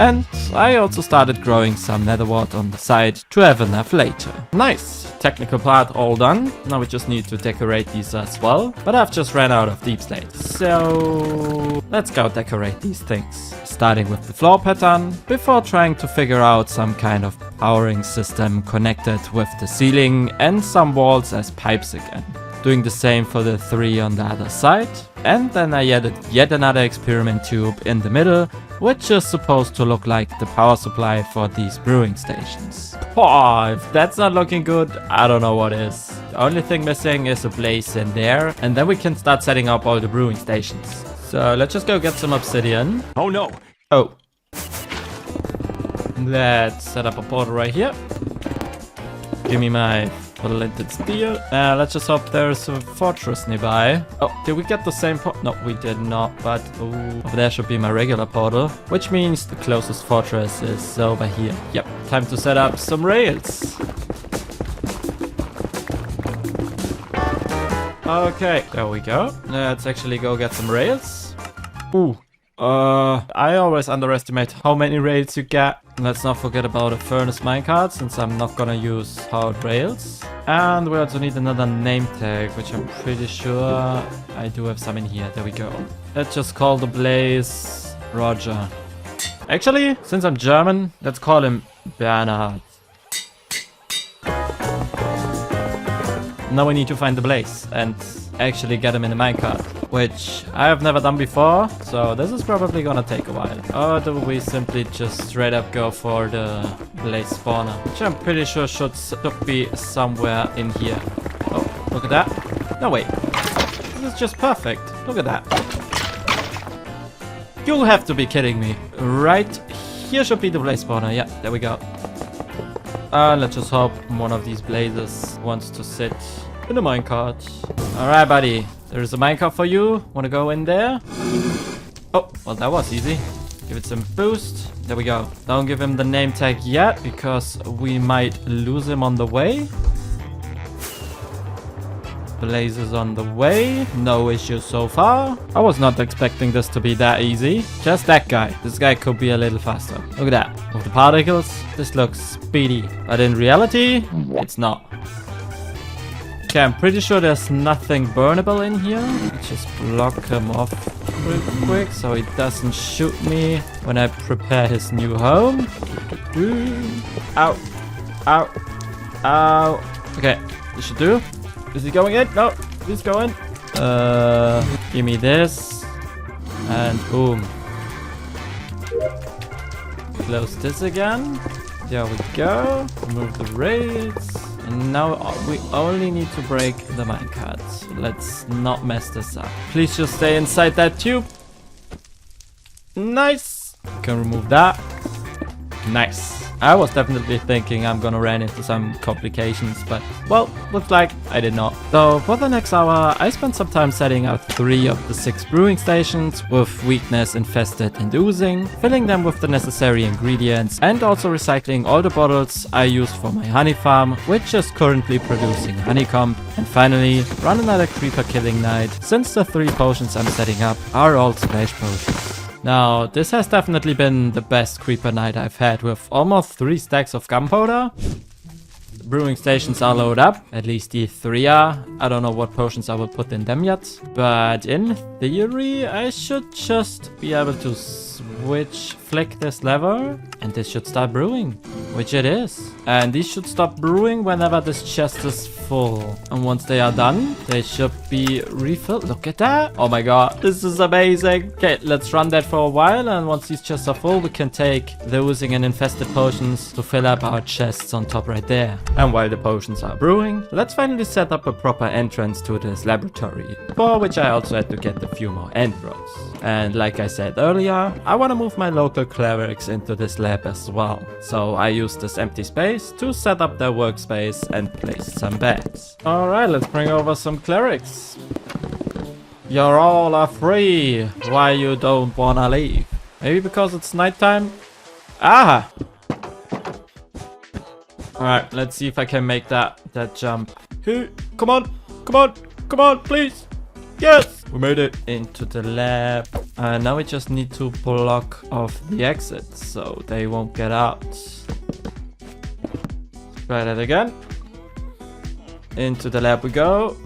And I also started growing some nether wart on the side to have enough later. Nice! Technical part all done. Now we just need to decorate these as well. But I've just ran out of deep slate. So let's go decorate these things. Starting with the floor pattern, before trying to figure out some kind of powering system connected with the ceiling and some walls as pipes again. Doing the same for the 3 on the other side. And then I added yet another experiment tube in the middle, which is supposed to look like the power supply for these brewing stations. Oh, if that's not looking good, I don't know what is. The only thing missing is a blaze in there, and then we can start setting up all the brewing stations. So let's just go get some obsidian. Oh no! Oh. Let's set up a portal right here. Give me my linted steel. Let's just hope there's a fortress nearby. Oh, did we get the same No, we did not, but over there should be my regular portal, which means the closest fortress is over here. Yep, time to set up some rails. Okay, there we go. Let's actually go get some rails. Ooh. I always underestimate how many rails you get. Let's not forget about a furnace minecart, since I'm not gonna use powered rails. And we also need another name tag, which I'm pretty sure I do have some in here. There we go. Let's just call the blaze Roger. Actually, since I'm German, let's call him Bernhard. Now we need to find the blaze and actually get him in the minecart, which I have never done before, so this is probably gonna take a while. Or do we simply just straight up go for the blaze spawner, which I'm pretty sure should be somewhere in here. Oh, look at that. No, wait. This is just perfect. Look at that. You have to be kidding me. Right here should be the blaze spawner. Yeah, there we go. Let's just hope one of these blazes wants to sit in a minecart. Alright, buddy. There's a minecart for you. Wanna go in there? Oh, well, that was easy. Give it some boost. There we go. Don't give him the name tag yet, because we might lose him on the way. Blazes on the way. No issues so far. I was not expecting this to be that easy. Just that guy. This guy could be a little faster. Look at that. With the particles, this looks speedy. But in reality, it's not. Okay, I'm pretty sure there's nothing burnable in here. Just block him off real quick so he doesn't shoot me when I prepare his new home. Ow. Ow. Ow. Okay, this should do. Is he going in? No, he's going. Give me this. And boom. Close this again. There we go. Remove the rails. And now we only need to break the minecart. So let's not mess this up. Please just stay inside that tube. Nice. Can remove that. Nice. I was definitely thinking I'm gonna run into some complications, but well, looks like I did not. So for the next hour, I spent some time setting out 3 of the 6 brewing stations with weakness infested and oozing, filling them with the necessary ingredients, and also recycling all the bottles I used for my honey farm, which is currently producing honeycomb. And finally, run another creeper killing night, since the 3 potions I'm setting up are all splash potions. Now, this has definitely been the best creeper night I've had, with almost 3 stacks of gunpowder. The brewing stations are loaded up, at least the 3 are. I don't know what potions I will put in them yet, but in theory I should just be able to flick this lever and this should start brewing. which it is. And these should stop brewing whenever this chest is full. And once they are done, they should be refilled. Look at that. Oh my god, this is amazing. Okay, let's run that for a while. And once these chests are full, we can take the oozing and infested potions to fill up our chests on top right there. And while the potions are brewing, let's finally set up a proper entrance to this laboratory, for which I also had to get a few more end rows. And like I said earlier, I want to move my local clerics into this lab as well. So I use this empty space to set up their workspace and place some beds. Alright, let's bring over some clerics. You're all are free. Why you don't wanna leave? Maybe because it's nighttime? Ah! Alright, let's see if I can make that jump. Hey, come on, please. Yes! We made it into the lab. Now we just need to block off the exits so they won't get out. Try that again. Into the lab we go.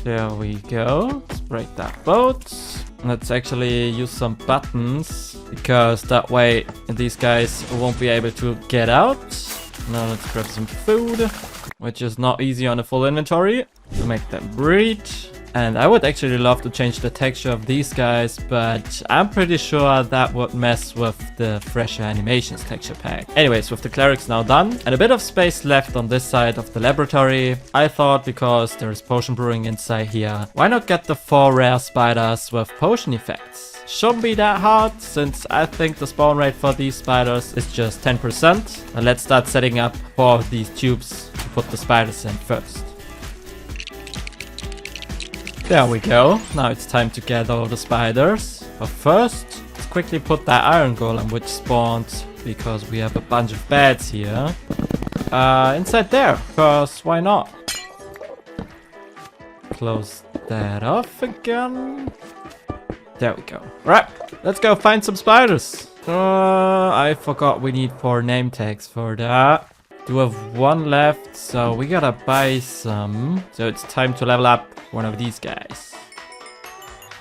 There we go. Let's break that boat. Let's actually use some buttons, because that way these guys won't be able to get out. Now let's grab some food, which is not easy on a full inventory, to make them breed. And I would actually love to change the texture of these guys, but I'm pretty sure that would mess with the fresher animations texture pack. Anyways, with the clerics now done and a bit of space left on this side of the laboratory, I thought, because there is potion brewing inside here, why not get the 4 rare spiders with potion effects? Shouldn't be that hard, since I think the spawn rate for these spiders is just 10%. And let's start setting up 4 of these tubes to put the spiders in first. There we go. Now it's time to gather all the spiders. But first, let's quickly put that iron golem which spawned, because we have a bunch of beds here, inside there. Cause why not? Close that off again. There we go. Right, let's go find some spiders. I forgot we need 4 name tags for that. Do have 1 left, so we gotta buy some. So it's time to level up one of these guys.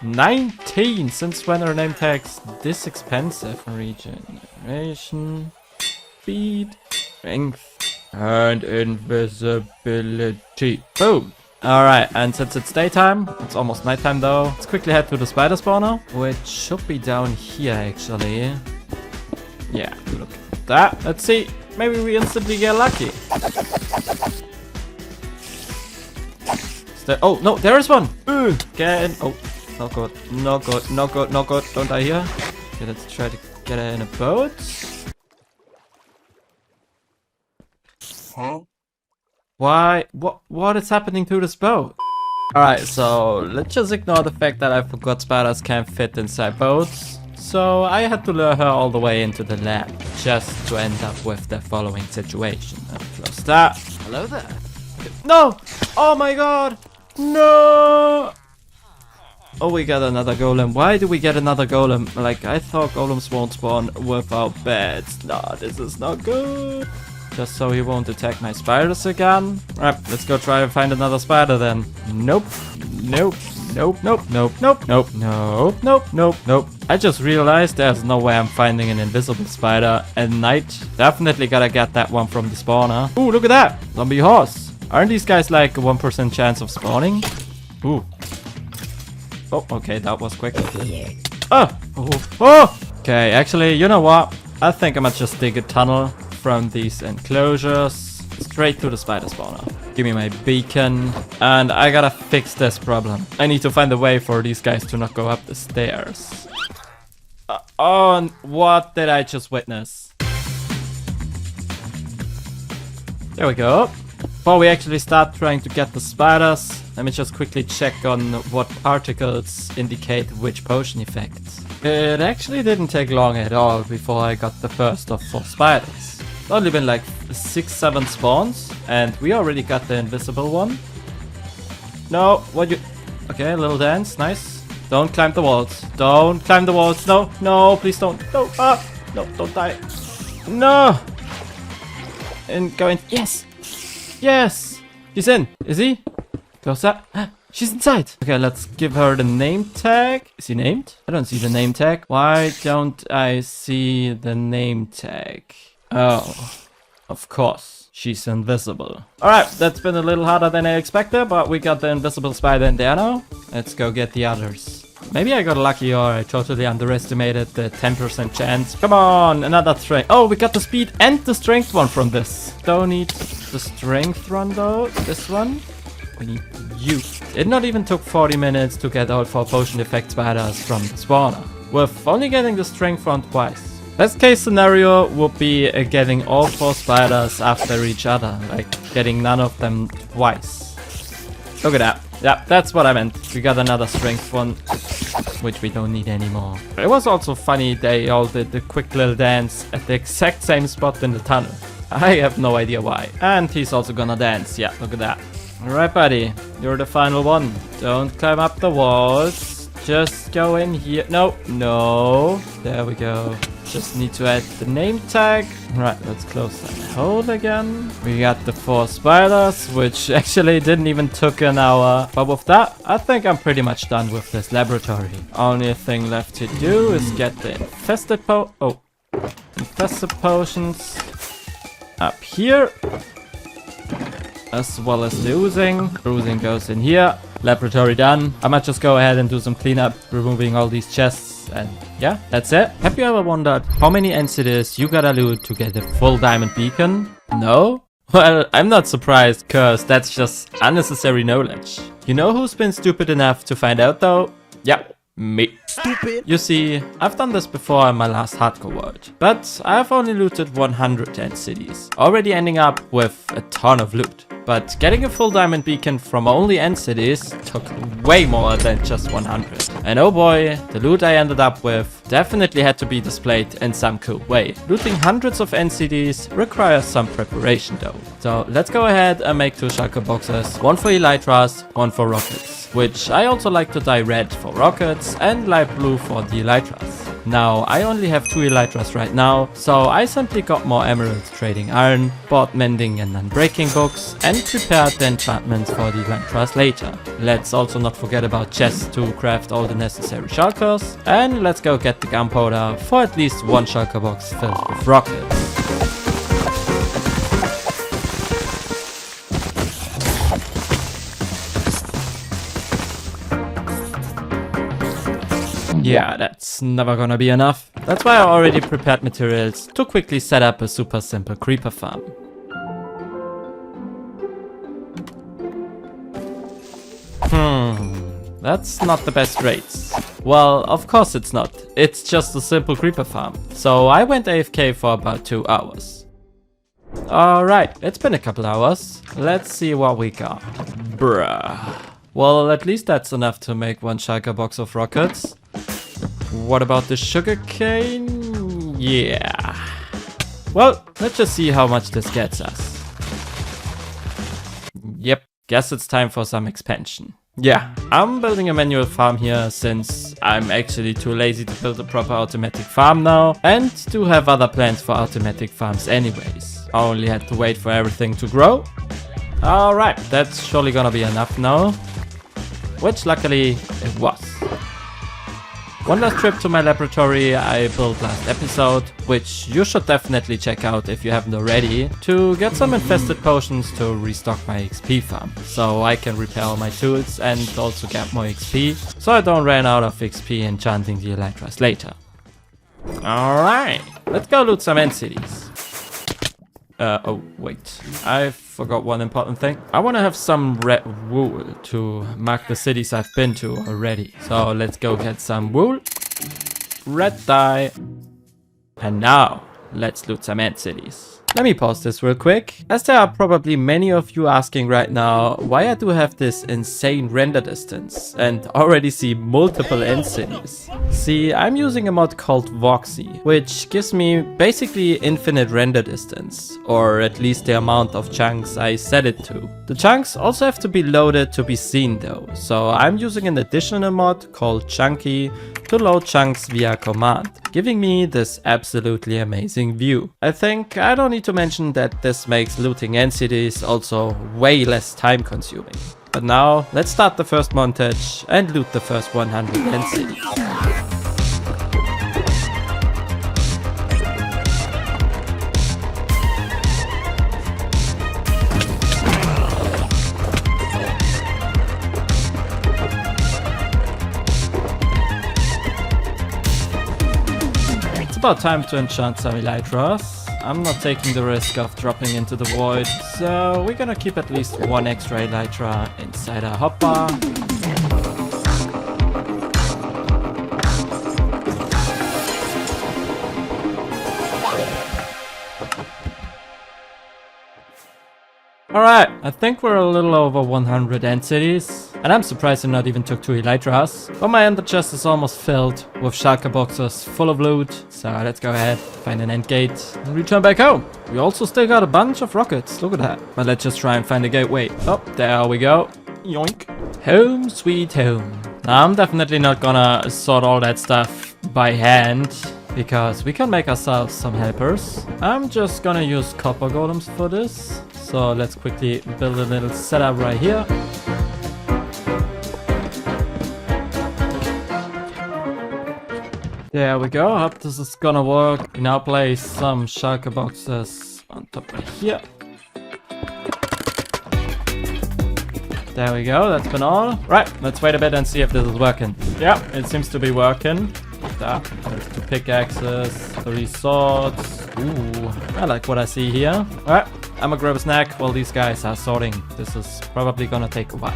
19! Since when are name tags this expensive? Regeneration, speed, strength, and invisibility. Boom! Alright, and since it's daytime, it's almost nighttime though, let's quickly head to the spider spawner, which should be down here actually. Yeah, look at that. Let's see. Maybe we instantly get lucky. Oh, no, there is one. Again. Oh, not good. Not good. Not good. Not good. Don't die here. Okay, let's try to get her in a boat. Huh? Why? What is happening to this boat? Alright, so let's just ignore the fact that I forgot spiders can't fit inside boats. So I had to lure her all the way into the lab, just to end up with the following situation. Close that. Hello there. No! Oh my god! No! Oh, we got another golem. Why do we get another golem? Like, I thought golems won't spawn without beds. Nah, this is not good. Just so he won't attack my spiders again. Alright, let's go try and find another spider then. Nope. Nope. Nope, nope, nope, nope, nope, nope, nope, nope, nope. I just realized there's no way I'm finding an invisible spider at night. Definitely gotta get that one from the spawner. Ooh, look at that! Zombie horse. Aren't these guys like a 1% chance of spawning? Ooh. Oh, okay, that was quick. Oh! Oh! Oh! Okay, actually, you know what? I think I might just dig a tunnel from these enclosures straight to the spider spawner. Give me my beacon. And I gotta fix this problem. I need to find a way for these guys to not go up the stairs. Oh, and what did I just witness? There we go. Before we actually start trying to get the spiders, let me just quickly check on what particles indicate which potion effects. It actually didn't take long at all before I got the first of 4 spiders. It's only been like 6-7 spawns, and we already got the invisible one. No, what you... Okay, a little dance, nice. Don't climb the walls. Don't climb the walls. No, no, please don't. No, no, don't die. No! And go in. Yes! Yes! He's in. Is he? Close that. She's inside. Okay, let's give her the name tag. Is he named? I don't see the name tag. Why don't I see the name tag? Oh, of course. She's invisible. Alright, that's been a little harder than I expected, but we got the invisible spider in there now. Let's go get the others. Maybe I got lucky or I totally underestimated the 10% chance. Come on, another strength. Oh, we got the speed and the strength one from this. Don't need the strength one though. This one. We need you. It not even took 40 minutes to get all 4 potion effect spiders from the spawner. With only getting the strength one twice. Best case scenario would be getting all 4 spiders after each other. Like getting none of them twice. Look at that. Yeah, that's what I meant. We got another strength one, which we don't need anymore. It was also funny they all did the quick little dance at the exact same spot in the tunnel. I have no idea why. And he's also gonna dance. Yeah, look at that. Alright, buddy. You're the final one. Don't climb up the walls. Just go in here. No, no. There we go. Just need to add the name tag. Right, let's close that hole again. We got the 4 spiders, which actually didn't even took an hour. But with that, I think I'm pretty much done with this laboratory. Only thing left to do is get the infested potions up here. As well as the oozing. Oozing goes in here. Laboratory done. I might just go ahead and do some cleanup, removing all these chests. And yeah, that's it. Have you ever wondered how many entities you gotta loot to get a full diamond beacon? No? Well, I'm not surprised, cause that's just unnecessary knowledge. You know who's been stupid enough to find out though? Yeah, me. Stupid. You see, I've done this before in my last hardcore world, but I've only looted 100 end cities, already ending up with a ton of loot. But getting a full diamond beacon from only end cities took way more than just 100. And oh boy, the loot I ended up with definitely had to be displayed in some cool way. Looting hundreds of end cities requires some preparation though. So let's go ahead and make 2 shulker boxes, one for Elytras, one for rockets. Which I also like to dye red for rockets and light blue for the Elytras. Now, I only have 2 Elytras right now, so I simply got more emeralds trading iron, bought mending and unbreaking books, and prepared the enchantments for the Elytras later. Let's also not forget about chests to craft all the necessary shulkers, and let's go get the gunpowder for at least 1 shulker box filled with rockets. Yeah, that's never gonna be enough. That's why I already prepared materials to quickly set up a super simple creeper farm. That's not the best rates. Well, of course it's not. It's just a simple creeper farm. So I went AFK for about 2 hours. Alright, it's been a couple hours. Let's see what we got. Bruh. Well, at least that's enough to make 1 shulker box of rockets. What about the sugarcane? Yeah. Well, let's just see how much this gets us. Yep, guess it's time for some expansion. Yeah, I'm building a manual farm here since I'm actually too lazy to build a proper automatic farm now and do have other plans for automatic farms anyways. I only had to wait for everything to grow. Alright, that's surely gonna be enough now. Which luckily it was. One last trip to my laboratory I built last episode, which you should definitely check out if you haven't already, to get some infested potions to restock my XP farm, so I can repair all my tools and also get more XP, so I don't run out of XP enchanting the Elytras later. Alright, let's go loot some end cities. Oh wait, I forgot one important thing. I want to have some red wool to mark the cities I've been to already. So let's go get some wool, red dye, and now let's loot some end cities. Let me pause this real quick, as there are probably many of you asking right now why I do have this insane render distance and already see multiple end cities. See, I'm using a mod called Voxy, which gives me basically infinite render distance, or at least the amount of chunks I set it to. The chunks also have to be loaded to be seen though, so I'm using an additional mod called Chunky to load chunks via command, giving me this absolutely amazing view. I think I don't need to mention that this makes looting end cities also way less time consuming. But now, let's start the first montage and loot the first 100 densities. It's about time to enchant some Elytras. I'm not taking the risk of dropping into the void, so we're gonna keep at least one extra Elytra inside our hotbar. Alright, I think we're a little over 100 entities, and I'm surprised I not even took 2 Elytras. But my ender chest is almost filled with shulker boxes full of loot, so let's go ahead, find an end gate, and return back home. We also still got a bunch of rockets, look at that. But let's just try and find a gateway. Oh, there we go. Yoink. Home sweet home. Now, I'm definitely not gonna sort all that stuff by hand, because we can make ourselves some helpers. I'm just gonna use copper golems for this. So let's quickly build a little setup right here. There we go. Hope this is gonna work. We now place some shulker boxes on top right here. There we go. That's been all. Right. Let's wait a bit and see if this is working. Yeah, it seems to be working. There's 2 pickaxes, 3 swords. Ooh, I like what I see here. Alright, I'm gonna grab a snack while these guys are sorting. This is probably gonna take a while.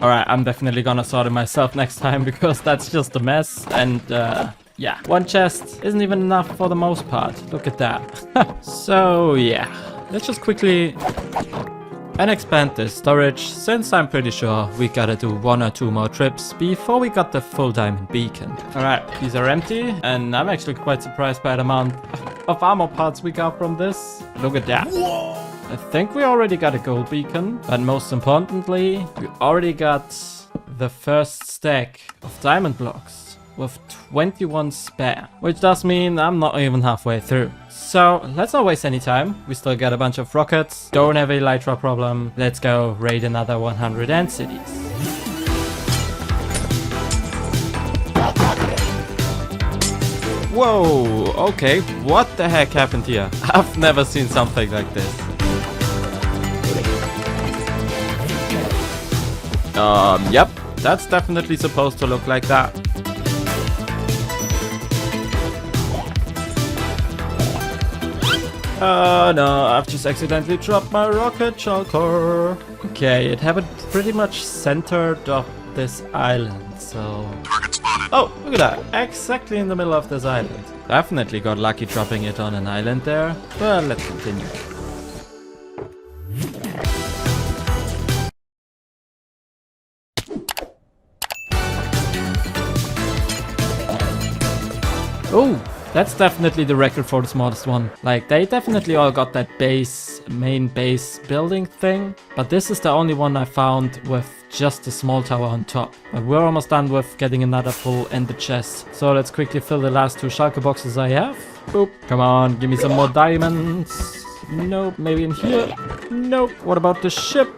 Alright, I'm definitely gonna sort it myself next time because that's just a mess. And yeah, 1 chest isn't even enough for the most part. Look at that. So yeah, let's just quickly and expand this storage, since I'm pretty sure we gotta do 1 or 2 more trips before we got the full diamond beacon. Alright, these are empty, and I'm actually quite surprised by the amount of armor parts we got from this. Look at that. I think we already got a gold beacon, but most importantly, we already got the first stack of diamond blocks with 21 spare, which does mean I'm not even halfway through. So let's not waste any time. We still got a bunch of rockets, don't have a Elytra problem. Let's go raid another 100 ant cities. Whoa, okay, what the heck happened here? I've never seen something like this. Yep, that's definitely supposed to look like that. No, I've just accidentally dropped my rocket shulker. Okay, it happened pretty much centered of this island, so... Oh, look at that, exactly in the middle of this island. Definitely got lucky dropping it on an island there, but let's continue. Oh, that's definitely the record for the smallest one. Like, they definitely all got that main base building thing. But this is the only one I found with just a small tower on top. But we're almost done with getting another full ender chest. So let's quickly fill the last 2 shulker boxes I have. Boop. Come on, give me some more diamonds. Nope, maybe in here. Nope. What about the ship?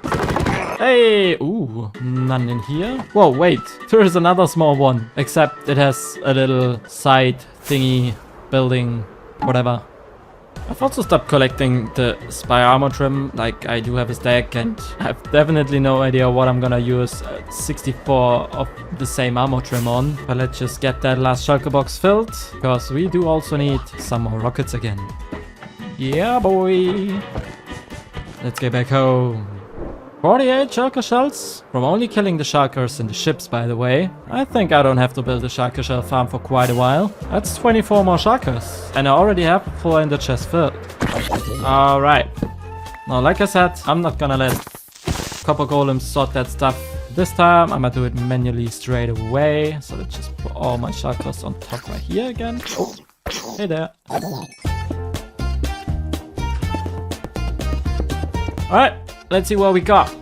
Hey! Ooh, none in here. Whoa, wait. There is another small one. Except it has a little side thingy building, whatever. I've also stopped collecting the spy armor trim. Like, I do have a stack and I've definitely no idea what I'm gonna use 64 of the same armor trim on. But let's just get that last shulker box filled, because we do also need some more rockets again. Yeah, boy. Let's get back home. 48 shulker shells? From only killing the shulkers in the ships, by the way. I think I don't have to build a shulker shell farm for quite a while. That's 24 more shulkers. And I already have a full ender chest filled. Alright. Now, like I said, I'm not gonna let copper golems sort that stuff this time. I'm gonna do it manually straight away. So let's just put all my shulkers on top right here again. Oh, hey there. Alright. Let's see what we got.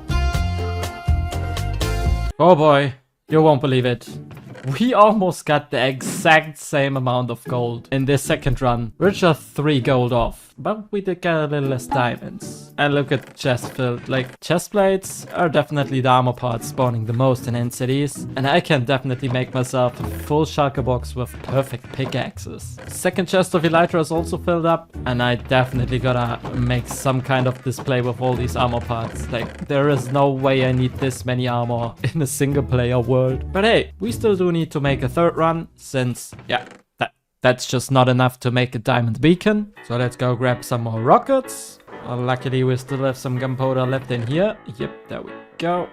Oh boy, you won't believe it. We almost got the exact same amount of gold in this second run. We're just 3 gold off. but we did get a little less diamonds. And look at the chest filled. Like, chest plates are definitely the armor parts spawning the most in end cities, and I can definitely make myself a full shulker box with perfect pickaxes. Second chest of Elytra is also filled up, and I definitely gotta make some kind of display with all these armor parts. Like, there is no way I need this many armor in a single player world. But hey, we still do need to make a third run, since, yeah, that's just not enough to make a diamond beacon. So let's go grab some more rockets. Luckily, we still have some gunpowder left in here. Yep, there we go.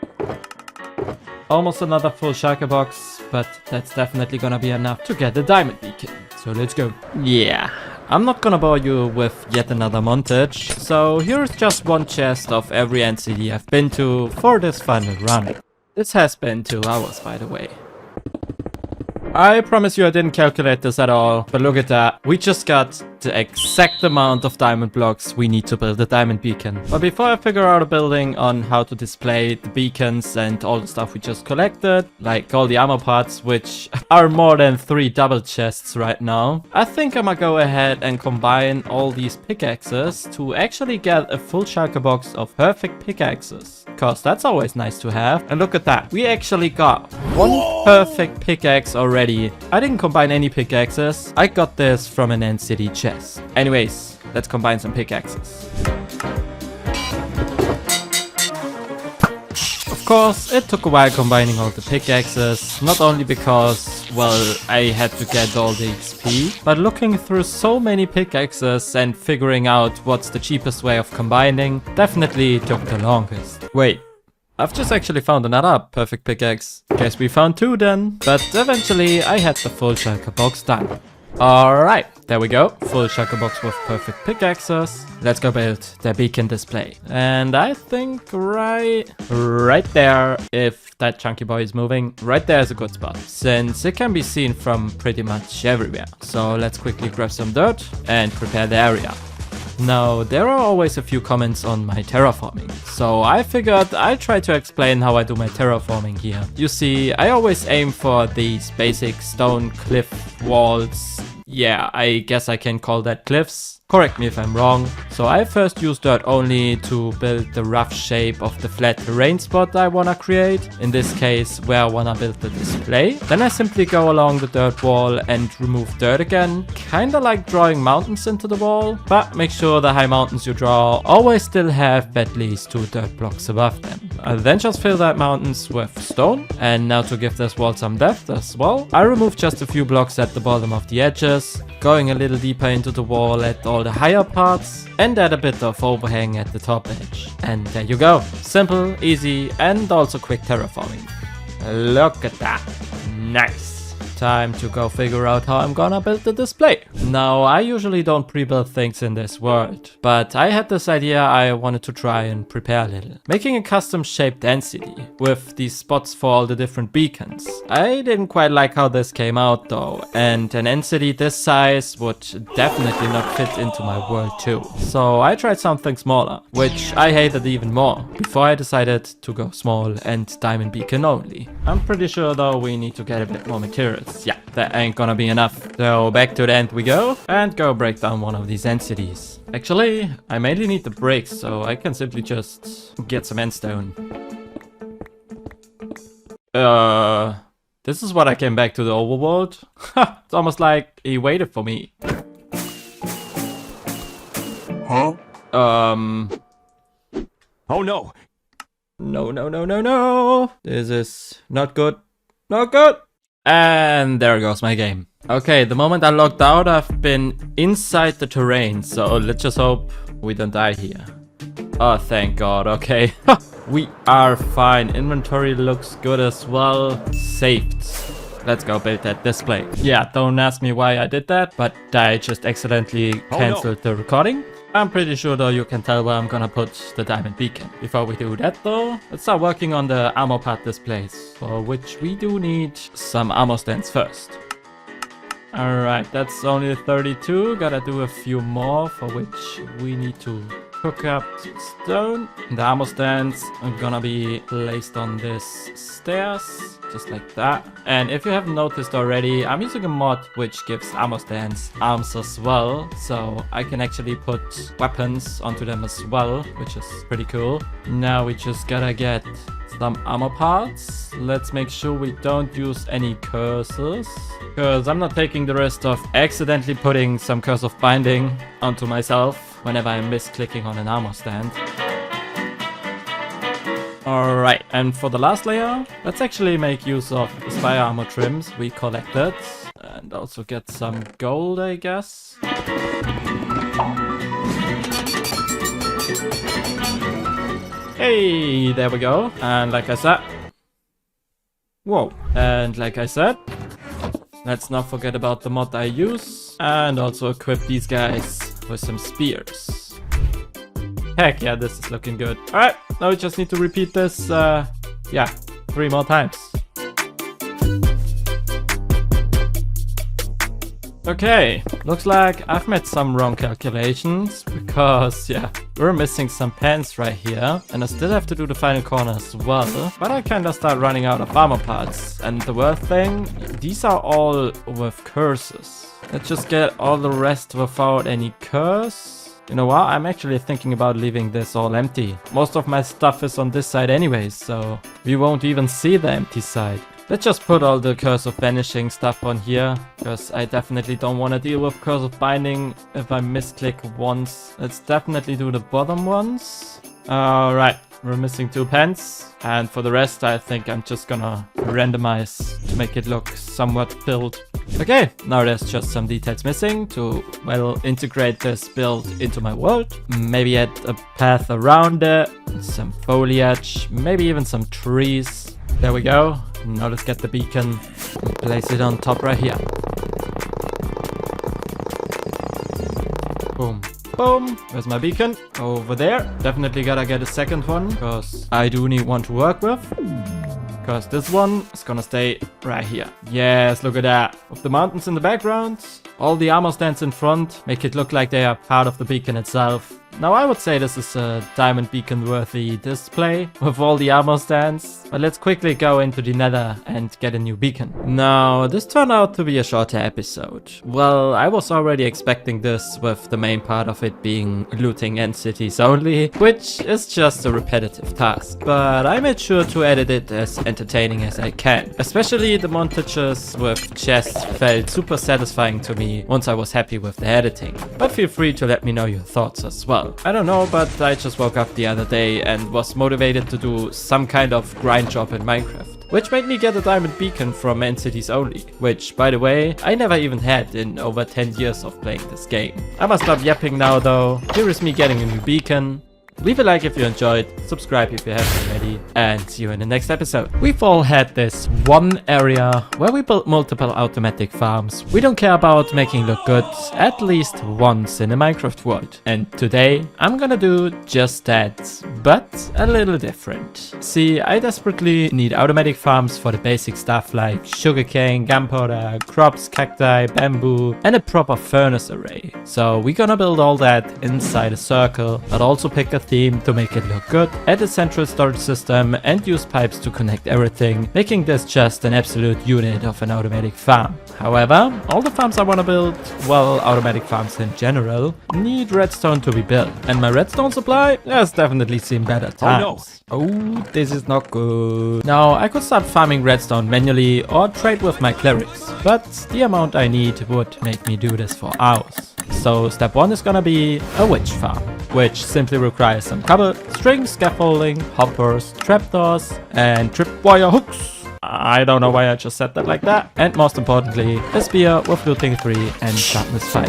Almost another full shulker box, but that's definitely gonna be enough to get the diamond beacon. So let's go. Yeah, I'm not gonna bore you with yet another montage. So here's just one chest of every end city I've been to for this final run. This has been 2 hours, by the way. I promise you I didn't calculate this at all, but look at that. We just got the exact amount of diamond blocks we need to build a diamond beacon. But before I figure out a building on how to display the beacons and all the stuff we just collected, like all the armor parts, which are more than 3 double chests right now, I think I'm gonna go ahead and combine all these pickaxes to actually get a full shulker box of perfect pickaxes. Cause that's always nice to have. And look at that. We actually got 1 perfect pickaxe already. I didn't combine any pickaxes. I got this from an end city chest. Anyways, let's combine some pickaxes. Of course, it took a while combining all the pickaxes. Not only because, well, I had to get all the XP, but looking through so many pickaxes and figuring out what's the cheapest way of combining definitely took the longest. Wait, I've just actually found another perfect pickaxe. Guess we found 2 then. But eventually I had the full shulker box done. Alright, there we go. Full shulker box with perfect pickaxes. Let's go build the beacon display. And I think right there, if that chunky boy is moving, right there is a good spot, since it can be seen from pretty much everywhere. So let's quickly grab some dirt and prepare the area. Now, there are always a few comments on my terraforming, so I figured I'd try to explain how I do my terraforming here. You see, I always aim for these basic stone cliff walls. Yeah, I guess I can call that cliffs. Correct me if I'm wrong. So I first use dirt only to build the rough shape of the flat terrain spot I wanna create. In this case, where I wanna build the display. Then I simply go along the dirt wall and remove dirt again. Kinda like drawing mountains into the wall, but make sure the high mountains you draw always still have at least 2 dirt blocks above them. I then just fill that mountains with stone. And now to give this wall some depth as well, I remove just a few blocks at the bottom of the edges, going a little deeper into the wall at all the higher parts, and add a bit of overhang at the top edge. And there you go. Simple, easy, and also quick terraforming. Look at that. Nice. Time to go figure out how I'm gonna build the display. Now, I usually don't pre-build things in this world, but I had this idea I wanted to try and prepare a little. Making a custom shaped density with these spots for all the different beacons. I didn't quite like how this came out though, and an density this size would definitely not fit into my world too. So I tried something smaller, which I hated even more, before I decided to go small and diamond beacon only. I'm pretty sure though we need to get a bit more materials. Yeah, that ain't gonna be enough. So back to the end we go, and go break down one of these entities. Actually, I mainly need the bricks, so I can simply just get some endstone. This is what I came back to the overworld. It's almost like he waited for me. Huh? Oh no! No. This is not good. Not good. And there goes my game. Okay, the moment I logged out, I've been inside the terrain, so let's just hope we don't die here. Oh, thank God, okay. We are fine. Inventory looks good as well. Saved. Let's go build that display. Yeah, don't ask me why I did that, but I just accidentally cancelled the recording. I'm pretty sure though you can tell where I'm gonna put the diamond beacon. Before we do that though, let's start working on the armor part displays, for which we do need some armor stands first. Alright, that's only 32, gotta do a few more, for which we need to hook up stone. The armor stands are gonna be placed on this stairs, just like that. And if you haven't noticed already, I'm using a mod which gives armor stands arms as well. So I can actually put weapons onto them as well, which is pretty cool. Now we just gotta get some armor parts. Let's make sure we don't use any curses, because I'm not taking the risk of accidentally putting some curse of binding onto myself whenever I'm misclicking on an armor stand. Alright, and for the last layer, let's actually make use of the spire armor trims we collected and also get some gold, I guess. Hey, there we go. And like I said, whoa. And like I said, let's not forget about the mod I use and also equip these guys with some spears. Heck yeah, this is looking good. Alright, now we just need to repeat this, 3 more times. Okay, looks like I've made some wrong calculations because, we're missing some pants right here and I still have to do the final corner as well, but I kinda start running out of armor parts. And the worst thing, these are all with curses. Let's just get all the rest without any curse. You know what, I'm actually thinking about leaving this all empty. Most of my stuff is on this side anyways, so we won't even see the empty side. Let's just put all the Curse of Vanishing stuff on here, because I definitely don't want to deal with Curse of Binding if I misclick once. Let's definitely do the bottom ones. Alright, we're missing 2 pens. And for the rest, I think I'm just gonna randomize to make it look somewhat built. Okay, now there's just some details missing to, well, integrate this build into my world. Maybe add a path around it, some foliage, maybe even some trees. There we go. Now let's get the beacon and place it on top right here. Boom. Boom. Where's my beacon? Over there. Definitely gotta get a second one, because I do need one to work with. Because this one is gonna stay right here. Yes, look at that. With the mountains in the background, all the armor stands in front, make it look like they are part of the beacon itself. Now I would say this is a diamond beacon worthy display with all the armor stands, but let's quickly go into the Nether and get a new beacon. Now this turned out to be a shorter episode. Well, I was already expecting this with the main part of it being looting and cities only, which is just a repetitive task, but I made sure to edit it as entertaining as I can. Especially the montages with chests felt super satisfying to me once I was happy with the editing, but feel free to let me know your thoughts as well. I don't know, but I just woke up the other day and was motivated to do some kind of grind job in Minecraft, which made me get a diamond beacon from End Cities Only, which, by the way, I never even had in over 10 years of playing this game. I must stop yapping now though. Here is me getting a new beacon. Leave a like if you enjoyed, subscribe if you haven't already, and see you in the next episode. We've all had this one area where we built multiple automatic farms. We don't care about making look good at least once in a Minecraft world. And today I'm gonna do just that, but a little different. See, I desperately need automatic farms for the basic stuff like sugarcane, gunpowder, crops, cacti, bamboo, and a proper furnace array. So we're gonna build all that inside a circle, but also pick a theme to make it look good, add a central storage system and use pipes to connect everything, making this just an absolute unit of an automatic farm. However, all the farms I want to build, well, automatic farms in general, need redstone to be built. And my redstone supply has definitely seen better times. Oh, this is not good. Now, I could start farming redstone manually or trade with my clerics, but the amount I need would make me do this for hours. So step 1 is gonna be a witch farm, which simply requires some cobble, string, scaffolding, hoppers, trapdoors, and tripwire hooks. I don't know why I just said that like that. And most importantly, a spear with looting 3 and sharpness 5.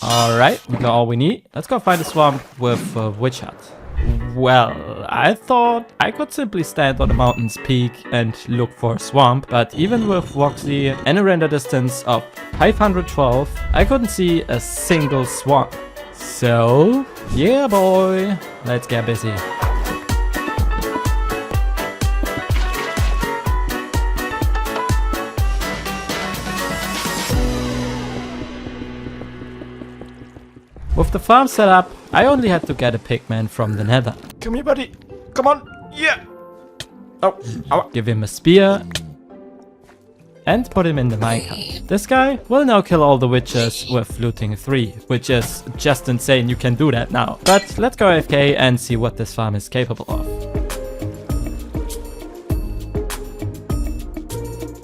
Alright, we got all we need. Let's go find a swamp with a witch hut. Well, I thought I could simply stand on the mountain's peak and look for a swamp, but even with Voxy and a render distance of 512, I couldn't see a single swamp. So, yeah boy, let's get busy. With the farm set up, I only had to get a pigman from the Nether. Come here, buddy. Come on. Yeah. Oh, ow. Give him a spear and put him in the minecart. This guy will now kill all the witches with looting 3, which is just insane. You can do that now. But let's go AFK and see what this farm is capable of.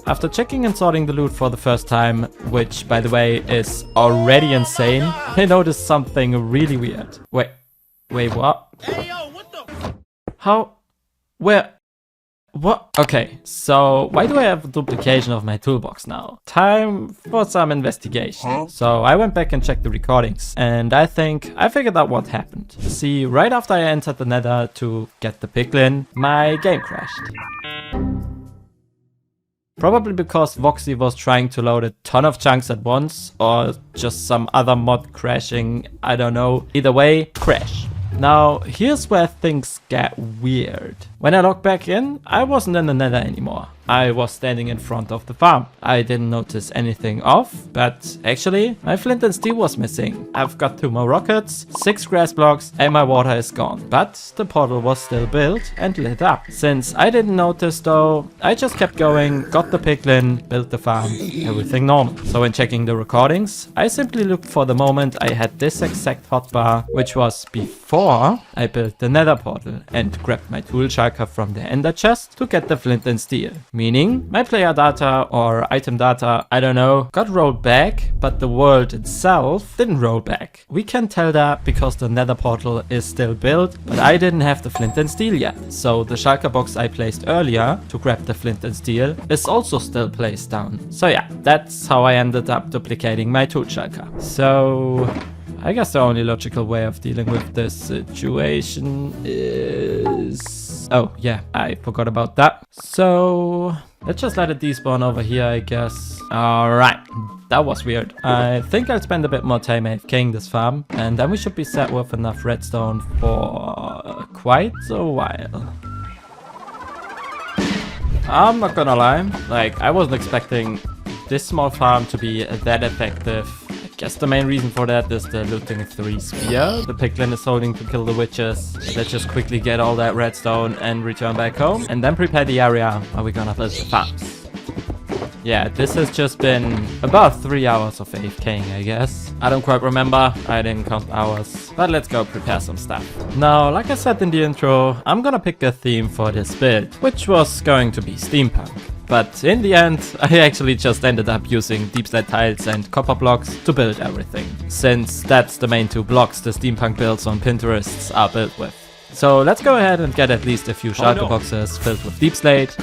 After checking and sorting the loot for the first time, which by the way is already insane, I noticed something really weird. Wait, what? Hey, yo, what the? How? Where? What? Okay, so why do I have a duplication of my toolbox now? Time for some investigation. So I went back and checked the recordings, and I think I figured out what happened. See, right after I entered the Nether to get the piglin, my game crashed. Probably because Voxy was trying to load a ton of chunks at once, or just some other mod crashing, I don't know. Either way, crash. Now, here's where things get weird. When I logged back in, I wasn't in the Nether anymore. I was standing in front of the farm. I didn't notice anything off, but actually, my flint and steel was missing. I've got 2 more rockets, 6 grass blocks, and my water is gone. But the portal was still built and lit up. Since I didn't notice though, I just kept going, got the piglin, built the farm, everything normal. So when checking the recordings, I simply looked for the moment I had this exact hotbar, which was before I built the Nether portal and grabbed my tool shulker from the ender chest to get the flint and steel. Meaning, my player data or item data, I don't know, got rolled back, but the world itself didn't roll back. We can tell that because the Nether portal is still built, but I didn't have the flint and steel yet. So the shulker box I placed earlier to grab the flint and steel is also still placed down. So yeah, that's how I ended up duplicating my tool shulker. So I guess the only logical way of dealing with this situation is... Oh, yeah, I forgot about that. So let's just let it despawn over here, I guess. Alright, that was weird. I think I'll spend a bit more time AFKing this farm, and then we should be set with enough redstone for quite a while. I'm not gonna lie, like, I wasn't expecting this small farm to be that effective. I guess the main reason for that is the looting 3 spear the piglin is holding to kill the witches. Let's just quickly get all that redstone and return back home, and then prepare the area where we're gonna build the farms. Yeah, this has just been about 3 hours of AFKing, I guess. I don't quite remember, I didn't count hours, but let's go prepare some stuff. Now, like I said in the intro, I'm gonna pick a theme for this build, which was going to be steampunk. But in the end, I actually just ended up using deep slate tiles and copper blocks to build everything, since that's the main 2 blocks the steampunk builds on Pinterest are built with. So let's go ahead and get at least a few shulker boxes filled with deep slate.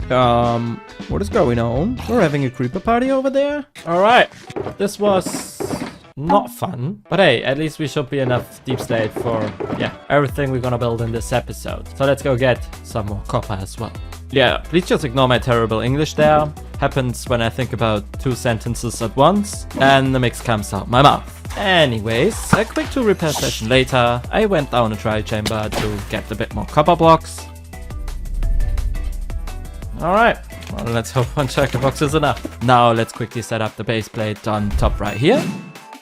What is going on? We're having a creeper party over there? Alright, this was not fun, but hey, at least we should be enough deep slate for, yeah, everything we're gonna build in this episode. So let's go get some more copper as well. Yeah, please just ignore my terrible English there. Happens when I think about 2 sentences at once, and the mix comes out my mouth. Anyways, a quick tool repair session later, I went down a trial chamber to get a bit more copper blocks. Alright, well, let's hope 1 shulker box is enough. Now let's quickly set up the base plate on top right here,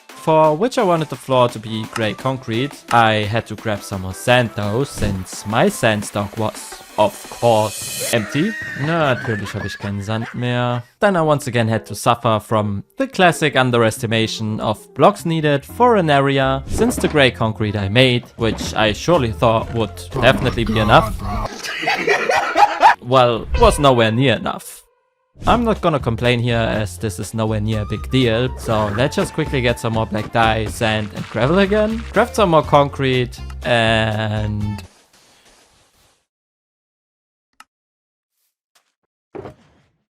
for which I wanted the floor to be grey concrete. I had to grab some more sand though, since my sand stock was, of course, empty. Natürlich habe ich keinen Sand mehr. Then I once again had to suffer from the classic underestimation of blocks needed for an area, since the grey concrete I made, which I surely thought would definitely be enough, well, was nowhere near enough. I'm not gonna complain here, as this is nowhere near a big deal, so let's just quickly get some more black dye, sand and gravel again, craft some more concrete, and...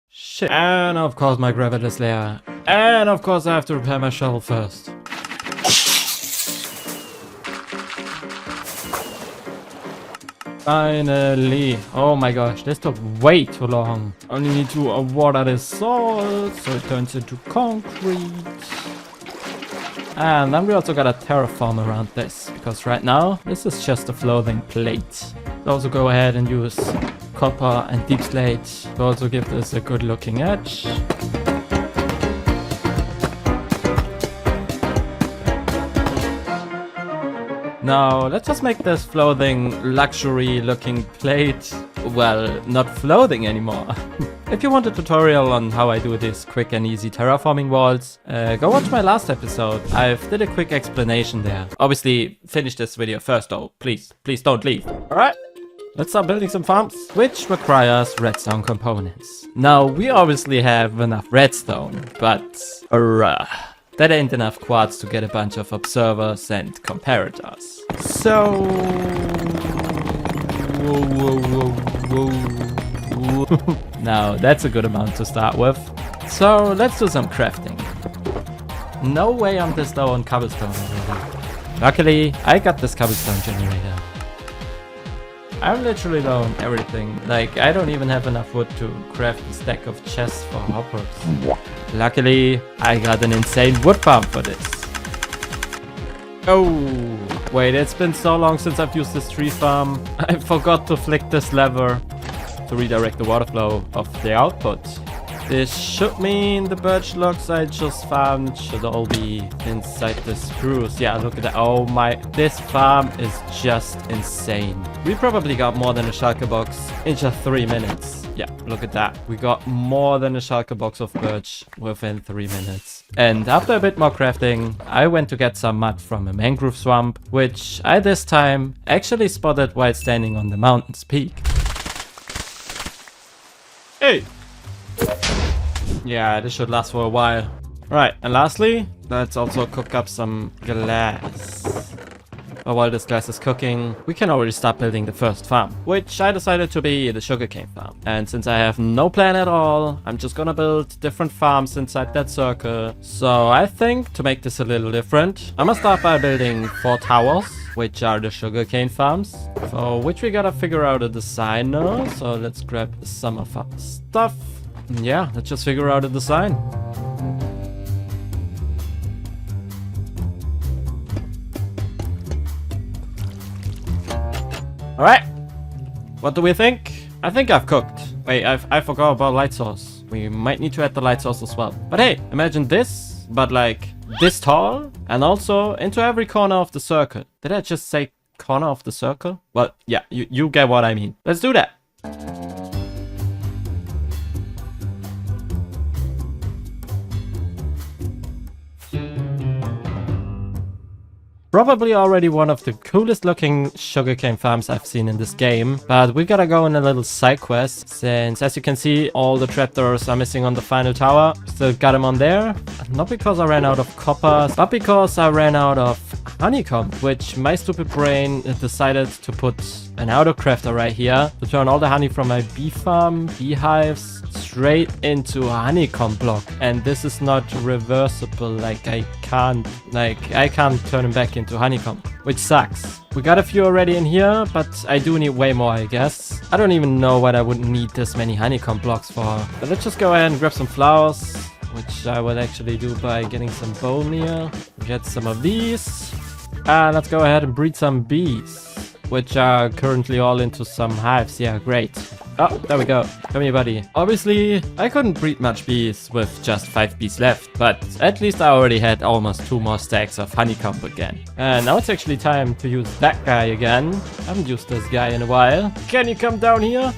shit. And of course my gravel is there, and of course I have to repair my shovel first. Finally! Oh my gosh, this took way too long. Only need to water this salt so it turns into concrete. And then we also gotta terraform around this, because right now this is just a floating plate. We'll also go ahead and use copper and deep slate to also give this a good looking edge. Now, let's just make this floating luxury looking plate, well, not floating anymore. If you want a tutorial on how I do these quick and easy terraforming walls, go watch my last episode. I've did a quick explanation there. Obviously, finish this video first though. Please don't leave. Alright, let's start building some farms, which requires redstone components. Now, we obviously have enough redstone, but that ain't enough quartz to get a bunch of observers and comparators. So... Now, that's a good amount to start with. So, let's do some crafting. No way I'm this low on cobblestone already. Luckily, I got this cobblestone generator. I'm literally low on everything. Like, I don't even have enough wood to craft a stack of chests for hoppers. Luckily, I got an insane wood farm for this. Oh, wait, it's been so long since I've used this tree farm. I forgot to flick this lever to redirect the water flow of the output. This should mean the birch logs I just farmed should all be inside the spruce. Yeah, look at that. Oh my, this farm is just insane. We probably got more than a shulker box in just 3 minutes. Yeah, look at that. We got more than a shulker box of birch within 3 minutes. And after a bit more crafting, I went to get some mud from a mangrove swamp, which I this time actually spotted while standing on the mountain's peak. Hey! Yeah, this should last for a while. Right, and lastly, let's also cook up some glass. But while this glass is cooking, we can already start building the first farm, which I decided to be the sugarcane farm. And since I have no plan at all, I'm just gonna build different farms inside that circle. So I think to make this a little different, I'm gonna start by building 4 towers, which are the sugarcane farms, for which we gotta figure out a designer. So let's grab some of our stuff. Yeah, let's just figure out a design. Alright, what do we think? I think I've cooked. Wait, I forgot about light source. We might need to add the light source as well. But hey, imagine this, but like this tall, and also into every corner of the circle. Did I just say corner of the circle? Well, yeah, you get what I mean. Let's do that. Probably already one of the coolest looking sugarcane farms I've seen in this game, but we gotta go on a little side quest, since as you can see all the trapdoors are missing on the final tower. Still got them on there, not because I ran out of copper, but because I ran out of honeycomb, which my stupid brain decided to put an autocrafter right here to turn all the honey from my bee farm, beehives, straight into a honeycomb block. And this is not reversible, like I can't turn them back into honeycomb, which sucks. We got a few already in here, but I do need way more, I guess. I don't even know what I would need this many honeycomb blocks for. But let's just go ahead and grab some flowers, which I will actually do by getting some bone meal. Get some of these. And let's go ahead and breed some bees, which are currently all into some hives. Yeah, great. Oh, there we go. Come here, buddy. Obviously, I couldn't breed much bees with just 5 bees left, but at least I already had almost 2 more stacks of honeycomb again. And now it's actually time to use that guy again. I haven't used this guy in a while. Can you come down here?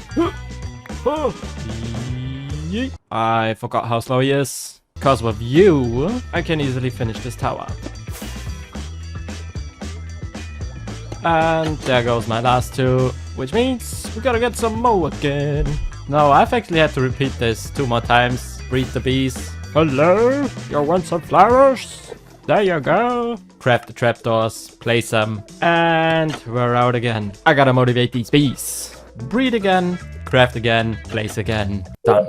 I forgot how slow he is. Because with you, I can easily finish this tower. And there goes my last 2, which means we gotta get some more again. Now, I've actually had to repeat this 2 more times. Breed the bees. Hello? You want some flowers? There you go. Craft the trapdoors, place them, and we're out again. I gotta motivate these bees. Breed again, craft again, place again. Done.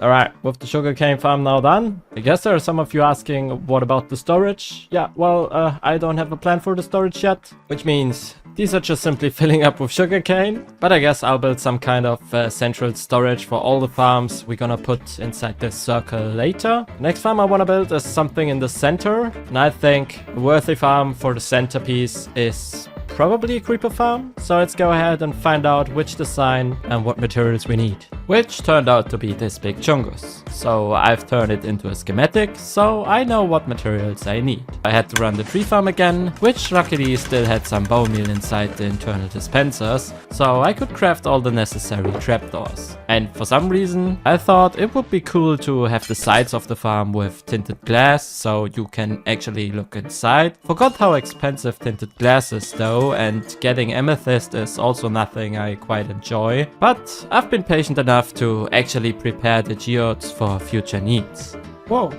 Alright, with the sugarcane farm now done, I guess there are some of you asking, what about the storage? Yeah, well, I don't have a plan for the storage yet, which means these are just simply filling up with sugarcane. But I guess I'll build some kind of central storage for all the farms we're gonna put inside this circle later. Next farm I wanna build is something in the center, and I think a worthy farm for the centerpiece is probably a creeper farm. So let's go ahead and find out which design and what materials we need. which turned out to be this big chungus. So I've turned it into a schematic, so I know what materials I need. I had to run the tree farm again, which luckily still had some bone meal inside the internal dispensers, so I could craft all the necessary trapdoors. And for some reason, I thought it would be cool to have the sides of the farm with tinted glass, so you can actually look inside. Forgot how expensive tinted glass is though, and getting amethyst is also nothing I quite enjoy. But I've been patient enough to actually prepare the geodes for future needs. Whoa.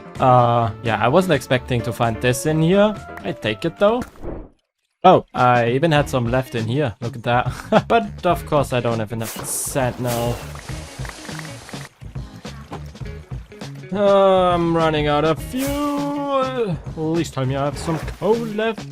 Yeah, I wasn't expecting to find this in here. I take it though. Oh, I even had some left in here. Look at that. But of course I don't have enough sand now. I'm running out of fuel. Please tell me I have some coal left.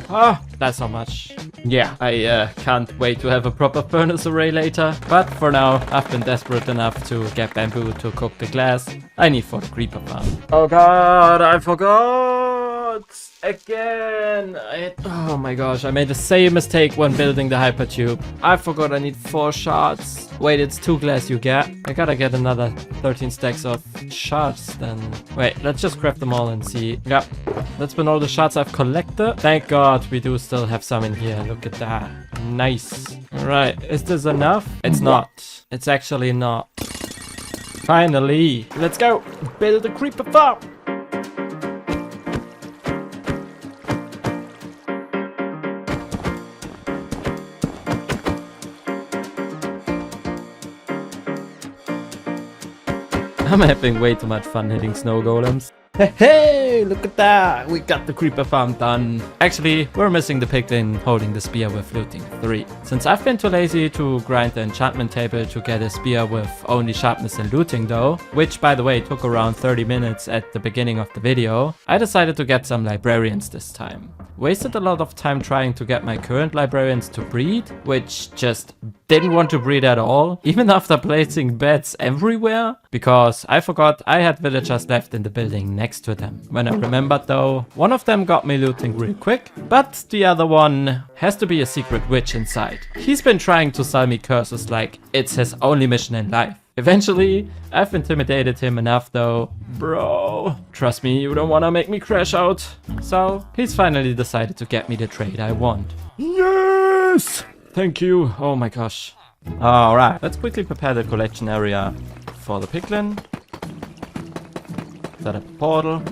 Ah, that's not much. Yeah, I can't wait to have a proper furnace array later. But for now, I've been desperate enough to get bamboo to cook the glass I need for the creeper farm. Oh god, I forgot! Again! Oh my gosh, I made the same mistake when building the hypertube. I forgot I need 4 shards. Wait, it's 2 glass you get. I gotta get another 13 stacks of shards then. Wait, let's just craft them all and see. Yeah, that's been all the shards I've collected. Thank god we do still have some in here. Look at that. Nice. Alright, is this enough? It's not. It's actually not. Finally. Let's go. Build a creeper farm. I'm having way too much fun hitting snow golems. Hey, look at that! We got the creeper farm done. Actually, we're missing the piglin holding the spear with looting 3. Since I've been too lazy to grind the enchantment table to get a spear with only sharpness and looting though, which by the way took around 30 minutes at the beginning of the video, I decided to get some librarians this time. Wasted a lot of time trying to get my current librarians to breed, which just didn't want to breed at all, even after placing beds everywhere, because I forgot I had villagers left in the building next to them. When I remembered though, one of them got me looting real quick, but the other one has to be a secret witch inside. He's been trying to sell me curses like it's his only mission in life. Eventually, I've intimidated him enough though. Bro, trust me, you don't wanna make me crash out. So, he's finally decided to get me the trade I want. Yes! Thank you. Oh my gosh. Alright, let's quickly prepare the collection area for the piglin. Set up a portal.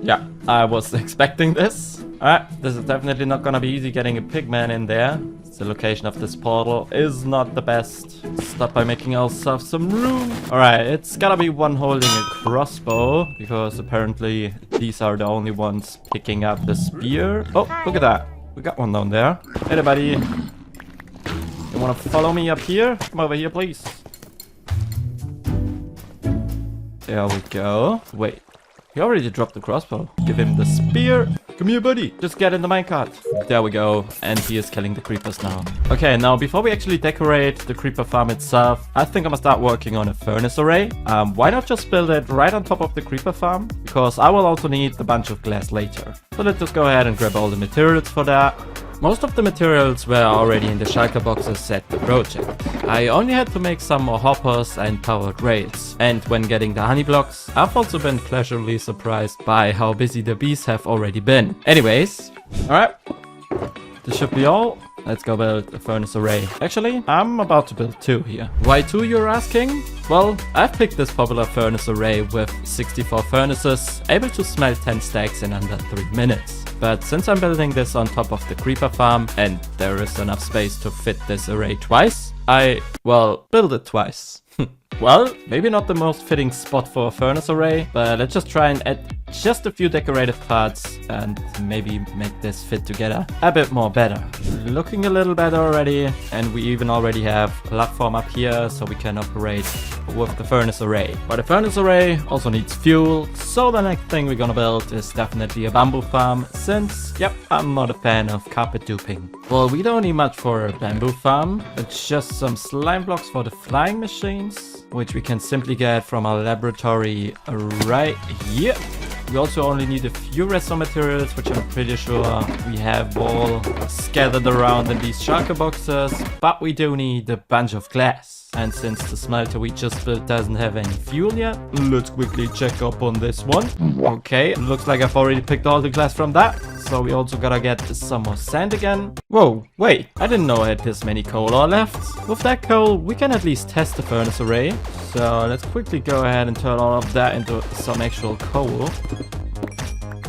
Yeah, I was expecting this. Alright, this is definitely not gonna be easy getting a pigman in there. The location of this portal is not the best. Start by making ourselves some room. Alright, it's gotta be one holding a crossbow, because apparently these are the only ones picking up the spear. Oh, look at that. We got one down there. Hey there, buddy. You wanna follow me up here? Come over here, please. There we go. Wait. He already dropped the crossbow. Give him the spear. Come here, buddy. Just get in the minecart. There we go. And he is killing the creepers now. Okay, now before we actually decorate the creeper farm itself, I think I'm gonna start working on a furnace array. Why not just build it right on top of the creeper farm? Because I will also need a bunch of glass later. So let's just go ahead and grab all the materials for that. Most of the materials were already in the shulker boxes at the project. I only had to make some more hoppers and powered rails. And when getting the honey blocks, I've also been pleasantly surprised by how busy the bees have already been. Anyways, alright. This should be all. Let's go build a furnace array. Actually, I'm about to build 2 here. Why 2, you're asking? Well, I've picked this popular furnace array with 64 furnaces, able to smelt 10 stacks in under 3 minutes. But since I'm building this on top of the creeper farm, and there is enough space to fit this array twice, build it twice. Well, maybe not the most fitting spot for a furnace array, but let's just try and add just a few decorative parts and maybe make this fit together a bit more better. Looking a little better already, and we even already have a platform up here so we can operate with the furnace array. But the furnace array also needs fuel, so the next thing we're gonna build is definitely a bamboo farm, since, yep, I'm not a fan of carpet duping. Well, we don't need much for a bamboo farm. It's just some slime blocks for the flying machines, which we can simply get from our laboratory right here. We also only need a few redstone materials, which I'm pretty sure we have all scattered around in these shulker boxes. But we do need a bunch of glass. And since the smelter we just built doesn't have any fuel yet, let's quickly check up on this one. Okay, looks like I've already picked all the glass from that. So we also gotta get some more sand again. Whoa, wait, I didn't know I had this many coal ore left. With that coal, we can at least test the furnace array. So let's quickly go ahead and turn all of that into some actual coal.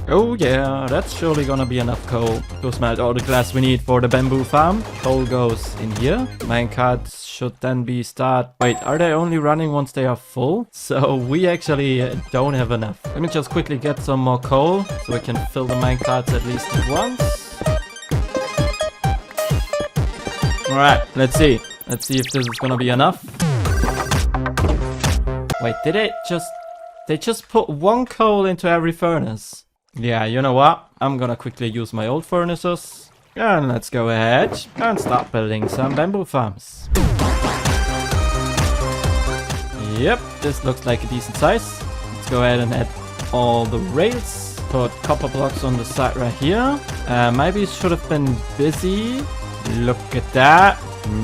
Oh yeah, that's surely gonna be enough coal to smelt all the glass we need for the bamboo farm. Coal goes in here. Minecarts should then be start. Wait, are they only running once they are full? So we actually don't have enough. Let me just quickly get some more coal so we can fill the minecarts at least once. Alright, let's see. Let's see if this is gonna be enough. Wait, did they just put one coal into every furnace? Yeah, you know what? I'm gonna quickly use my old furnaces. And let's go ahead and start building some bamboo farms. Yep, this looks like a decent size. Let's go ahead and add all the rails. Put copper blocks on the side right here. Maybe it should have been busy. Look at that.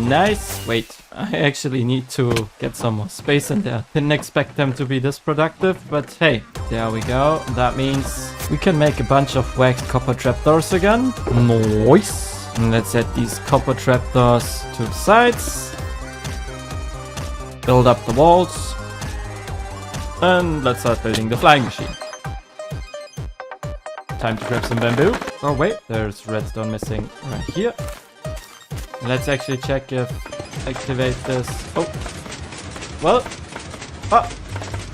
Nice. Wait, I actually need to get some more space in there. Didn't expect them to be this productive, but hey, there we go. That means we can make a bunch of waxed copper trapdoors again. Nice. And let's add these copper trapdoors to the sides. Build up the walls. And let's start building the flying machine. Time to grab some bamboo. Oh wait, there's redstone missing right here. Let's actually check if activate this. Oh, well,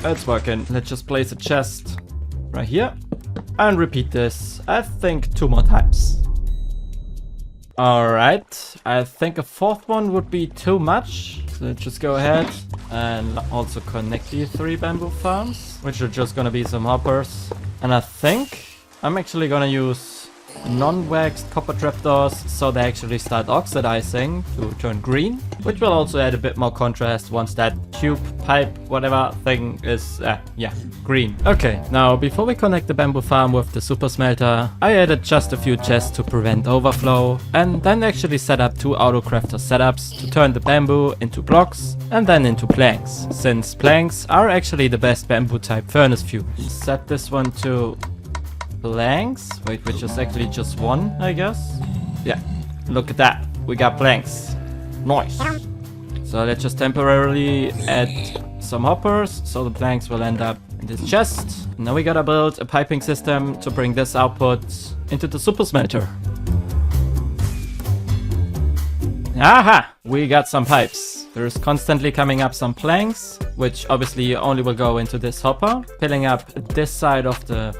it's working. Let's just place a chest right here and repeat this, I think, 2 more times. Alright, I think a 4th one would be too much. So let's just go ahead and also connect these 3 bamboo farms, which are just gonna be some hoppers. And I think I'm actually gonna use non-waxed copper trapdoors so they actually start oxidizing to turn green, which will also add a bit more contrast once that tube, pipe, whatever thing is, yeah, green. Okay, now before we connect the bamboo farm with the super smelter, I added just a few chests to prevent overflow and then actually set up 2 autocrafter setups to turn the bamboo into blocks and then into planks, since planks are actually the best bamboo type furnace fuel. Set this one to planks. Wait, which is actually just 1, I guess. Yeah, look at that. We got planks. Nice. So let's just temporarily add some hoppers so the planks will end up in this chest. Now we gotta build a piping system to bring this output into the super smelter. Aha! We got some pipes. There's constantly coming up some planks, which obviously only will go into this hopper, filling up this side of the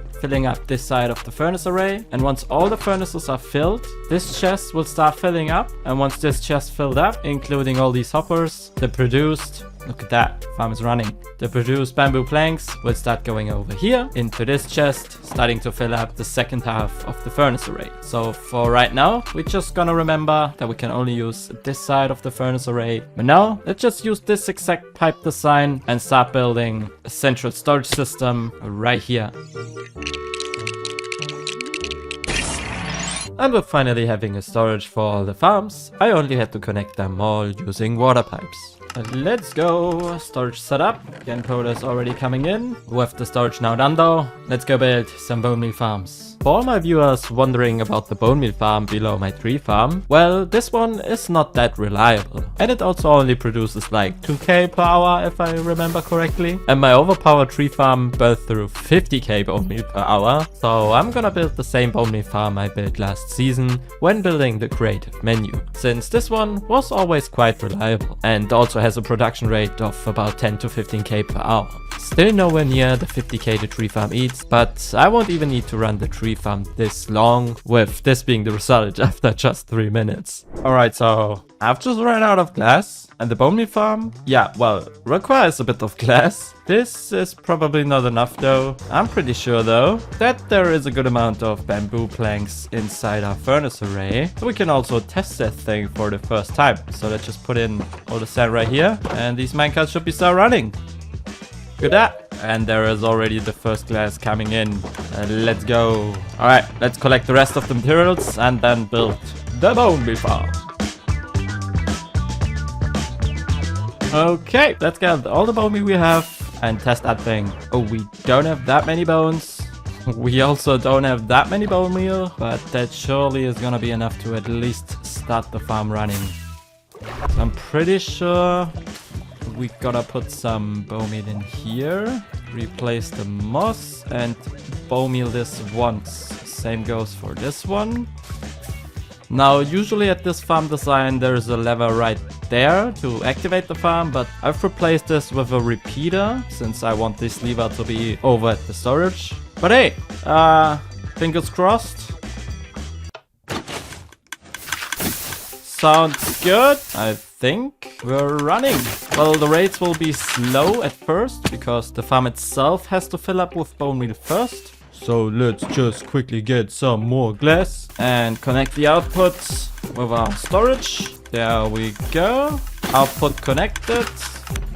furnace array. And once all the furnaces are filled, this chest will start filling up. And once this chest filled up, including all these hoppers, the produced, look at that, farm is running. The produced bamboo planks will start going over here into this chest, starting to fill up the second half of the furnace array. So for right now, we're just gonna remember that we can only use this side of the furnace array. But now, let's just use this exact pipe design and start building a central storage system right here. And with finally having a storage for all the farms, I only had to connect them all using water pipes. Let's go. Storage setup. Again, code is already coming in. With the storage now done though, let's go build some bone meal farms. For all my viewers wondering about the bone meal farm below my tree farm, well, this one is not that reliable. And it also only produces like 2k per hour if I remember correctly. And my overpowered tree farm built through 50k bone meal per hour. So I'm gonna build the same bone meal farm I built last season when building the creative menu. Since this one was always quite reliable and also has a production rate of about 10 to 15k per hour. Still nowhere near the 50k the tree farm eats, but I won't even need to run the tree farm this long, with this being the result after just 3 minutes. Alright, so I've just ran out of glass, and the bone meal farm, yeah, well, requires a bit of glass. This is probably not enough though. I'm pretty sure though that there is a good amount of bamboo planks inside our furnace array. So we can also test that thing for the first time. So let's just put in all the sand right here, and these minecarts should be start running. Look at that. And there is already the first glass coming in. Let's go. Alright, let's collect the rest of the materials and then build the bone meal farm. Okay, let's get all the bone meal we have and test that thing. Oh, we don't have that many bones. We also don't have that many bone meal, but that surely is gonna be enough to at least start the farm running. So I'm pretty sure we gotta put some bone meal in here, replace the moss, and bone meal this once. Same goes for this one. Now, usually at this farm design, there's a lever right there to activate the farm, but I've replaced this with a repeater since I want this lever to be over at the storage. But hey, fingers crossed. Sounds good. I think we're running. Well, the raids will be slow at first because the farm itself has to fill up with bone meal first. So let's just quickly get some more glass and connect the outputs with our storage. There we go. Output connected.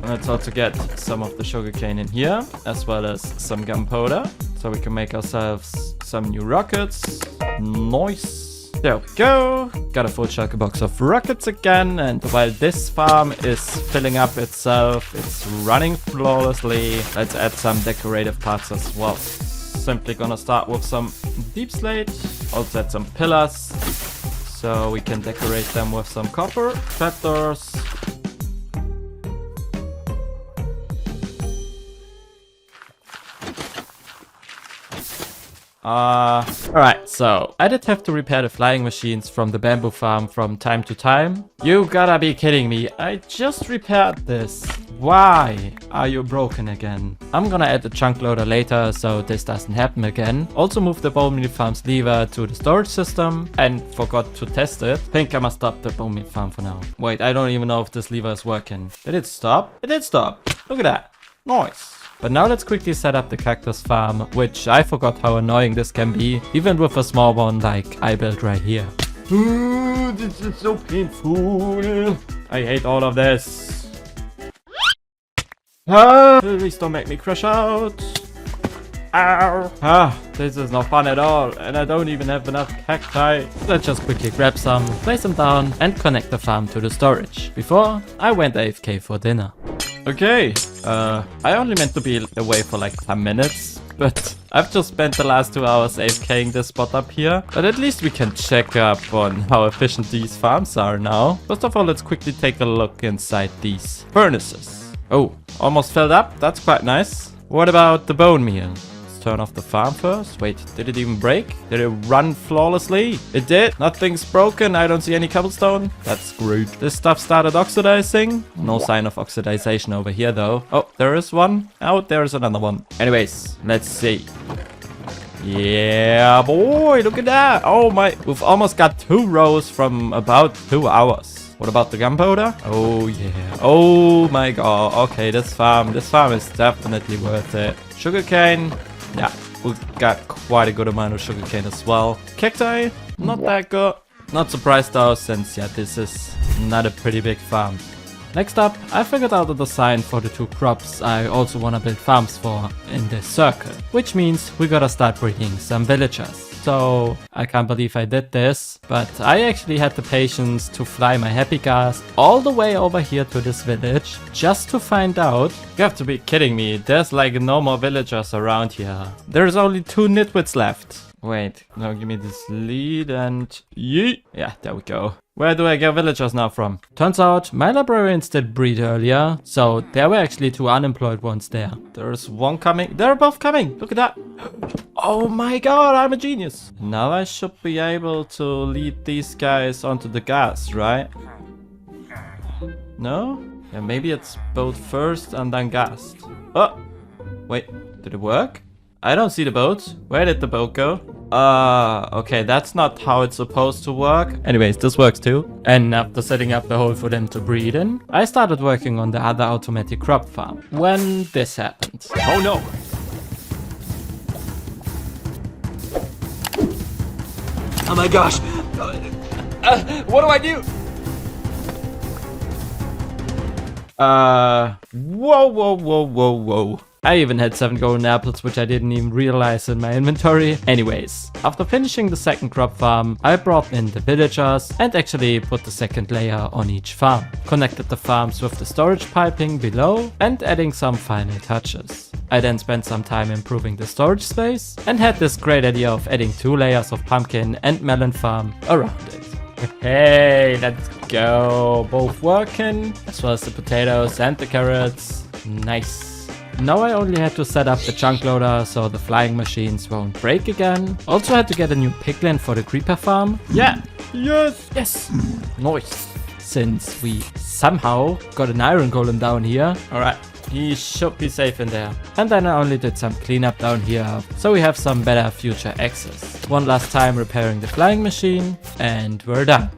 Let's also get some of the sugarcane in here, as well as some gunpowder, so we can make ourselves some new rockets. Nice. There we go. Got a full shulker box of rockets again, and while this farm is filling up itself, it's running flawlessly. Let's add some decorative parts as well. Simply gonna start with some deep slate, also add some pillars, so we can decorate them with some copper, trapdoors. Alright, so I did have to repair the flying machines from the bamboo farm from time to time. You gotta be kidding me, I just repaired this. Why are you broken again? I'm gonna add a chunk loader later so this doesn't happen again. Also move the bone meal farm's lever to the storage system and forgot to test it. Think I must stop the bone meal farm for now. Wait, I don't even know if this lever is working. Did it stop? It did stop. Look at that. Nice. But now let's quickly set up the cactus farm, which I forgot how annoying this can be, even with a small one like I built right here. Ooh, this is so painful. I hate all of this. Please don't make me crash out. Ow. This is not fun at all, and I don't even have enough cacti. Let's just quickly grab some, place them down, and connect the farm to the storage, before I went AFK for dinner. Okay, I only meant to be away for like 10 minutes, but I've just spent the last 2 hours AFKing this spot up here. But at least we can check up on how efficient these farms are now. First of all, let's quickly take a look inside these furnaces. Oh, almost filled up. That's quite nice. What about the bone meal? Turn off the farm first. Wait, did it even break? Did it run flawlessly? It did. Nothing's broken. I don't see any cobblestone. That's great. This stuff started oxidizing. No sign of oxidization over here though. Oh, there is one. Oh, there's another one. Anyways, let's see. Yeah, boy, look at that. Oh my, we've almost got 2 rows from about 2 hours. What about the gunpowder? Oh yeah. Oh my god. Okay, this farm is definitely worth it. Sugarcane. Yeah, we've got quite a good amount of sugarcane as well. Cacti, not that good. Not surprised though, since yeah, this is not a pretty big farm. Next up, I figured out a design for the 2 crops I also want to build farms for in this circle. Which means we gotta start breeding some villagers. So I can't believe I did this, but I actually had the patience to fly my happy gas all the way over here to this village just to find out. You have to be kidding me, there's like no more villagers around here. There's only 2 nitwits left. Wait, now give me this lead and yeet. Yeah, there we go. Where do I get villagers now from? Turns out my librarians did breed earlier, so there were actually 2 unemployed ones there. There's one coming. They're both coming. Look at that. Oh my god, I'm a genius. Now I should be able to lead these guys onto the gas, right? No? Yeah, maybe it's boat first and then gas. Oh, wait, did it work? I don't see the boat. Where did the boat go? Okay, that's not how it's supposed to work. Anyways, this works too. And after setting up the hole for them to breed in, I started working on the other automatic crop farm. When this happened. Oh no! Oh my gosh! What do I do? Whoa. I even had 7 golden apples, which I didn't even realize in my inventory. Anyways, after finishing the second crop farm, I brought in the villagers and actually put the second layer on each farm. Connected the farms with the storage piping below and adding some final touches. I then spent some time improving the storage space and had this great idea of adding 2 layers of pumpkin and melon farm around it. Hey, let's go. Both working, as well as the potatoes and the carrots. Nice. Now I only had to set up the chunk loader so the flying machines won't break again. Also had to get a new piglin for the creeper farm. Yeah. Yes. Nice. Since we somehow got an iron golem down here. Alright. He should be safe in there. And then I only did some cleanup down here, so we have some better future access. One last time repairing the flying machine, and we're done.